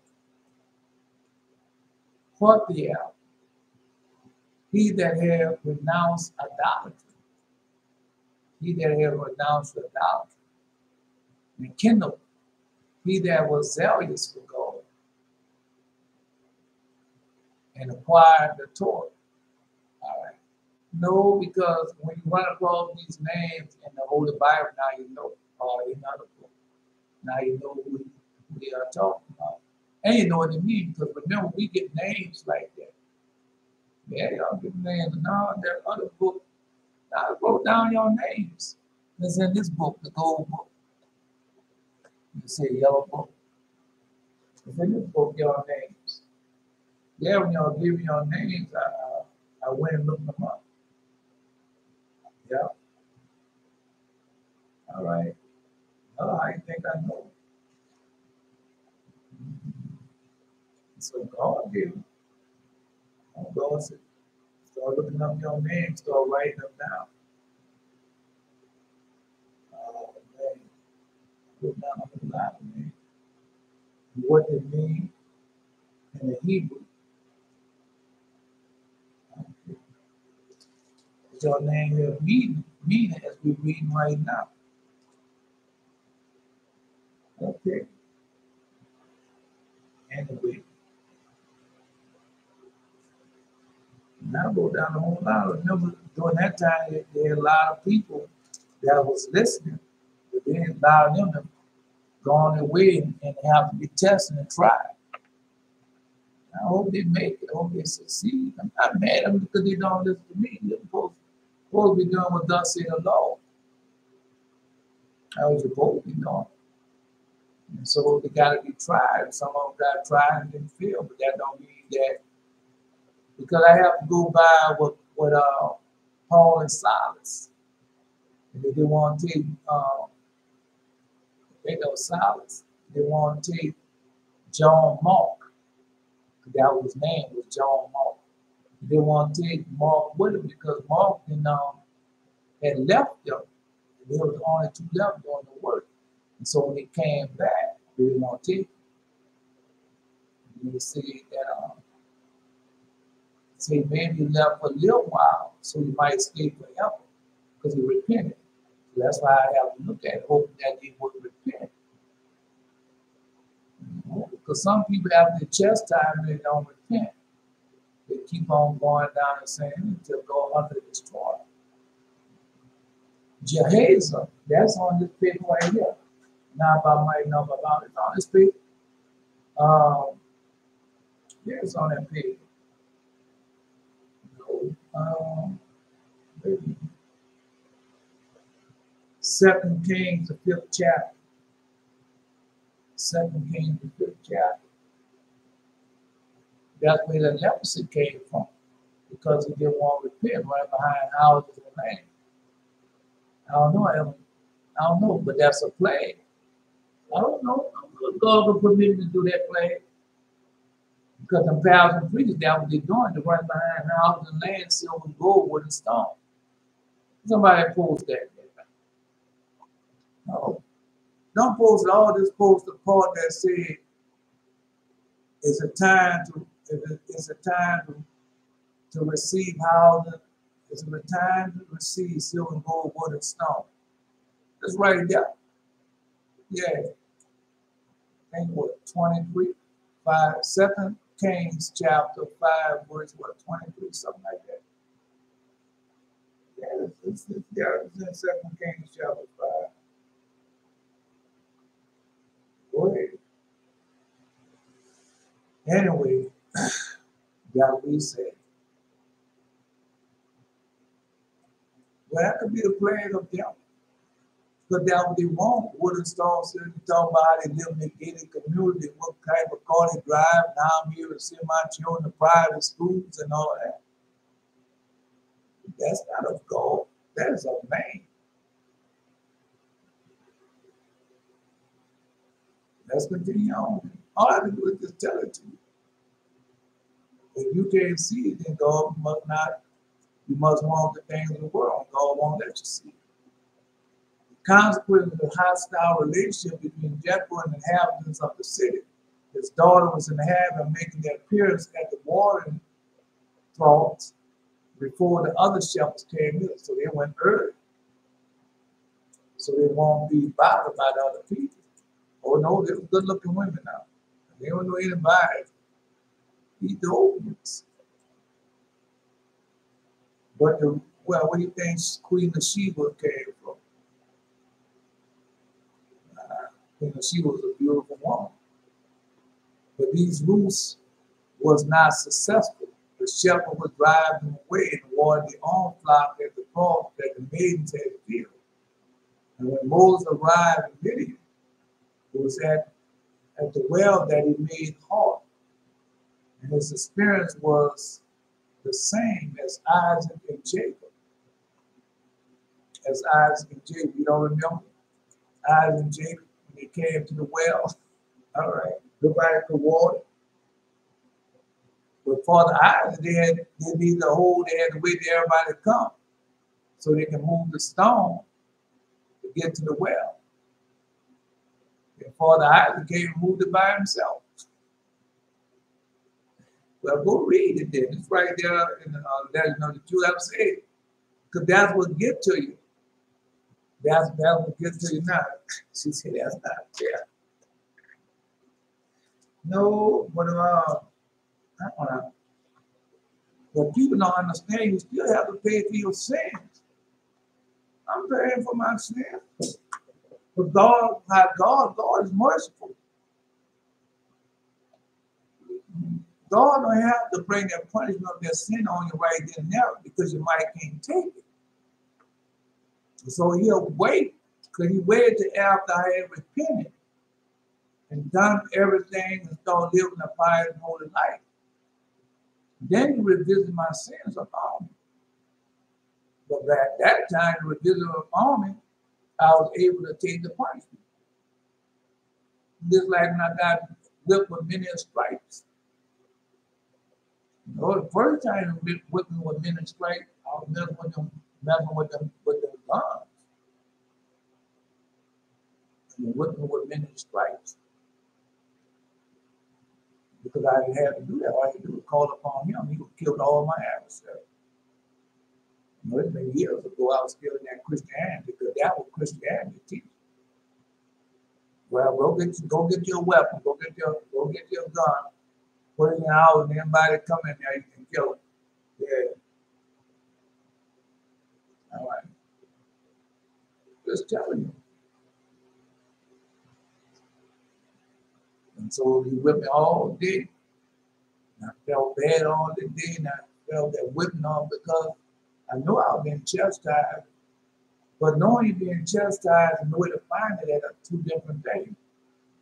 Withal, he that had renounced idolatry. He that had renounced idolatry. And Kindle, he that was zealous for God. And acquired the Torah. All right. No, because when you run across these names in the Holy Bible, now you know, in another book. Now you know who they are talking about. And you know what they mean, because remember, we get names like that. Yeah, y'all get names. No, there are other books. I wrote down your names. It's in this book, the gold book. You see a yellow book. It's in this book, your names. Yeah, when y'all give me your names, I went and looked them up. Yeah. All right. Oh, I think I know. So God gave me. God said, start looking up your names, start writing them down. Oh, man. Put down a lot of names. What they mean in the Hebrew. Okay. Your name here meaning as we're reading right now. Okay. Anyway. Now go down a whole lot. Remember, during that time, there had a lot of people that was listening, but then a lot of them have gone away and have to be tested and tried. I hope they make it. I hope they succeed. I'm not mad at them because they don't listen to me. They're supposed to be doing what thus said the Lord. I was supposed to be doing. And so they got to be tried. Some of them got tried and didn't fail, but that don't mean that. Because I have to go by what Paul and Silas. And they didn't want to take, they know Silas. They want to take John Mark. That was his name, was John Mark. They want to take Mark with him because Mark had left them. There was only two left doing the work. And so when they came back, they didn't want to take him. They said that maybe he left for a little while so he might stay forever because he repented. So that's why I have to look at it, hoping that they would repent. Because some people after the chastisement, they don't repent. They keep on going down the same until go under this destroy. Jehazel, that's on this paper right here. Now if I might know about it on this paper. Yeah, it's on that paper. Second Kings, the 5th chapter. 2 Kings, the 5th chapter. That's where the leprosy came from, because he didn't want to repent right behind houses and land. I don't know. I don't know, but that's a plague. I don't know. God will permit me to do that plague. Because the pastors and preachers, that's what they're doing. They're running behind houses and land, silver and gold, wood and stone. Somebody post that. No. Don't post it. All this post the part that said it's a time to receive housing. It's a time to receive silver and gold, wood and stone. Let's write it down. Yeah. I think what, 23, 5, 2 Kings chapter 5, verse what, 23, something like that. Yeah, it's in 2 Kings chapter 5. Go ahead. Anyway, that we said. Well, that could be the plan of them. Because that's what they want. Wood and stone, talking about how they live in a gated community, what type of car they drive. Now I'm here to send my children to private schools and all that. That's not of God. That is of man. Let's continue on. All I have to do is just tell it to you. If you can't see it, then God must not, you must want the things of the world. God won't let you see it. Consequently, the hostile relationship between Jethro and the inhabitants of the city. His daughter was in the habit of making their appearance at the watering troughs before the other shepherds came in. So they went early. So they won't be bothered by the other people. Oh no, they were good looking women now. They don't know anybody. Eat the opiates. But well, what do you think Queen of Sheba came from? Queen of Sheba was a beautiful woman. But these roosts was not successful. The shepherd was driving them away toward the own flock at the cross that the maidens had killed. And when Moses arrived in Midian, it was at the well that he made halt. And his experience was the same as Isaac and Jacob. As Isaac and Jacob, you don't remember? Isaac and Jacob, when they came to the well, all right, nobody could water. But Father Isaac, they need to hold, they had to wait till everybody to come so they can move the stone to get to the well. And Father Isaac came and moved it by himself. Well, go read it then. It's right there in the Jew have said. Because that's what get to you. That's what gets to you now. She said that's not fair. No, but people don't understand you still have to pay for your sins. I'm paying for my sins. But God is merciful. God don't have to bring that punishment of that sin on you right then and there because you might can't take it. So he'll wait, because he waited till after I had repented and done everything and started living a pious and holy life. Then he revisited my sins upon me. But at that time, he revisited upon me, I was able to take the punishment. Just like when I got whipped with many stripes. You know, the first time he whipped me with many stripes, I was messing with them guns. And he whipped me with many stripes. Because I didn't have to do that. All I had to do was call upon him. He would kill all my adversaries. You know, it's been years ago I was still in that Christianity because that was Christianity teaching. Well, go get your weapon, go get your gun, put it in the house, and anybody come in there, you can kill it. Yeah. All right. Just telling you. And so he whipped me all day. And I felt bad all the day, and I felt that whipping on because I know I was being chastised. But knowing you're being chastised and knowing to find it are two different things.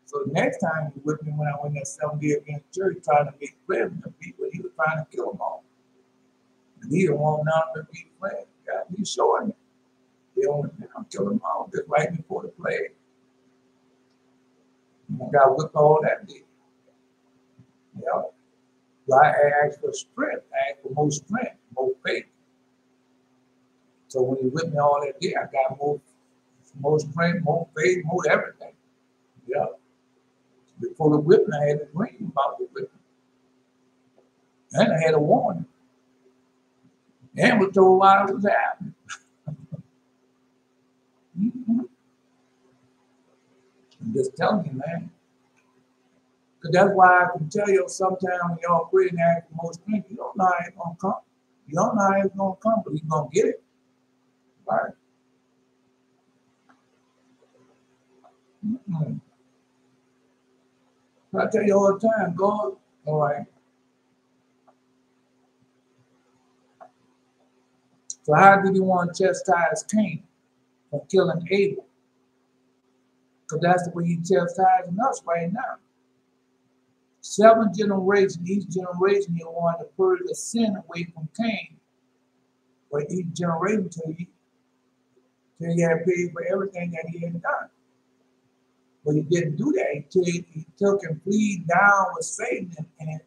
So next time he whipped me when I went that 7 day against church trying to make friends with people, he was trying to kill them all. And he didn't want none of them to be friends. God, he's showing me. They only now kill them all just right before the plague. And God whipped all that day. Yeah. God asked for strength, asked for more strength, more faith. So when he whipped me all that day, I got more strength, more faith, more everything. Yeah. Before the whipping, I had a dream about the whipping. And I had a warning. And was told why it was happening. I'm just telling you, man. Because that's why I can tell you sometimes when y'all pray and ask for more strength, you don't know how it's going to come. You don't know how it's going to come, but you're going to get it. Right? I tell you all the time, God, all right. So how did he want to chastise Cain for killing Abel? Because that's the way he's chastising us right now. 7 generations, each generation he wanted to purge the sin away from Cain. But each generation till he had paid for everything that he had done. But he didn't do that. He took and pleaded down with Satan and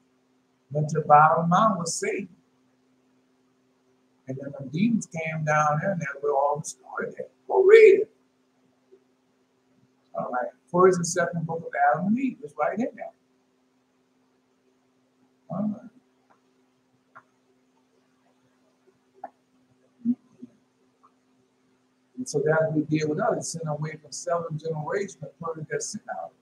went to the bottom of the mountain with Satan. And then the demons came down there and that's where all the story there. Go read it. All right. First and second book of Adam and Eve is right in there. All right. And so that's what we did with us. Sent away from 7 generations and purged that sin out.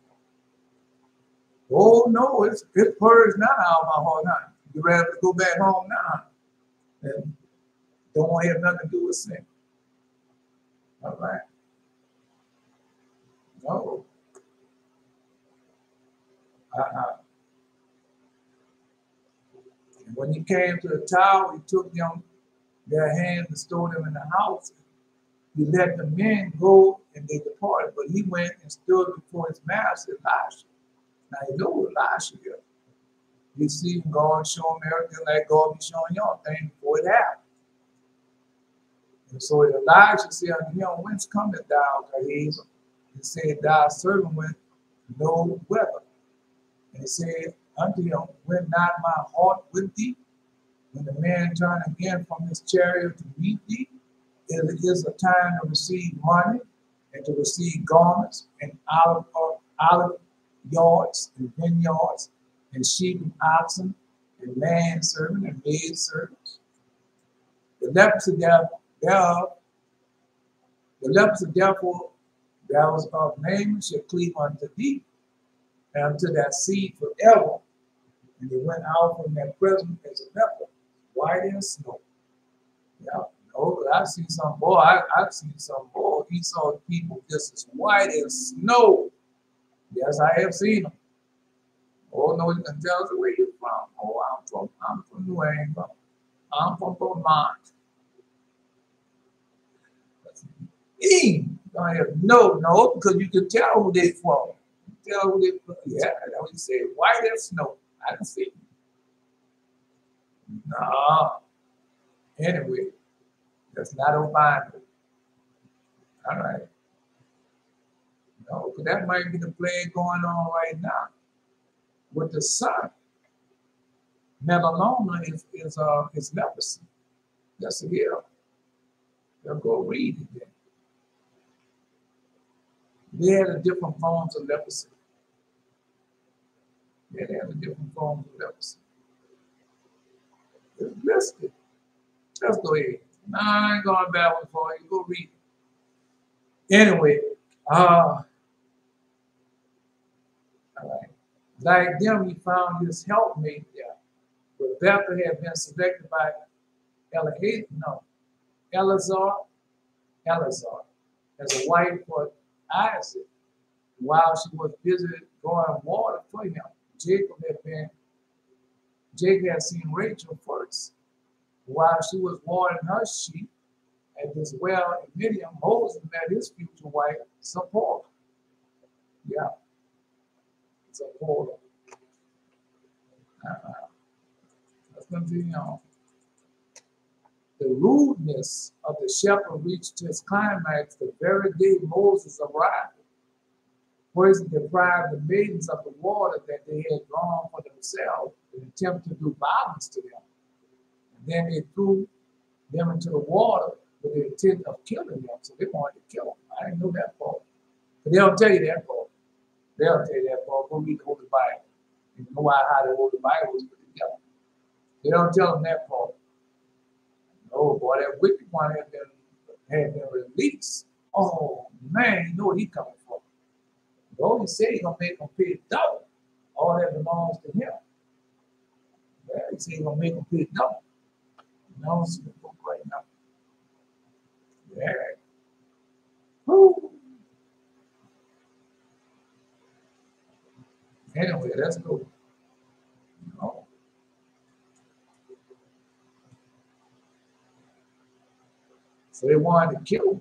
Oh no, it's purged now out of my heart now. You ready to go back home now? And don't want to have nothing to do with sin. All right. No. And when he came to the tower, he took them their hands and stored them in the house. He let the men go and they departed. But he went and stood before his master, Elisha. Now you know who Elisha is. You see God show him everything like God be showing y'all things before it happened. And so Elijah said unto him, whence cometh thou, Gehazi? He said, thy servant went no weather. And he said unto him, went not my heart with thee? When the man turned again from his chariot to meet thee, it is a time to receive money and to receive garments and olive yards and vineyards and sheep and oxen and man servant and maid servants. The leprosy therefore that was of name shall cleave unto thee and unto that seed forever. And he went out from that prison as a leper, white as snow. Yeah, no, I've seen some boy. I've seen some boy. He saw people just as white as snow. Yes, I have seen them. Oh no, you can tell us where you're from. Oh, I'm from New England. I'm from Vermont. No, because you can tell who they from. Tell who they from. Yeah, that's what you say. White as snow. I can see. No. Anyway, that's not a Bible. All right. No, because that might be the plague going on right now with the sun. Melanoma is leprosy. That's a hell. They'll go read it then. They had a different forms of leprosy. Yeah, they had a different forms of leprosy. It's listed. Just go ahead. No, I ain't going backwards for you. Go read it. Anyway, all right. Like them, he found his helpmate there. Rebecca had been selected by Eleazar as a wife for Isaac while she was busy drawing water for him. Jacob had seen Rachel first. While she was watering her sheep at this well in Midian, Moses met his future wife, Zipporah. Yeah, Zipporah. Let's continue on. The rudeness of the shepherd reached its climax the very day Moses arrived. First, he deprived the maidens of the water that they had drawn for themselves in an attempt to do violence to them. And then they threw them into the water with the intent of killing them. So they wanted to kill them. I didn't know that part. But they don't tell you that part. They'll tell you that part. Go read the Holy Bible. You know how the Holy Bible was put together. They don't tell them that part. Oh boy, that wicked one had been released. Oh man, you know what he's coming for. Though he said he's gonna make them pay double. All that belongs to him. Yeah, he said he's gonna make them pay double. You know, see the book right now. Yeah. Woo. Anyway, let's go. You know. So they wanted to kill him.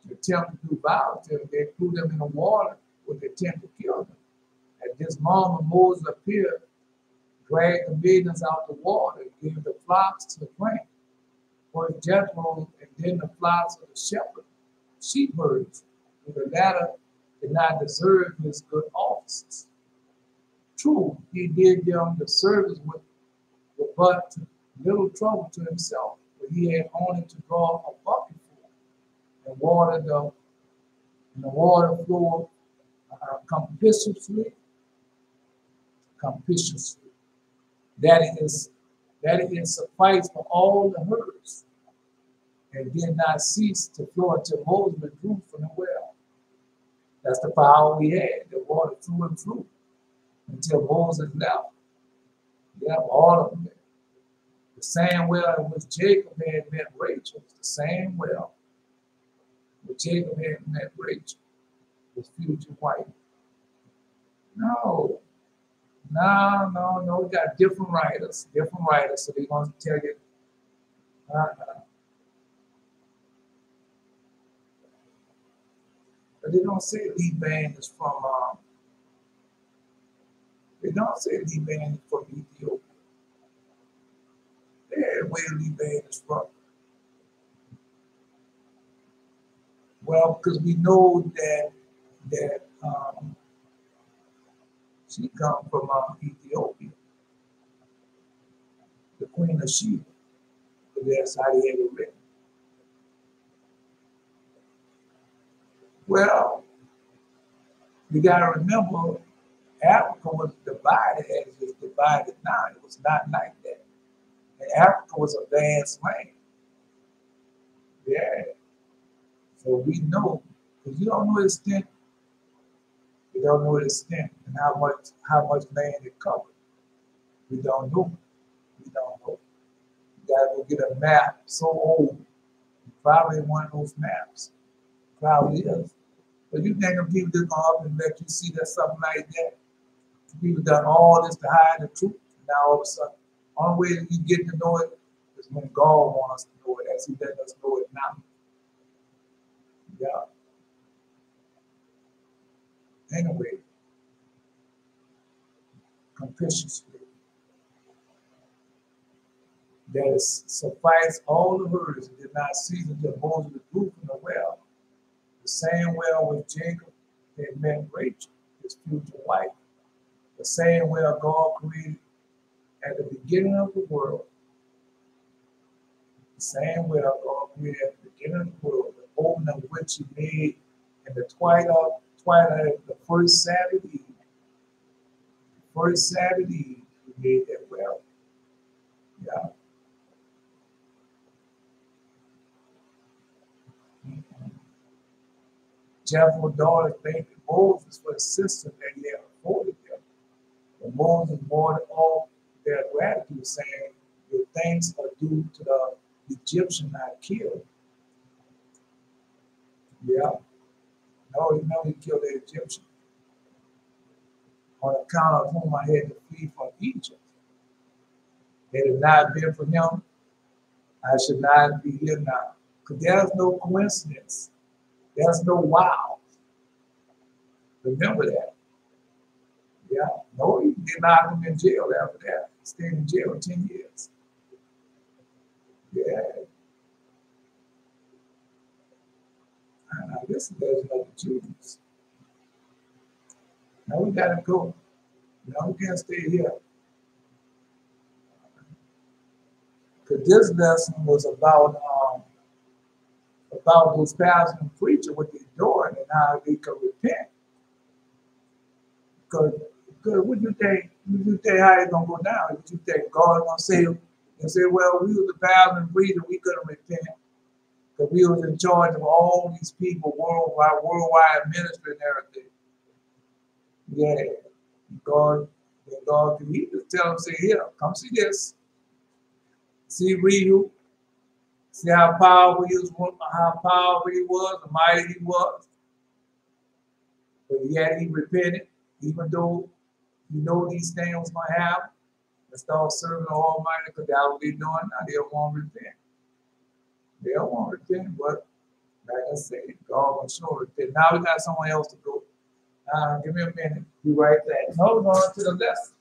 To attempt to do violence. They threw them in the water with the intent to kill them. At this moment, Moses appeared, dragged the maidens out the water, and gave the flocks to the drink. First Jethro, and then the flocks of the shepherd, sheepherds, and the latter did not deserve his good offices. True, he did them the service with but little trouble to himself, for he had only to draw a bucket full and water the water flowed capriciously. That it sufficed for all the herds, and did not cease to flow until Moses withdrew from the well. That's the power we had. The water flew and flew until Moses left. Yeah, all of them. The same well in which Jacob had met Rachel, the same well which Jacob had met Rachel, his future wife. No. We got different writers, so they're going to tell you. But they don't say Liban is from, Ethiopia. Yeah, where Liban is from. Well, because we know that she comes from Ethiopia, the Queen of Sheba. That's how they had it written. Well, you got to remember, Africa was divided as it's divided now. It was not like that. And Africa was a vast land. Yeah. So we know, because you don't know the extent. We don't know the extent and how much land it covered. We don't know. You gotta go get a map so old. Probably one of those maps. Probably is. But you think of people just go up and let you see that something like that? People done all this to hide the truth. Now all of a sudden, only way that you get to know it is when God wants us to know it, as He let us know it now. Yeah. Anyway, capriciously. That is suffice all the herds and did not cease until Moses withdrew from the well. The same well which Jacob had met Rachel, his future wife. The same well God created at the beginning of the world. The same well God created at the beginning of the world, the opening of which He made in the twilight of the first Sabbath eve. The first Sabbath eve, He made that well. Yeah. Jethro's daughter thanked Moses for the assistance that he had afforded them. But Moses warned all their gratitude, saying, "Your thanks are due to the Egyptian I killed." Yeah. No, you know He killed the Egyptian on account of whom I had to flee from Egypt. Had it not been for Him, I should not be here now. Because there's no coincidence. There's no wow. Remember that. Yeah. No, He did not put him in jail after that. He stayed in jail 10 years. this does not choose. Now we gotta go. Now we can't stay here. Because this lesson was about those pastors and preachers, what they're doing and how they can repent. Because what you think how it's gonna go down? What you think God gonna say and say, well, we were the pastors and preachers, we couldn't repent. Because we was in charge of all these people worldwide ministry and everything. Yeah. God can he just tell them, say, here, come see this. See Ryu. See how powerful he was, how mighty he was. But yet he repented, even though you know these things was gonna happen. And start serving the Almighty, because that's what they're doing now. They don't want to repent. They don't want to repent, but like I said, God will show repent. Now we got someone else to go. Give me a minute. Be right back. Hold on to the lesson.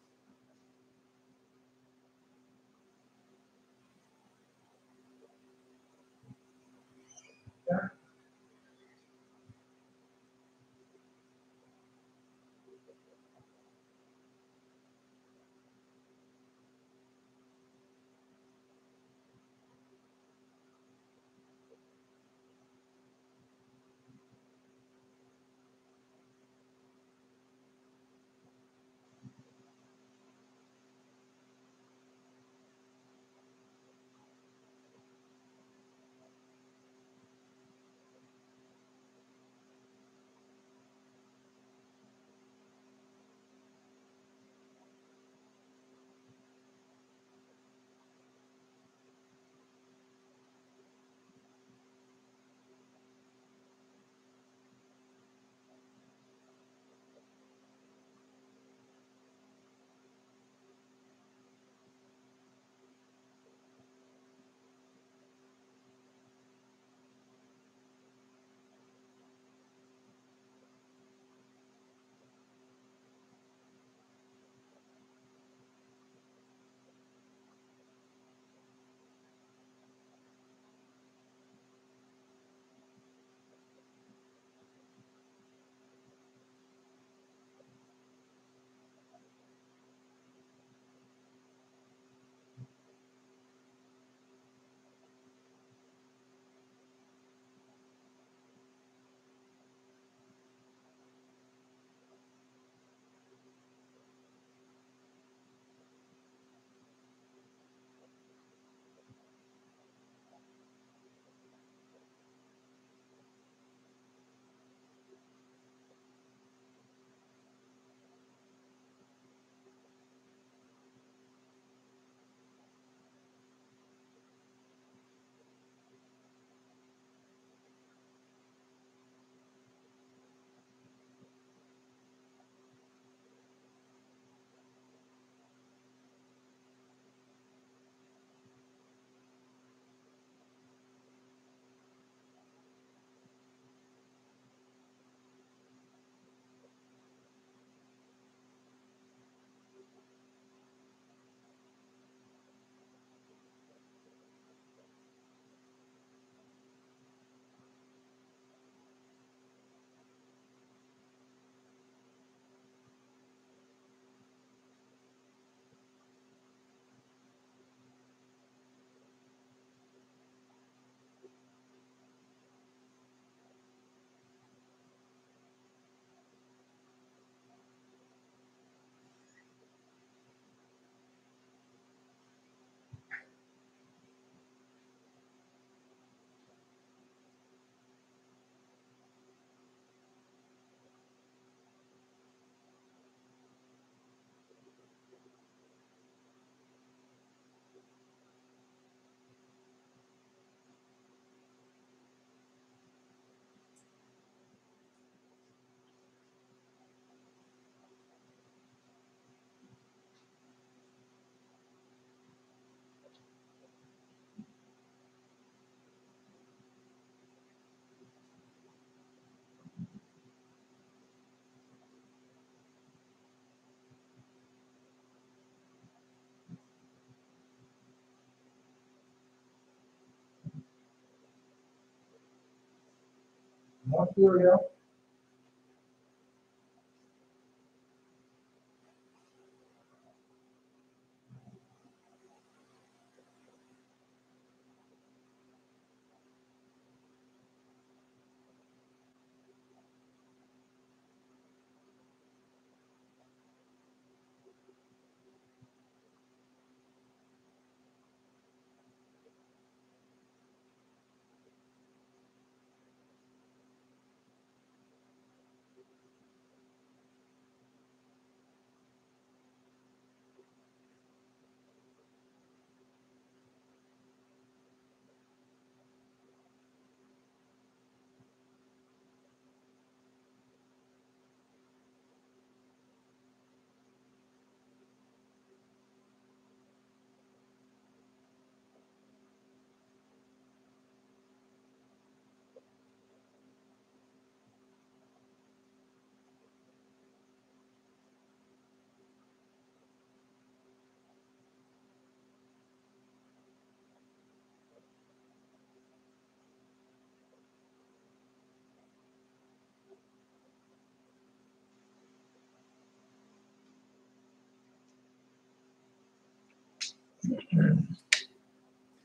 I'm sure, yeah.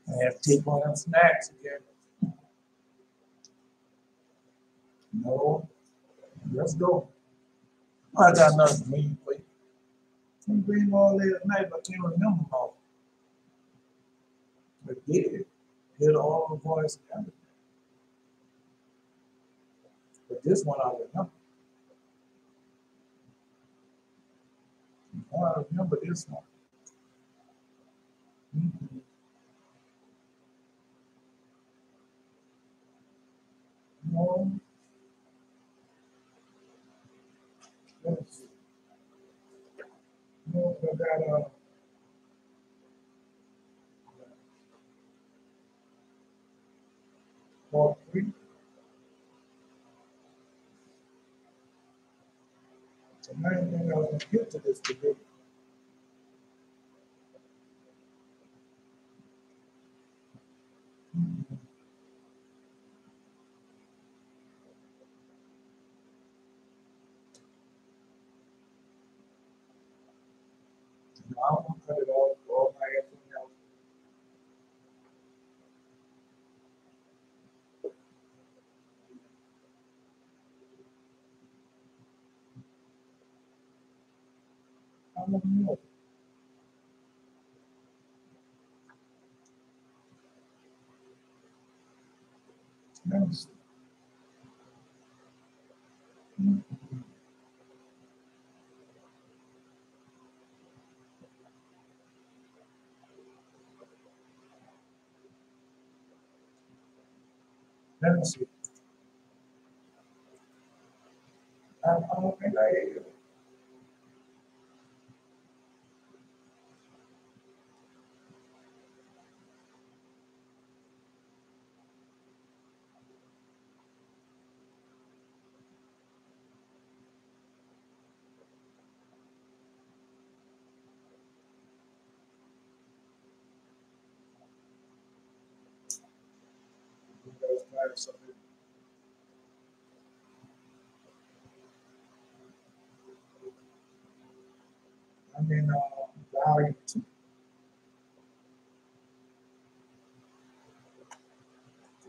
I have to take one of them snacks again. No, let's go. I got another green plate. Some green all last night, but I can't remember all. But did hear all the voice and everything. But this one I remember. I remember this one. Mm-hmm. No, let's see. No, I got part three. The main thing I was going to get to this today. Mm-hmm. I'm going to cut it off all my everything else. I don't know. Let me see. Mm-hmm. Let me see. I don't think I ate it. Because I something. I mean, volume two.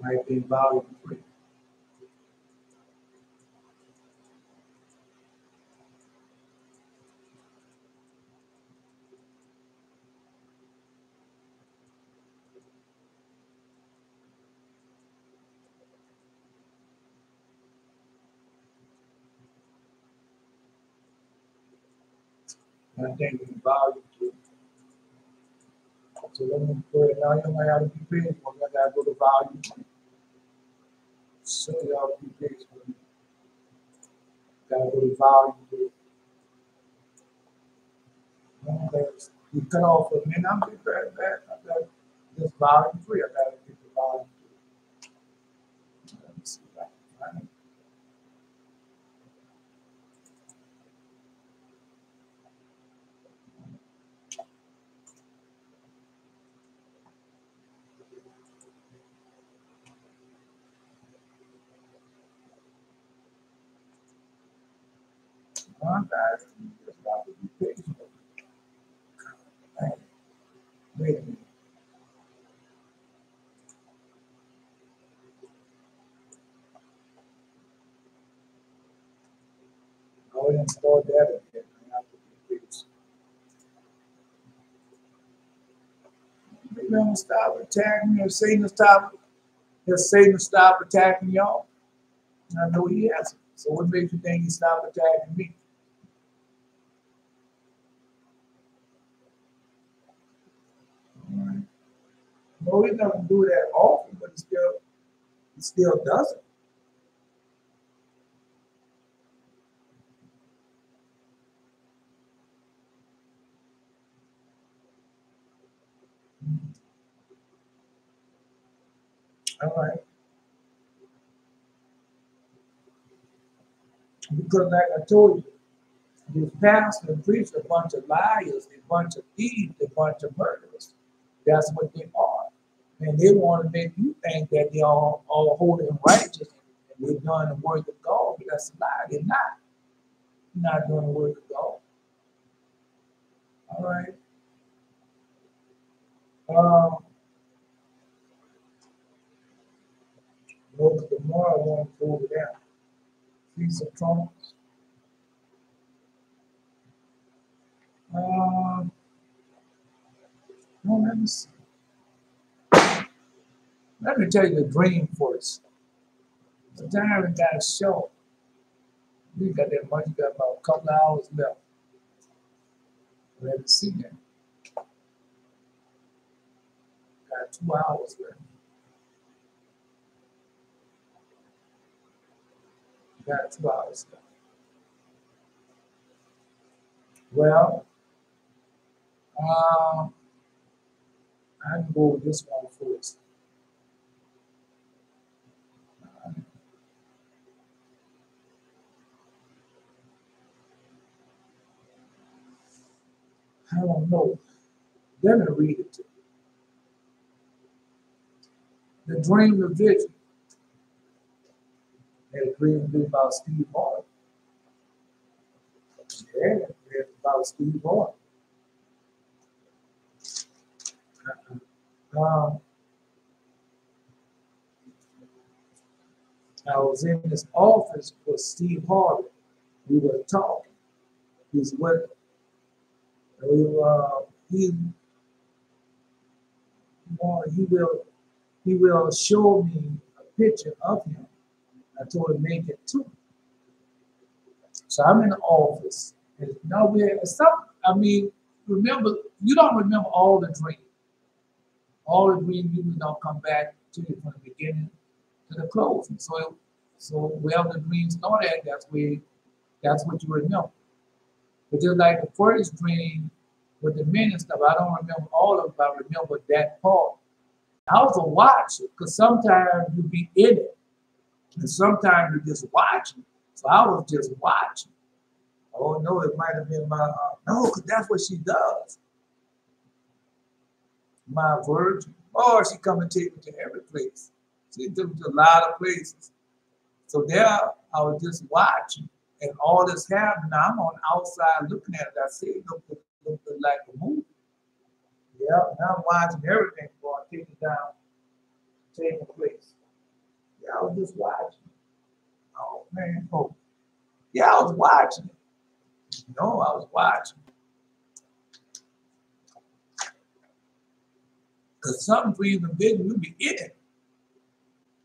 Might be volume three. I think it's volume two. So let me put it now. You might have to be patient. I gotta go to volume one. So y'all be patient with me. Gotta go to volume two. You cut off for a minute. I'll be right back. I got this volume three. I gotta get to volume two. Let me see if I can find it. guys, you just have to be patient. Wait a minute. Go ahead and start that again. I have to be patient. Maybe I'm gonna stop attacking me, or Satan stop attacking y'all. I know he hasn't. So what makes you think he stopped attacking me? All right. No, he doesn't do that often, but he still does it. All right. Because like I told you, this pastor and preacher, a bunch of liars, a bunch of thieves, a bunch of murderers. That's what they are. And they want to make you think that they're all holy and righteous and they're doing the work of God, but that's a lie. They're not. They're not doing the work of God. All right. Look, tomorrow I want to go over there. Feast of Trumpets. No, let me see. Let me tell you the dream first. The time got short. You got that much, you got about a couple of hours left. Let me see that. Got 2 hours left. Got 2 hours left. Well, I can go with this one first. I don't know. Let me read it to you. The dream of vision. Had a dream about Steve Harvey. Yeah, it's about Steve Harvey. I was in his office with Steve Harvey. We were talking. He's with he will show me a picture of him. I told him make it too. So I'm in the office. And now remember, you don't remember all the dreams. All the dreams usually don't come back to you from the beginning to the closing. So wherever the dream started at, that's what you remember. But just like the first dream with the men and stuff, I don't remember all of it, but I remember that part. I also watch it because sometimes you be in it, and sometimes you just watching. So I was just watching. Oh no, it might have been no, because that's what she does. My virgin. Oh, she come and take me to every place. She took me to a lot of places. So there, I was just watching, and all this happened. Now I'm on the outside looking at it. I see it looked like a movie. Yeah, now I'm watching everything before I take it down, taking place. Yeah, I was just watching. Oh man, oh yeah, I was watching it. No, I was watching. Because some dreams and visions, you be in it.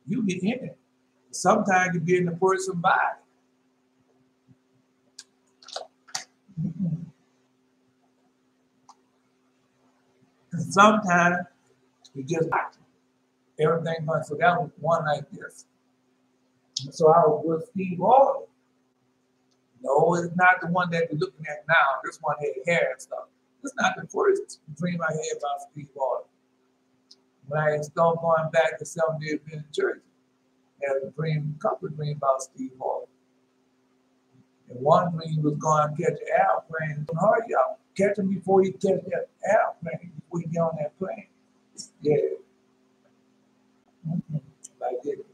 You be in it. Sometimes you be in the person's body. And sometimes you just watch everything going. So that was one like this. So I was with Steve Harvey. No, it's not the one that you're looking at now. This one had hair and stuff. It's not the first dream I had about Steve Harvey. When I started going back to 7 days in church, I had a couple of dreams about Steve Harvey. And one dream was going to catch an airplane. Hurry up, catch him before you catch that airplane, before you get on that plane. Yeah. Like that.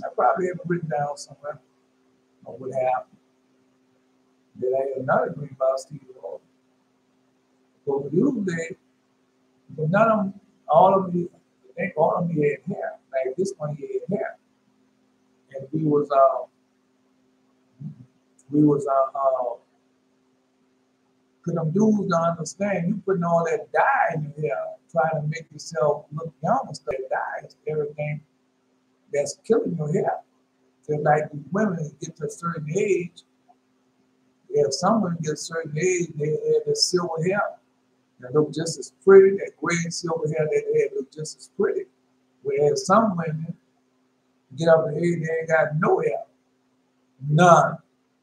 I probably be able to written down somewhere on what happened. Then I had another dream about Steve Harvey. But usually, but none of them, all of me, I think all of me had hair. Like this one, he had hair. And we was because them dudes don't understand, you putting all that dye in your hair, trying to make yourself look young and stuff. That dye is everything that's killing your hair. So like these women get to a certain age, if some women get a certain age, they have the silver hair that look just as pretty, that gray and silver hair that they had look just as pretty. Whereas some women get up to age, they ain't got no hair. None.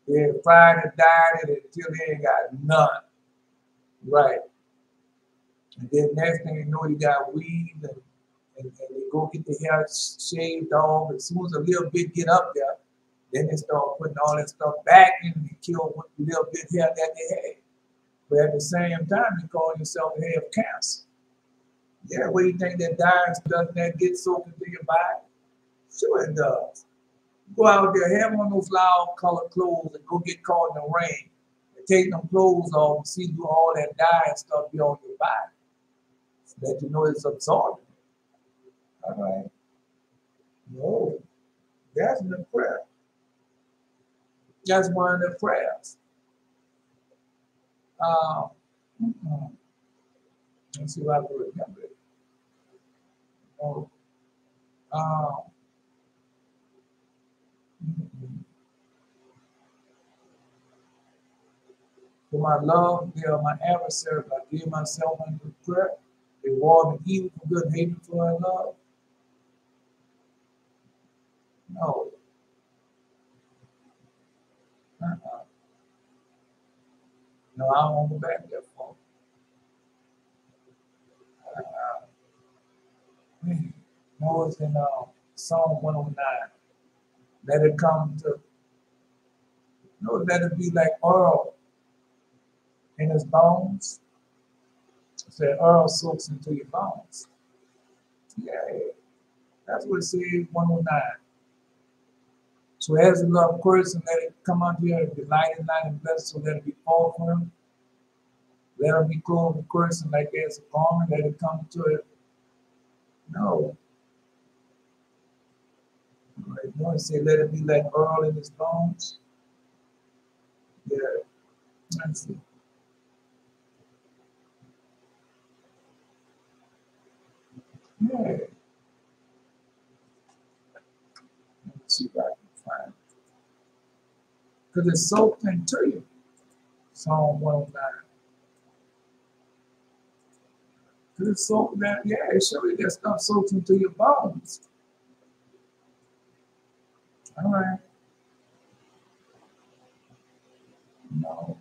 They had fried and dyed it until they ain't got none. Right. And then next thing you know, you got weave and they go get the hair shaved off. As soon as a little bit get up there, then they start putting all that stuff back in and kill what little bit hair that they had. But at the same time, you call yourself to have cancer. Yeah, where you think that dye doesn't that get soaked into your body? Sure it does. Go out there, have on those loud colored clothes and go get caught in the rain. And take them clothes off and see through all that dye and stuff be on your body. So that you know it's absorbing. All right. No, that's the prayer. That's one of the prayers. Let's see if I can remember it. Oh. For my love, they are my adversary. I give myself unto prayer. They war me evil for good, hatred for love. No. No, I won't go back there for. No, it's in Psalm 109. Let it come to, no, let it be like oil in his bones. So oil soaks into your bones. Yeah, that's what it says, 109. So as the love person, let it come unto you, delight in light and blessed, so let it be fall for him. Let him be clothed with cursing like as a garment, let it come to it. No. Right. You want to say, let it be like oil in his bones? Yeah. Let's see. Yeah. Let's see if I can find it. Because it's soaked into you. Psalm 109. Because it's soaked that, yeah, it shows you that stuff soaks into your bones. All right. No.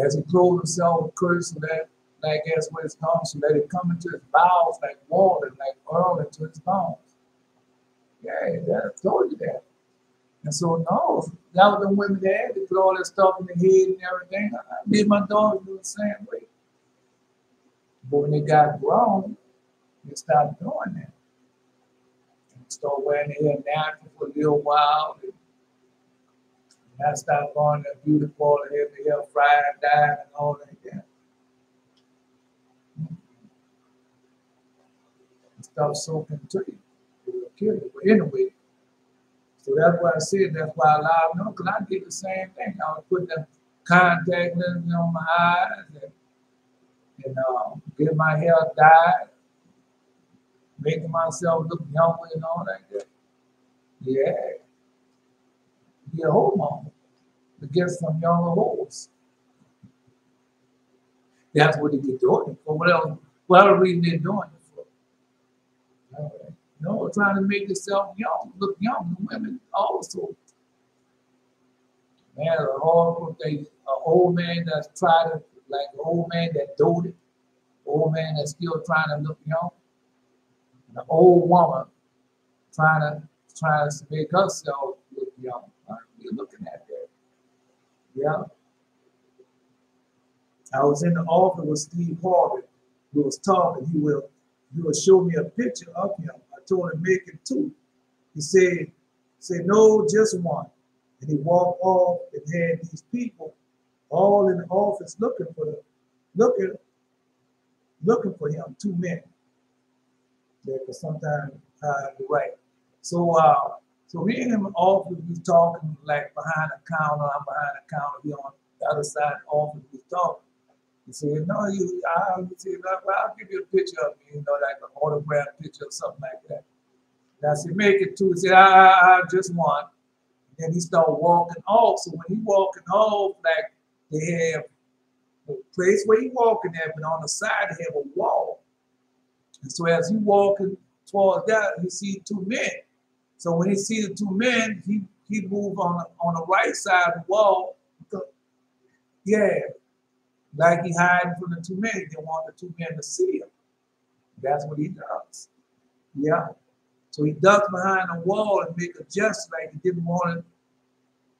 As he clothed himself with curse, so that, like as where it's come, so let it come into his bowels like water, like oil into his bones. Yeah, that I told you that. And so no, that was the women that had to put all that stuff in the head and everything. I did my daughter do the same way. But when they got grown, they stopped doing that. And started wearing their hair natural for a little while. And I stopped going to beauty parlor, have the hair fried, dyed, and all like that. And stuff soaking to you. It will kill you. But anyway, so that's why I said, that's why I allowed them, because I did the same thing. I was putting the contact lenses on my eyes and getting my hair dyed, making myself look younger and all like that. Yeah. Be a hormone to get some younger hoes. That's what they get doing it for. What other reason they're doing it for? All right. No, trying to make yourself young, look young. Women also. Man, a horrible thing. An old man that's trying to, like an old man that doted, old man that's still trying to look young, and an old woman trying to make herself look young. You're looking at that. Yeah. I was in the office with Steve Harvey. We was talking. He will show me a picture of him, a told him, make it two. He said, no, just one. And he walked off and had these people all in the office looking for him, two men. Yeah, because sometimes you're right. So me and him in the office, we was talking like behind the counter. I'm behind the counter. He on the other side of the office, we was talking. He said, no, I'll give you a picture of me, like an autograph picture or something like that. And I said, make it two. He said, I just one. Then he started walking off. So when he walking off, like they have the place where he walking at, but on the side they have a wall. And so as he walking towards that, he see two men. So when he see the two men, he moved on the right side of the wall. Yeah, like he hiding from the two men. He didn't want the two men to see him. That's what he does. Yeah. So he ducks behind the wall and make a gesture like he didn't want it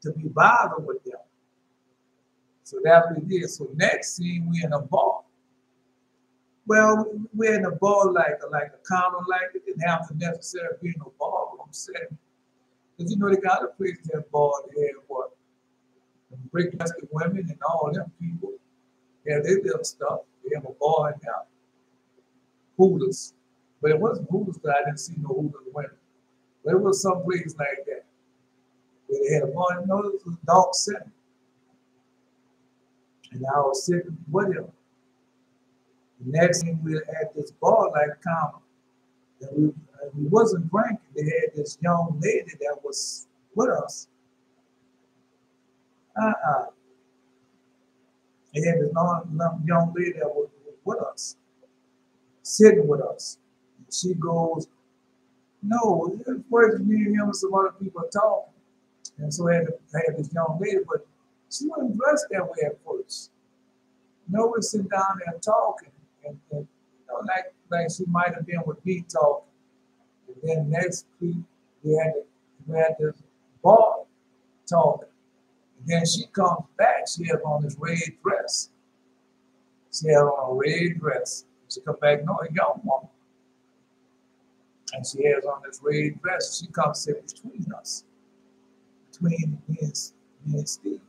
to be bothered with them. So that's what he did. So next scene, we in a bar. Well, we're in a bar like a counter, like it didn't have to necessarily be in a ballroom setting. Because they got a place that bar, they have what? Break-basket women and all them people. Yeah, they little stuff. They have a bar in there. Hooters. But it wasn't Hooters that I didn't see no Hooters women. But it was some place like that. Where they had a bar, it was a dark setting. And I was sitting with him. The next thing we were at this bar like counter. And we wasn't drinking. They had this young lady that was with us. They had this young lady that was with us, sitting with us. And she goes, no, first me and him and some other people talking. And so I had this young lady, but she wasn't dressed that way at first. We're sitting down there talking, and like she might have been with me talking. And then next week we had this bar talking. And then she comes back. She has on this red dress. She had on a red dress. She come back, no, a young woman. And she has on this red dress. She comes sit between us, between me and Steve.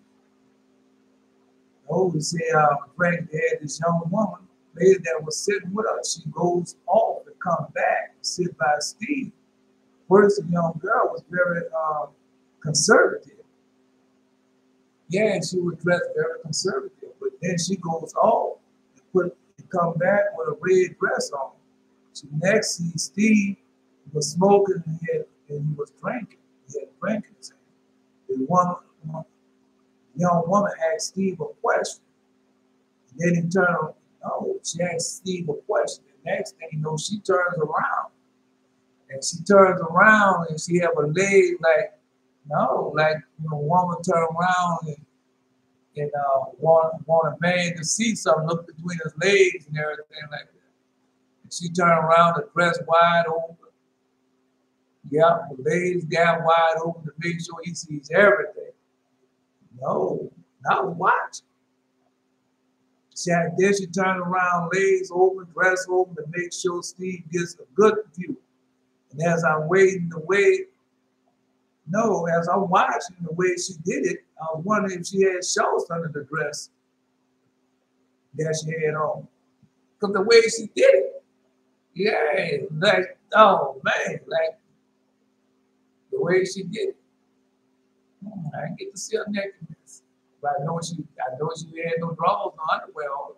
We said, Frank had this young woman, lady that was sitting with us. She goes off and comes back and sit by Steve. First, the young girl was very conservative. Yeah, she was dressed very conservative. But then she goes off and come back with a red dress on. So next, see Steve was smoking and he was drinking. He had drinking his hand. The young woman asked Steve a question. And then he turned around. No, she asked Steve a question. The next thing you know, she turns around. And she turns around and she have a leg like a woman turn around and want a man to see something, look between his legs and everything like that. And she turned around, the dress wide open. Yeah, the legs gap wide open to make sure he sees everything. No, not watching. Then she turned around, legs open, dress open to make sure Steve gets a good view. And as I'm waiting to wait, as I'm watching the way she did it, I was wondering if she had shorts under the dress that she had on. Because the way she did it, yeah, like, oh man, like the way she did it. I didn't get to see her nakedness. But I know she had no drawers, no underwear on.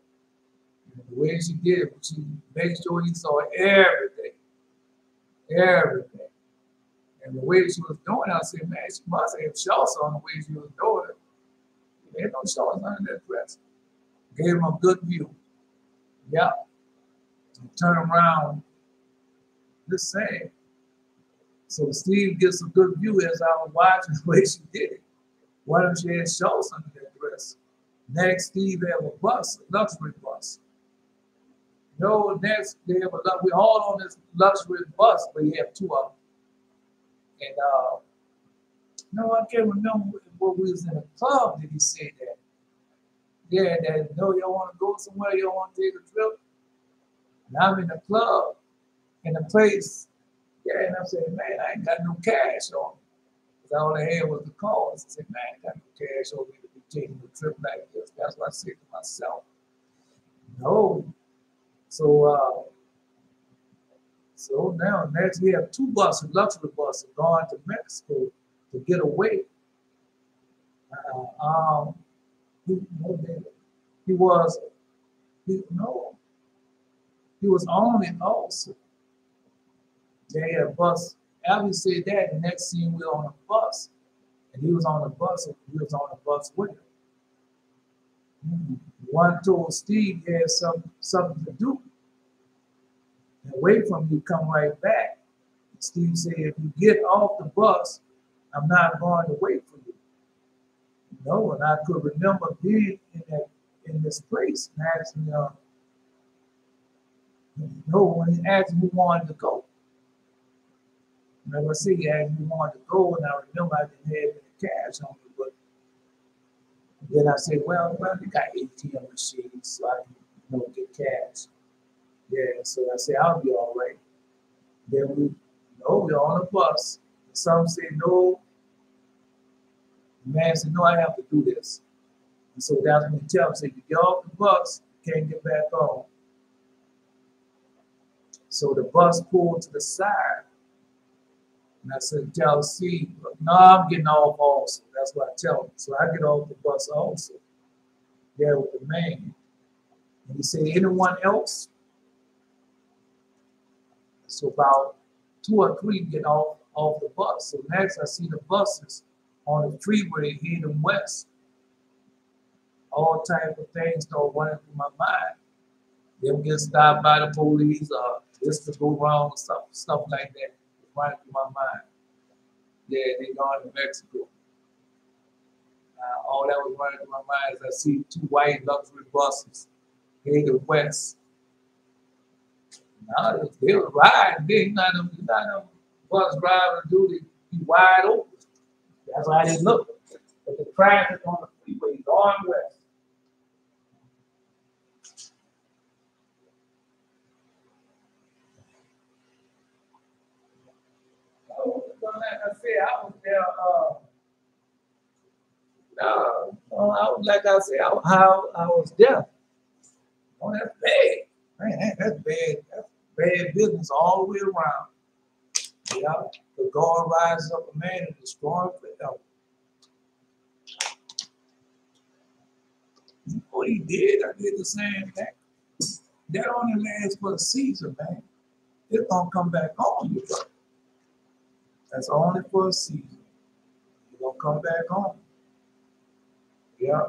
And the way she did it, she made sure he saw everything. Everything. And the way she was doing it, I said, man, she must have shorts on the way she was doing it. There ain't no shorts under that dress. Gave him a good view. Yeah. And turn around, just saying. So Steve gets a good view as I was watching the way she did it. Why don't she have shorts under that dress? Next, Steve have a bus, a luxury bus. Next they have we're all on this luxury bus, but you have two of them. And I can't remember what we was in a club that he said that. Yeah, that y'all want to go somewhere, y'all want to take a trip. And I'm in the club, in a place, Yeah, and I said, man, I ain't got no cash on me. Because all I had was the cards. I said, man, I ain't got no cash on me to be taking a trip like this. That's what I said to myself. No. So now next we have 2 buses, luxury buses, going to Mexico to get away. He, he was he was on it also. They had a bus. After he said that, the next scene we were on a bus, and he was on the bus, and we was on the bus with him. One told Steve he had something to do, and wait for him to come right back. Steve said, if you get off the bus, I'm not going to wait for you. No, and I could remember being in this place and asking, when he asked me who wanted to go. And I said, he asked me who wanted to go, and I remember I didn't have any cash on me, but then I said, well, they got ATM machines, so I can get cash. Yeah, so I said, I'll be all right. Then we're on a bus. Some said, no. The man said, no, I have to do this. And so that's when he tell him, say, you get off the bus, you can't get back on. So the bus pulled to the side. And I said, tell Steve, no, I'm getting off also. That's what I tell him. So I get off the bus also, there with the man. And he said, anyone else? So about 2 or 3 get off the bus. So next I see the buses on the freeway heading west. All type of things start running through my mind. Them get stopped by the police, this to go wrong, stuff like that. Running through my mind. Yeah, they gone to Mexico. All that was running through my mind is I see 2 white luxury buses heading west. Now they were riding. They not them bus drivers do they be wide open. That's why they look. But the traffic on the freeway is going west. So, like I said, I was there. Like I said, I was there. Oh, that's bad. Man, that's bad. That's bad business all the way around. Yeah, the God rises up a man and destroys forever. What he did, I did the same thing. That only lasts for a season, man. It's gonna come back on you, bro. That's only for a season. It's gonna come back on. Yeah.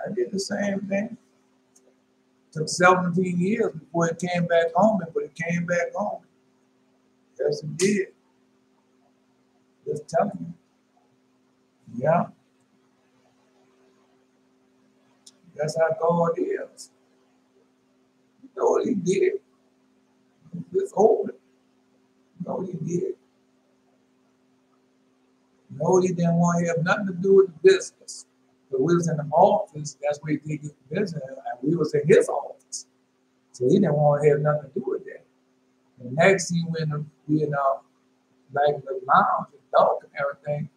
I did the same thing. Took 17 years before it came back on me, but it came back on me. Yes, it did. Just telling you. Yeah. That's how God is. You know what he did? It's over. You know what he did? You know he didn't want to have nothing to do with the business. But we was in the office, that's where he did his business, and we was in his office. So he didn't want to have nothing to do with that. And next thing we in like the lounge and dark and everything.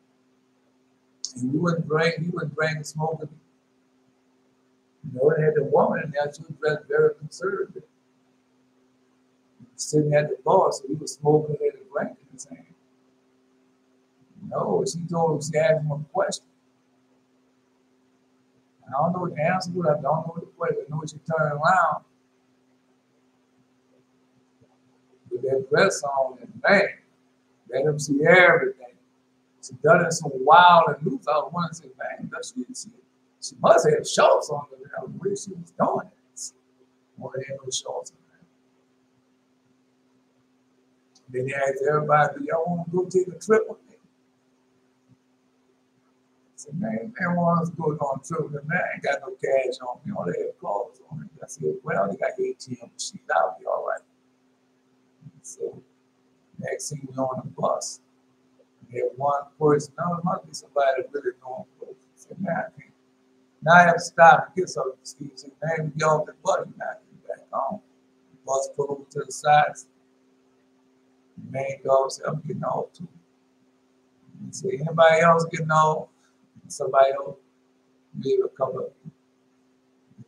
And he wouldn't drink and smoking. They had the woman in there, she was dressed very conservative. Sitting at the bar, so he was smoking and drinking in his hand. No, she asked him a question. I don't know what the answer was, I don't know what the question. I know she turned around with that dress on and man, let him see everything. She done it so wild and loose. I was wondering, man, she must have shorts on the way she was doing it. Well, they had no shorts on there. Then he asked everybody, do y'all want to go take a trip with me? I said, man want us to go on a trip with me. Man, I ain't got no cash on me. All they have clothes on me. I said, well, they got ATM machines. I'll be all right. So next thing we on the bus. We had one person. No, it must be somebody that really knowing. I said, man, I can't. Now I have to stop and get something to Steve. He said, man, we get off the bus, you're not getting back on. bus pulled over to the sides. The main dog said, I'm getting off too. He said, anybody else getting off? And somebody else be able to come up.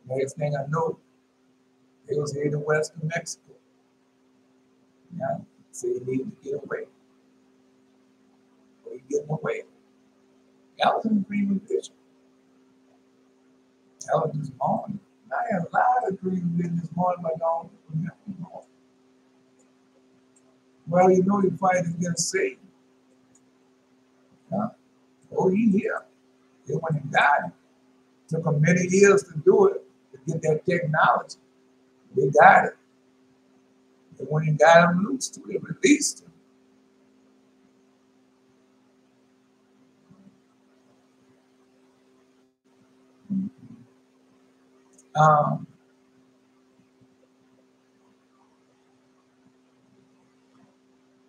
The next thing I know, they was heading west to Mexico. Yeah. So he needed to get away. So he getting away. That was in the dream vision. That was this morning. I had a lot of dream vision this morning, but I don't remember them all. Well, you know, you're fighting against Satan. Yeah. Oh, he here. They went and got him. Took them many years to do it, to get that technology. They got it. They went and got him loose too. They released him.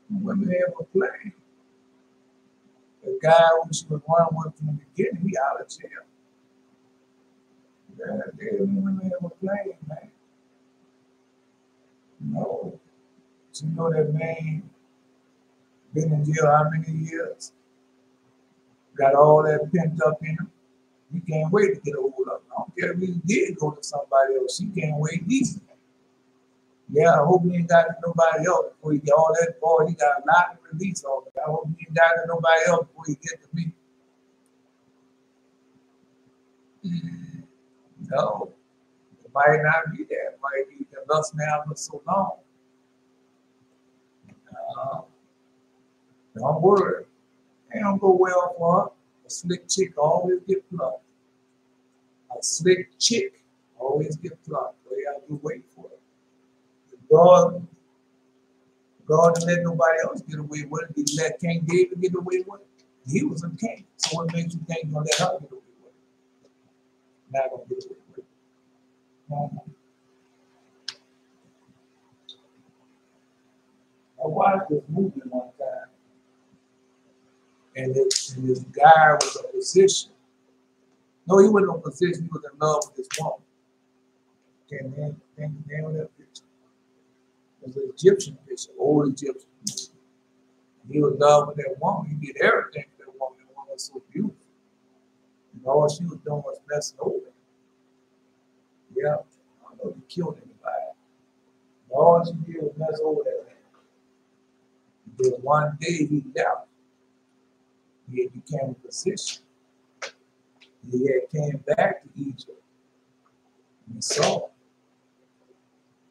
Women have a play. The guy who she was running with from the beginning, he out of jail. Yeah, they women have a play, man. No. You know that man been in jail how many years? Got all that pent up in him. He can't wait to get a hold of him. I don't care if he did go to somebody else. She can't wait either. Yeah, I hope he ain't got to nobody else before he get all that boy. He got a lot to release on it. I hope he ain't got to nobody else before he get to me. No, it might not be that. It might be the lust now for so long. Don't worry. It don't go well for her. A slick chick always get plucked. A slick chick always get plucked. So you have to wait for it. God didn't let nobody else get away with it. Did he let King David get away with it? He was a king. So what makes you think you're going to let her get away with it? Not going to get away with it. I watched this movie one time, and this guy was a physician. No, he wasn't a physician. He was in love with this woman. Can't name the name of that picture. It was an Egyptian picture, old Egyptian picture. He was in love with that woman. He did everything for that woman. That woman was so beautiful. And all she was doing was messing over him. Yeah, I don't know if he killed anybody. And all she did was mess over that man. Then one day he left. He had became a physician. He had came back to Egypt. And he saw her.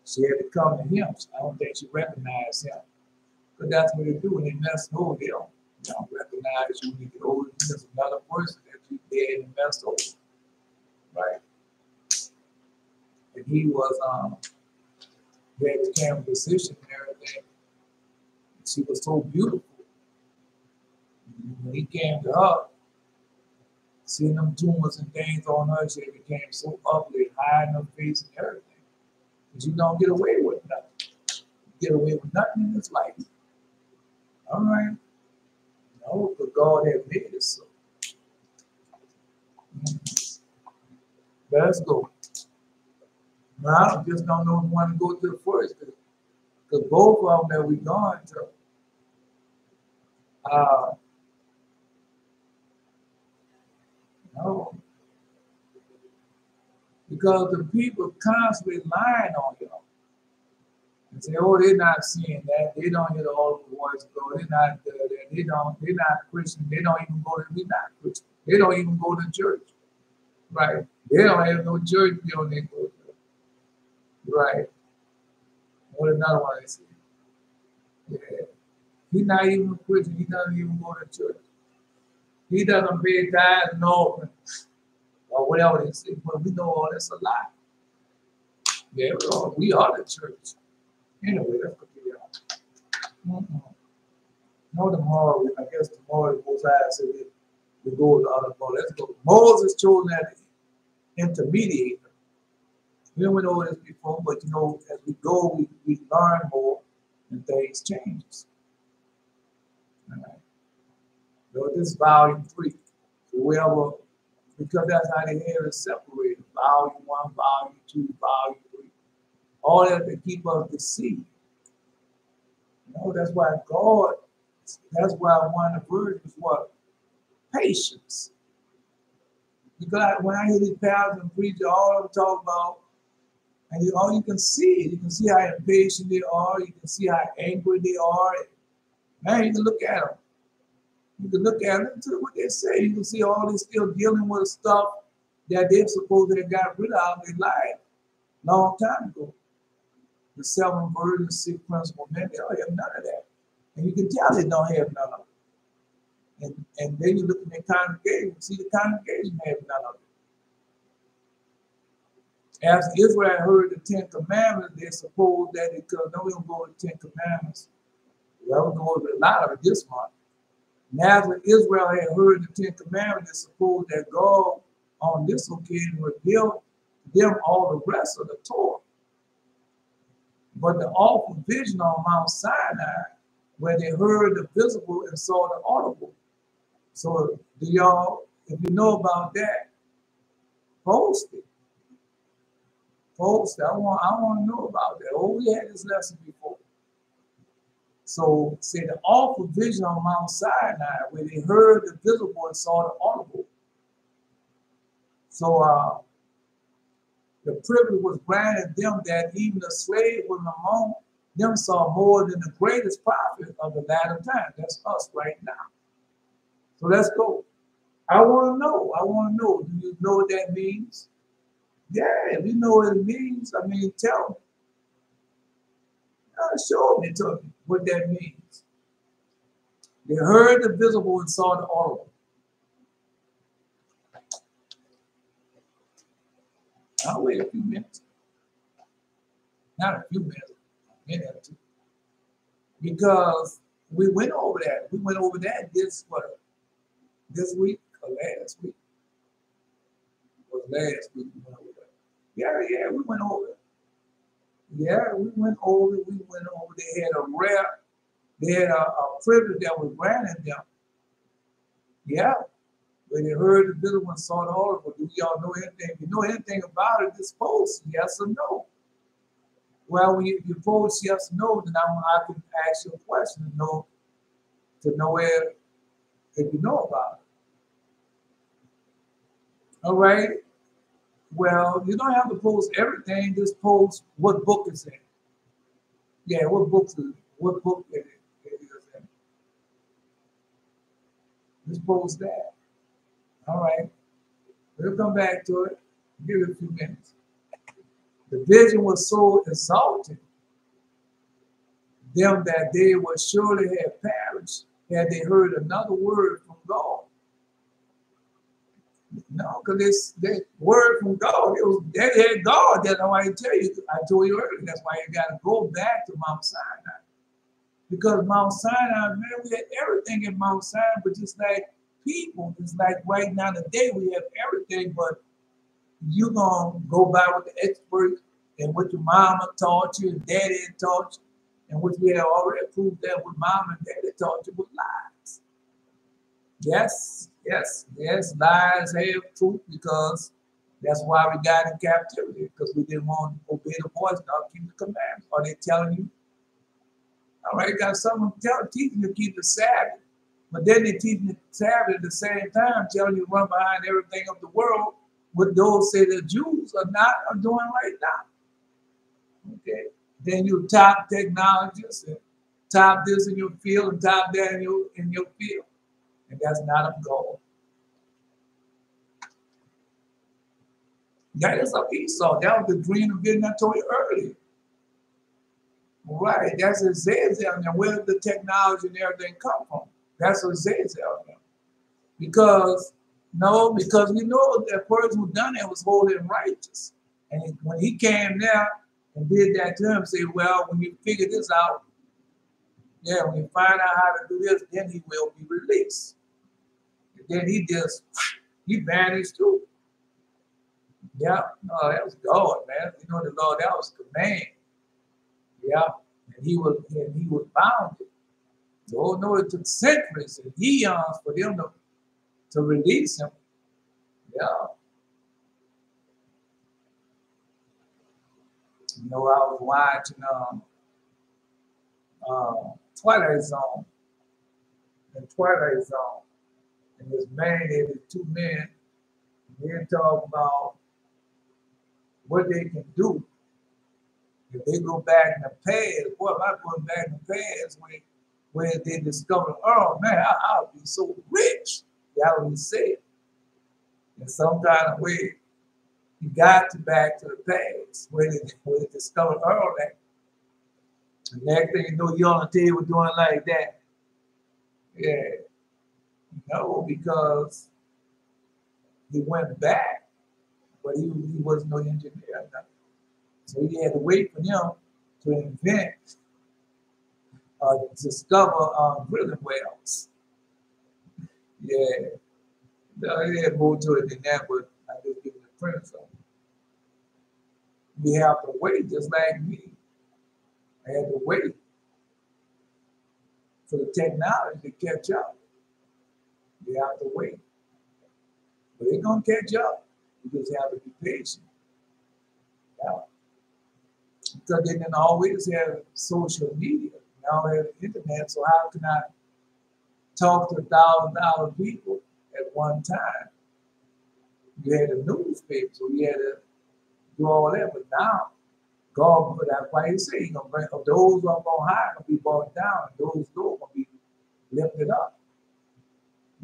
She had to come to him. So I don't think she recognized him. But that's what they do when they mess over them. They don't recognize you when you get older. There's another person that you dead and messed over. Right? And he was he had became a physician and everything. And she was so beautiful. When he came to her, seeing them tumors and things on her, she became so ugly, hiding her face and everything. Because you don't get away with nothing. You get away with nothing in this life. All right? No, because God had made it so. Let's go. Now, I just don't know if we want to go to the first, because both of them that we're going to, no. Because the people constantly lying on you. And say, oh, they're not seeing that. They don't hear the audible voice of God. They're not that. They're not Christian. They don't even go to, we're not Christian. They don't even go to church. Right? They don't have no church building they go to. Right? What another one I see? Yeah. He's not even a Christian. He doesn't even go to church. He doesn't pay tithes and offering. Or whatever they say. But we know all that's a lie. Yeah, we are the church. Anyway, let's forget that. No, tomorrow, I guess tomorrow the Most High said we go to the other part. Let's go. Moses chosen as the intermediator. We went over this before, but you know, as we go, we learn more and things change. All right. So this is volume 3. So whoever, because that's how the hair is separated. Volume 1, volume 2, volume 3. All that to keep us deceived. You know, that's why God, that's why one of the words is what? Patience. Because when I hear these pastors and preachers, all of them talk about, and all you can see, you can see how impatient they are, you can see how angry they are. Man, you can look at them. You can look at them to what they say. You can see all they still dealing with stuff that they're supposed to have got rid of in their life long time ago. The 7 virgins, 6 principal men, they don't have none of that. And you can tell they don't have none of it. And then you look at their congregation, see the congregation have none of it. As Israel heard the 10 commandments, they supposed that it could, no, we don't go with the 10 commandments. Well, we'll go over a lot of it this month. Now, when Israel had heard the 10 commandments, they supposed that God on this occasion revealed them all the rest of the Torah. But the awful vision on Mount Sinai, where they heard the visible and saw the audible. So, do y'all, if you know about that, post it. Post it. I want to know about that. Oh, we had this lesson before. So, say the awful vision on Mount Sinai, where they heard the visible and saw the audible. So, the privilege was granted them that even the slave from among them saw more than the greatest prophet of the latter time. That's us right now. So let's go. I want to know. I want to know. Do you know what that means? Yeah, if you know what it means, I mean, tell me. Show me, tell me what that means. They heard the visible and saw the audible. I'll wait a few minutes. Not a few minutes, a minute or two. Because we went over that. We went over that this week or last week? It was last week we went over that. Yeah, we went over it. Yeah, we went over it. They had a privilege that was granted them. Yeah. When they heard the visible and saw the audible, do y'all know anything? If you know anything about it, just post yes or no. Well, when you post yes or no, then I can ask you a question to know if you know about it. All right. Well, you don't have to post everything. Just post what book it's in. Yeah, what book it is in. Just post that. All right. We'll come back to it. Give it a few minutes. The vision was so exalted them that they would surely have perished had they heard another word from God. No, because this word from God, they had God. That's why I tell you. I told you earlier. That's why you got to go back to Mount Sinai. Because Mount Sinai, man, we had everything in Mount Sinai, but just like people, just like right now today, we have everything, but you're going to go by what the experts and what your mama taught you and daddy taught you, and which we have already proved that what mama and daddy taught you was lies. Yes, lies have truth because that's why we got in captivity, because we didn't want to obey the voice of keep the commandments. Are they telling you? All right, got someone teaching you to keep the Sabbath, but then they're teaching the Sabbath at the same time, telling you to run behind everything of the world, what those say the Jews are doing right now. Okay, then you top technologists and top this in your field and top that in your field, and that's not of God. That is of Esau. That was the dream of vision I told you earlier. Right, that's a Zazel. Now, where did the technology and everything come from? That's a Zazel. Because you know that person who done it was holy and righteous. And when he came there and did that to him, say, well, when you figure this out, when you find out how to do this, then he will be released. And then he vanished too. Yeah, no, that was God, man. You know the Lord, that was command. Yeah, and he was bound. Oh no, it took centuries and eons for them to release him. Yeah. You know, I was watching Twilight Zone, and this man, there was two men, and they're talking about what they can do if they go back in the past. Boy, if I go back in the past when they discovered, oh man, I'll be so rich. That what he said. In some kind of way, he got to back to the past where they discovered Earl that. The next thing you know, you're on the table doing like that. Yeah. No, because he went back, but he wasn't no engineer. So he had to wait for him to invent, discover drilling wells. Yeah. No, he had more to it than that, but I just give it a premise of it. We have to wait, just like me. I had to wait for the technology to catch up. You have to wait. But it's going to catch up. You just have to be patient. Yeah. Because they didn't always have social media. Now they have the internet, so how can I talk to 1,000 people at one time? You had a newspaper, so you had to do all that. But now, God, that's why he said he's going to bring up those who are on high, going to be brought down. Those low going to be lifted up.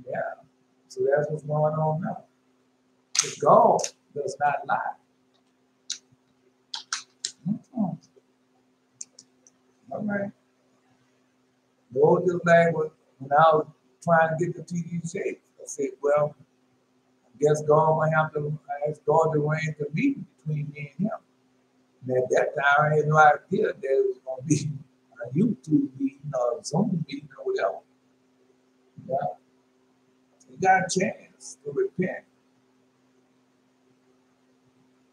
Yeah. So that's what's going on now. But God does not lie. Mm-hmm. All right. Those just like when I was trying to get the TV shape, I said, well, I guess God might have to ask God to arrange a meeting between me and him. And at that time, I had no idea that it was going to be a YouTube meeting or a Zoom meeting or whatever. Yeah. You got a chance to repent.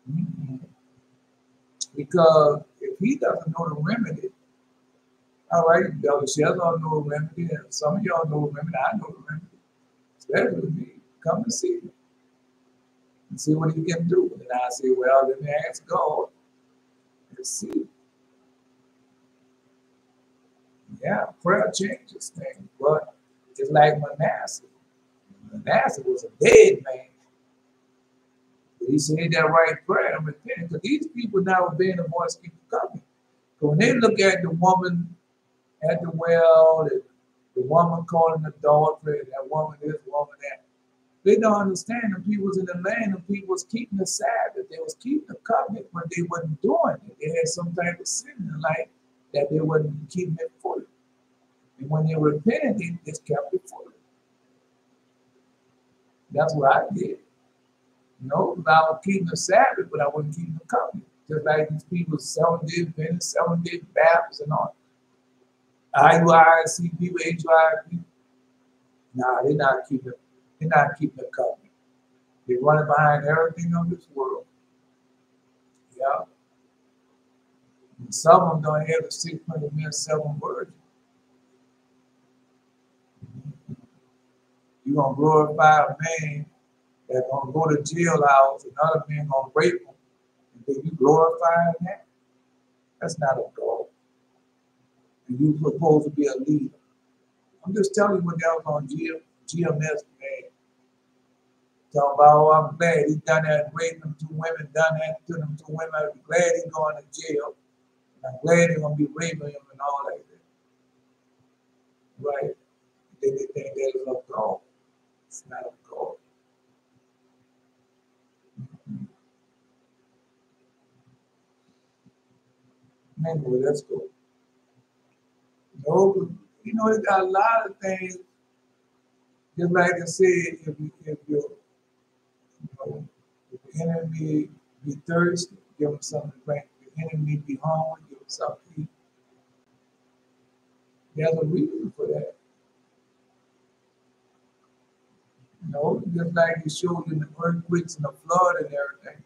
Mm-hmm. Because if he doesn't know the remedy, all right, Brother Shell don't know the remedy, and some of y'all know the remedy, I know the remedy. Especially me. Come and see me. And see what he can do. And I say, well, let me ask God and see. Yeah, prayer changes things. But just like Manasseh. Manasseh was a dead man. But he said that right prayer and repented. Because these people now obeying the voice keep coming. So when they look at the woman at the well, the woman calling adultery, that woman this, woman that, they don't understand the people was in the land, the people was keeping the Sabbath, they was keeping the covenant, but they wasn't doing it. They had some type of sin in life that they wasn't keeping it fully. And when they repented, they just kept it fully. That's what I did. You know, I was keeping the Sabbath, but I wasn't keeping the covenant. Just like these people, 7-day Adventists, 7-day Baptists and all. IUIC people, HUI people. Nah, they're not keeping the covenant. They're running behind everything of this world. Yeah. And some of them don't have the 600 men, 7 virgins. You're going to glorify a man that's going to go to jail house, and other men going to rape him. And then you glorifying that? That's not a goal. And you're supposed to be a leader. I'm just telling you what that was on GMS, man. Talking about, oh, I'm glad he's done that, raping them 2 women, done that to them 2 women. I'm glad he's going to jail. And I'm glad they're going to be raping him and all like that. Right? Then they think that is a goal. It's not a goal. Anyway, let's go. No, you know, it got a lot of things. Just like I said, if the enemy be thirsty, give him something to drink. If the enemy be hungry, give him something to eat. There's a reason for that. You know, just like he showed in the earthquakes and the flood and everything.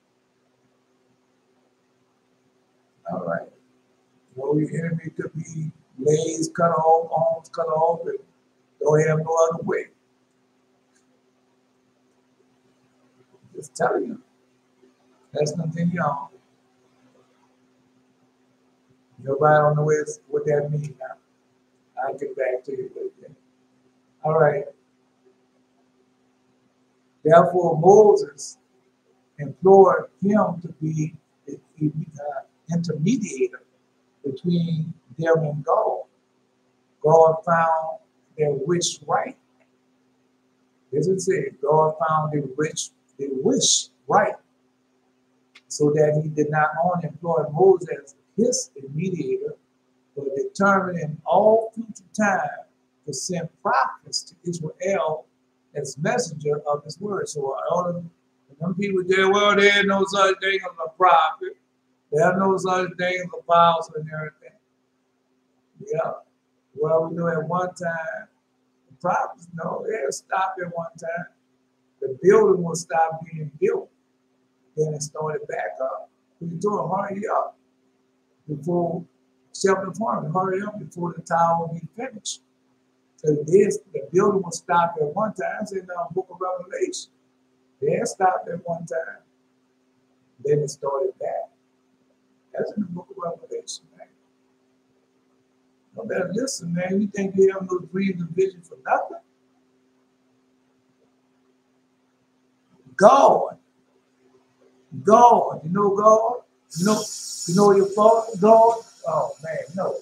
All right. You know, your enemy could be legs cut off, arms cut off, and don't have no other way. Just telling you. Let's continue on. Nobody don't know what that means now. I'll get back to you later. All right. Therefore, Moses implored him to be the intermediator between them and God. God found their wish right. As it said, God found their wish right, so that he did not only employ Moses as his mediator, but determined in all future time to send prophets to Israel as messenger of his word. So all of them people there, well, there ain't no such thing as a prophet. There's no such thing as a apostle and everything. Yeah. Well, we know at one time, the prophets, no, they'll stop at one time. The building will stop being built. Then it started back up. We told them, hurry up before hurry up before the tower will be finished. So this, the building will stop at one time. It's in the book of Revelation. They stopped at one time. Then it started back. That's in the book of Revelation, man. You better listen, man. You think you have no dreams and vision for nothing? God. God. You know God? You know your father, God? Oh, man, no.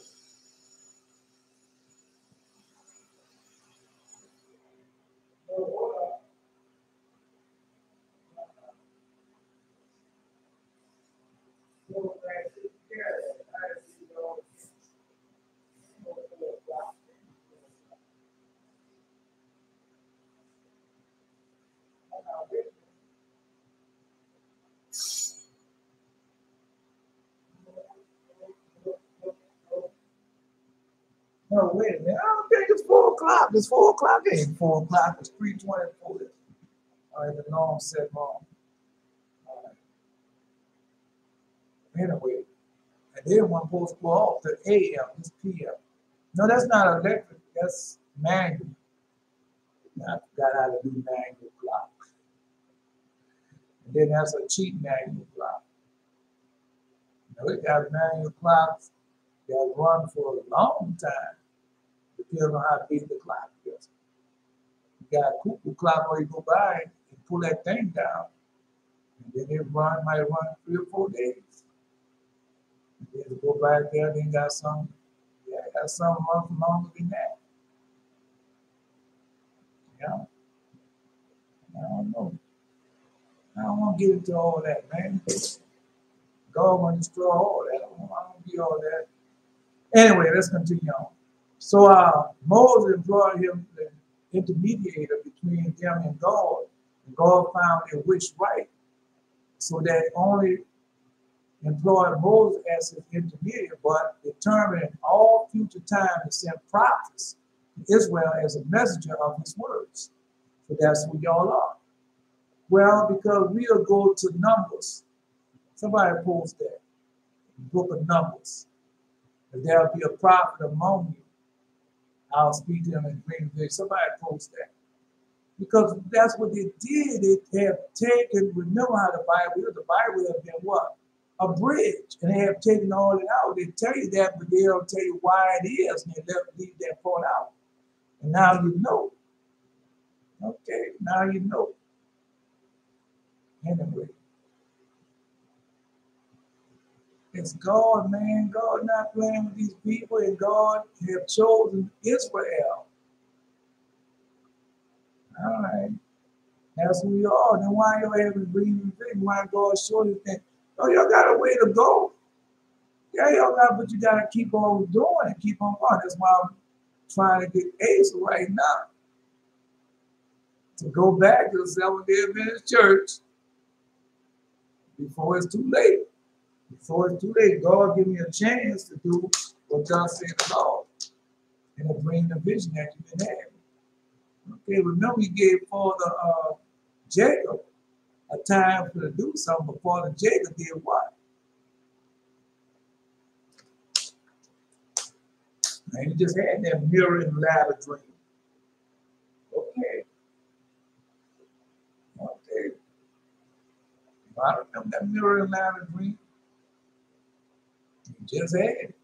No, wait a minute. I don't think it's 4 o'clock. It's 4 o'clock. It ain't 4 o'clock. It's 3:24. All right, the norm set wrong. All right. Anyway, and then one supposed to go off to AM. It's PM. No, that's not electric. That's manual. I forgot how to do manual clock. And then that's a cheap manual clock. Now, we got manual clocks that run for a long time, depending on how big the clock is. You got a cuckoo clock where you go by and pull that thing down, and then it might run 3 or 4 days. And then you go back there, then got some run for longer than that. Yeah. I don't know. I don't want to get into all that, man. God want to destroy all that. I don't want to be all that. Anyway, let's continue on. So Moses employed him, the intermediator between them and God. And God found their wish right, so that only employed Moses as his intermediary, but determined in all future time to send prophets to Israel as a messenger of his words. So that's who y'all are. Well, because we'll go to Numbers. Somebody post that. Book of Numbers. If there'll be a prophet among you, I'll speak to him in dream vision. Somebody post that. Because that's what they did. They have taken, remember how the Bible has been what? A bridge. And they have taken all it out. They tell you that, but they don't tell you why it is. And they leave that part out. And now you know. Okay, now you know. Anyway. It's God, man. God not playing with these people, and God have chosen Israel. All right. That's who you are. Then why y'all having breathing thing? Why God showed you that? Oh, y'all got a way to go. Yeah, y'all got, but you gotta keep on doing it, keep on going. That's why I'm trying to get Asa right now. To go back to the Seventh-day Adventist Church before it's too late. Before it's too late, God give me a chance to do what God said the Lord. And to bring the vision that you've been having. Okay, remember he gave Father Jacob a time to do something, but Father Jacob did what? And he just had that mirror and ladder dream. Okay. Okay. I remember that mirror and ladder dream. He just had it.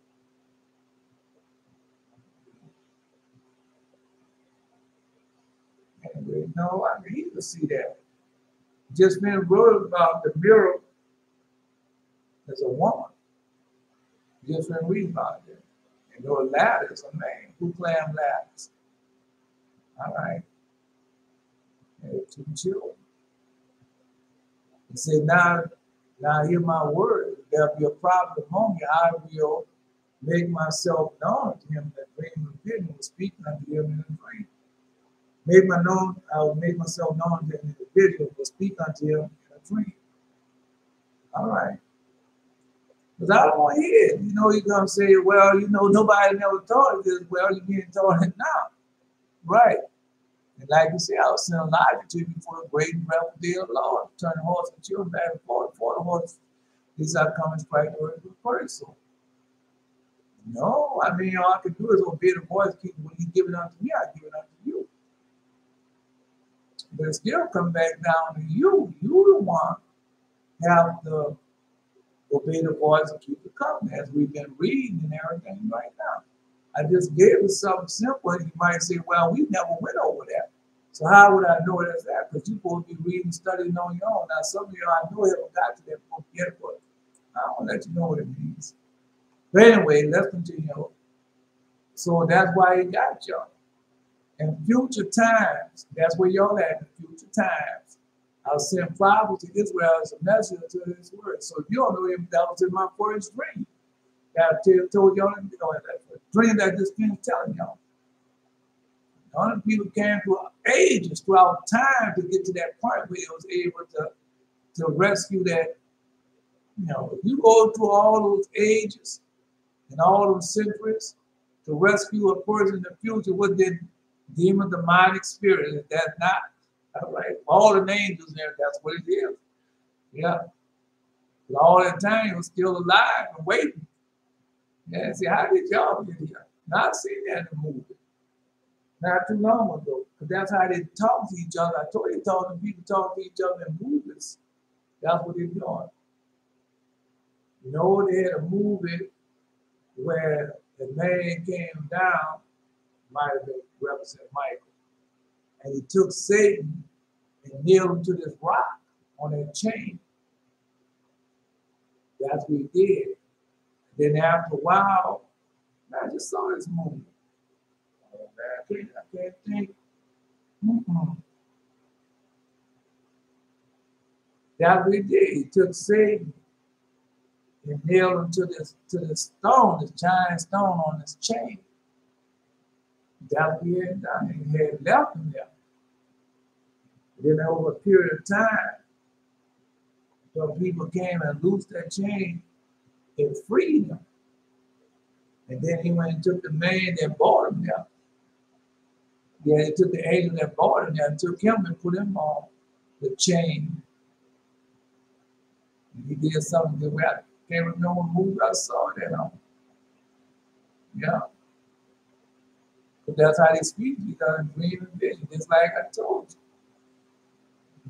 No, I need to see that. Just been wrote about the mirror as a woman. Just been reading about it. And those ladders, a man who climbed ladders. All right. And 2 children. He said, now hear my word. There'll be a prophet among you. I will make myself known to him that dream of vision will speak unto him in a dream. I will make myself known to him in the vision will speak unto him in a dream. All right. Because I don't want to hear it. You're going to say, well, nobody never taught it this. Well, you're being taught it now. Right. And like you say, I'll send Elijah to you before the great and dreadful day of the Lord. Turn the horse and children back and forth before the horse. These are coming strike the word of the person. No, I mean, all I can do is obey the voice. When he give it unto me, I give it unto you. But it still come back down to you. You the one have to obey the voice and keep the covenant, as we've been reading and everything right now. I just gave it something simple, and you might say, well, we never went over that. So how would I know that's that? Because you're supposed to be reading, studying on your own. Now, some of you I know haven't got to that book yet, but I want to let you know what it means. But anyway, let's continue. So that's why he got y'all. In future times, that's where y'all at in future times. I'll send prophets to Israel as a messenger to his word. So if you don't know him, that was in my first dream. I told y'all that dream that I just finished telling y'all. Other people came through ages, throughout time to get to that point where it was able to rescue that. If you go through all those ages and all those centuries to rescue a person in the future, what did demon, demonic spirit, is that not? All right. All the angels there, that's what it is. Yeah. But all that time, he was still alive and waiting. Yeah, see, how did y'all get here? Now, I've seen that in the movie. Not too long ago. Because that's how they talk to each other. I told you, people talk to each other in movies. That's what they're doing. They had a movie where the man came down, might have been represent Michael, and he took Satan and nailed him to this rock on that chain. That's what he did. Then after a while, I just saw this movie. Oh, man, I can't think. That's what he did. He took Satan and nailed him to this stone, this giant stone on this chain. That's what he had done. He had left him there. Then over a period of time, some people came and loosed that chain and freed him. And then he went and took the man that bought him there. Yeah, he took the angel that bought him there and took him and put him on the chain. And he did something that I can't remember what movie I saw that on. Yeah. But that's how they speak. You got a dream and vision, just like I told you.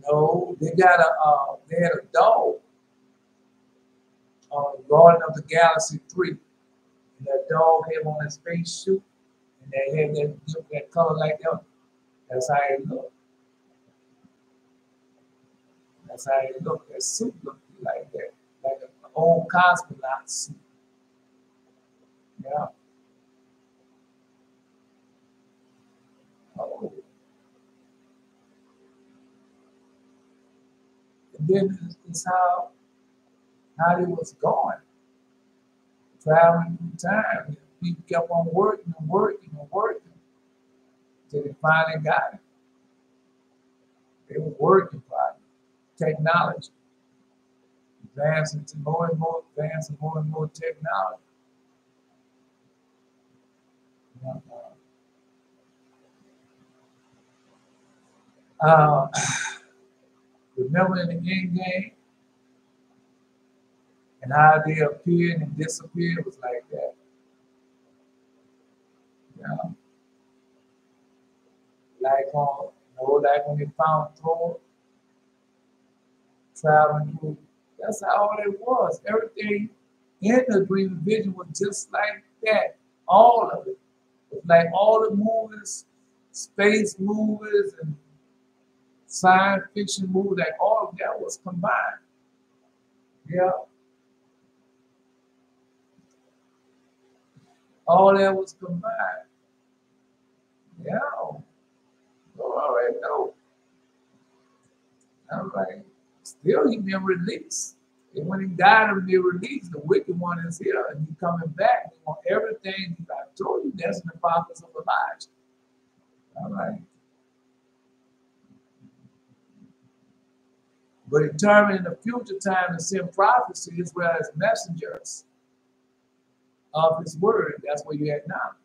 No, they had a dog on Garden of the Galaxy 3. And that dog had on a spacesuit, and they had that color like that. That's how it looked. That's how it looked. That suit looked like that, like an old cosmonaut suit. Yeah. Oh. And then it's how it was going. Traveling through time. People kept on working and working and working until they finally got it. They were working for technology. Advancing to more and more technology. Remember in the end game and how they appeared and disappeared was like that. Yeah. Like when they found Thor traveling through. That's how it was. Everything in the dream vision was just like that. All of it. It's like all the movies, space movies, and science fiction movie, like all of that was combined. Yeah. All that was combined. Yeah. Oh, all right, no. All right. Still, he been released. And when he died and be released, the wicked one is here and he's coming back. He want everything I told you, that's in the prophets of Elijah. All right. But he determined in the future time to send prophecy as well as messengers of his word. That's what you had now.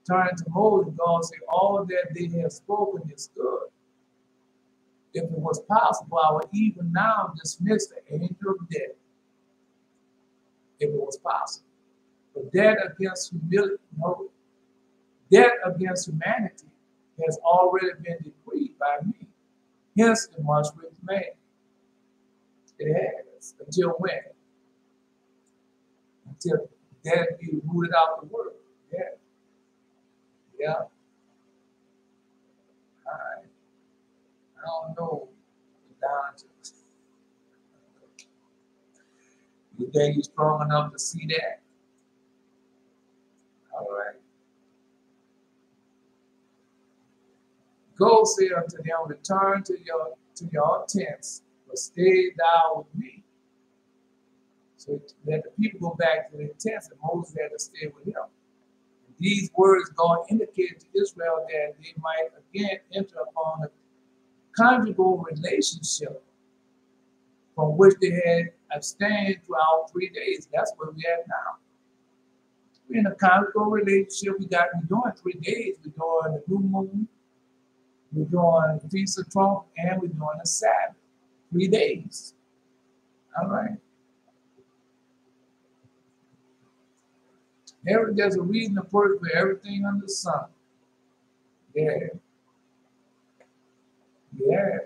Turn to Moses, God say, all that they have spoken is good. If it was possible, I would even now dismiss the angel of death. If it was possible. But death against humility, no, death against humanity has already been decreed by me. Hence, it must remain. It has. Until when? Until death be rooted out the world. Yeah. Yeah. All right. I don't know. Down to, you think you're strong enough to see that? All right. Go say unto them, return to your tents, but stay thou with me. So let the people go back to their tents, and Moses had to stay with him. These words God indicated to Israel that they might again enter upon a conjugal relationship from which they had abstained throughout 3 days. That's what we have now. We're in a conjugal relationship. We're doing 3 days. We're doing the new moon. We're doing the Feast of Trumpets, and we're doing the Sabbath. 3 days. All right. There's a reason and purpose for everything under the sun. Yeah. Yeah.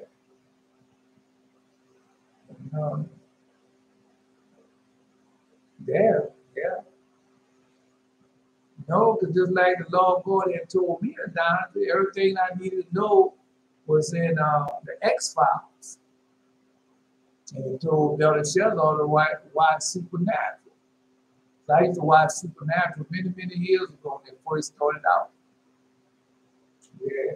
Yeah. Yeah. No, because just like the Lord God had told me to die, everything I needed to know was in the X-Files. And he told Belshazzar to watch Supernatural. So I used to watch Supernatural many, many years ago when it first started out. Yeah.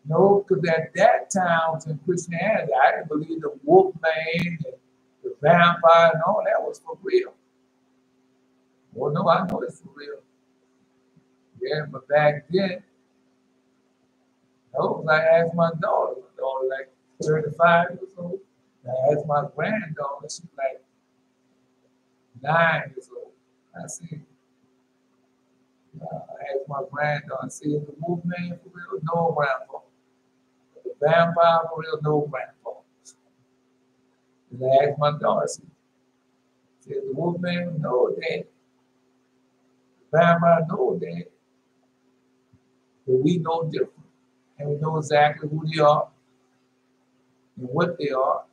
No, because at that time, I was in Christianity. I didn't believe the Wolfman and the vampire and all that was for real. Well, no, I know it's for real. Yeah, but back then, no, I asked my daughter like 35 years old. I asked my granddaughter, she's like 9 years old. I said, I asked my granddaughter, I said, is the Wolfman for real? No, grandpa. The vampire for real? No, grandpa. And I asked my daughter, I said, the Wolfman? No, Dad. The vampire? No, Dad. But we know different. And we know exactly who they are and what they are,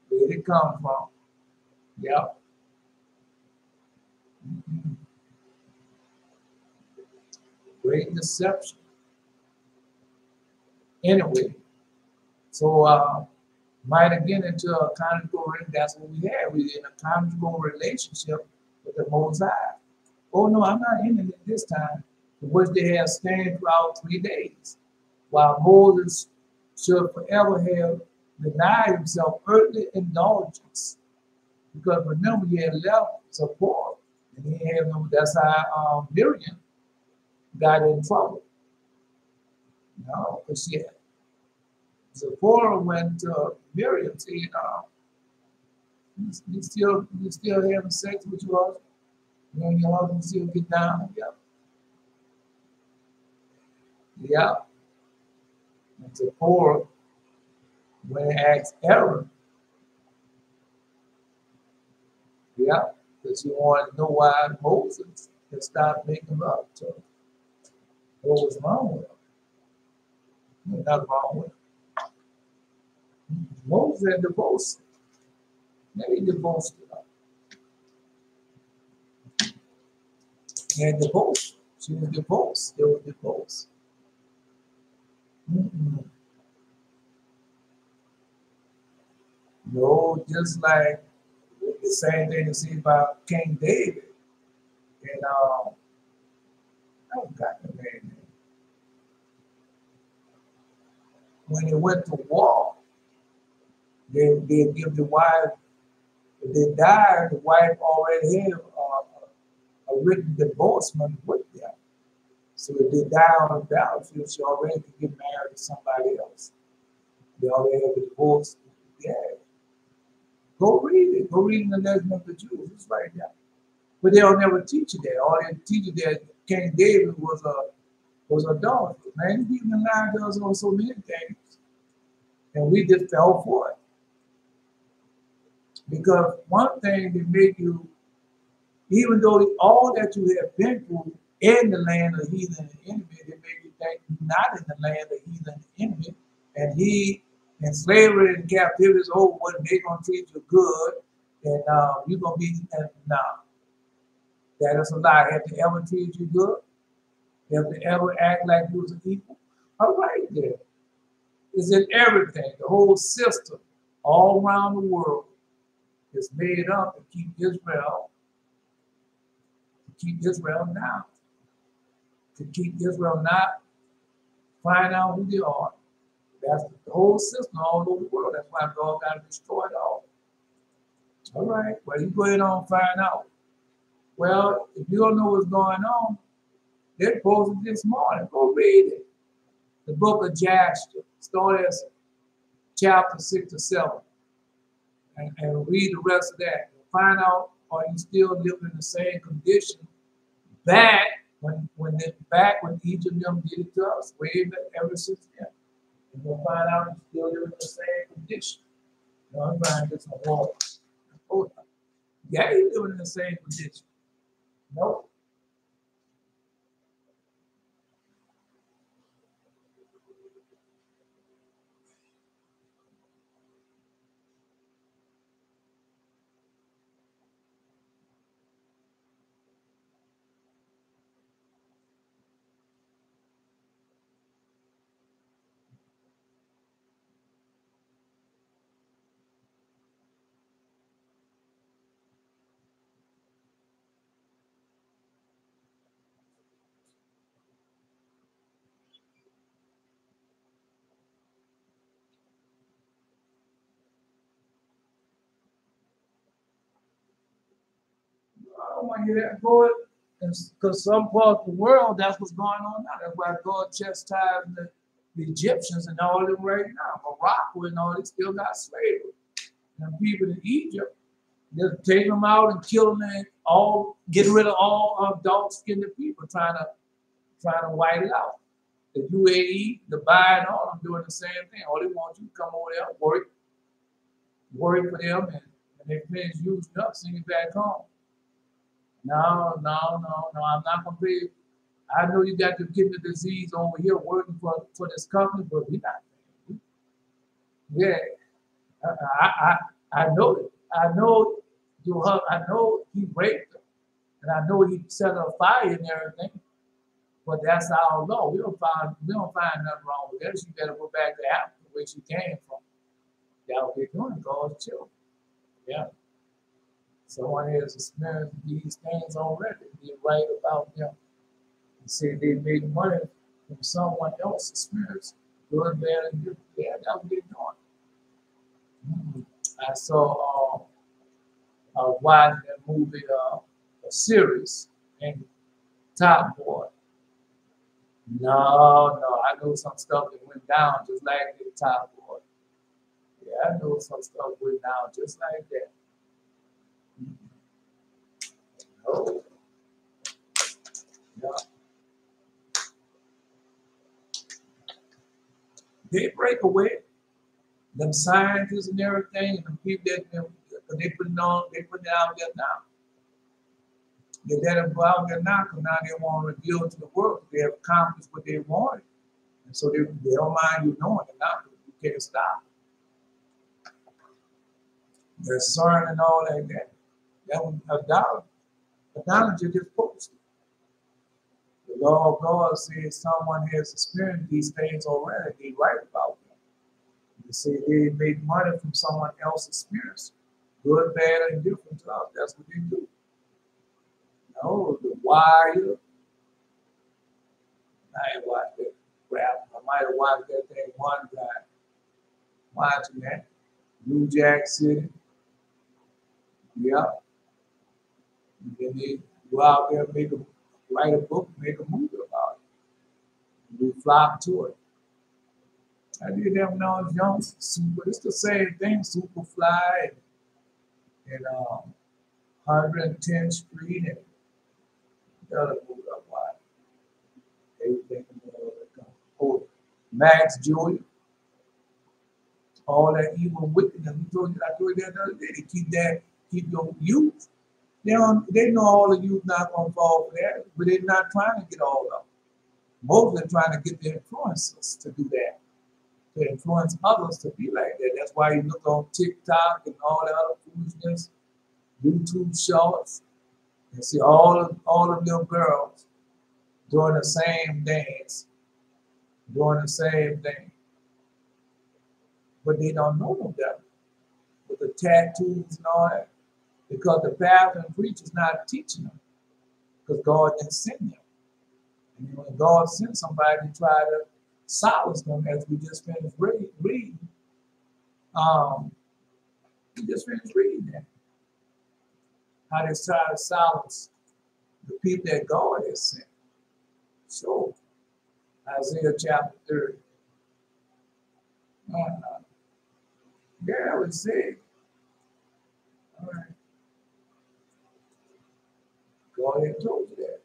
where they come from. Yeah. Mm-hmm. Great deception. Anyway, so might get into a conjugal relationship. That's what we have. We're in a conjugal relationship with the Most High. Oh no, I'm not in it this time. Which they have stayed throughout 3 days, while Moses should forever have denied himself earthly indulgence. Because remember, he had left support, and he had no. That's how Miriam got in trouble. No, because she had. Zipporah went to Miriam saying, you still having sex with your husband? You and your husband still get down? Yeah. Yeah. And Zipporah, when he asked Aaron, yeah, because he wanted to know why Moses had stopped making love to him. What was wrong with him? There's nothing wrong with him. Moses had divorced. Now he divorced her. He had divorced. She was divorced. They were divorced. No, just like the same thing to see about King David. And I forgot the name. When he went to war, they give the wife, if they died, the wife already had a written divorcement with them. So if they die on the battlefield, she already could get married to somebody else. They already have a divorce. Yeah. Go read it. Go read in the Legend of the Jews. It's right there. But they'll never teach you that. All they teach you that King David was a dog. Man, people in line does on so many things. And we just fell for it. Because one thing that make you, even though all that you have been through in the land of heathen and enemy, they make you think you're not in the land of heathen and enemy. And he in slavery and captivity is over, and they're going to treat you good. And you're going to be, no, that is a lie. Have they ever treated you good? Have they ever act like you was an equal? All right, there. It's in everything. The whole system all around the world is made up to keep Israel down. To keep Israel not find out who they are. That's the whole system all over the world. That's why God got to destroy it all. All right, well, you go ahead on and find out. Well, if you don't know what's going on, they're posted this morning. Go read it. The book of Jasher, start at chapter 6 to 7, and read the rest of that. And find out, are you still living in the same condition back when Egypt them did it to us, way back ever since then. And you'll find out you're still living in the same condition. You know, I'm trying to get some water. Oh, yeah, you're living in the same condition. Nope. I don't want to hear that, Lord. Because some part of the world, that's what's going on now. That's why God chastised the Egyptians and all of them right now. Morocco and all, they still got slavery. And people in Egypt, they're taking them out and killing them, all getting rid of all dog-skinned people, trying to white it out. The UAE, the Dubai, and all of them doing the same thing. All they want you to come over there, work for them, and they finish using up, send you back home. No, I'm not gonna pay. I know you got the kidney disease over here working for this company, but we're not. Yeah, I know it. I know I know he raped her, and I know he set her fire and everything. But that's our law. We don't find nothing wrong with that. She better go back to Africa where she came from. That's what they're doing, God's children. Yeah. Someone has experienced these things already. Be right about them. You say they made money from someone else's experience, good, bad, and good. Yeah, that's what they're doing. I saw watching that movie, a series, and Top Boy. No, I know some stuff that went down just like the Top Boy. Yeah, I know some stuff went down just like that. Oh, yeah. They break away. Them scientists and everything, and the people they put it out there now. They let them go out there now because now they want to reveal it to the world. They have accomplished what they wanted. And so they don't mind you knowing it now. You can't stop. Their CERN and all like that. That was a dollar just posted. The law of God says someone has experienced these things already. They write about them. You see, they make money from someone else's experience, good, bad, and different to us. That's what they do. No, The Wire. I ain't watched that crap. I might have watched that thing one time. Watching that. New Jack City. Yeah. And then they go out there and write a book, make a movie about it. We flock to it. I did that when I was young. Super, it's the same thing. Superfly and 110th Street and the other movie I watched. Everything. Oh, Max Julia. All that evil wickedness. I told you that the other day. They keep your youth. They know all the youth not gonna fall for that, but they're not trying to get all of them. Most of them trying to get the influencers to do that, to influence others to be like that. That's why you look on TikTok and all that other foolishness, YouTube shorts, and see all of them girls doing the same dance, doing the same thing. But they don't know no better. With the tattoos and all that. Because the pastor and preacher's not teaching them. Because God didn't send them. And when God sent somebody to try to solace them, as we just finished reading, we just finished reading that. How they try to solace the people that God has sent. So, Isaiah chapter 30. Yeah, I would say. All right. God had told you that.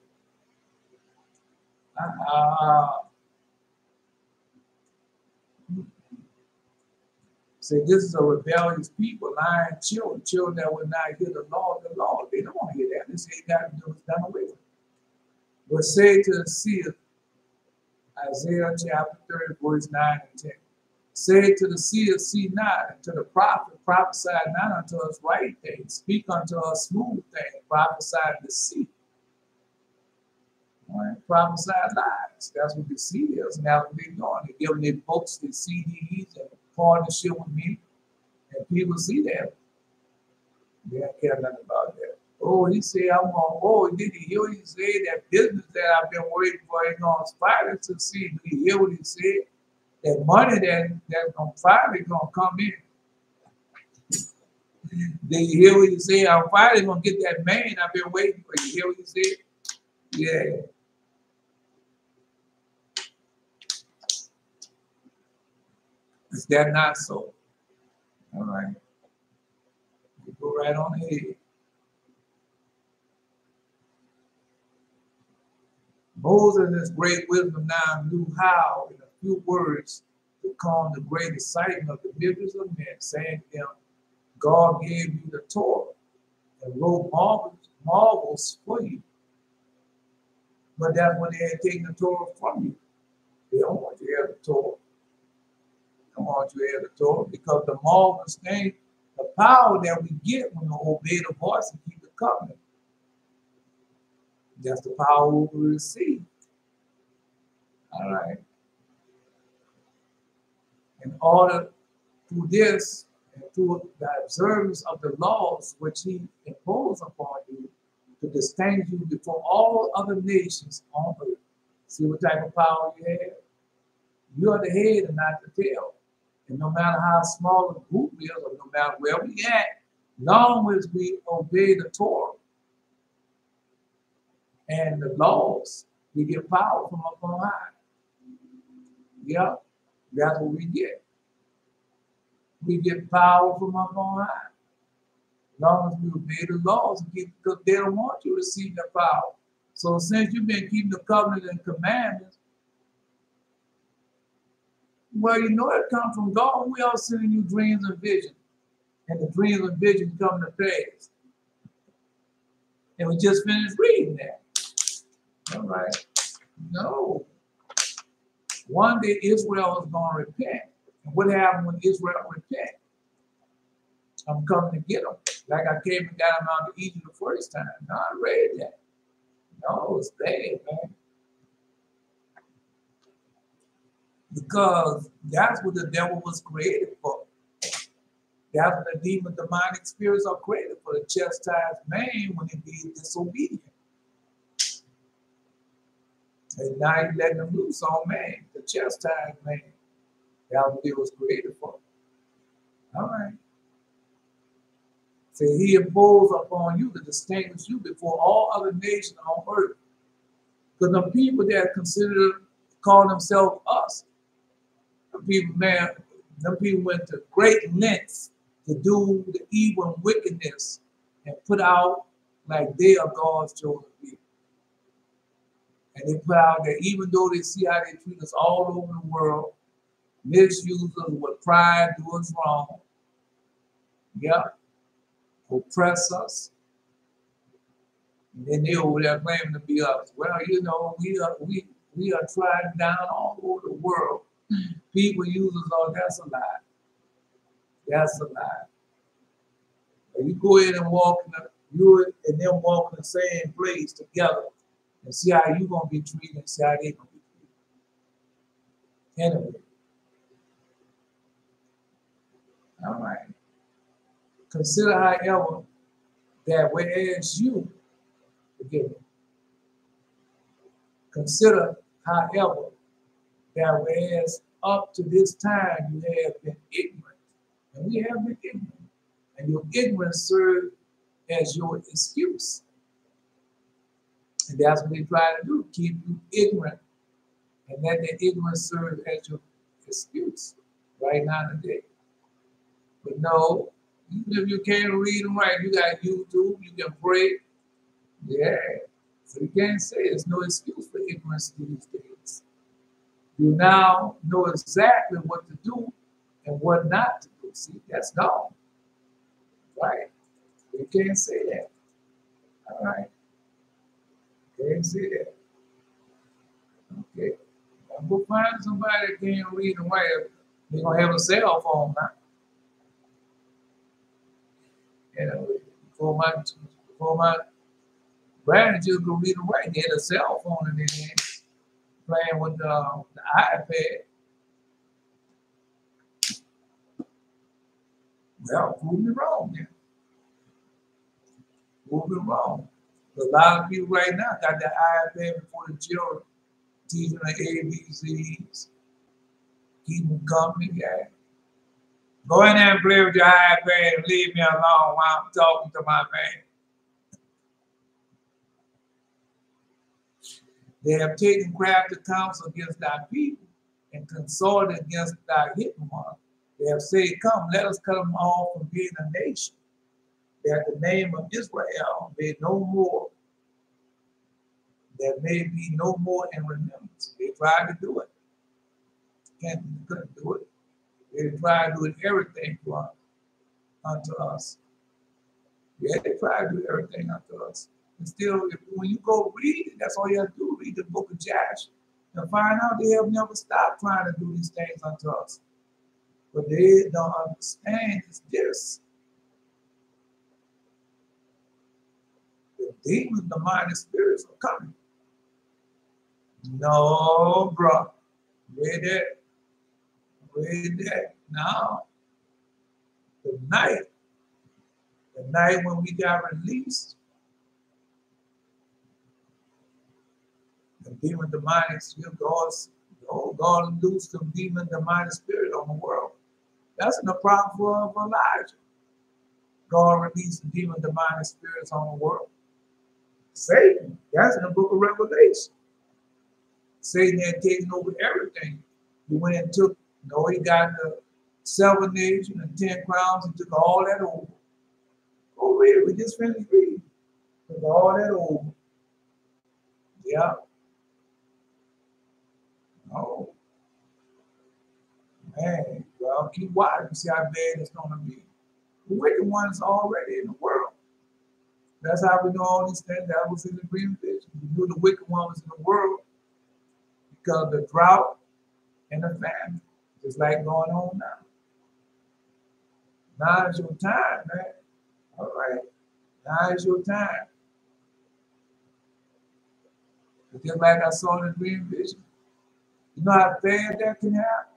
Say, this is a rebellious people, lying children that will not hear the law of the Lord. They don't want to hear that. They say, got to do it, done away with. But say to the seer, Isaiah chapter 30, verse 9 and 10. Say to the seer, see not, and to the prophet, prophesy not unto us right things, speak unto us smooth things, prophesy deceit. All right, prophesy lies. That's what the seed is, and that's what they're doing. They're giving their books, their CDs, and partnership with me, and people see that. They don't care nothing about that. Oh, he said, did he hear what he said? That business that I've been waiting for ain't going to finally succeed. Did he hear what he said? That money that's going to finally going to come in. Did you hear what he said? I'm finally going to get that man I've been waiting for. You hear what he said? Yeah. Is that not so? All right. You go right on ahead. Moses, in his great wisdom, now knew how, in a few words, to calm the great excitement of the millions of men, saying to them, God gave you the Torah and wrote marvels for you. But that's when they had taken the Torah from you. They don't want you to have the Torah. They don't want you to have the Torah because the marvelous thing, the power that we get when we obey the voice and keep the covenant. That's the power we receive. All right. In order through this and through the observance of the laws which he imposed upon you to distinguish you before all other nations on earth. See what type of power you have? You are the head and not the tail. And no matter how small the group is, or no matter where we at, long as we obey the Torah and the laws, we get power from up on high. Yeah, that's what we get. We get power from up on high. As long as we obey the laws, because they don't want you to receive the power. So since you've been keeping the covenant and commandments, well, you know it comes from God. We are sending you dreams and visions. And the dreams and visions come to pass. And we just finished reading that. All right. No. One day Israel is going to repent. And what happened when Israel repent? I'm coming to get them. Like I came and got them out of Egypt the first time. No, I read that. No, it's bad, man. Because that's what the devil was created That's when the demon demonic spirits are created for the chastised man when he be disobedient. And now you letting them loose on man, the chastised man. That's what it was created for. All right. So he imposed upon you to distinguish you before all other nations on earth. Because the people that call themselves us, the people, man, them people went to great lengths to do the evil and wickedness and put out like they are God's chosen people. And they put out that even though they see how they treat us all over the world, misuse us with pride, do us wrong, yeah, oppress us, and then they over there claiming to be us. Well, you know, we are trodden down all over the world. People use us all. That's a lie. That's a lie. If you go in and walk you and them walk in the same place together and see how you gonna be treated and see how they gonna be treated. Anyway. All right. Consider, however, that whereas you, forgive me, consider, however, that whereas up to this time you have been ignorant, and we have been ignorant, and your ignorance served as your excuse. And that's what they try to do, keep you ignorant, and let the ignorance serve as your excuse right now today. But no, even if you can't read and write, you got YouTube, you can pray. Yeah. So you can't say there's no excuse for ignorance these days. You now know exactly what to do and what not to do. See, that's gone. Right? You can't say that. All right. Can't say that. Okay. I'm going to find somebody that can't read and write. They're going to have a cell phone now. You know, before my grandchildren could read and write, they had a cell phone in their hand, playing with the iPad. Well, prove me wrong, man. Prove me wrong. A lot of people right now got the iPad before the children, teaching the ABCs, keep them company, yeah. Go in there and play with your iPad and leave me alone while I'm talking to my man. They have taken crafty counsel against thy people and consorted against thy hidden one. They have said, come, let us cut them off from being a nation, that the name of Israel may no more, there may be no more in remembrance. They tried to do it. Couldn't do it. They tried to do everything for us, unto us. Yeah, they tried to do everything unto us. And still, when you go read it, that's all you have to do, read the book of Joshua. And find out they have never stopped trying to do these things unto us. But they don't understand is this. The demons, the demonic spirits are coming. No, bro. Read that. Read that. No. The night when we got released, the demon demonic spirit, God loosed the demon demonic spirit on the world. That's in the prophet of Elijah. God released the demon demonic spirits on the world. Satan, that's in the book of Revelation. Satan had taken over everything. He went and took, he got the 7 nations and 10 crowns and took all that over. Oh, really? We just finished reading. Took all that over. Yeah. Oh. Man, well, keep watching, see how bad it's going to be. The wicked one's already in the world. That's how we know all these things. That was in the dream vision. We knew the wicked one was in the world because of the drought and the famine, just like going on now. Now is your time, man. All right. Now is your time. But just like I saw in the dream vision, you know how bad that can happen?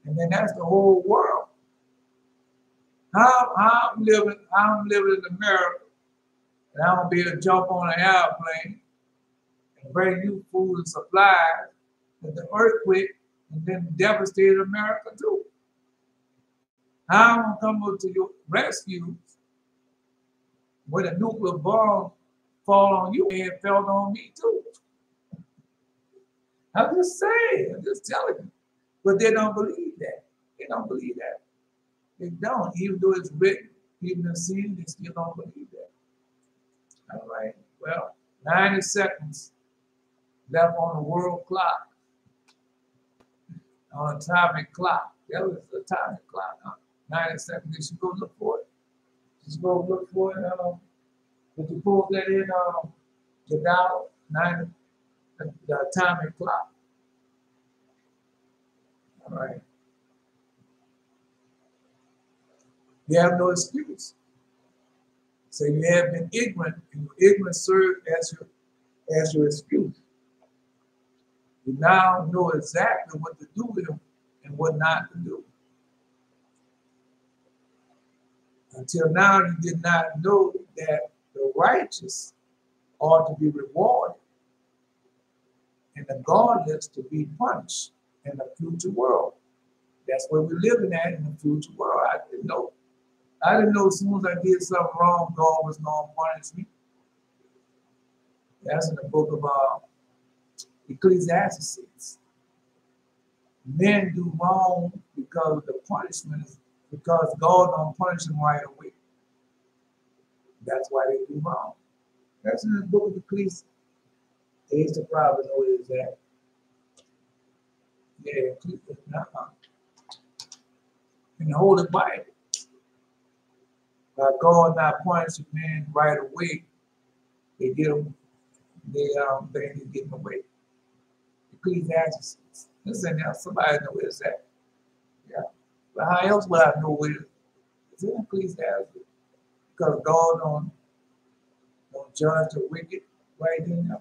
And then that's the whole world. How I'm living in America, and I'm gonna be able to jump on an airplane and bring you food and supplies, and the earthquake and then devastated America too. How I'm gonna come up to your rescue when a nuclear bomb fall on you and it fell on me too. I'm just saying, I'm just telling you. But they don't believe that. They don't believe that. They don't. Even though it's written, even in sin, they still don't believe that. All right. Well, 90 seconds left on the world clock, on atomic clock. That was the atomic clock. Huh? 90 seconds. They should go look for it. Just go look for it. If you pull that in, the dial, 90, the atomic clock. All right. You have no excuse. So you have been ignorant, and your ignorance served as your excuse. You now know exactly what to do with them and what not to do. Until now, you did not know that the righteous are to be rewarded and the godless to be punished in the future world. That's what we're living at in the future world. I didn't know. I didn't know as soon as I did something wrong, God was going to punish me. That's in the book of Ecclesiastes. Men do wrong because the punishment is because God don't punish them right away. That's why they do wrong. That's in the book of Ecclesiastes. They used to probably know where it's at. Yeah, in the Holy Bible. By God not punishing men right away, they get them, they get them away. Ecclesiastes. Listen now, somebody know where it's at. Yeah. But how else would I know where it's in Ecclesiastes? Because God don't judge the wicked right then.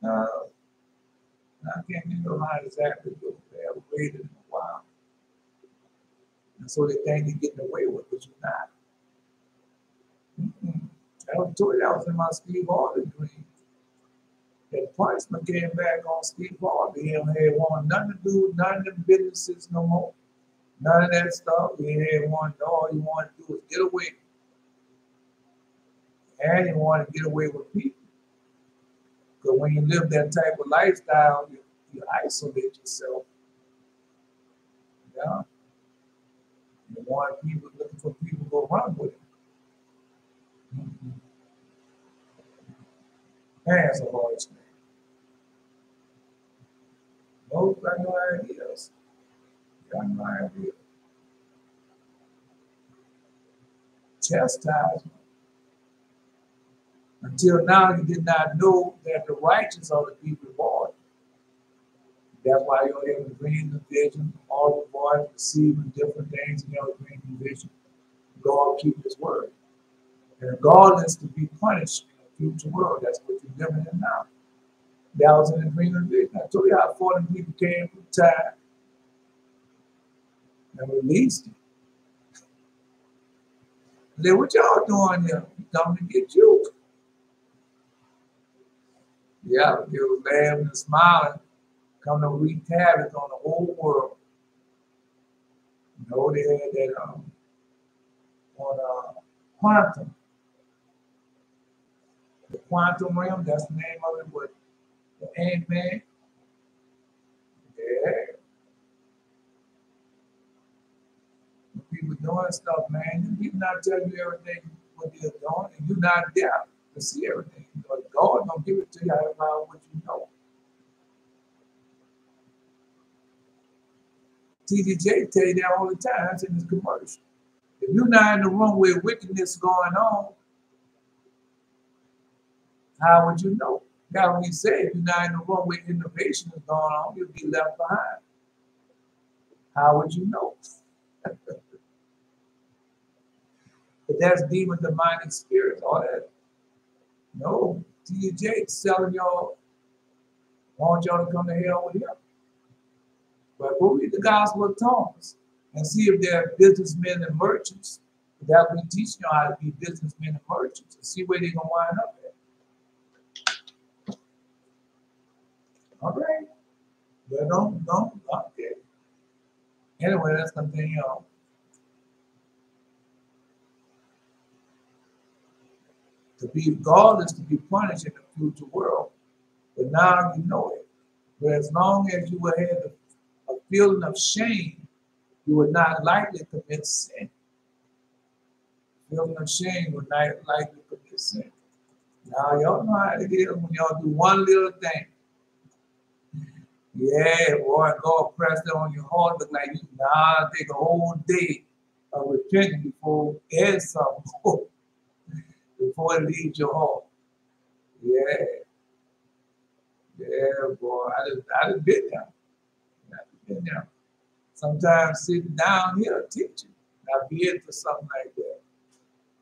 I can't think of how exactly go. They haven't waited in a while. And so they think they're getting away with it, but you're not. I told you that was in my Steve Harvey dream. That punishment came back on Steve Harvey. He had want nothing to do with none of them businesses no more. None of that stuff. He had all he wanted to do was get away. And he wanted to get away with people. Because when you live that type of lifestyle, you isolate yourself. Yeah. You want people looking for people to go run with it. That's a hard thing. Most got no ideas. Got no idea. Chastisement. Until now, you did not know that the righteous are to be rewarded. That's why you're able to dream the vision, all the boys receiving different things, and you're dream the vision. God keep his word. And regardless to be punished in the future world, that's what you're living in now. That was in the dream and vision. I told you how 40 people came from time and released him. I said, what y'all doing here? We coming to get you. Yeah, they were laughing and smiling, coming to wreak havoc on the whole world. You know, they had that on quantum. The quantum realm, that's the name of it, what the Ant-Man. Yeah. People doing stuff, man. You people not tell you everything what they're doing, and you're not there to see everything. But God don't give it to you about what you know. TDJ tell you that all the time. That's in his commercial. If you're not in the room where wickedness is going on, how would you know? Now, when he said, if you're not in the room where innovation is going on, you'll be left behind. How would you know? But that's demon demonic spirits, all that. No, TJ selling y'all, want y'all to come to hell with him. But go read the Gospel of Thomas and see if there are businessmen and merchants That we teach you how to be businessmen and merchants and see where they're gonna wind up at. All right. But don't okay. Anyway, let's continue on. To be God is to be punished in the future world. But now you know it. But as long as you will have a feeling of shame, you will not likely commit sin. Feeling of shame will not likely commit sin. Now y'all know how it is when y'all do one little thing. Yeah, boy, God pressed it on your heart, look like you now take a whole day of repenting before there's something before it leaves your heart. Yeah, yeah, boy, I done been there. I done been there. Sometimes sitting down here teaching, I'll be into something like that.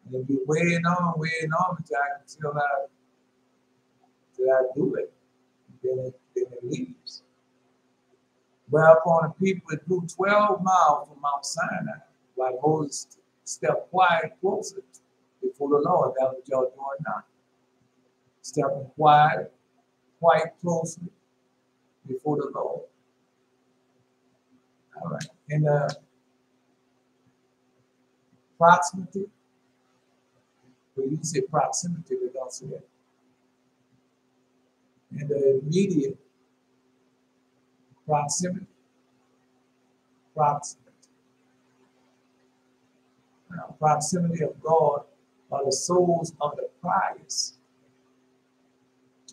And it'll be weighing on until I can feel out till I do it. Then it leaves. Whereupon the people withdrew 12 miles from Mount Sinai, while Moses stepped quiet closer before the Lord. That's what y'all doing now. Stepping quite closely before the Lord. All right. In the proximity, when you say proximity, we don't say that. In the immediate proximity. Now, proximity of God are the souls of the pious.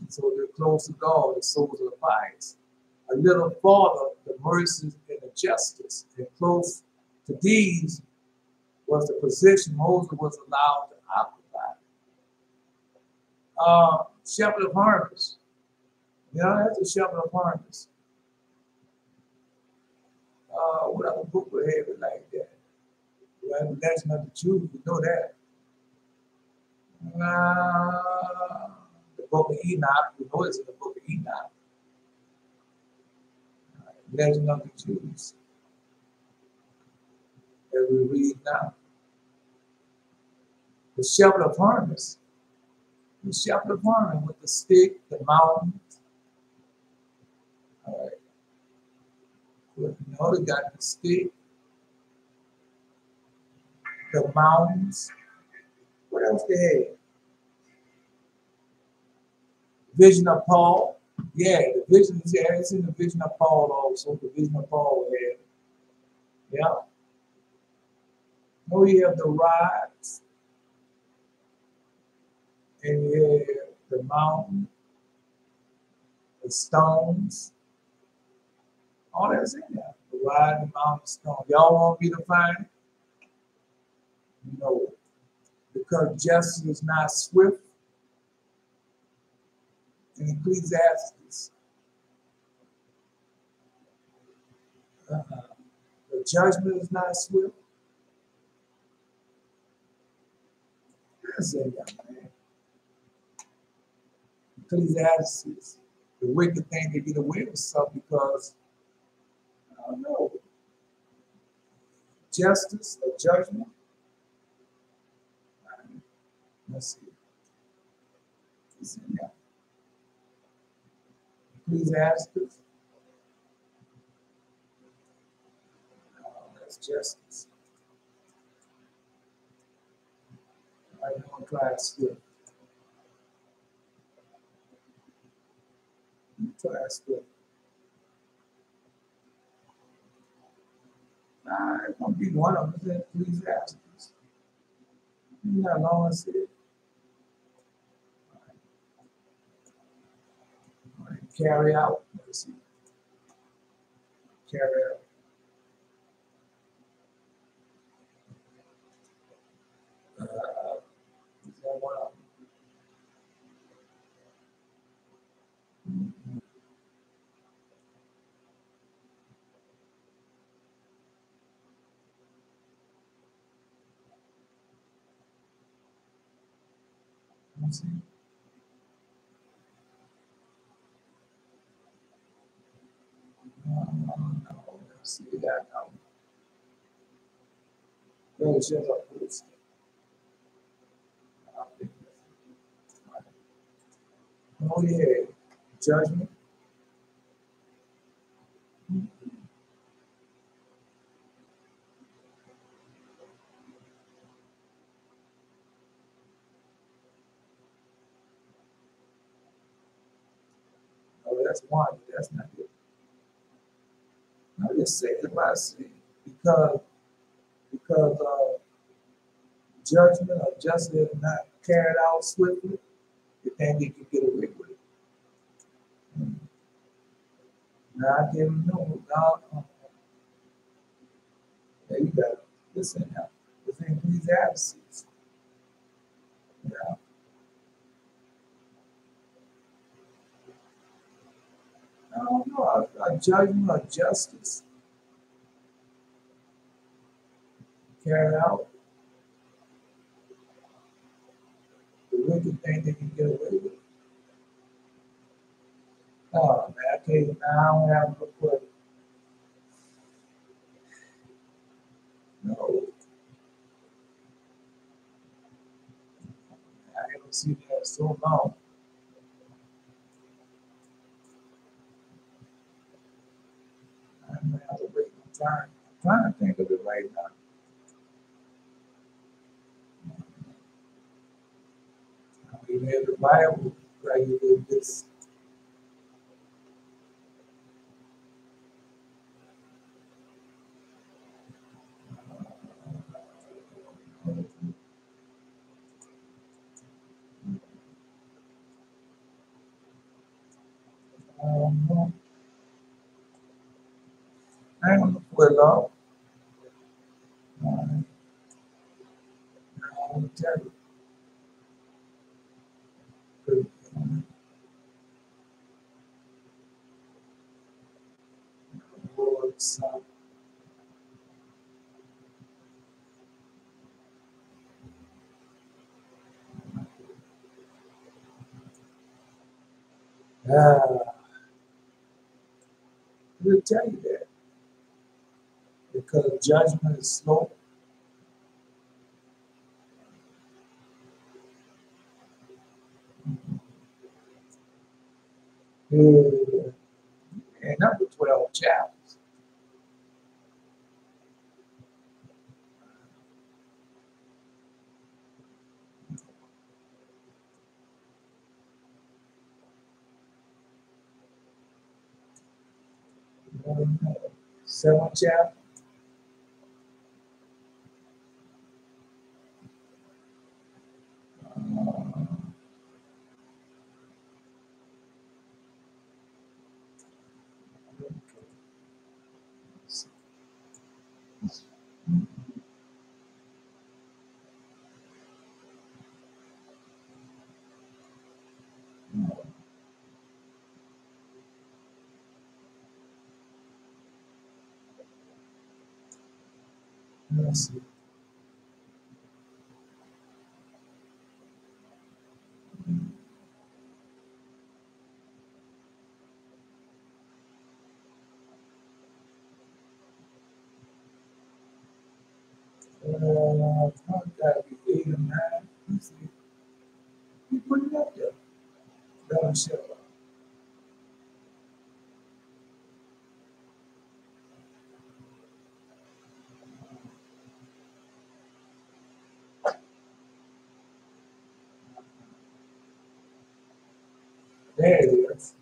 And so they're close to God, the souls of the pious. A little farther, the mercies and the justice. And close to these was the position Moses was allowed to occupy. Shepherd of harvest. Yeah, that's a shepherd of harvest. What other book would have it like that? Well, the Legend of the Jews, we know that. The book of Enoch, we know it's in the book of Enoch. Legend of the Jews that we read now. The shepherd of harvest. The shepherd of harvest with the stick, the mountains. All right. You know, they got the stick, the mountains. What else they had? Vision of Paul. Yeah, the vision is there. It's in the vision of Paul also. The vision of Paul had. Yeah. Oh, you have the rods, and you have the mountain, the stones. All that's in there. The rod, the mountain, the stone. Y'all want me to find it? No. Because justice is not swift in Ecclesiastes. The judgment is not swift. That's in there, man. Ecclesiastes. The wicked thing they get away with stuff because, I don't know, justice or judgment. Let's see. It's in there. Ecclesiastes. That's justice. I'm going to try it still. Try it still. It's going to be one of them. Ecclesiastes. You know how long I said it? All right. Carry out. Let's see. Carry out. Is that one of them? Let's see. No, let's see that now. There's just a post. Oh, yeah. Judgment. Oh, that's one. That's not it. I just say it by saying because judgment or justice is not carried out swiftly, you think you can get away with it. Now I didn't know. Now, yeah, you got to listen now. It's in Ecclesiastes. Yeah. I don't know. A judgment or justice carried out. The wicked thing they can get away with. Oh man, I can't. I don't have no clue. No, I haven't seen that in so long. I'm gonna have to wait my time. I'm trying to think of it right now. I mean, in the Bible, right? You did this. Um, I don't know whether I want to tell you. Words, we'll tell you that because judgment is slow. And number 12 chapters. Seventh chapter. Let's see. Gotta be 8 or 9. Let's see. You put it up there. That'll show up. There it is.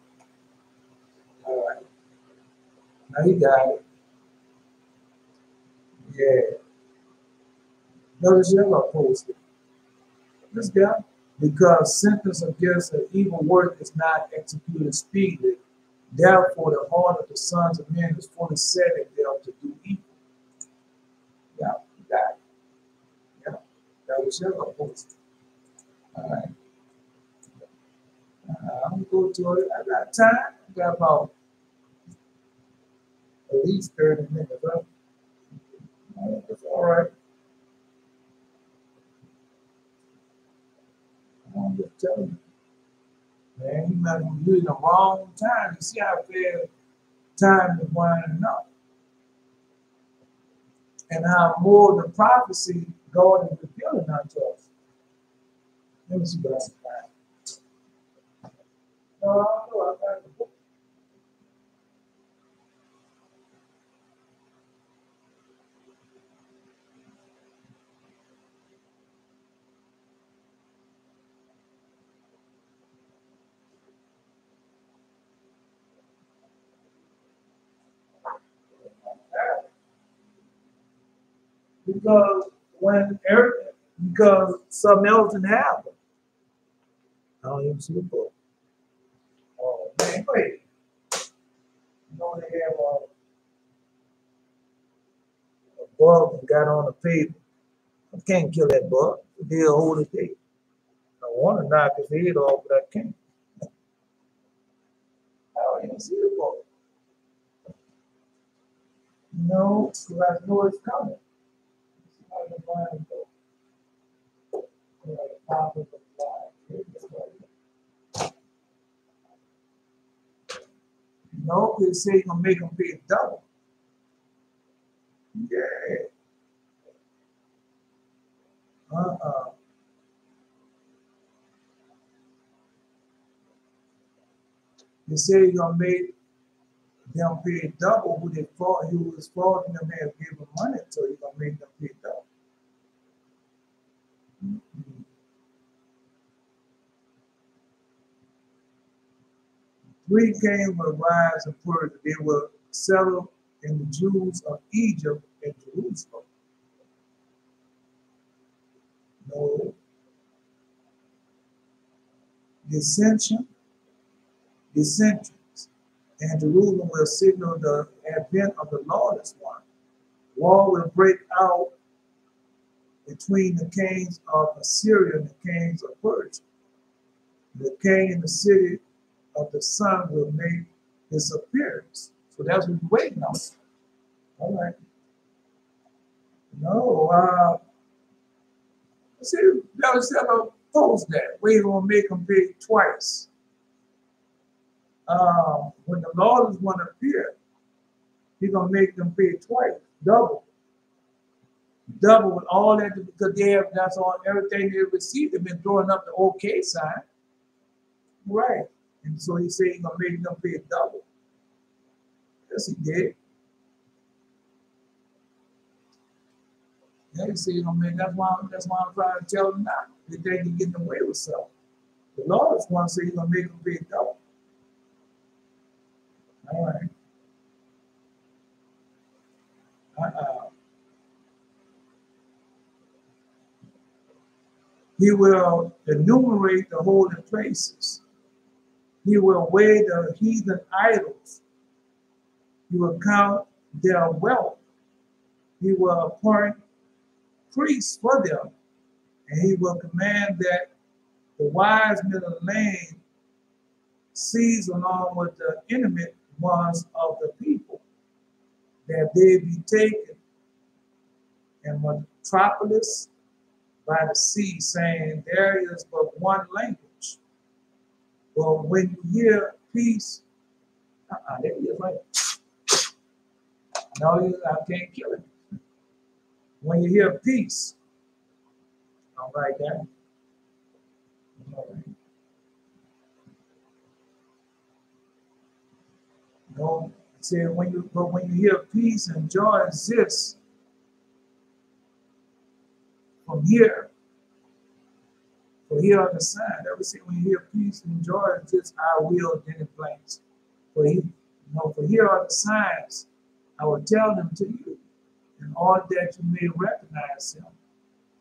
All right. Now you got it. Yeah. Notice you're going to post it. This guy. Because sentence against an evil work is not executed speedily. Therefore, the heart of the sons of men is fully set in them to do evil. Yeah, you got it. Yeah. That was your post. All right. I'm going to go to it. I got time. I got about at least 30 minutes. Huh? That's all right. I'm just telling you. Man, you might be using the wrong time. You see how fast time is winding up. And how more the prophecy God is revealing unto us. Let me see what I can find. No, I don't know. I got the book. Because when everything, because something else didn't happen. I don't even see the book. Oh man, wait. You know they have a bug and got on the paper. I can't kill that bug. They'll hold it there. I want to knock his head off, but I can't. I don't even see the bug. No, because I know it's coming. It's not the blind bug. Like top of the fly. No, they say you're gonna make them pay double. Yeah. They say you're gonna make them pay double who they fought, who was faulting them and gave them money, so you're gonna make them pay double. Mm-hmm. 3 kings will rise and Persia. They will settle in the Jews of Egypt and Jerusalem. No. Dissensions, and Jerusalem will signal the advent of the lawless one. War will break out between the kings of Assyria and the kings of Persia. The king in the city of the sun will make his appearance. So that's what we're waiting on. All right. No, see, never said oppose that. We're going to make them pay twice. When the lawless one appear, he's going to make them pay twice, double. Double with all that, because they have, that's all, everything they received, they've been throwing up the okay sign. Right. And so he said he's going to make them pay double. Yes, he did. Yeah, he said he's going to make, that's why I'm trying to tell them now. They think he's getting away with something. The lawless one said he's going to make them pay double. All right. He will enumerate the holy places. He will weigh the heathen idols. He will count their wealth. He will appoint priests for them. And he will command that the wise men of the land seize along with the intimate ones of the people, that they be taken in metropolis by the sea, saying, there is but one language. But when you hear peace, there he is, right? No, I can't kill it. When you hear peace, all right, that. All right. No, see, when you hear peace and joy exists from here, for here on the side, ever see when you hear peace and joy exists, I will then it blanks. For here are the signs, I will tell them to you, and all that you may recognize him.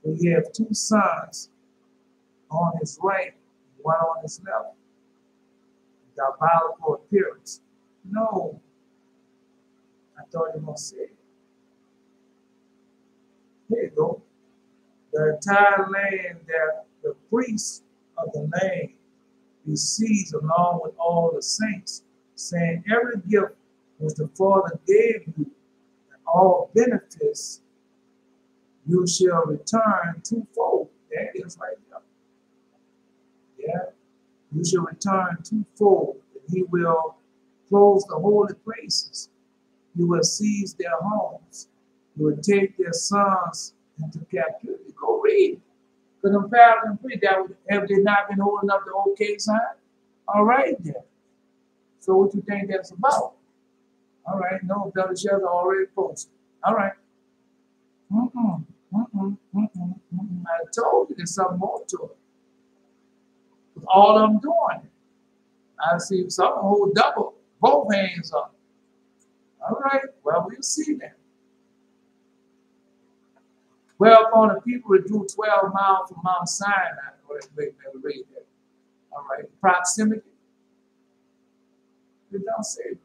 For he have 2 sons on his right, one on his left. Diabolical appearance. No, I thought you were going to say it. Here you go. The entire land that the priests of the land receives along with all the saints, saying, every gift which the Father gave you and all benefits you shall return twofold. That is right there. Yeah. You shall return twofold, and he will close the holy places. You will seize their homes. You will take their sons into captivity. Go read. Because them fathers and priests, have they not been holding up the okay sign? All right, then. So what you think that's about? All right, no, Belshazzar already posted. All right. I told you there's something more to it. With all of them doing it. I see some hold double, both hands up. All right, well, we'll see then. Whereupon the people withdrew 12 miles from Mount Sinai. Wait, read that. All right, proximity. It don't say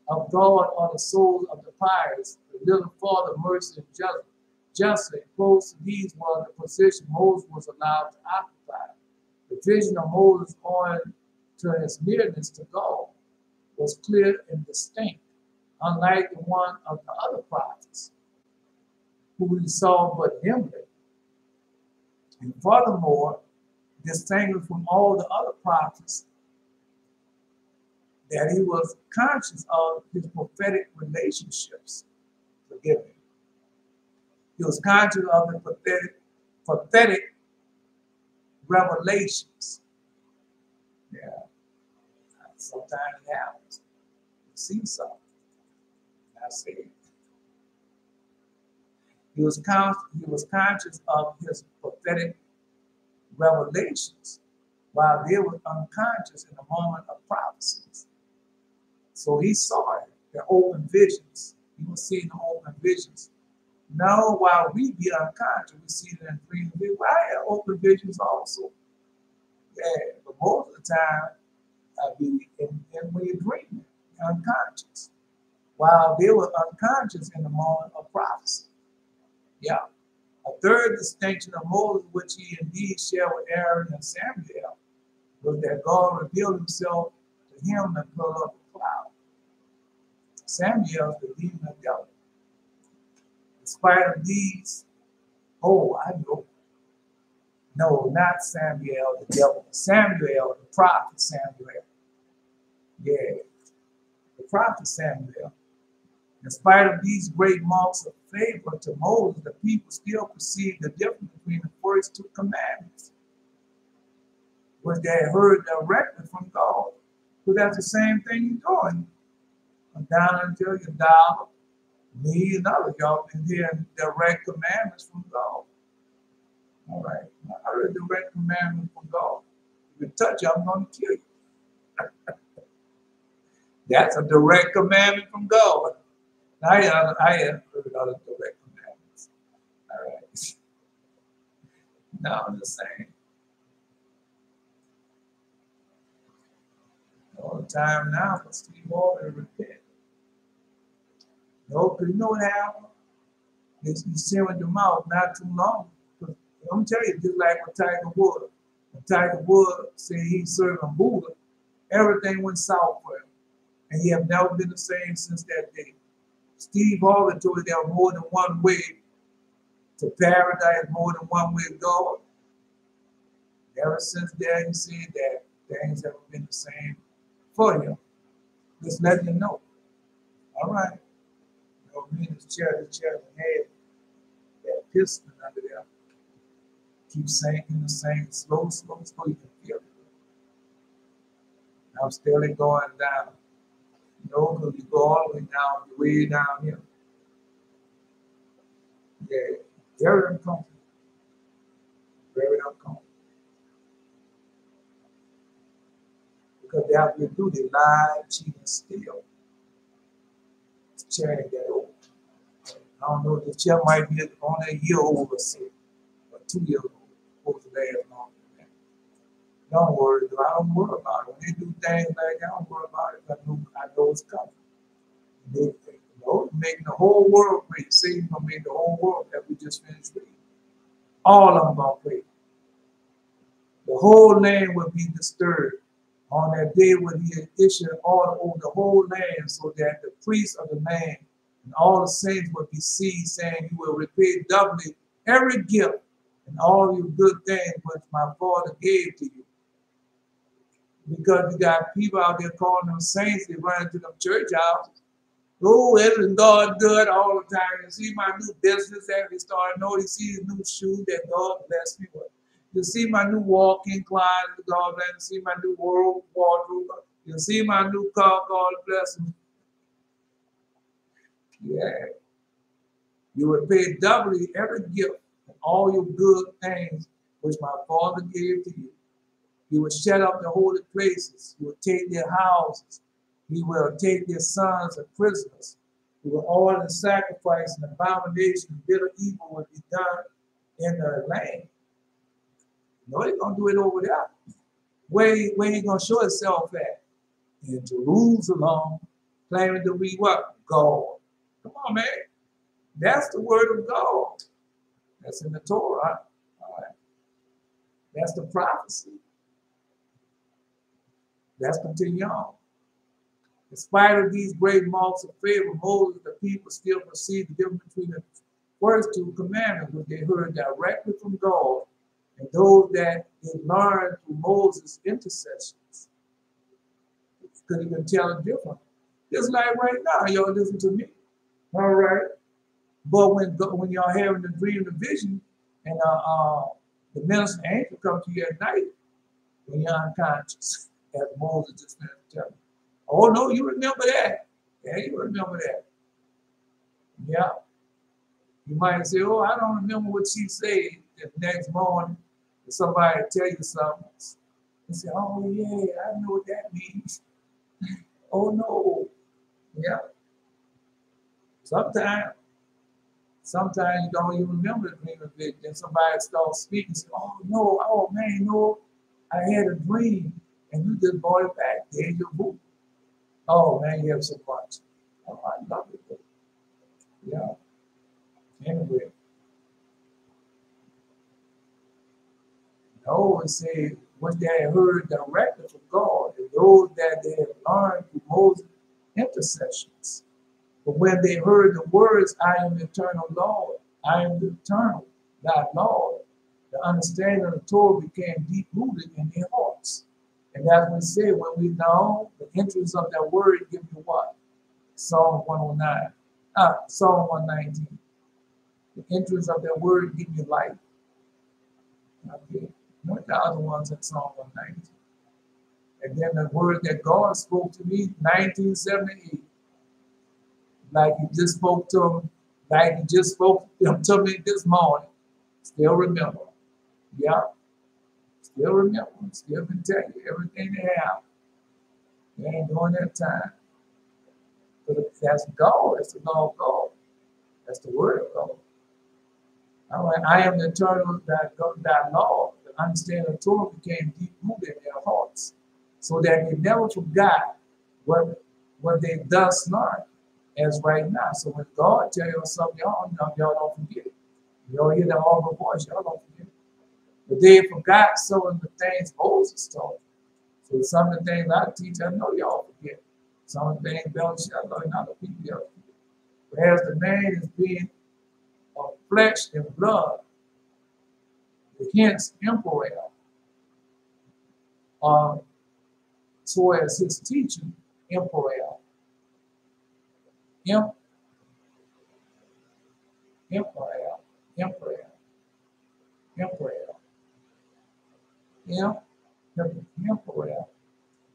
of God are the souls of the pious, the little Father, mercy, and justice. Justly, close to these was the position Moses was allowed to occupy. The vision of Moses on to his nearness to God was clear and distinct, unlike the one of the other prophets, who he saw but dimly. And furthermore, distinguished from all the other prophets, that he was conscious of his prophetic relationships. Forgive me. He was conscious of the prophetic revelations. Yeah. Sometimes it happens. You see something. I see it. He was conscious of his prophetic revelations, while they were unconscious in the moment of prophecies. So he saw it, the open visions. He was seeing the open visions. Now, while we be unconscious, we see it in dream visions. I have open visions also. Yeah, but most of the time, I be when you're dreaming, you're unconscious. While they were unconscious in the moment of prophecy. Yeah. A third distinction of Moses, which he indeed shared with Aaron and Samuel, was that God revealed himself to him in the pillar of a cloud. Samuel is the demon of devil. In spite of these, I know. No, not Samuel, the devil. Samuel, the prophet Samuel. Yeah, the prophet Samuel. In spite of these great marks of favor to Moses, the people still perceived the difference between the first two commandments, which they had heard directly from God. So that's the same thing you're doing. Down until you die, me and others, y'all been hearing direct commandments from God. All right. I heard direct commandments from God. If you touch you, I'm going to kill you. That's a direct commandment from God. I have heard other direct commandments. All right. No, I'm just saying. All the time now for Steve Harvey to repent. No, because you know what happened? You see with the mouth not too long. I'm telling you, just like with Tiger Woods. When Tiger Woods said he's serving Buddha, everything went south for him. And he have never been the same since that day. Steve Harvey told you there was more than one way to paradise, more than one way to God. Ever since then, he said that things haven't been the same for him. Just letting you know. All right. You know, me and this chair head, that piston under there. Keep sinking the same, slow, you can feel it. I'm steadily going down. You know, because you go all the way down here. Yeah, very uncomfortable. Very uncomfortable. Because they have to do, they lie, cheat, and steal. This chair ain't that old. I don't know, the chair might be only a year old or so, or 2 years old. Supposed to last longer than that. Don't worry, though. I don't worry about it. When they do things like that, I don't worry about it. I know it's coming. They making the whole world pray. Satan's gonna make the whole world that we just finished reading. All of them gonna pray. The whole land will be disturbed. On that day when he issued an order over the whole land, so that the priests of the land and all the saints would be seized, saying, you will repay doubly every gift and all your good things which my Father gave to you. Because you got people out there calling them saints, they run into them church houses. Oh, isn't God good all the time? You see my new business that they started noticing, see the new shoe that God blessed me with. You see my new walk-in closet, God bless. You see my new wardrobe. You see my new car, God bless me. Yeah. You will pay doubly every gift and all your good things which my Father gave to you. He will shut up the holy places. He will take their houses. He will take their sons and prisoners. He will order the sacrifice and abomination and bitter evil will be done in the land. No, he's going to do it over there. Where he going to show himself at? In Jerusalem, claiming to be what? God. Come on, man. That's the word of God. That's in the Torah. All right. That's the prophecy. Let's continue on. In spite of these great marks of favor, Moses, the people still perceived the difference between the first two commandments, which they heard directly from God, and those that they learned through Moses' intercessions. Couldn't even tell the difference. Just like right now, y'all listen to me. All right. But when y'all having the dream, the vision, and the minister angel come to you at night, when you're unconscious, as Moses just finished telling you. Oh no, you remember that. Yeah, you remember that. Yeah. You might say, oh, I don't remember what she said the next morning. If somebody tell you something, you say, oh yeah, I know what that means. Oh no. Yeah. Sometimes you don't even remember the dream of it. Then somebody starts speaking, say, oh no, oh man, no, I had a dream, and you just brought it back. There's your book. Oh man, you have so much. Oh, I love it. Yeah. Anyway. No, it says what they had heard directly from God, and those that they had learned through Moses' intercessions. But when they heard the words, I am the eternal Lord, I am the eternal, thy Lord, the understanding of the Torah became deep rooted in their hearts. And that's when it said, when we know the entrance of that word, give you what? Psalm 109. Psalm 119. The entrance of that word give you life. Okay. What the other ones in Psalm 119? And then the word that God spoke to me, 1978. Like he just spoke to him, like he just spoke to me this morning. Still remember. Yeah. Still remember. Still can tell you everything they have. They ain't doing that time. But that's God. That's the law of God. That's the word of God. All right. I am the eternal thy Lord. The understanding of Torah became deep rooted in their hearts, so that they never forgot what they thus learned as right now. So when God tells you something, y'all don't forget it. Y'all hear the audible voice, y'all don't forget it. But they forgot some of the things Moses taught. So some of the things I teach, I know y'all forget. Some of the things Belcher, I know other people y'all forget. Whereas the man is being of flesh and blood, hence emperor, so as his teaching, emperor. Emperor. Emperor.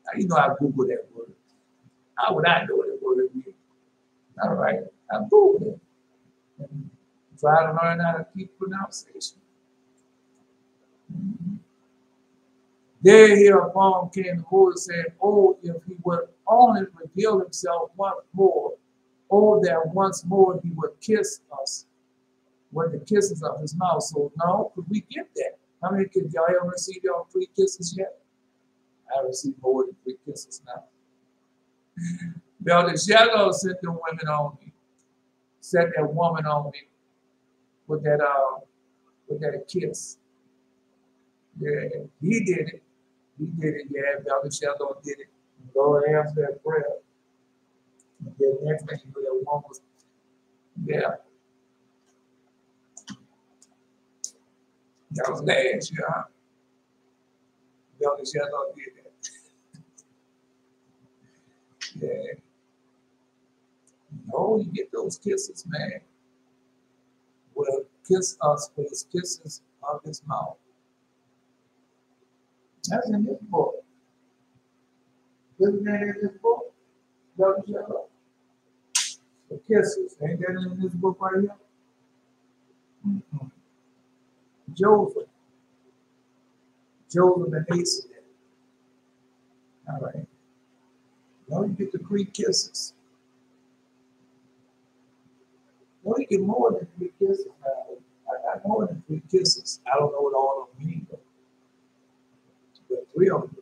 How you know I Googled that word? How would I know what that word means? All right, I Googled it. And try to learn how to keep pronunciation. There hereupon came the Moses saying, oh, if he would only reveal himself once more, oh, that once more he would kiss us with the kisses of his mouth. So now, could we get that? How many kids y'all ever received y'all 3 kisses yet? I received more than 3 kisses now. Now the Jethro sent them women on me, sent that woman on me with that kiss. Yeah, he did it. He did it, yeah. Brother Jethro did it. Lord answered that prayer. And then next thing you know, that woman was, yeah. That was last year, huh? Brother Jethro did that. Yeah. No, you get those kisses, man. Will kiss us with his kisses of his mouth. That's in this book. Isn't that in this book? Brother Jethro? The kisses. Ain't that in this book right here? Mm-hmm. Joseph. Joseph and Ensign. All right. Now you get the 3 kisses. No, you get more than 3 kisses. I got more than 3 kisses. I don't know what all of them mean, but 3 of them.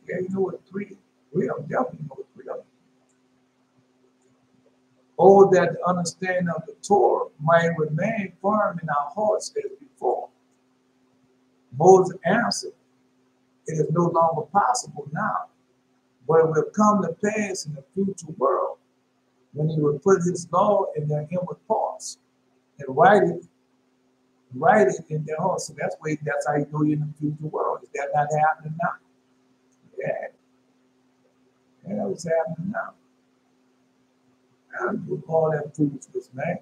Yeah, you know what 3 of them definitely know what 3 of them. Oh, that the understanding of the Torah might remain firm in our hearts as before. Moses answered, it is no longer possible now, but it will come to pass in the future world when he will put his law in their inward parts and write it in their hearts. So that's how you know you're in the future world. Is that not happening now? Yeah. Yeah, it's happening now. You call that foolishness, man.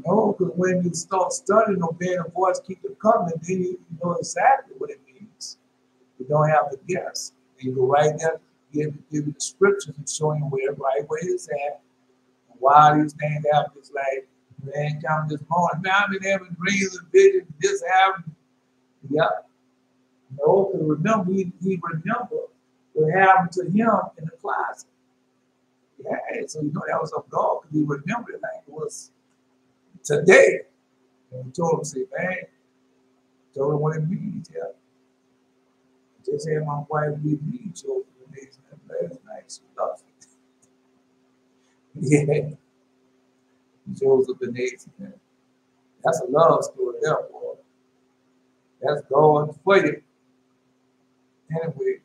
No, because when you start studying obeying the voice, keep the covenant, then you know exactly what it means. You don't have to guess. And you go right there, give you the scriptures and show you where it's at. And why these things happen. It's like, man, come this morning. Man, I've been having dreams and visions. This happened. Yeah. No, because remember, he remembered what happened to him in the closet. Yeah, so you know that was of God because he remembered it like it was today. And he told him, say, man, told him what it means, yeah. Just had my wife leave me, so last night she loves it. Yeah. Joseph and Ensign. That's a love story there, boy. That's God for you. Anyway.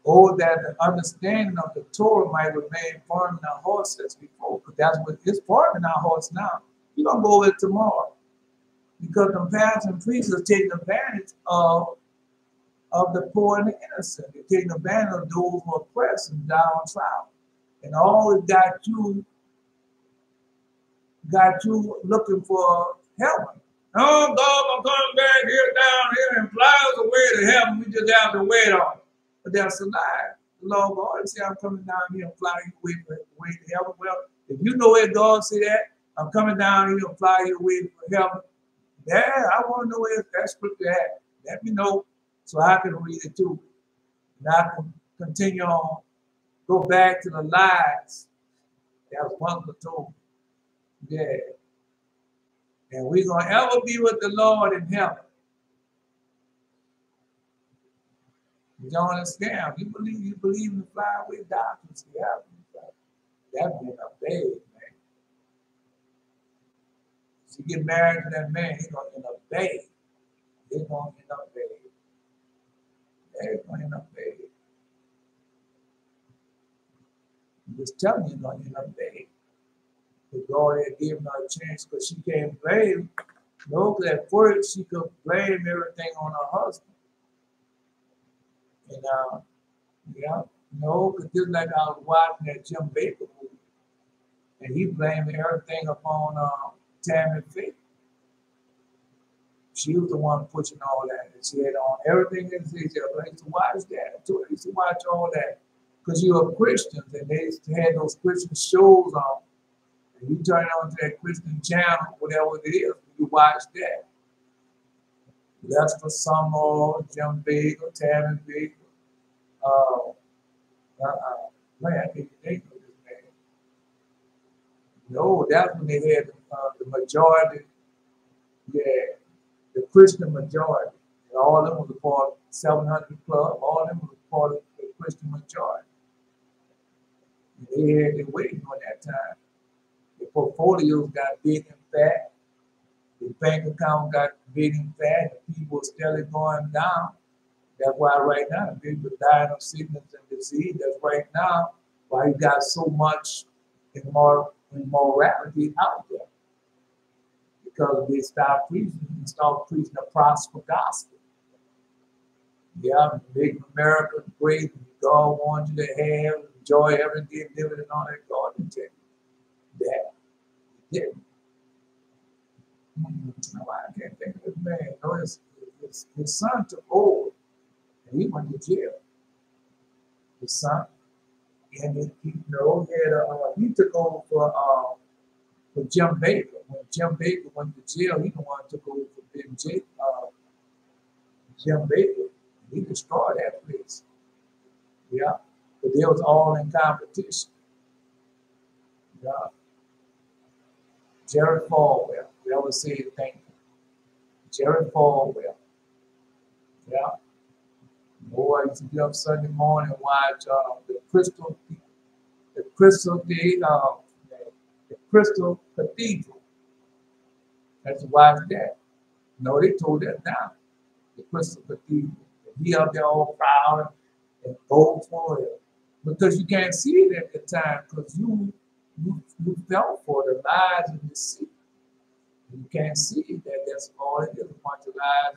Oh, that the understanding of the Torah might remain firm in our hearts as before, because that's what is firm in our hearts now. You're going to go over it tomorrow. Because the pastors and priests are taking advantage of the poor and the innocent. They're taking advantage of those who are oppressed and downtrodden. And all it got you looking for heaven. Oh, God, I'm coming back here, down here, and flies away to heaven. We just have to wait on it. But that's a lie. The Lord God said, I'm coming down here and flying you away to heaven. Well, if you know where God said that, I'm coming down here and flying you away to heaven. Yeah, I want to know where that scripture at. Let me know so I can read it too. And I can continue on, go back to the lies that was once told. Yeah. And we're going to ever be with the Lord in heaven. You don't understand. You believe in the flyaway doctrines. Yeah, that's been a babe, man. If you get married to that man, he's going to end up babe. He's going to end up babe. He's going to end up babe. I'm just telling you, he's going to end up babe. The God had given her a chance because she can't blame. No, because at first she could blame everything on her husband. And yeah, no, because just like I was watching that Jim Baker movie, and he blamed everything upon Tammy Faith. She was the one pushing all that. And she had on everything in the I used to watch that. I used to watch all that. Because you were Christians, and they had those Christian shows on. And you turn on to that Christian channel, whatever it is, you watch that. That's for Summer, Jim Baker, Tammy Baker. Man, I can't think of this man. No, that's when they had the majority, yeah, the Christian majority. And all of them was a part of 700 Club, all of them was a part of the Christian majority. And they had their way during that time. The portfolios got big and fat. The bank account got big and fat. The people were steadily going down. That's why right now people are dying of sickness and disease. That's right now why you got so much immorality out there. Because they start preaching the prosper gospel. Yeah, make America great. God wants you to have, enjoy every day, living and all that. God can tell you that. didn't. No, I can't think of his name. No, his son took over, and he went to jail. His son, and he took over for Jim Baker. When Jim Baker went to jail, he the one who took over for Jim Baker. He destroyed that place. Yeah, but they was all in competition. Yeah, Jerry Falwell. We always say thank you. Jerry Falwell. Yeah. Boy, I used to get up Sunday morning and watch the Crystal Cathedral. That's to watch that. No, they told that down. The Crystal Cathedral. He up there all proud and go for it. Because you can't see it at the time because you fell for the lies and deceit. You can't see that that's all it is, a bunch of lies.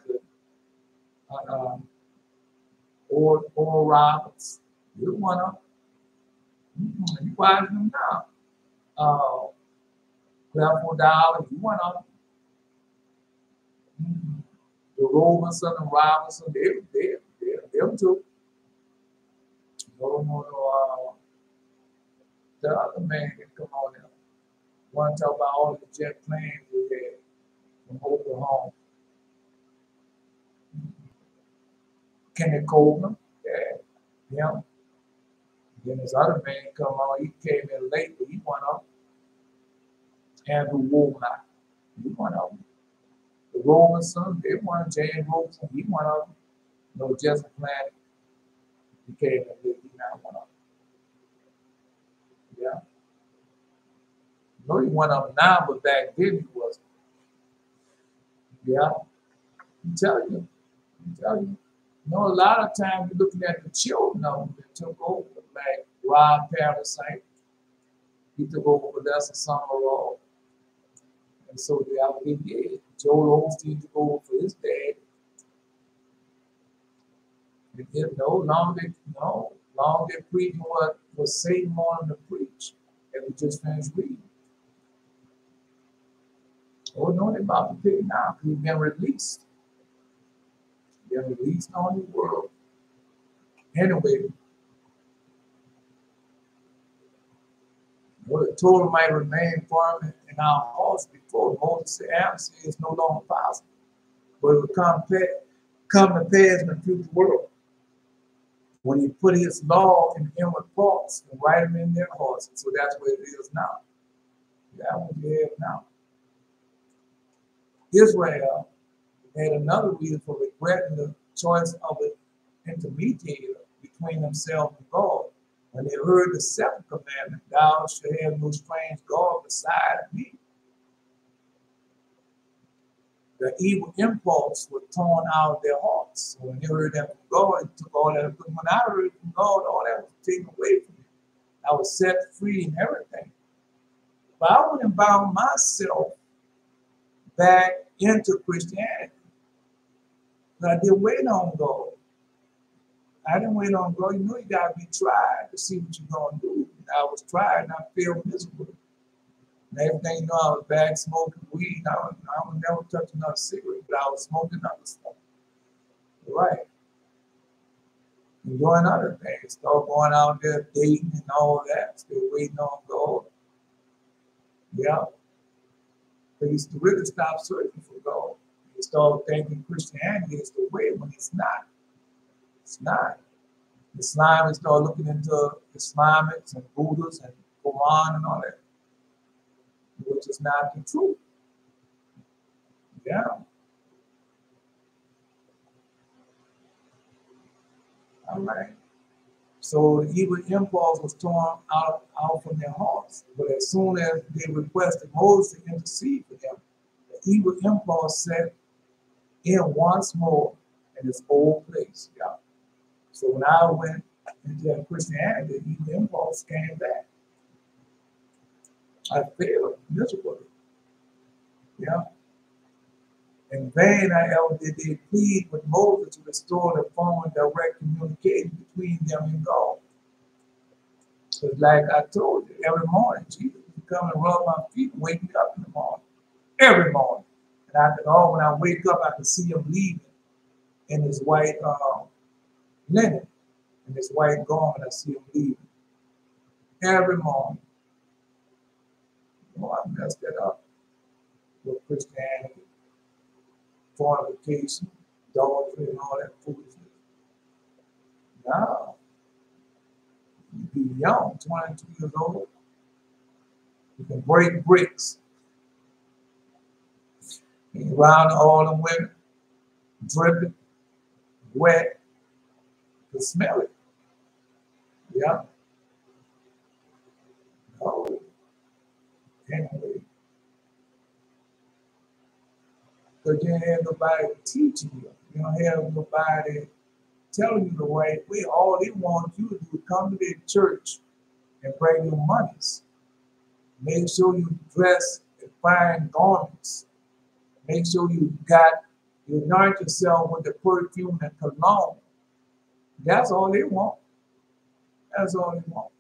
Oral Roberts, you're one of them. You watch them now. Clifford Dollar, you one of them. The Robinson and Robinson, them too. No, the other man can come on there. One talk about all the jet planes we had from Oklahoma. Kenny Coleman, yeah. Then this other man come on, he came in late, but he went up. Andrew Womack, he went up. The Robinson, they won. James Robinson, he went up. No, Jesse Planet, he came in late, he not went up. Yeah. No, he went up now, but back then he wasn't. Yeah. I'm telling you. You know, a lot of times you're looking at the children of them that took over, like Rob Parasite. He took over for Lesser Summerall. And so they did. Joel Osteen took over for his dad. And then long they preaching what was Satan wanted to preach. And we just finished reading. Oh, no, they're about to pick now because he's been released. They're released on the world. Anyway, the Torah might remain firm in our hearts before Moses said, "Amnesty is no longer possible, but it will come to pass in the future world when he put his law in inward parts and write them in their hearts." So that's what it is now. That's what we have now. Israel had another reason for regretting the choice of an intermediator between themselves and God. When they heard the seventh commandment, "Thou shalt have no strange God beside me," the evil impulse was torn out of their hearts. So when they heard that from God, it took all that. But when I heard it from God, all that was taken away from me. I was set free and everything. But I went and bound myself back into Christianity. But I didn't wait on God. I didn't wait on God. You know, you got to be tried to see what you're going to do. I was tried and I failed miserably. And everything, you know, I was back smoking weed. I would never touch another cigarette, but I was smoking other stuff. Right. And doing other things. Start going out there dating and all that. Still waiting on God. Yeah. But you really stop searching for God. You start thinking Christianity is the way when it's not. It's not. Islam, we start looking into Islamics and Buddhists and Quran and all that, which is not the truth. Yeah. All right. So the evil impulse was torn out from their hearts. But as soon as they requested Moses to intercede for them, the evil impulse set in once more in its old place. Yeah. So when I went into Christianity, the evil impulse came back. I failed miserably. Yeah. In vain, however, did they plead with Moses to restore the former direct communication between them and God. Because like I told you, every morning, Jesus come and rub my feet and wake me up in the morning, every morning. And I could, when I wake up, I could see him leaving in his white linen, in his white garment. I see him leaving every morning. Oh, I messed that up with Christianity, fornication, adultery, and all that foolishness. Now, you be young, 22 years old, you can break bricks. And around all the women, dripping, wet, you can smell it. Yeah. Oh, anyway. Because you don't have nobody teaching you. You don't have nobody telling you the right way. All they want you to do is come to their church and bring your monies. Make sure you dress in fine garments. Make sure you anoint yourself with the perfume and cologne. That's all they want. That's all they want.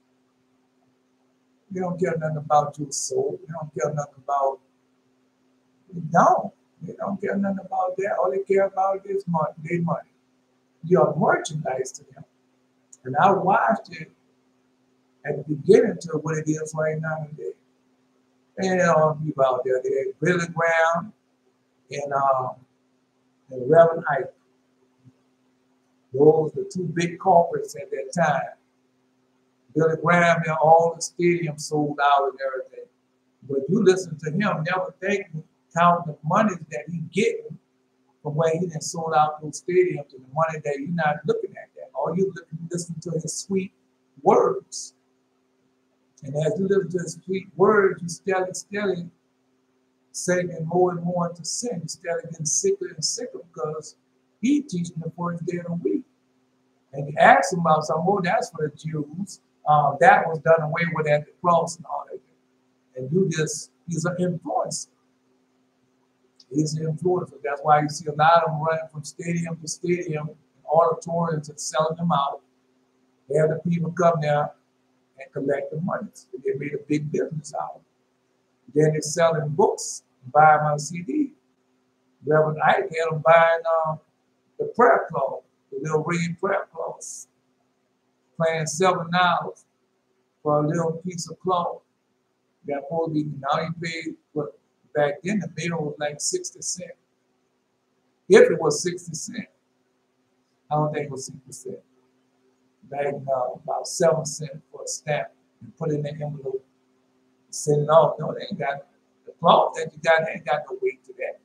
They don't care nothing about your soul. They don't care nothing about, They don't care nothing about that. All they care about is money, their money. You're merchandise to them. And I watched it at the beginning to what it is right now today. And all people out there, they had Billy Graham and Reverend Ike. Those were the two big corporates at that time. Billy Graham had all the stadiums sold out and everything. But you listen to him, never count the money that he getting from where he done sold out those stadiums and the money that you're not looking at that. All you listen to his sweet words. And as you listen to his sweet words, you steadily sinking more and more into sin. You steadily getting sicker and sicker because he teaching the first day of the week. And you ask him about some more, that's for the Jews. That was done away with at the cross and all that. And he's an influencer. He's an influencer. That's why you see a lot of them running from stadium to stadium, auditoriums and selling them out. They have the people come there and collect the money. They made a big business out of it. Then they're selling books, buying on CD. Reverend Ike had them buying the prayer cloth, the little red prayer cloths, paying $7 for a little piece of cloth. That supposed to be, now he paid, but back then the meal was like 60 cents. If it was 60 cents, I don't think it was 60 cents. Back about 7 cents for a stamp and put it in the envelope. Send it off. No, they ain't got the cloth that you got, they ain't got no weight to that.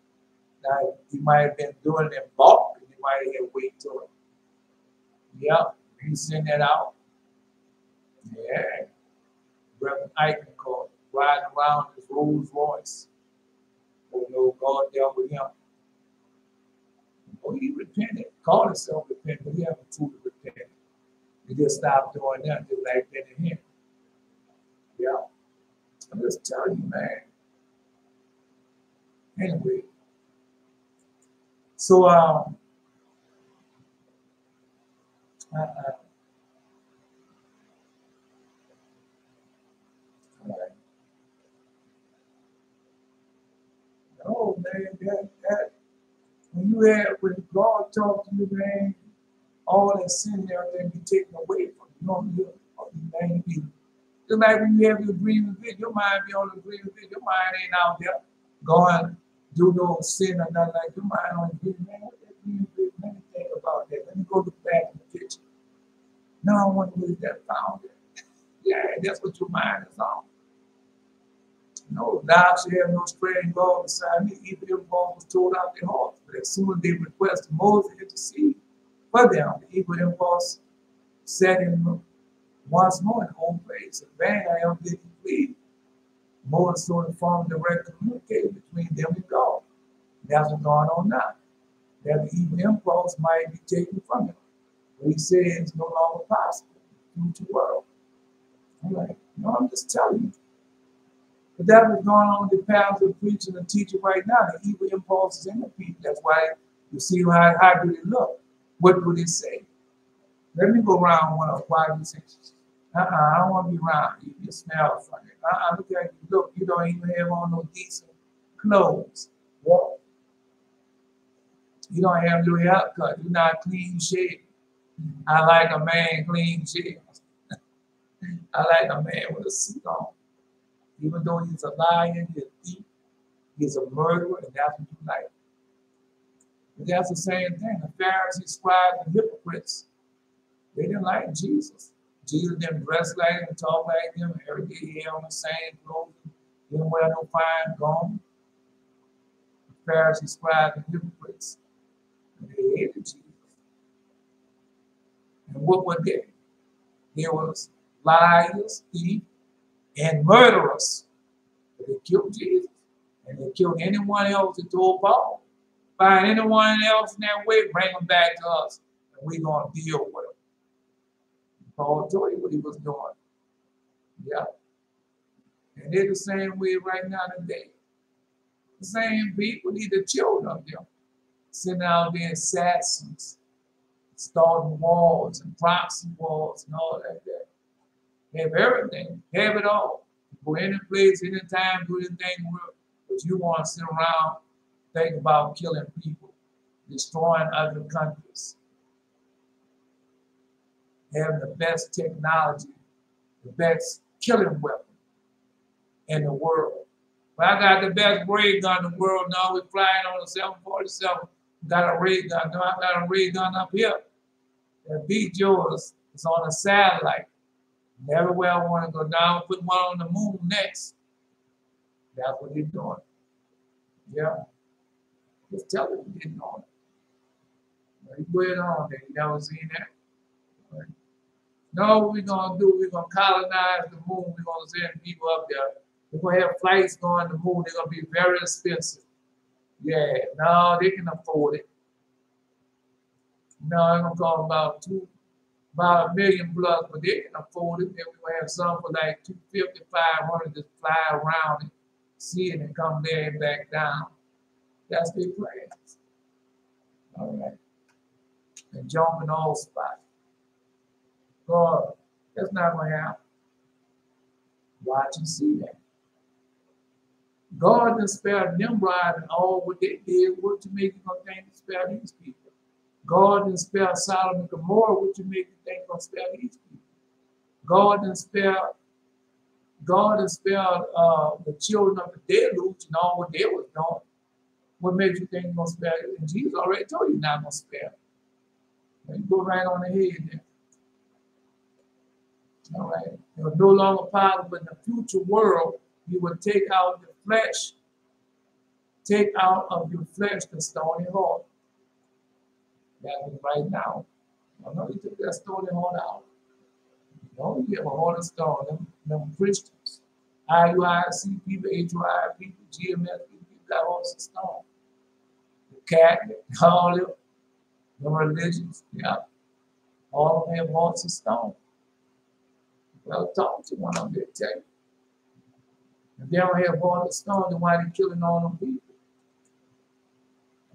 Now, he might have been doing it in bulk, and he might have had weight to it. Yeah, you send that out. Yeah. Reverend Ike called riding around his Rolls Royce. Oh no, God dealt with him. Oh, he repented, called himself repentant, but he haven't truly repented. He just stopped doing that, just like that in him. Yeah. I'm just telling you, man. Anyway. So all right. Oh man, that when God talks to you, man, all that sin and everything be taken away from you. Man, just like when you have your dream vision, your mind be on the dream vision. Your mind ain't out there going do no sin or nothing like your mind on the dream. Man, what that dream vision? Let me think about that. Let me go look back in the kitchen. No, I wonder what is that found there. Yeah, that's what your mind is on. No, thou shalt have no strange God beside me. Even if God was told out their hearts. But as soon as they requested Moses to intercede for them, the evil impulse set in once more in the own place. In vain I am did plead. Moses saw the form of direct communication between them and God. That's what's going on now. That the evil impulse might be taken from him. But he said it's no longer possible in the future world. I'm like, no, I'm just telling you. But that was going on with the pastor, preacher, and teacher right now. The evil impulses in the people. That's why you see how do they look? What do they say? Let me go around one of why do you say? I don't want to be around you. You smell funny. Look at you. Look, you don't even have on no decent clothes. What? You don't have your haircut. You're not clean shaven. I like a man clean shaven. I like a man with a suit on. Even though he's a liar, he's a thief, he's a murderer, and that's what you like. But that's the same thing. The Pharisees, scribes, and hypocrites, they didn't like Jesus. Jesus didn't dress like him, talk like him, every day he had on the same clothes, didn't wear no fine garment. The Pharisees, scribes, and hypocrites, and they hated Jesus. And what were they? They was liars, thieves, and murderers. But they killed Jesus, and they killed anyone else that told Paul. Find anyone else in that way, bring them back to us, and we're going to deal with them. Paul told you what he was doing. Yeah. And they're the same way right now today. The same people, these the children of them, sitting out there assassins, starting wars and proxy wars and all that. They have everything, have it all. Go any place, anytime, do anything with, but you want to sit around, think about killing people, destroying other countries, having the best technology, the best killing weapon in the world. But I got the best ray gun in the world now. We're flying on a 747. Got a ray gun. No, I got a ray gun up here. That beat yours. It's on a satellite. And everywhere I want to go down, put one on the moon next. That's what they're doing. Yeah. Just tell them they're doing it. You go ahead on there. You never seen that? Right. No, what we're going to do, we're going to colonize the moon. We're going to send people up there. We're going to have flights going to the moon. They're going to be very expensive. Yeah, no, they can afford it. No, it's going to cost about $1 million plus, but they can afford it. Then we're going to have some for like $250, $500 to fly around and see it and come there and back down. That's their plans. All right. And jump in all spots. God, that's not going to happen. Watch and see that. God didn't spare Nimrod and all what they did. What you make you going to think to spare these people? God didn't spare Sodom and Gomorrah. What you make you think going to spare these people? God didn't spare the children of the deluge and all what they was doing. What makes you think you're going to spare it? And Jesus already told you not going to spare. You go right on ahead there. All right. It was no longer possible in the future world. You would take out the flesh, take out of your flesh the stony heart. That is right now. I know you took that stony heart out. No, you have a heart of stone. Them Christians, IUIC people, HUI people, GMS people got hearts of stone. The Catholic, all them, the religions, yeah. All of them have hearts of stone. Well, talk to one of them, tell you. If they don't have heart of stone, then why are they killing all them people?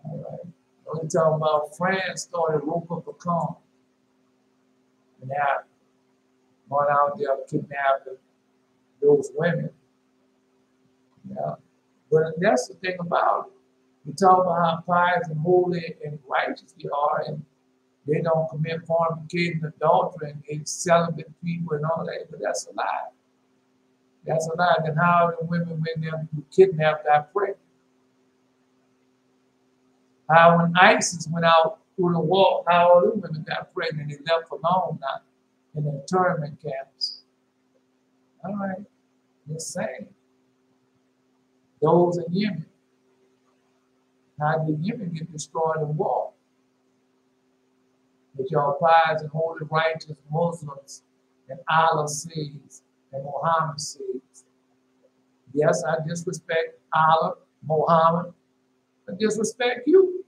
All right. We're talking about France started rope up a con. And now, going out there kidnapping those women. Yeah. But that's the thing about it. We talk about how pious and holy and righteous they are, and they don't commit fornication, adultery, and celibate people and all that. But that's a lie. That's a lie. Then how the women, when they kidnapped, got pregnant? How when ISIS went out through the wall, how all the women got pregnant and left alone now in the internment camps. All right, the same. Those in Yemen. How did Yemen get destroyed in war? With y'all pious and holy righteous Muslims and Allah says and Muhammad says. Yes, I disrespect Allah, Muhammad. I disrespect you.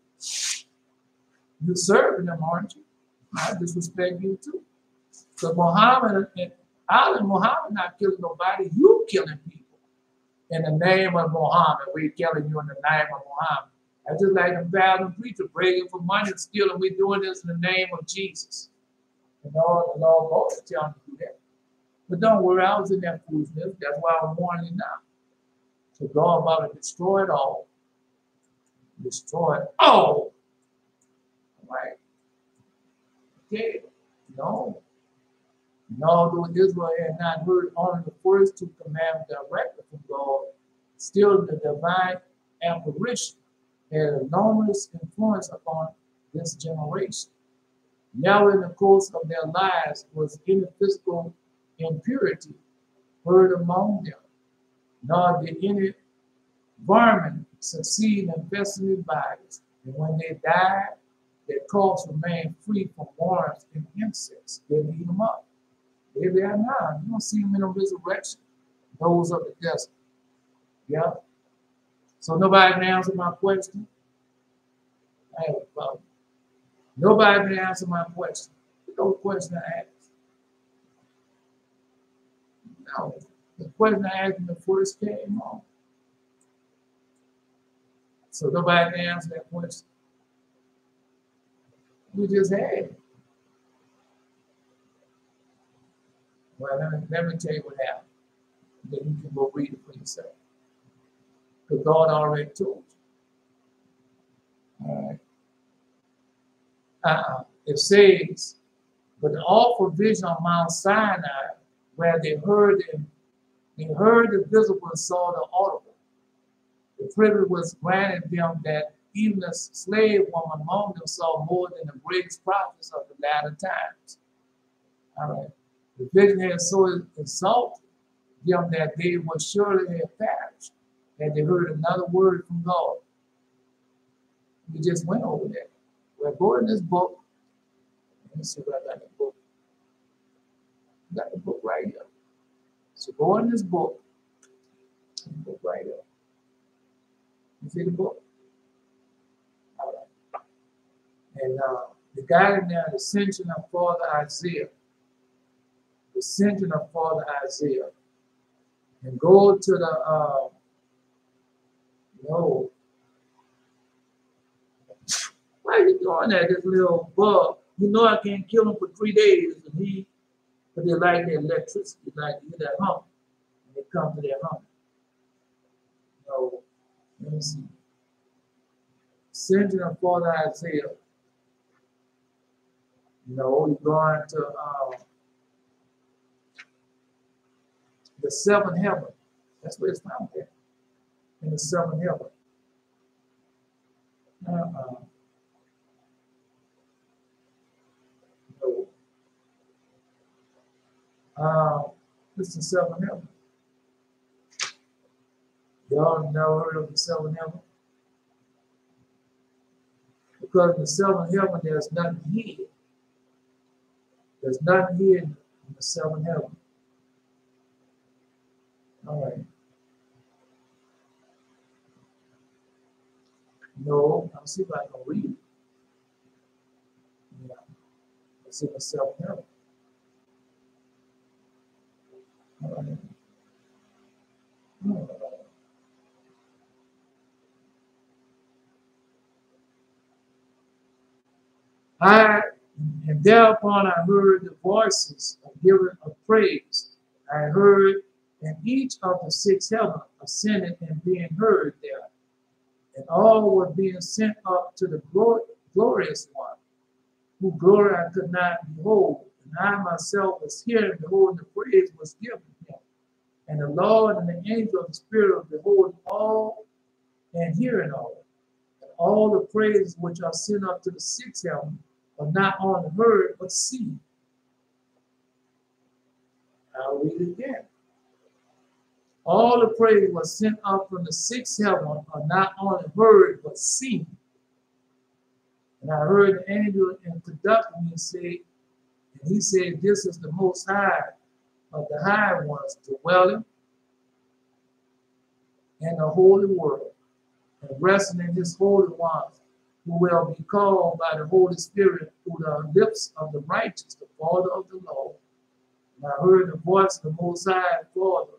You're serving them, aren't you? I disrespect you too. Because Muhammad and Allah and Muhammad not killing nobody. You killing people in the name of Muhammad. We're killing you in the name of Muhammad. I just like a bad preacher begging for money and stealing. We're doing this in the name of Jesus. And all the Lord God is telling you to do that. But don't worry, I was in that foolishness. That's why I'm warning you now. So God about to destroy it all. Destroy it all. Right? Okay. No. And although Israel had not heard only the first two commandments directly from God, still the divine apparition had an enormous influence upon this generation. Never in the course of their lives was any physical impurity heard among them, nor did any vermin succeed in infesting their bodies. And when they died, their corpse remained free from worms and insects. They didn't eat them up. There they are now. You don't see them in a resurrection. Those of the desert. Yeah. So nobody can answer my question. I have a problem. Nobody can answer my question. No question I asked. No. The question I asked when the first came on. So nobody can answer that question. We just had it. Well, let me tell you what happened. Then you can go read it for yourself. Because God already told you. All right. It says, but the awful vision on Mount Sinai, where they heard the visible and saw the audible. The privilege was granted them that even a slave woman among them saw more than the greatest prophets of the latter times. All right. The vision had so exalted them that they would surely have perished, that they heard another word from God. We just went over that. We're going in this book. Let me see what I got in the book. I got the book right here. So go in this book. The book right here. You see the book? All right. And the guy in there, the ascension of Father Isaiah. The ascension of Father Isaiah. And go to the, no. Why are you doing that, this little bug? You know I can't kill him for 3 days. And but they like the electricity, they like to hear that hum. And they come to their hum. So, let me see. Ascension of Father Isaiah. No, you're going to the seventh heaven. That's where it's found there. In the seventh heaven. No. This is the seventh heaven. Y'all never heard of the seventh heaven? Because in the seventh heaven, there's nothing hid. There's nothing hid in the seventh heaven. All right. No, I'll see if I can read it. Yeah. It's in the seventh heaven. All right. All right. And thereupon I heard the voices of giving of praise. I heard, and each of the six heavens ascended and being heard there. And all were being sent up to the glorious one, whose glory I could not behold. And I myself was hearing, beholding the praise was given him. And the Lord and the angel of the Spirit of beholding all and hearing all. And all the praises which are sent up to the sixth heaven are not only heard, but seen. I'll read it again. All the praise was sent up from the sixth heaven are not only heard, but seen. And I heard the angel in conducting me say, and he said, this is the most high of the high ones, dwelling in the holy world, and resting in his holy ones, who will be called by the Holy Spirit through the lips of the righteous, the Father of the Lord. And I heard the voice of the Most High Father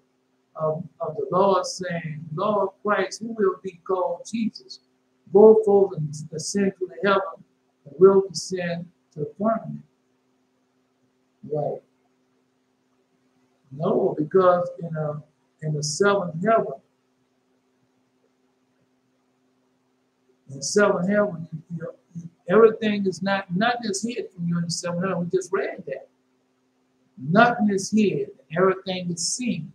of the Lord saying, Lord Christ, who will be called Jesus? Go forth and ascend to the heaven, and will descend to the firmament. Right. No, because in the seventh heaven, everything is nothing is hid from you in the seventh heaven. We just read that. Nothing is hid, everything is seen.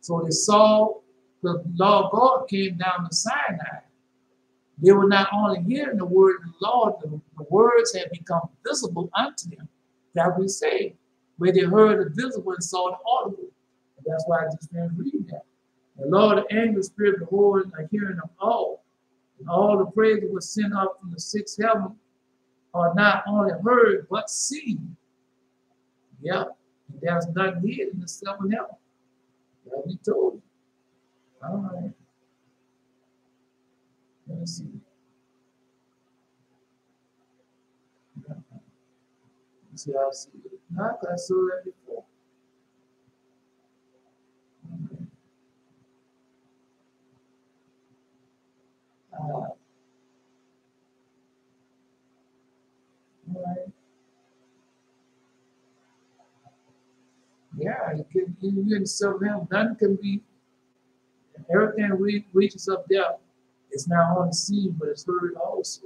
So they saw the law of God came down to Sinai. They were not only hearing the word of the Lord, the words had become visible unto them. That we say, where they heard the visible and saw the audible. And that's why I just finished reading that. The Lord, the angel spirit, the Lord, are hearing them all. And all the praises were sent up from the sixth heaven are not only heard, but seen. Yeah. And there's nothing hid in the seventh heaven. That we told you. All right. Let's see. Let's see how I see it. Not I saw that before. All right. Yeah, you can serve him. Nothing can be, everything reaches up there. It's not only seen, but it's heard also.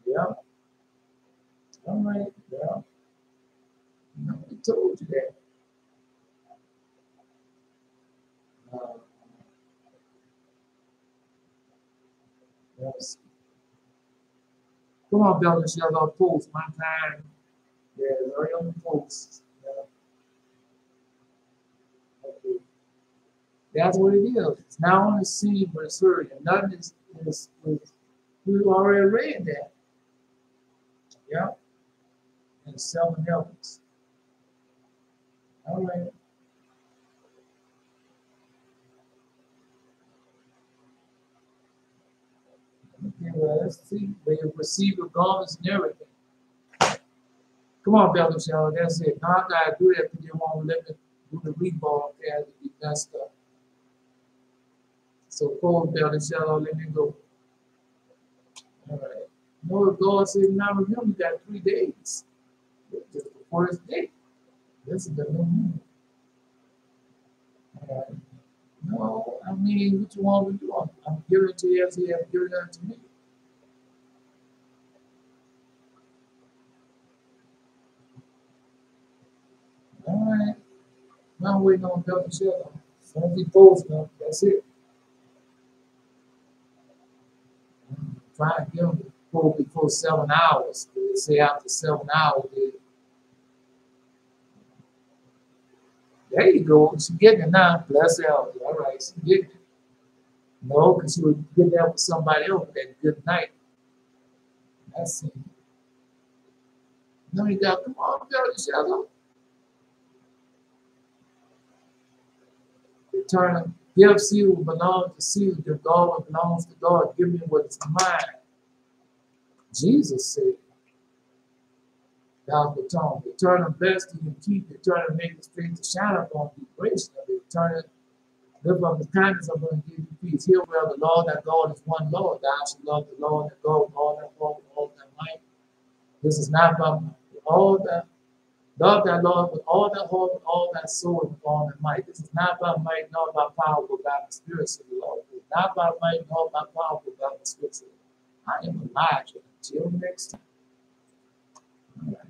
Yeah. All right. Yeah. I told you that. Uh, yes. Come on, Belgian Shell, I'll post my time. Yeah, hurry on the post. Yeah. Okay. That's what it is. It's not only seen, but it's heard. And nothing is we already read that. Yeah. And 7 heavens. All right. Okay, well, let's see. They receive the garments and everything. Come on, Belgian Shell, that's it. Now I gotta do that because they won't let me do the reball as it be messed up. So cold, Belgian Shell, let me go. All right. No, God said, now remember, you got 3 days. Just the first day. This is the new moon. All right. No, I mean, what you want me to do? I'm giving it to you as he has given it unto me. All right. Now I'm waiting on Belgian Shell. As soon as he posts them, that's it. Try to give them before 7 hours. They say after 7 hours, there you go. She getting it now. Bless her. All right, she getting it. No, because she would get that with somebody else that good night. That's it. No, you got, come on, Belgian Shell. Return, give seal belongs to seal. Your God belongs to God. Give me what is mine. Jesus said, thou the tongue. Return the best you can keep. Return and make his face to shine upon you. Grace of it. Return it. Live up the kindness of him and give you peace. Here where the Lord thy God is one Lord. Thou shalt love the Lord thy God with all thy heart, with all thy might. This is not by all thy love thy Lord with all thy heart, with all thy soul, and with all thy might. This is not by might nor by power, but by the Spirit of the Lord. It is not by might nor by power, but by the Spirit of the Lord. I am Elijah. Until next time. All right.